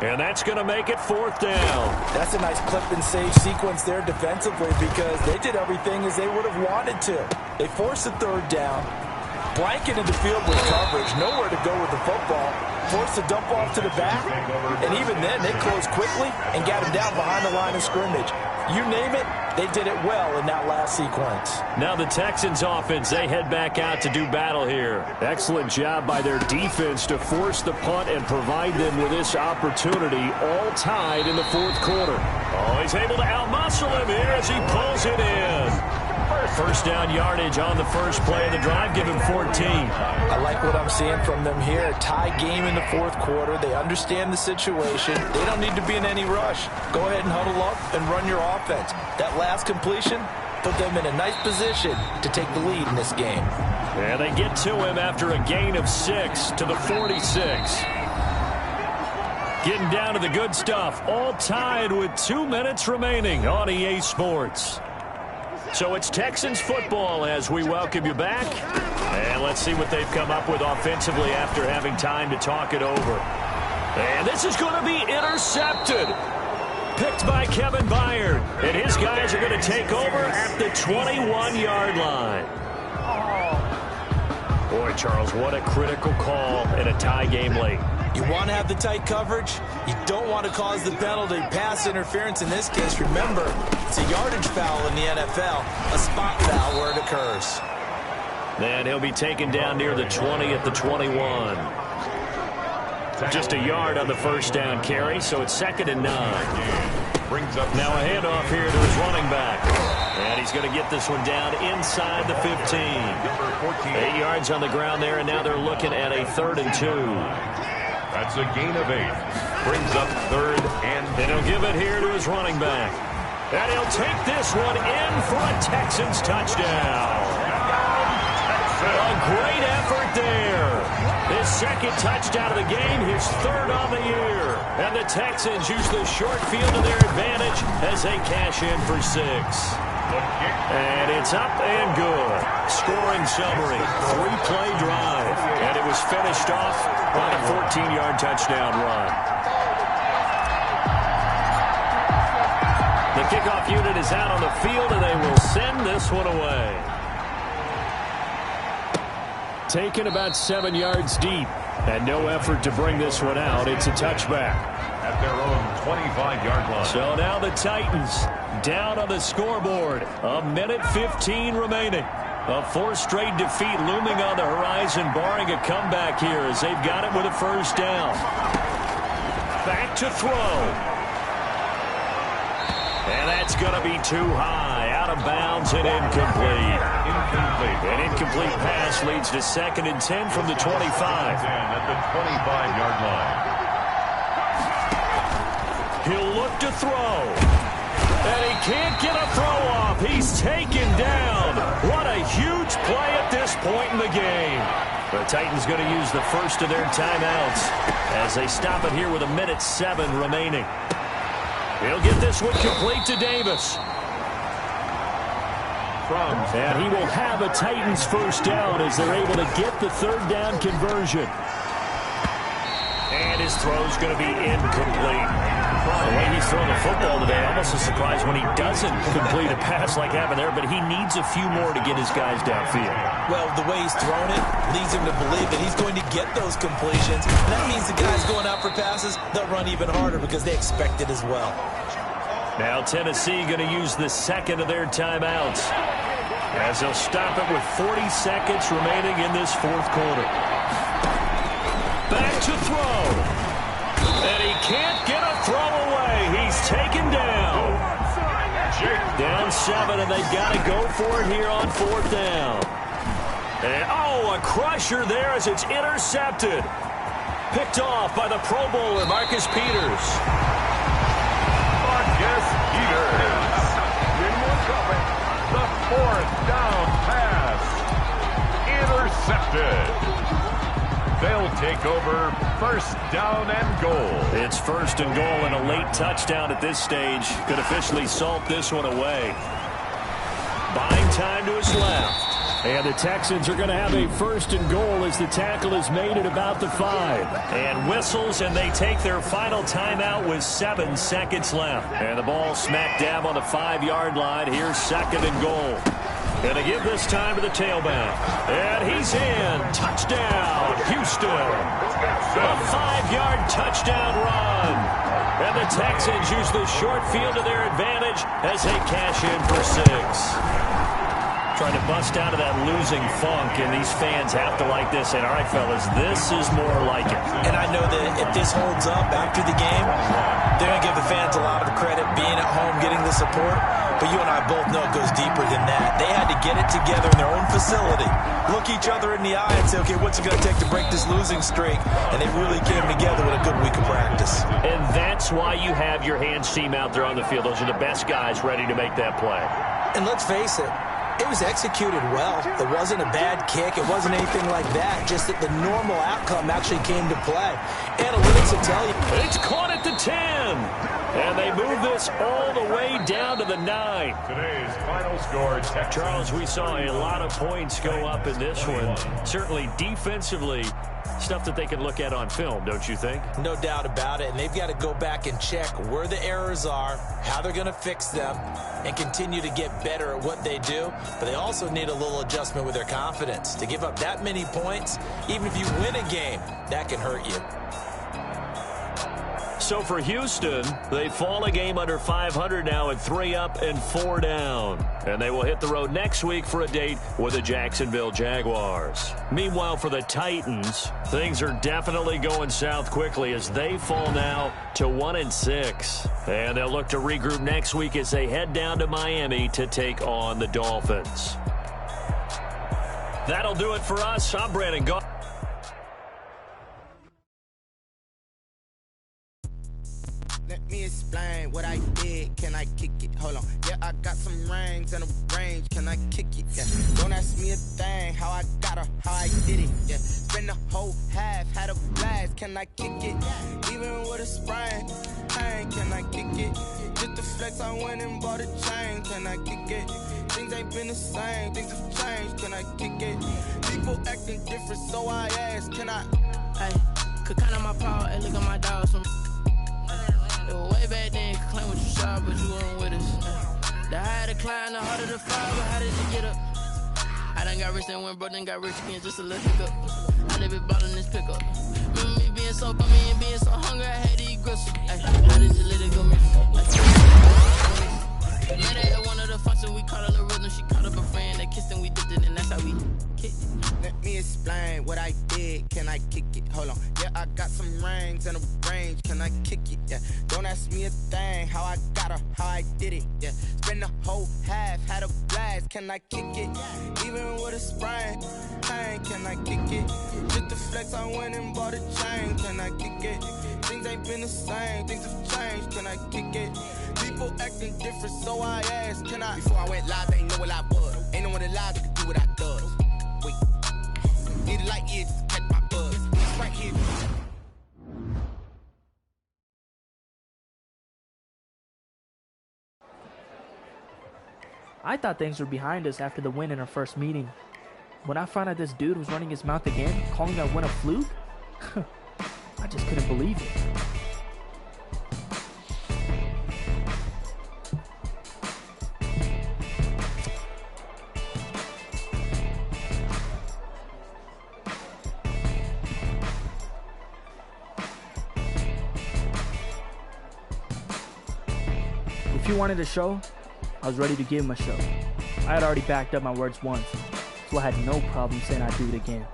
And that's going to make it 4th down. That's a nice clip and save sequence there defensively, because they did everything as they would have wanted to. They forced the 3rd down, blanketed the field with coverage, nowhere to go with the football, forced the dump off to the back, and even then they closed quickly and got him down behind the line of scrimmage. You name it, they did it well in that last sequence. Now the Texans offense, they head back out to do battle here. Excellent job by their defense to force the punt and provide them with this opportunity, all tied in the 4th quarter. Oh, he's able to outmuscle him here as he pulls it in. First down yardage on the first play of the drive, give him 14. I like what I'm seeing from them here. A tie game in the 4th quarter. They understand the situation. They don't need to be in any rush. Go ahead and huddle up and run your offense. That last completion put them in a nice position to take the lead in this game. And they get to him after a gain of 6 to the 46. Getting down to the good stuff. All tied with 2 minutes remaining on EA Sports. So it's Texans football as we welcome you back. And let's see what they've come up with offensively after having time to talk it over. And this is going to be intercepted. Picked by Kevin Byard. And his guys are going to take over at the 21-yard line. Boy, Charles, what a critical call in a tie game late. You want to have the tight coverage. You don't want to cause the penalty. Pass interference in this case. Remember, it's a yardage foul in the NFL, a spot foul where it occurs. Then he'll be taken down near the 20 at the 21. Just a yard on the first down carry, so it's 2nd and 9. Now a handoff here to his running back. And he's going to get this one down inside the 15. 8 yards on the ground there, and now they're looking at a 3rd and 2. That's a gain of 8. Brings up 3rd and 2. And he'll give it here to his running back. And he'll take this one in for a Texans touchdown. A great effort there. His 2nd touchdown of the game, his 3rd on the year. And the Texans use the short field to their advantage as they cash in for 6. And it's up and good. Scoring summary, 3-play drive. And it was finished off on a 14-yard touchdown run. The kickoff unit is out on the field, and they will send this one away. Taken about 7 yards deep, and no effort to bring this one out. It's a touchback. At their own 25-yard line. So now the Titans down on the scoreboard. A minute 15 remaining. A 4th straight defeat looming on the horizon, barring a comeback here as they've got it with a first down. Back to throw. And that's going to be too high. Out of bounds and incomplete. An incomplete pass leads to 2nd and 10 from the 25. At the 25-yard line. He'll look to throw. And he can't get a throw off. He's taken down. What a huge play at this point in the game. The Titans going to use the first of their timeouts as they stop it here with a minute 7 remaining. He'll get this one complete to Davis. And he will have a Titans first down as they're able to get the 3rd down conversion. And his throw's going to be incomplete. The way he's throwing the football today, almost a surprise when he doesn't complete a pass like happened there, but he needs a few more to get his guys downfield. Well, the way he's thrown it leads him to believe that he's going to get those completions. That means the guy's going out for passes, they'll run even harder because they expect it as well. Now Tennessee going to use the second of their timeouts as they'll stop it with 40 seconds remaining in this fourth quarter. Back to throw. And he can't get a throw away. He's taken down. Down 7, and they've got to go for it here on fourth down. And, a crusher there as it's intercepted. Picked off by the Pro Bowler, Marcus Peters. Marcus Peters. The fourth down pass. Intercepted. They'll take over first down and goal. It's first and goal and a late touchdown at this stage. Could officially salt this one away. Buying time to his left. And the Texans are going to have a first and goal as the tackle is made at about the 5. And whistles, and they take their final timeout with 7 seconds left. And the ball smack dab on the 5-yard line. Here's second and goal. And to give this time to the tailback. And he's in. Touchdown, Houston. A 5-yard touchdown run. And the Texans use the short field to their advantage as they cash in for 6. Trying to bust out of that losing funk, and these fans have to like this. And, all right, fellas, this is more like it. And I know that if this holds up after the game, they're going to give the fans a lot of credit being at home, getting the support. But you and I both know it goes deeper than that. They had to get it together in their own facility, look each other in the eye and say, okay, what's it going to take to break this losing streak? And they really came together with a good week of practice. And that's why you have your hands team out there on the field. Those are the best guys ready to make that play. And let's face it, it was executed well. It wasn't a bad kick. It wasn't anything like that. Just that the normal outcome actually came to play. Analytics will tell you. It's caught at the 10. And they move this all the way down to the 9. Today's final score, Texans. Charles, we saw a lot of points go up in this one. Certainly defensively, stuff that they can look at on film, don't you think? No doubt about it. And they've got to go back and check where the errors are, how they're going to fix them, and continue to get better at what they do. But they also need a little adjustment with their confidence. To give up that many points, even if you win a game, that can hurt you. So for Houston, they fall a game under 500 now at 3 up and 4 down. And they will hit the road next week for a date with the Jacksonville Jaguars. Meanwhile, for the Titans, things are definitely going south quickly as they fall now to 1-6. And they'll look to regroup next week as they head down to Miami to take on the Dolphins. That'll do it for us. I'm Brandon Goff. Let me explain what I did. Can I kick it? Hold on. Yeah, I got some rings and a range. Can I kick it? Yeah. Don't ask me a thing. How I got her, how I did it. Yeah. Spend the whole half, had a blast. Can I kick it? Even with a sprain. Hey, can I kick it? Just the flex, I went and bought a chain. Can I kick it? Things ain't been the same. Things have changed. Can I kick it? People acting different, so I ask. Can I? Hey, could count on my power and look at my dogs from. Way back then, claim what you saw, but you weren't with us. The higher the climb, the harder the fall, but how did you get up? I done got rich and went broke, then got rich again, just a little hiccup. I live it ballin' this pickup. Remember me being so bummy and being so hungry, I had to eat gristle. Ay, how did you let it go, man? Met her at one of the functions, we caught a little rhythm. She caught up a friend, they kissed and we dipped it, and that's how we kicked it. Let me explain what I did. Can I kick it? Hold on. Yeah, I got some rings and a range. Can I kick it? Yeah. Don't ask me a thing. How I got her, how I did it. Yeah. Spend the whole half, had a blast. Can I kick it? Even with a sprain. Hey, can I kick it? Just the flex, I went and bought a chain. Can I kick it? Things ain't been the same. Things have changed. Can I kick it? People acting different, so I asked. Can I? Before I went live, they ain't know what I was. Ain't no one alive that could do what I does. Wait. Need a light year just to catch my buzz. It's right here. I thought things were behind us after the win in our first meeting. When I found out this dude was running his mouth again, calling that win a fluke, I just couldn't believe it. If he wanted a show, I was ready to give him a show. I had already backed up my words once, so I had no problem saying I'd do it again.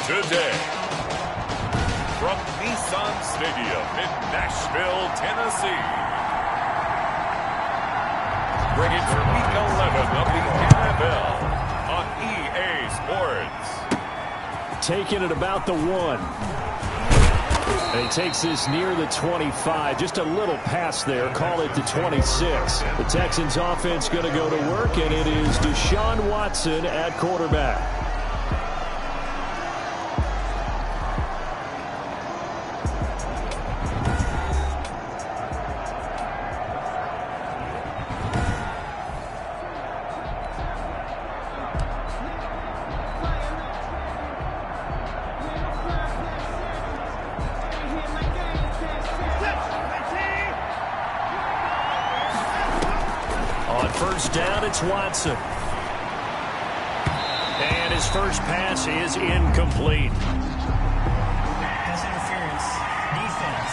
Today, from Nissan Stadium in Nashville, Tennessee, bring it for Week 11 of the NFL on EA Sports. Taking it about the 1. And he takes this near the 25. Just a little pass there. Call it the 26. The Texans offense going to go to work, and it is Deshaun Watson at quarterback. First down, it's Watson. And his first pass is incomplete. Pass interference. Defense.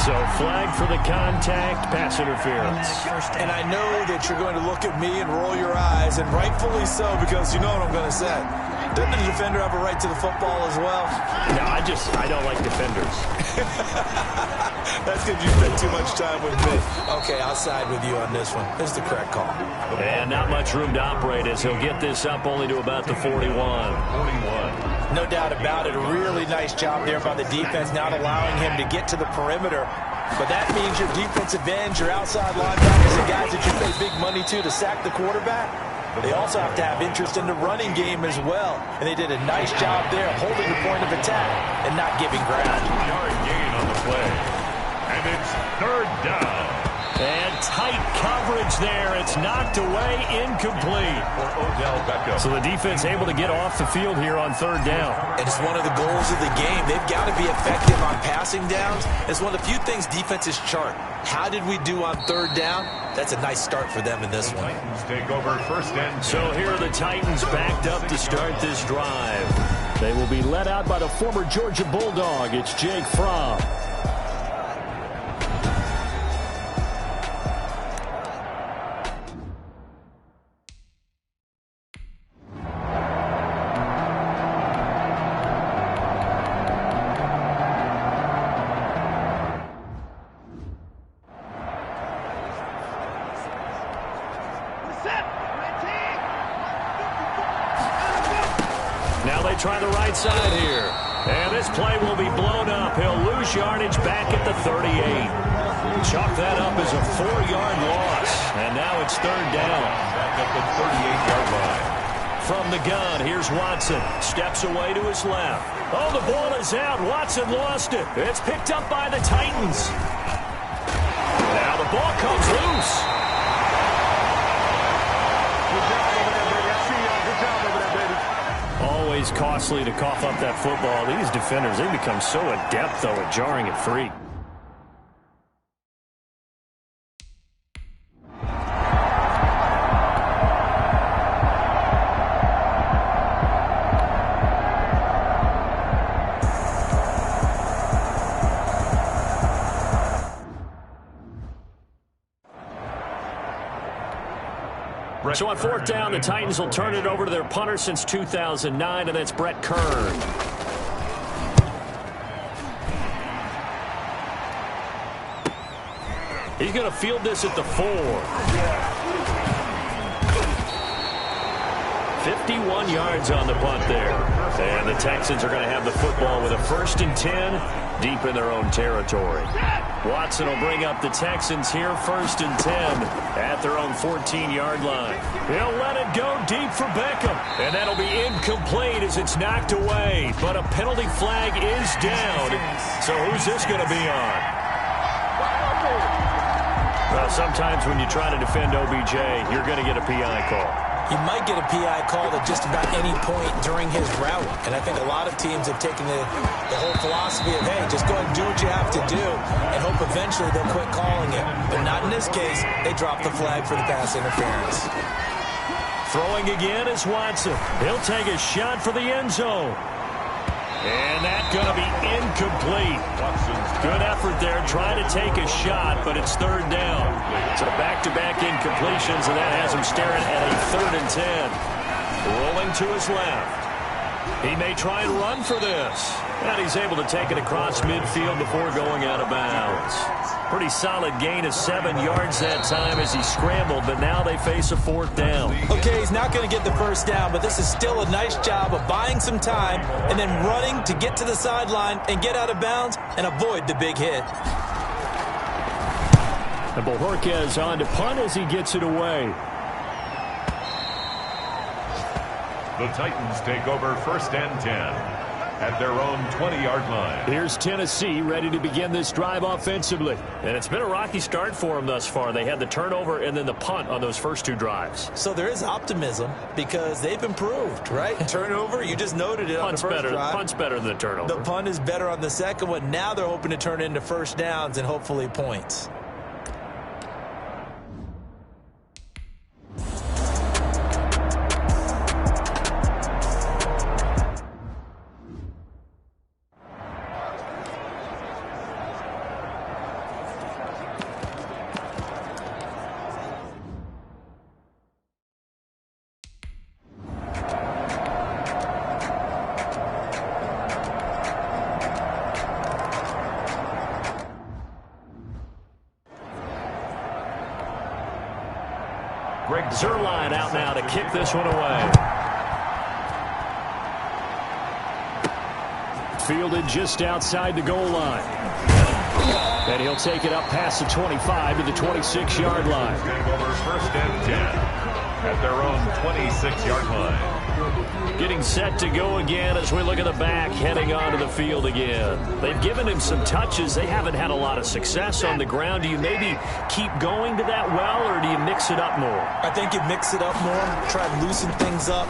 So flag for the contact, pass interference. And I know that you're going to look at me and roll your eyes, and rightfully so, because you know what I'm going to say. Doesn't the defender have a right to the football as well? No, I don't like defenders. That's because you spend too much time with me. Okay, I'll side with you on this one. It's the correct call. And not much room to operate as he'll get this up only to about the 41. No doubt about it. A really nice job there by the defense, not allowing him to get to the perimeter. But that means your defensive ends, your outside linebackers, and guys that you pay big money to sack the quarterback. They also have to have interest in the running game as well. And they did a nice job there holding the point of attack and not giving ground. 2-yard gain on the play. And it's third down. And tight coverage there. It's knocked away, incomplete. So the defense able to get off the field here on third down. And it's one of the goals of the game. They've got to be effective on passing downs. It's one of the few things defenses chart. How did we do on third down? That's a nice start for them in this one. Titans take over first and 10. So here are the Titans backed up to start this drive. They will be led out by the former Georgia Bulldog. It's Jake Fromm. Try the right side here. And this play will be blown up. He'll lose yardage back at the 38. Chalk that up as a 4-yard loss. And now it's third down. Back at the 38-yard line. From the gun, here's Watson. Steps away to his left. Oh, the ball is out. Watson lost it. It's picked up by the Titans. Now the ball comes loose. Always costly to cough up that football. These defenders, they become so adept, though, at jarring it free. So on fourth down, the Titans will turn it over to their punter since 2009, and that's Brett Kern. He's going to field this at the 4. 51 yards on the punt there. And the Texans are going to have the football with a 1st and 10 deep in their own territory. Watson will bring up the Texans here, 1st and 10 at their own 14-yard line. He'll let it go deep for Beckham. And that'll be incomplete as it's knocked away. But a penalty flag is down. So who's this going to be on? Well, sometimes when you try to defend OBJ, you're going to get a PI call. You might get a PI call at just about any point during his route. And I think a lot of teams have taken the whole philosophy of, hey, just go and do what you have to do and hope eventually they'll quit calling it. But not in this case. They dropped the flag for the pass interference. Throwing again is Watson. He'll take a shot for the end zone. And that's going to be incomplete. Good effort there, trying to take a shot, but it's 3rd down. So back-to-back incompletions, and that has him staring at a 3rd and 10. Rolling to his left. He may try and run for this. And he's able to take it across midfield before going out of bounds. Pretty solid gain of 7 yards that time as he scrambled, but now they face a 4th down. Okay, he's not going to get the 1st down, but this is still a nice job of buying some time and then running to get to the sideline and get out of bounds and avoid the big hit. And Bojorquez on to punt as he gets it away. The Titans take over 1st and 10 at their own 20-yard line. Here's Tennessee ready to begin this drive offensively. And it's been a rocky start for them thus far. They had the turnover and then the punt on those first 2 drives. So there is optimism because they've improved, right? Turnover, you just noted it on the first drive. Punt's better than the turnover. The punt is better on the second one. Now they're hoping to turn it into 1st downs and hopefully points. Zerline out now to kick this one away. Fielded just outside the goal line. And he'll take it up past the 25 to the 26-yard line. Over 1st and 10 at their own 26-yard line. Getting set to go again as we look at the back heading onto the field again. They've given him some touches. They haven't had a lot of success on the ground. Do you maybe keep going to that well, or do you mix it up more? I think you mix it up more, try to loosen things up.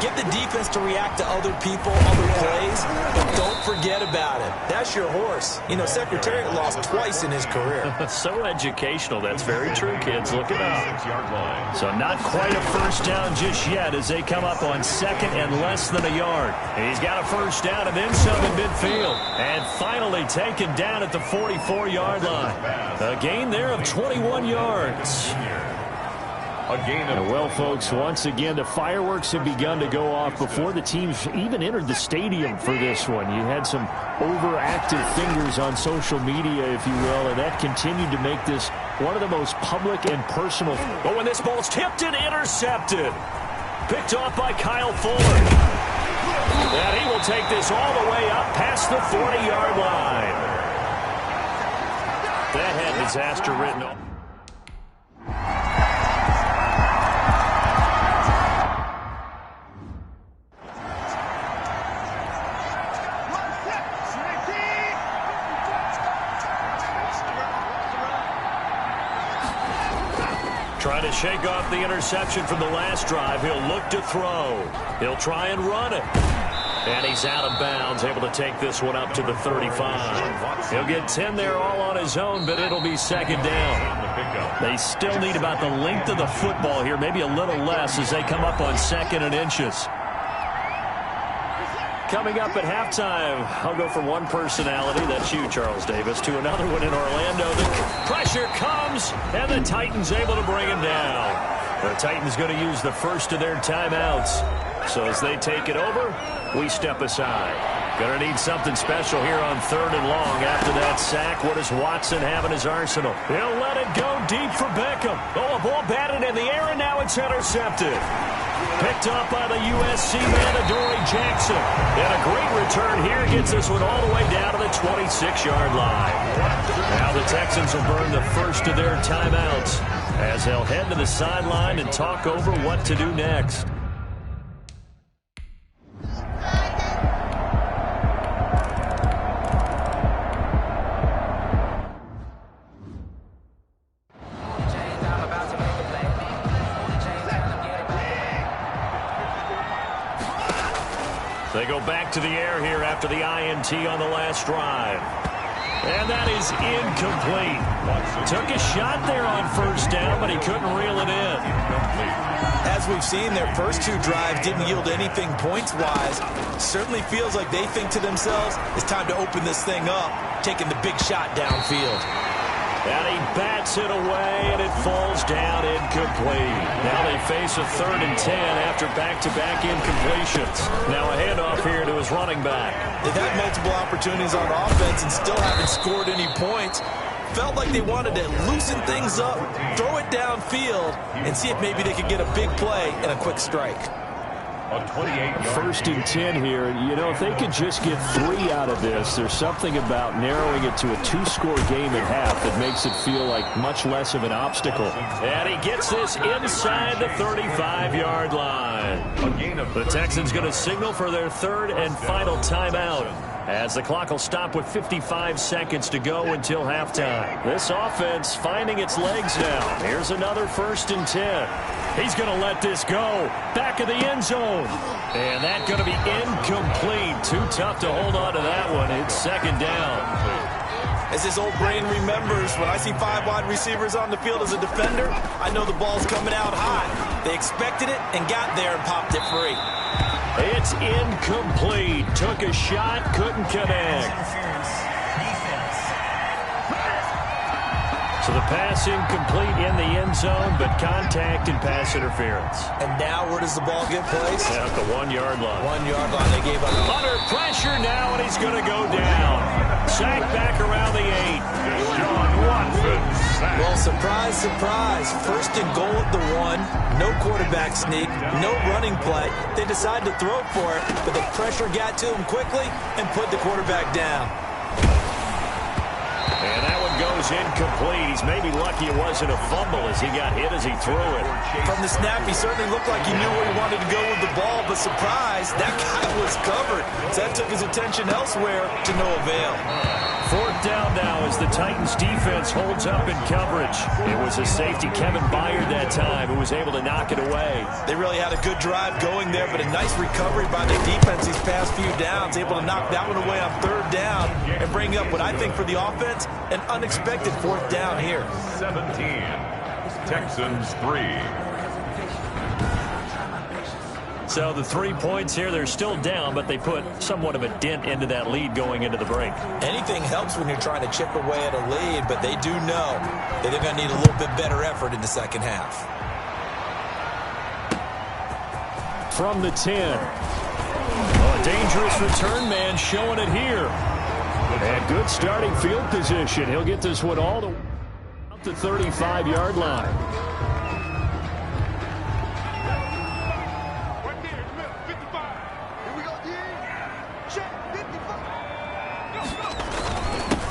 Get the defense to react to other people, other plays, but don't forget about it. That's your horse. You know, Secretariat lost twice in his career. So educational. That's very true, kids. Look it up. So not quite a 1st down just yet as they come up on 2nd and less than a yard. And he's got a 1st down and then some in midfield. And finally taken down at the 44-yard line. A gain there of 21 yards. Well, folks, once again, the fireworks have begun to go off before the teams even entered the stadium for this one. You had some overactive fingers on social media, if you will, and that continued to make this one of the most public and personal. But when this ball's tipped and intercepted, picked off by Kyle Fuller. And he will take this all the way up past the 40-yard line. That had disaster written on. Trying to shake off the interception from the last drive. He'll look to throw. He'll try and run it. And he's out of bounds, able to take this one up to the 35. He'll get 10 there all on his own, but it'll be 2nd down. They still need about the length of the football here, maybe a little less as they come up on 2nd and inches. Coming up at halftime, I'll go from one personality, that's you, Charles Davis, to another one in Orlando. The pressure comes, and the Titans able to bring him down. The Titans going to use the first of their timeouts. So as they take it over, we step aside. Gonna need something special here on 3rd and long. After that sack, what does Watson have in his arsenal? He'll let it go deep for Beckham. Oh, a ball batted in the air, and now it's intercepted. Picked up by the USC man, Adoree Jackson. And a great return here gets this one all the way down to the 26-yard line. Now the Texans will burn the first of their timeouts as they'll head to the sideline and talk over what to do next. They go back to the air here after the INT on the last drive. And that is incomplete. Took a shot there on 1st down, but he couldn't reel it in. As we've seen, their first 2 drives didn't yield anything points-wise. Certainly feels like they think to themselves, it's time to open this thing up, taking the big shot downfield. And he bats it away, and it falls down incomplete. Now they face a 3rd and 10 after back-to-back incompletions. Now a handoff here to his running back. They've had multiple opportunities on offense and still haven't scored any points. Felt like they wanted to loosen things up, throw it downfield, and see if maybe they could get a big play and a quick strike. 1st and 10 here. You know, if they could just get 3 out of this, there's something about narrowing it to a 2-score game at half that makes it feel like much less of an obstacle. And he gets this inside the 35-yard line. The Texans going to signal for their 3rd and final timeout, as the clock will stop with 55 seconds to go until halftime. This offense finding its legs now. Here's another 1st and 10. He's going to let this go. Back of the end zone. And that's going to be incomplete. Too tough to hold on to that one. It's 2nd down. As his old brain remembers, when I see 5 wide receivers on the field as a defender, I know the ball's coming out high. They expected it and got there and popped it free. It's incomplete. Took a shot, couldn't connect. So the pass incomplete in the end zone, but contact and pass interference. And now where does the ball get placed? At the 1-yard line. 1-yard line. They gave up. Under pressure now, and he's going to go down. Sack back around the 8. John Watson. Well, surprise, surprise. 1st and goal at the 1. No quarterback sneak. No running play. They decided to throw for it, but the pressure got to him quickly and put the quarterback down. And that one goes incomplete. He's maybe lucky it wasn't a fumble as he got hit as he threw it. From the snap, he certainly looked like he knew where he wanted to go with the ball, but surprise, that guy was covered. So that took his attention elsewhere to no avail. 4th down now as the Titans defense holds up in coverage. It was a safety, Kevin Byard, that time, who was able to knock it away. They really had a good drive going there, but a nice recovery by the defense these past few downs, able to knock that one away on 3rd down and bring up what I think for the offense, an unexpected 4th down here. 17, Texans 3. So the 3 points here, they're still down, but they put somewhat of a dent into that lead going into the break. Anything helps when you're trying to chip away at a lead, but they do know that they're going to need a little bit better effort in the 2nd half. From the 10. Oh, a dangerous return man showing it here. And good starting field position. He'll get this one all the way up the 35-yard line.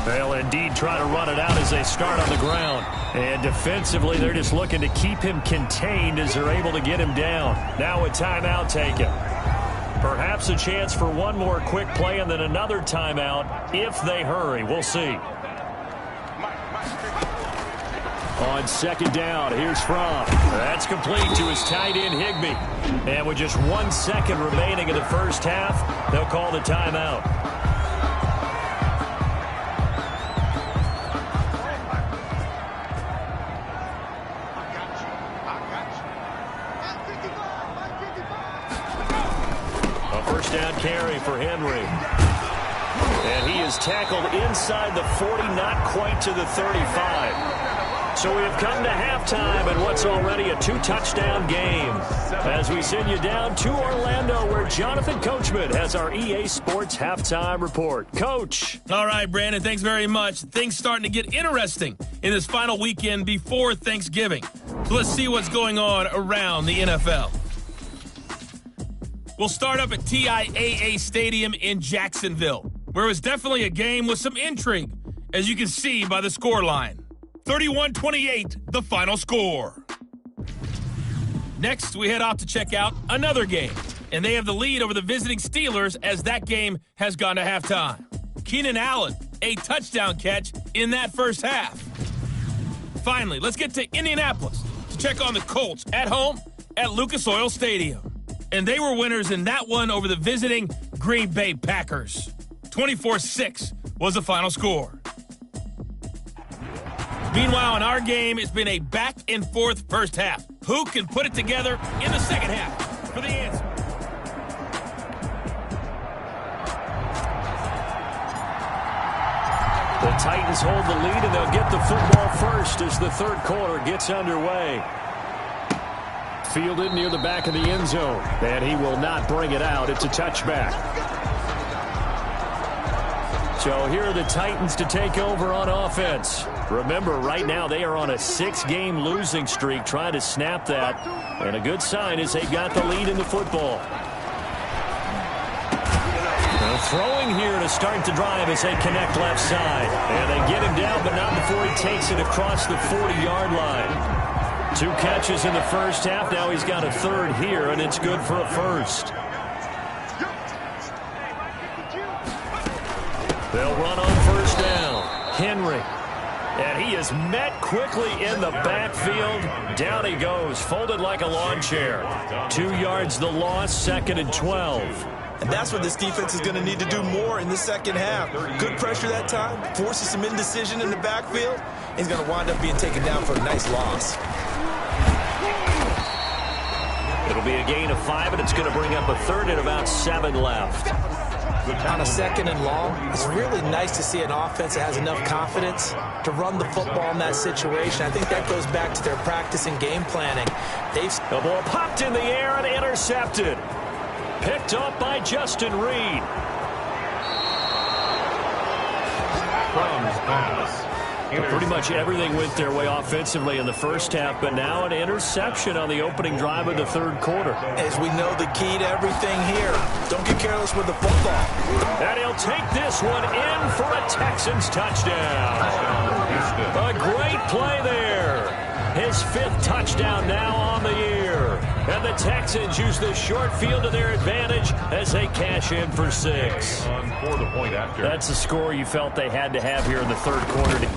They'll indeed try to run it out as they start on the ground. And defensively, they're just looking to keep him contained as they're able to get him down. Now a timeout taken. Perhaps a chance for one more quick play and then another timeout if they hurry. We'll see. On 2nd down, here's Fromm. That's complete to his tight end, Higbee. And with just 1 second remaining in the first half, they'll call the timeout. Down carry for Henry. And he is tackled inside the 40, not quite to the 35. So we have come to halftime in what's already a 2-touchdown game. As as we send you down to Orlando, where Jonathan Coachman has our EA Sports Halftime Report. Coach. All right, Brandon, thanks very much. Things starting to get interesting in this final weekend before Thanksgiving. So let's see what's going on around the NFL. We'll start up at TIAA Stadium in Jacksonville, where it was definitely a game with some intrigue, as you can see by the score line. 31-28, the final score. Next, we head off to check out another game, and they have the lead over the visiting Steelers as that game has gone to halftime. Keenan Allen, a touchdown catch in that first half. Finally, let's get to Indianapolis to check on the Colts at home at Lucas Oil Stadium. And they were winners in that one over the visiting Green Bay Packers. 24-6 was the final score. Meanwhile, in our game, it's been a back-and-forth first half. Who can put it together in the second half? For the answer. The Titans hold the lead, and they'll get the football first as the third quarter gets underway. Fielded near the back of the end zone, and he will not bring it out. It's a touchback. So here are the Titans to take over on offense. Remember, right now they are on a 6-game losing streak, trying to snap that. And a good sign is they've got the lead in the football. Now throwing here to start the drive as they connect left side. And they get him down, but not before he takes it across the 40-yard line. 2 catches in the first half. Now he's got a third here, and it's good for a first. They'll run on first down. Henry. And he is met quickly in the backfield. Down he goes, folded like a lawn chair. 2 yards the loss, 2nd and 12. And that's what this defense is going to need to do more in the second half. Good pressure that time, forces some indecision in the backfield. He's going to wind up being taken down for a nice loss. It'll be a gain of 5, and it's going to bring up a third and about 7 left. On a 2nd and long, it's really nice to see an offense that has enough confidence to run the football in that situation. I think that goes back to their practice and game planning. The ball popped in the air and intercepted. Picked up by Justin Reed. Crumbs pass. Pretty much everything went their way offensively in the first half, but now an interception on the opening drive of the third quarter. As we know, the key to everything here, don't get careless with the football. And he'll take this one in for a Texans touchdown. A great play there. His 5th touchdown now on the year. And the Texans use the short field to their advantage as they cash in for 6. That's the score you felt they had to have here in the third quarter.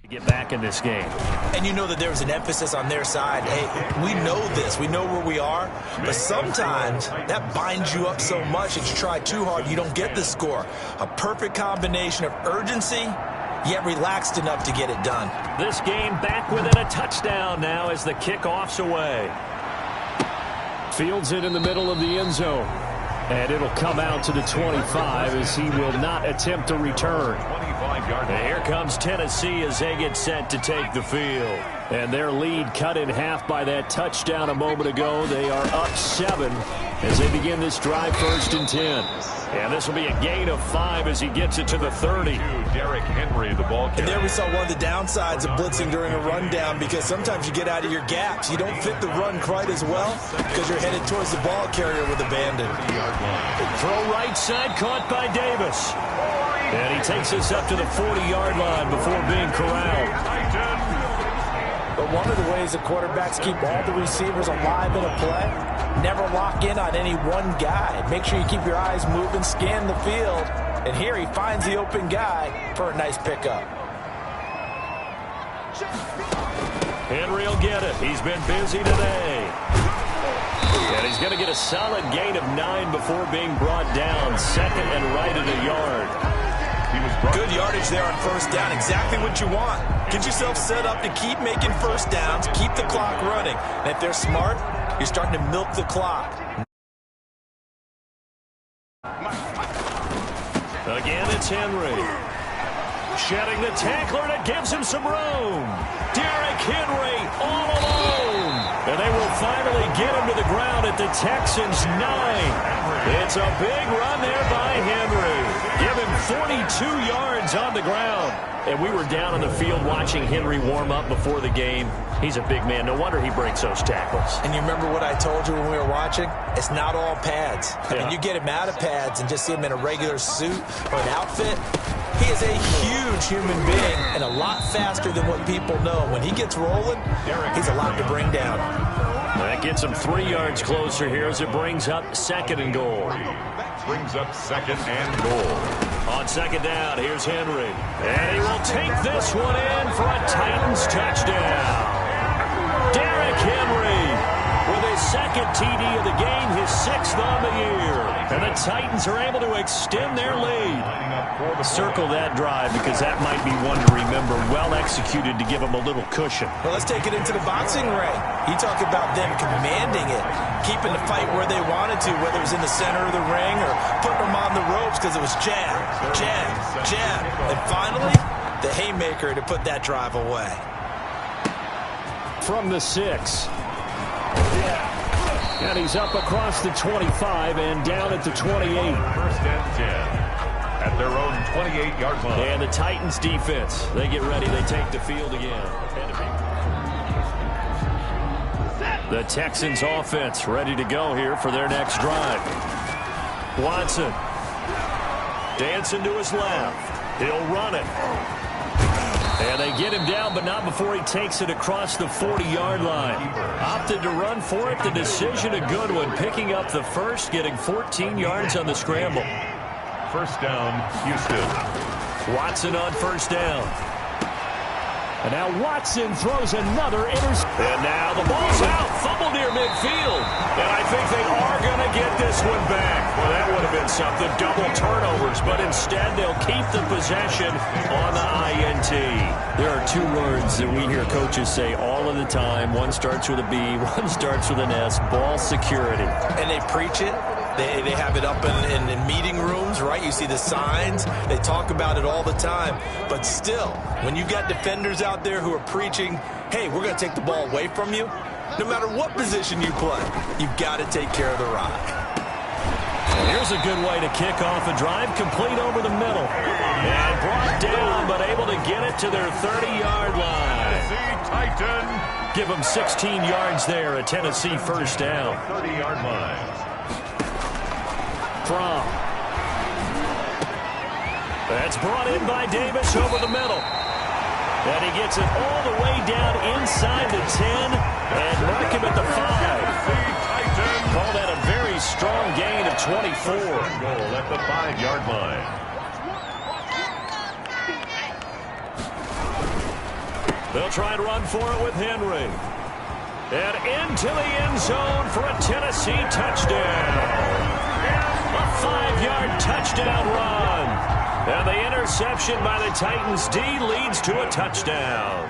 Get back in this game. And you know that there's an emphasis on their side. Hey, we know this. We know where we are. But sometimes that binds you up so much that you try too hard, you don't get the score. A perfect combination of urgency, yet relaxed enough to get it done. This game back within a touchdown now as the kickoff's away. Fields it in the middle of the end zone. And it'll come out to the 25 as he will not attempt to return. And here comes Tennessee as they get set to take the field. And their lead cut in half by that touchdown a moment ago. They are up 7 as they begin this drive, 1st and 10. And this will be a gain of 5 as he gets it to the 30. Derrick Henry, the ball carrier. And there we saw one of the downsides of blitzing during a rundown, because sometimes you get out of your gaps. You don't fit the run quite as well because you're headed towards the ball carrier with abandon. Throw right side, caught by Davis. And he takes us up to the 40-yard line before being corralled. But one of the ways the quarterbacks keep all the receivers alive in a play, never lock in on any one guy. Make sure you keep your eyes moving, scan the field. And here he finds the open guy for a nice pickup. Henry will get it. He's been busy today. And he's going to get a solid gain of 9 before being brought down. Second and right at a yard. Good yardage there on first down. Exactly what you want. Get yourself set up to keep making first downs, keep the clock running. And if they're smart, you're starting to milk the clock. Again, it's Henry. Shedding the tackler, and it gives him some room. Derrick Henry all alone. And they will finally get him to the ground at the Texans' 9. It's a big run there by Henry. Give him 42 yards on the ground. And we were down on the field watching Henry warm up before the game. He's a big man. No wonder he breaks those tackles. And you remember what I told you when we were watching? It's not all pads. I mean, you get him out of pads and just see him in a regular suit or an outfit. He is a huge human being and a lot faster than what people know. When he gets rolling, he's a lot to bring down. That gets him 3 yards closer here as it brings up second and goal. Brings up second and goal. On second down, here's Henry. And he will take this one in for a Titans touchdown. Derrick Henry with his second TD of the game, his 6th on the year. And the Titans are able to extend their lead. Circle that drive because that might be one to remember. Well executed to give them a little cushion. Well, let's take it into the boxing ring. You talk about them commanding it, keeping the fight where they wanted to, whether it was in the center of the ring or putting them on the ropes because it was jab, jab, jab. And finally, the haymaker to put that drive away. From the 6. And he's up across the 25 and down at the 28. First and 10 at their own 28-yard line. And the Titans defense, they get ready. They take the field again. The Texans offense ready to go here for their next drive. Watson dancing to his left. He'll run it. And they get him down, but not before he takes it across the 40-yard line. Opted to run for it. The decision a good one. Picking up the first, getting 14 yards on the scramble. First down, Houston. Watson on first down. And now Watson throws another interception. And now the ball's out. Fumble near midfield. And I think they are going to get this one back. Well, that would have been something. Double turnovers. But instead, they'll keep the possession on the INT. There are 2 words that we hear coaches say all of the time. One starts with a B. One starts with an S. Ball security. And they preach it. They have it up in meeting rooms, right? You see the signs. They talk about it all the time. But still, when you got defenders out there who are preaching, hey, we're going to take the ball away from you, no matter what position you play, you've got to take care of the rock. Here's a good way to kick off a drive, complete over the middle. And brought down, but able to get it to their 30-yard line. Titan. Give them 16 yards there, a Tennessee first down. 30-yard line. From. That's brought in by Davis over the middle. And he gets it all the way down inside the 10 and mark him at the 5. Call that a very strong gain of 24. Goal at the 5-yard line. They'll try and run for it with Henry. And into the end zone for a Tennessee touchdown. A 5-yard touchdown run. And the interception by the Titans D leads to a touchdown.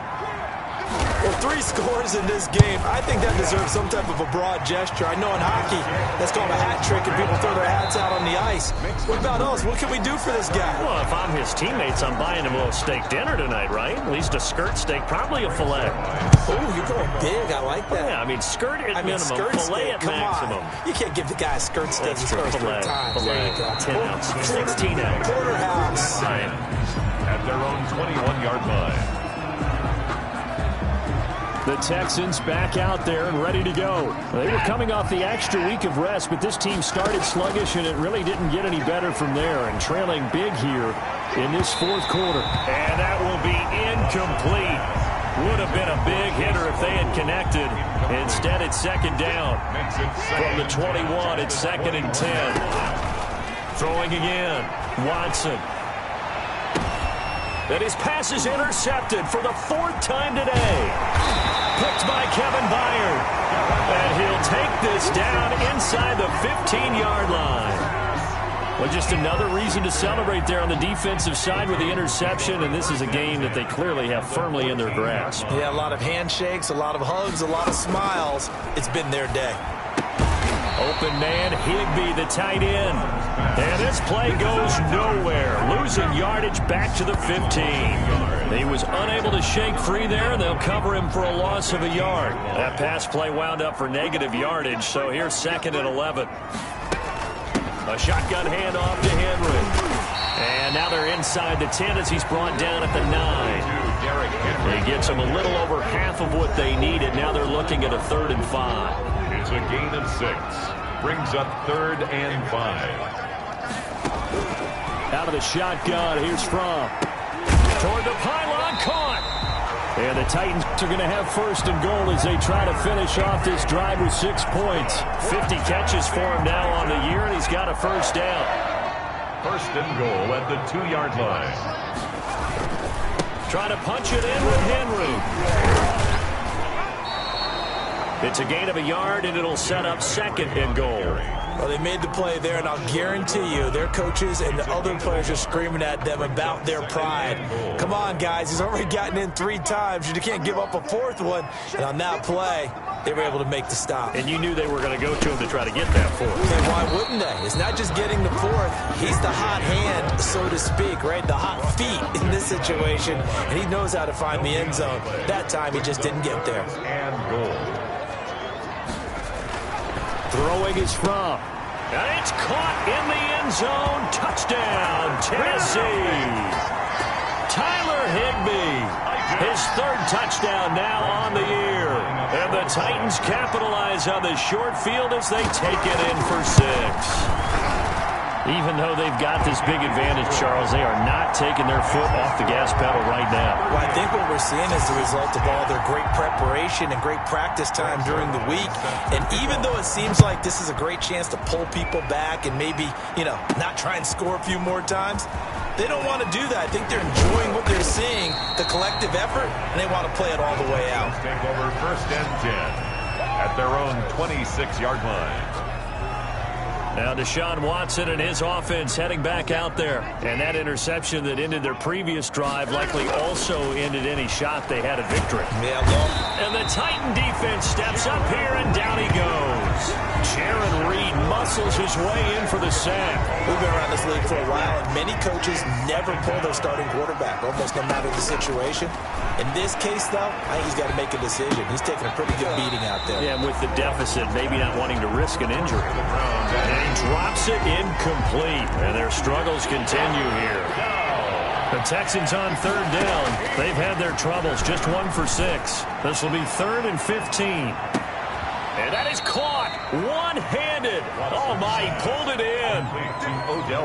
Well, 3 scores in this game. I think that deserves some type of a broad gesture. I know in hockey, that's called a hat trick, and people throw their hats out on the ice. What about us? What can we do for this guy? Well, if I'm his teammates, I'm buying him a little steak dinner tonight, right? At least a skirt steak, probably a filet. Oh, you're going big. I like that. Yeah, I mean, skirt at minimum, skirt filet steak. at maximum. You can't give the guy a skirt steak his first 3 times. Filet, 10 ounce, 16 ounce. Porterhouse. At their own 21-yard line. The Texans back out there and ready to go. They were coming off the extra week of rest, but this team started sluggish, and it really didn't get any better from there, and trailing big here in this 4th quarter. And that will be incomplete. Would have been a big hitter if they had connected. Instead, it's second down. From the 21, it's 2nd and 10. Throwing again. Watson. And his pass is intercepted for the 4th time today. Picked by Kevin Byard. And he'll take this down inside the 15-yard line. Well, just another reason to celebrate there on the defensive side with the interception, and this is a game that they clearly have firmly in their grasp. Yeah, a lot of handshakes, a lot of hugs, a lot of smiles. It's been their day. Open man, Higbee, the tight end. And this play goes nowhere. Losing yardage back to the 15. He was unable to shake free there, and they'll cover him for a loss of a yard. That pass play wound up for negative yardage, so here's 2nd and 11. A shotgun handoff to Henry. And now they're inside the 10 as he's brought down at the 9. He gets them a little over half of what they needed. Now they're looking at a 3rd and 5. It's a gain of 6. Brings up 3rd and 5. Out of the shotgun, here's Fromm. Toward the pylon, caught. And the Titans are going to have 1st and goal as they try to finish off this drive with 6 points. 50 catches for him now on the year, and he's got a 1st down. 1st and goal at the 2-yard line. Trying to punch it in with Henry. It's a gain of a yard, and it'll set up 2nd and goal. Well, they made the play there, and I'll guarantee you their coaches and the other players are screaming at them about their pride. Come on, guys. He's already gotten in 3 times. You can't give up a 4th one. And on that play, they were able to make the stop. And you knew they were going to go to him to try to get that 4th. And why wouldn't they? It's not just getting the 4th. He's the hot hand, so to speak, right? The hot feet in this situation. And he knows how to find the end zone. That time, he just didn't get there. And goal. Throwing is Fromm. And it's caught in the end zone. Touchdown, Tennessee. Tyler Higbee. His 3rd touchdown now on the year. And the Titans capitalize on the short field as they take it in for 6. Even though they've got this big advantage, Charles, they are not taking their foot off the gas pedal right now. Well, I think what we're seeing is the result of all their great preparation and great practice time during the week. And even though it seems like this is a great chance to pull people back and maybe, not try and score a few more times, they don't want to do that. I think they're enjoying what they're seeing, the collective effort, and they want to play it all the way out. Take over 1st and 10 at their own 26-yard line. Now Deshaun Watson and his offense heading back out there. And that interception that ended their previous drive likely also ended any shot they had at victory. Yeah, well. And the Titan defense steps up here, and down he goes. Jaron Reed muscles his way in for the sack. We've been around this league for a while, and many coaches never pull their starting quarterback, almost no matter the situation. In this case, though, I think he's got to make a decision. He's taking a pretty good beating out there. Yeah, and with the deficit, maybe not wanting to risk an injury. And he drops it incomplete, and their struggles continue here. The Texans on 3rd down. They've had their troubles, just 1 for 6. This will be 3rd and 15. And that is caught one-handed. Oh, my, he pulled it in.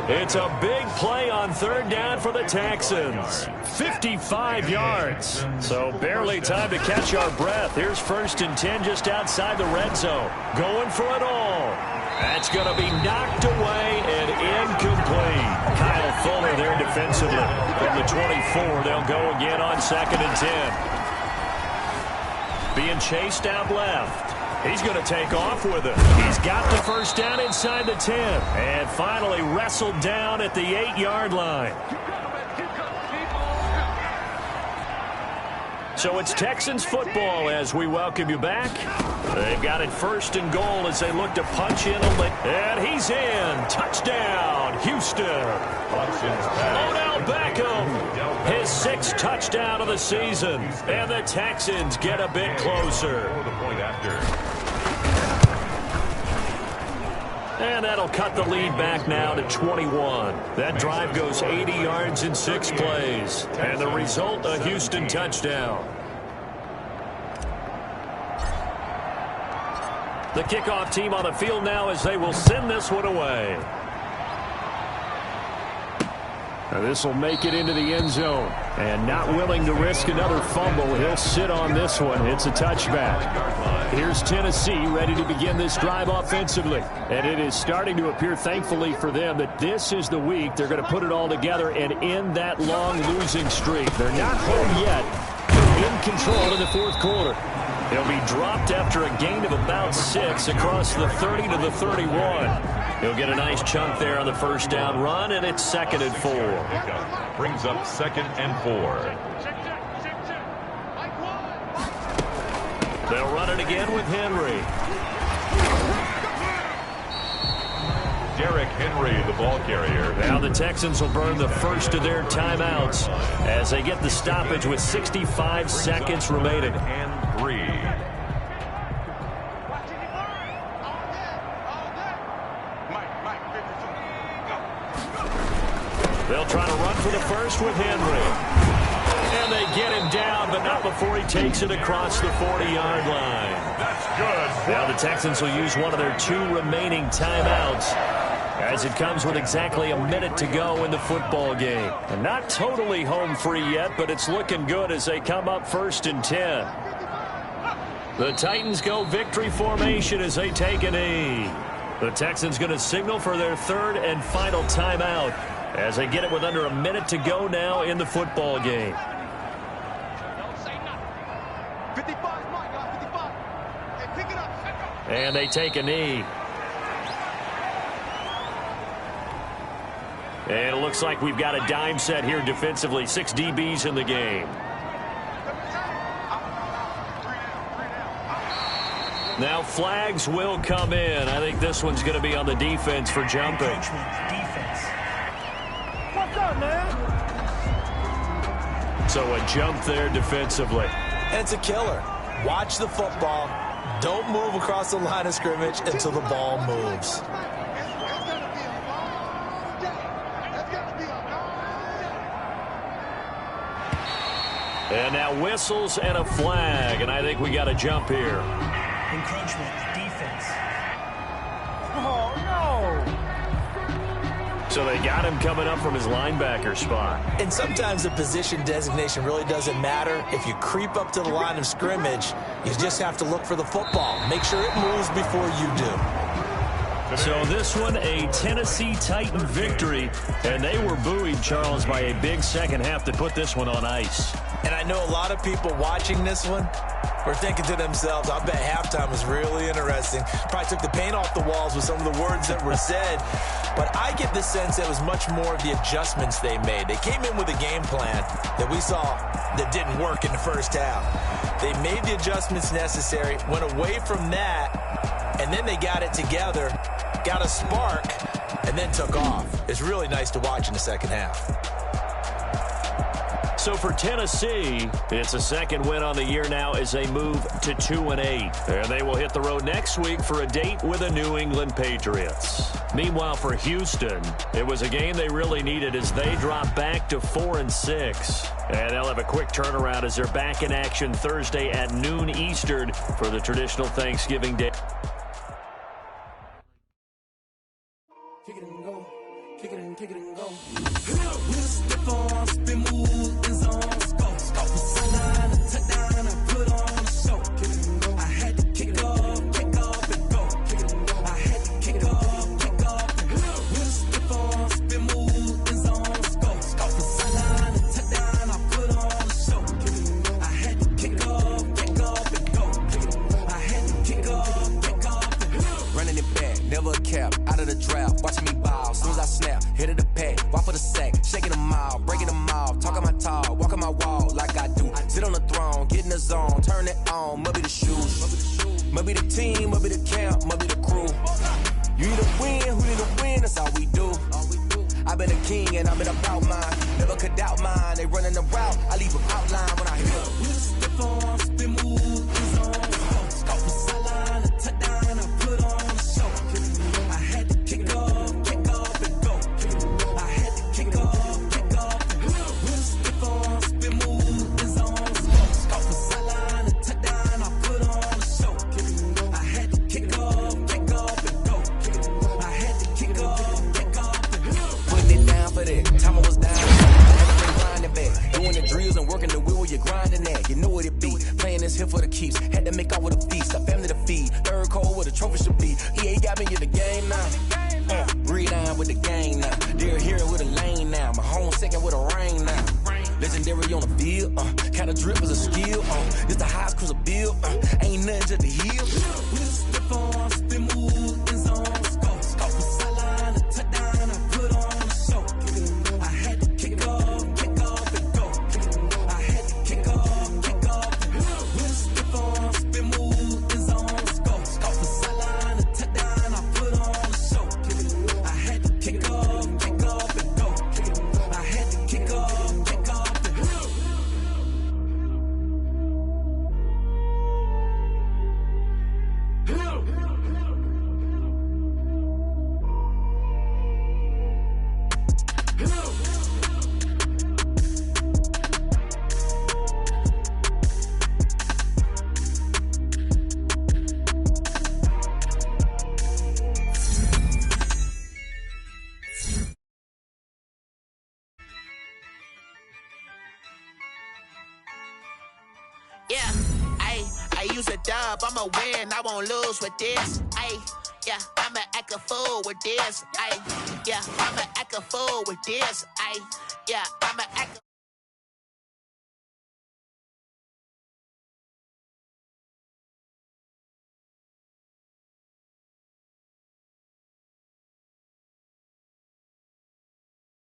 It's a big play on 3rd down for the Texans. 55 yards. So barely time to catch our breath. Here's 1st and 10 just outside the red zone. Going for it all. That's going to be knocked away and incomplete. Kyle Fuller there defensively. From the 24, they'll go again on 2nd and 10. Being chased out left. He's going to take off with it. He's got the 1st down inside the 10. And finally wrestled down at the 8-yard line. So it's Texans football as we welcome you back. They've got it 1st and goal as they look to punch in a late. And he's in. Touchdown, Houston. Odell Beckham, his 6th touchdown of the season. And the Texans get a bit closer. And that'll cut the lead back now to 21. That drive goes 80 yards in 6 plays. And the result, a Houston touchdown. The kickoff team on the field now as they will send this one away. Now this will make it into the end zone. And not willing to risk another fumble, he'll sit on this one. It's a touchback. Here's Tennessee ready to begin this drive offensively. And it is starting to appear, thankfully for them, that this is the week they're going to put it all together and end that long losing streak. They're not home yet. They're in control in the fourth quarter. He'll be dropped after a gain of about 6 across the 30 to the 31. He'll get a nice chunk there on the first down run, and it's 2nd and 4. Brings up 2nd and 4. They'll run it again with Henry. Derrick Henry, the ball carrier. Now the Texans will burn the first of their timeouts as they get the stoppage with 65 seconds remaining. And 3. They'll try to run for the first with Henry. And they get him down, but not before he takes it across the 40-yard line. That's good. Now the Texans will use one of their 2 remaining timeouts as it comes with exactly a minute to go in the football game. And not totally home free yet, but it's looking good as they come up 1st and 10. The Titans go victory formation as they take a knee. The Texans going to signal for their 3rd and final timeout as they get it with under a minute to go now in the football game. 55, Mike, 55. Hey, pick it up. And they take a knee. And it looks like we've got a dime set here defensively. 6 DBs in the game. Now flags will come in. I think this one's going to be on the defense for jumping. Defense. What's up, man? So a jump there defensively. And it's a killer. Watch the football. Don't move across the line of scrimmage until the ball moves. And now whistles and a flag, and I think we got a jump here. Encroachment. Defense. Oh, no. So they got him coming up from his linebacker spot. And sometimes the position designation really doesn't matter. If you creep up to the line of scrimmage, you just have to look for the football. Make sure it moves before you do. So this one, a Tennessee Titan victory, and they were buoyed, Charles, by a big second half to put this one on ice. And I know a lot of people watching this one were thinking to themselves, I bet halftime was really interesting. Probably took the paint off the walls with some of the words that were said. But I get the sense that it was much more of the adjustments they made. They came in with a game plan that we saw that didn't work in the first half. They made the adjustments necessary, went away from that, and then they got it together, got a spark, and then took off. It's really nice to watch in the second half. So for Tennessee, it's a 2nd win on the year now as they move to 2-8. And they will hit the road next week for a date with the New England Patriots. Meanwhile, for Houston, it was a game they really needed as they drop back to 4-6. And they'll have a quick turnaround as they're back in action Thursday at noon Eastern for the traditional Thanksgiving Day. Kick it and go. Kick it and kick it and go. Out of the draft, watching me ball. Soon as I snap, hit of the pack, walk for the sack, shaking them all, breaking them off, talking my talk, walking my wall like I do. Sit on the throne, get in the zone, turn it on, must be the shoes, must be the team, must be the camp, must be the crew. You need a win, who need a win? That's all we do. I've been a king and I've been about mine, never could doubt mine. They running the route, I leave them outline when I hit them. We step on, spin move, zone, scope the sideline, a touchdown, I put on the show. Time I was down, with the gang now. They're here with a lane now. My home second with a ring now. Legendary on the field, kinda drip is a skill, this the highest cruiser bill, ain't nothing just the heel. We just step on, spin move, in zone, scope the sideline, a touchdown, I put on a show. I had to kick off and go. I had to kick off and go. We just step on, spin move, in zone, scope the sideline, a touchdown, I put on a show. I had to kick off and go. I had to kick off. Yeah, I use a dub, I'ma win, I won't lose with this. Yeah, I'ma act a fool with this. Yeah, I'ma act a fool with this. Yeah, I'ma act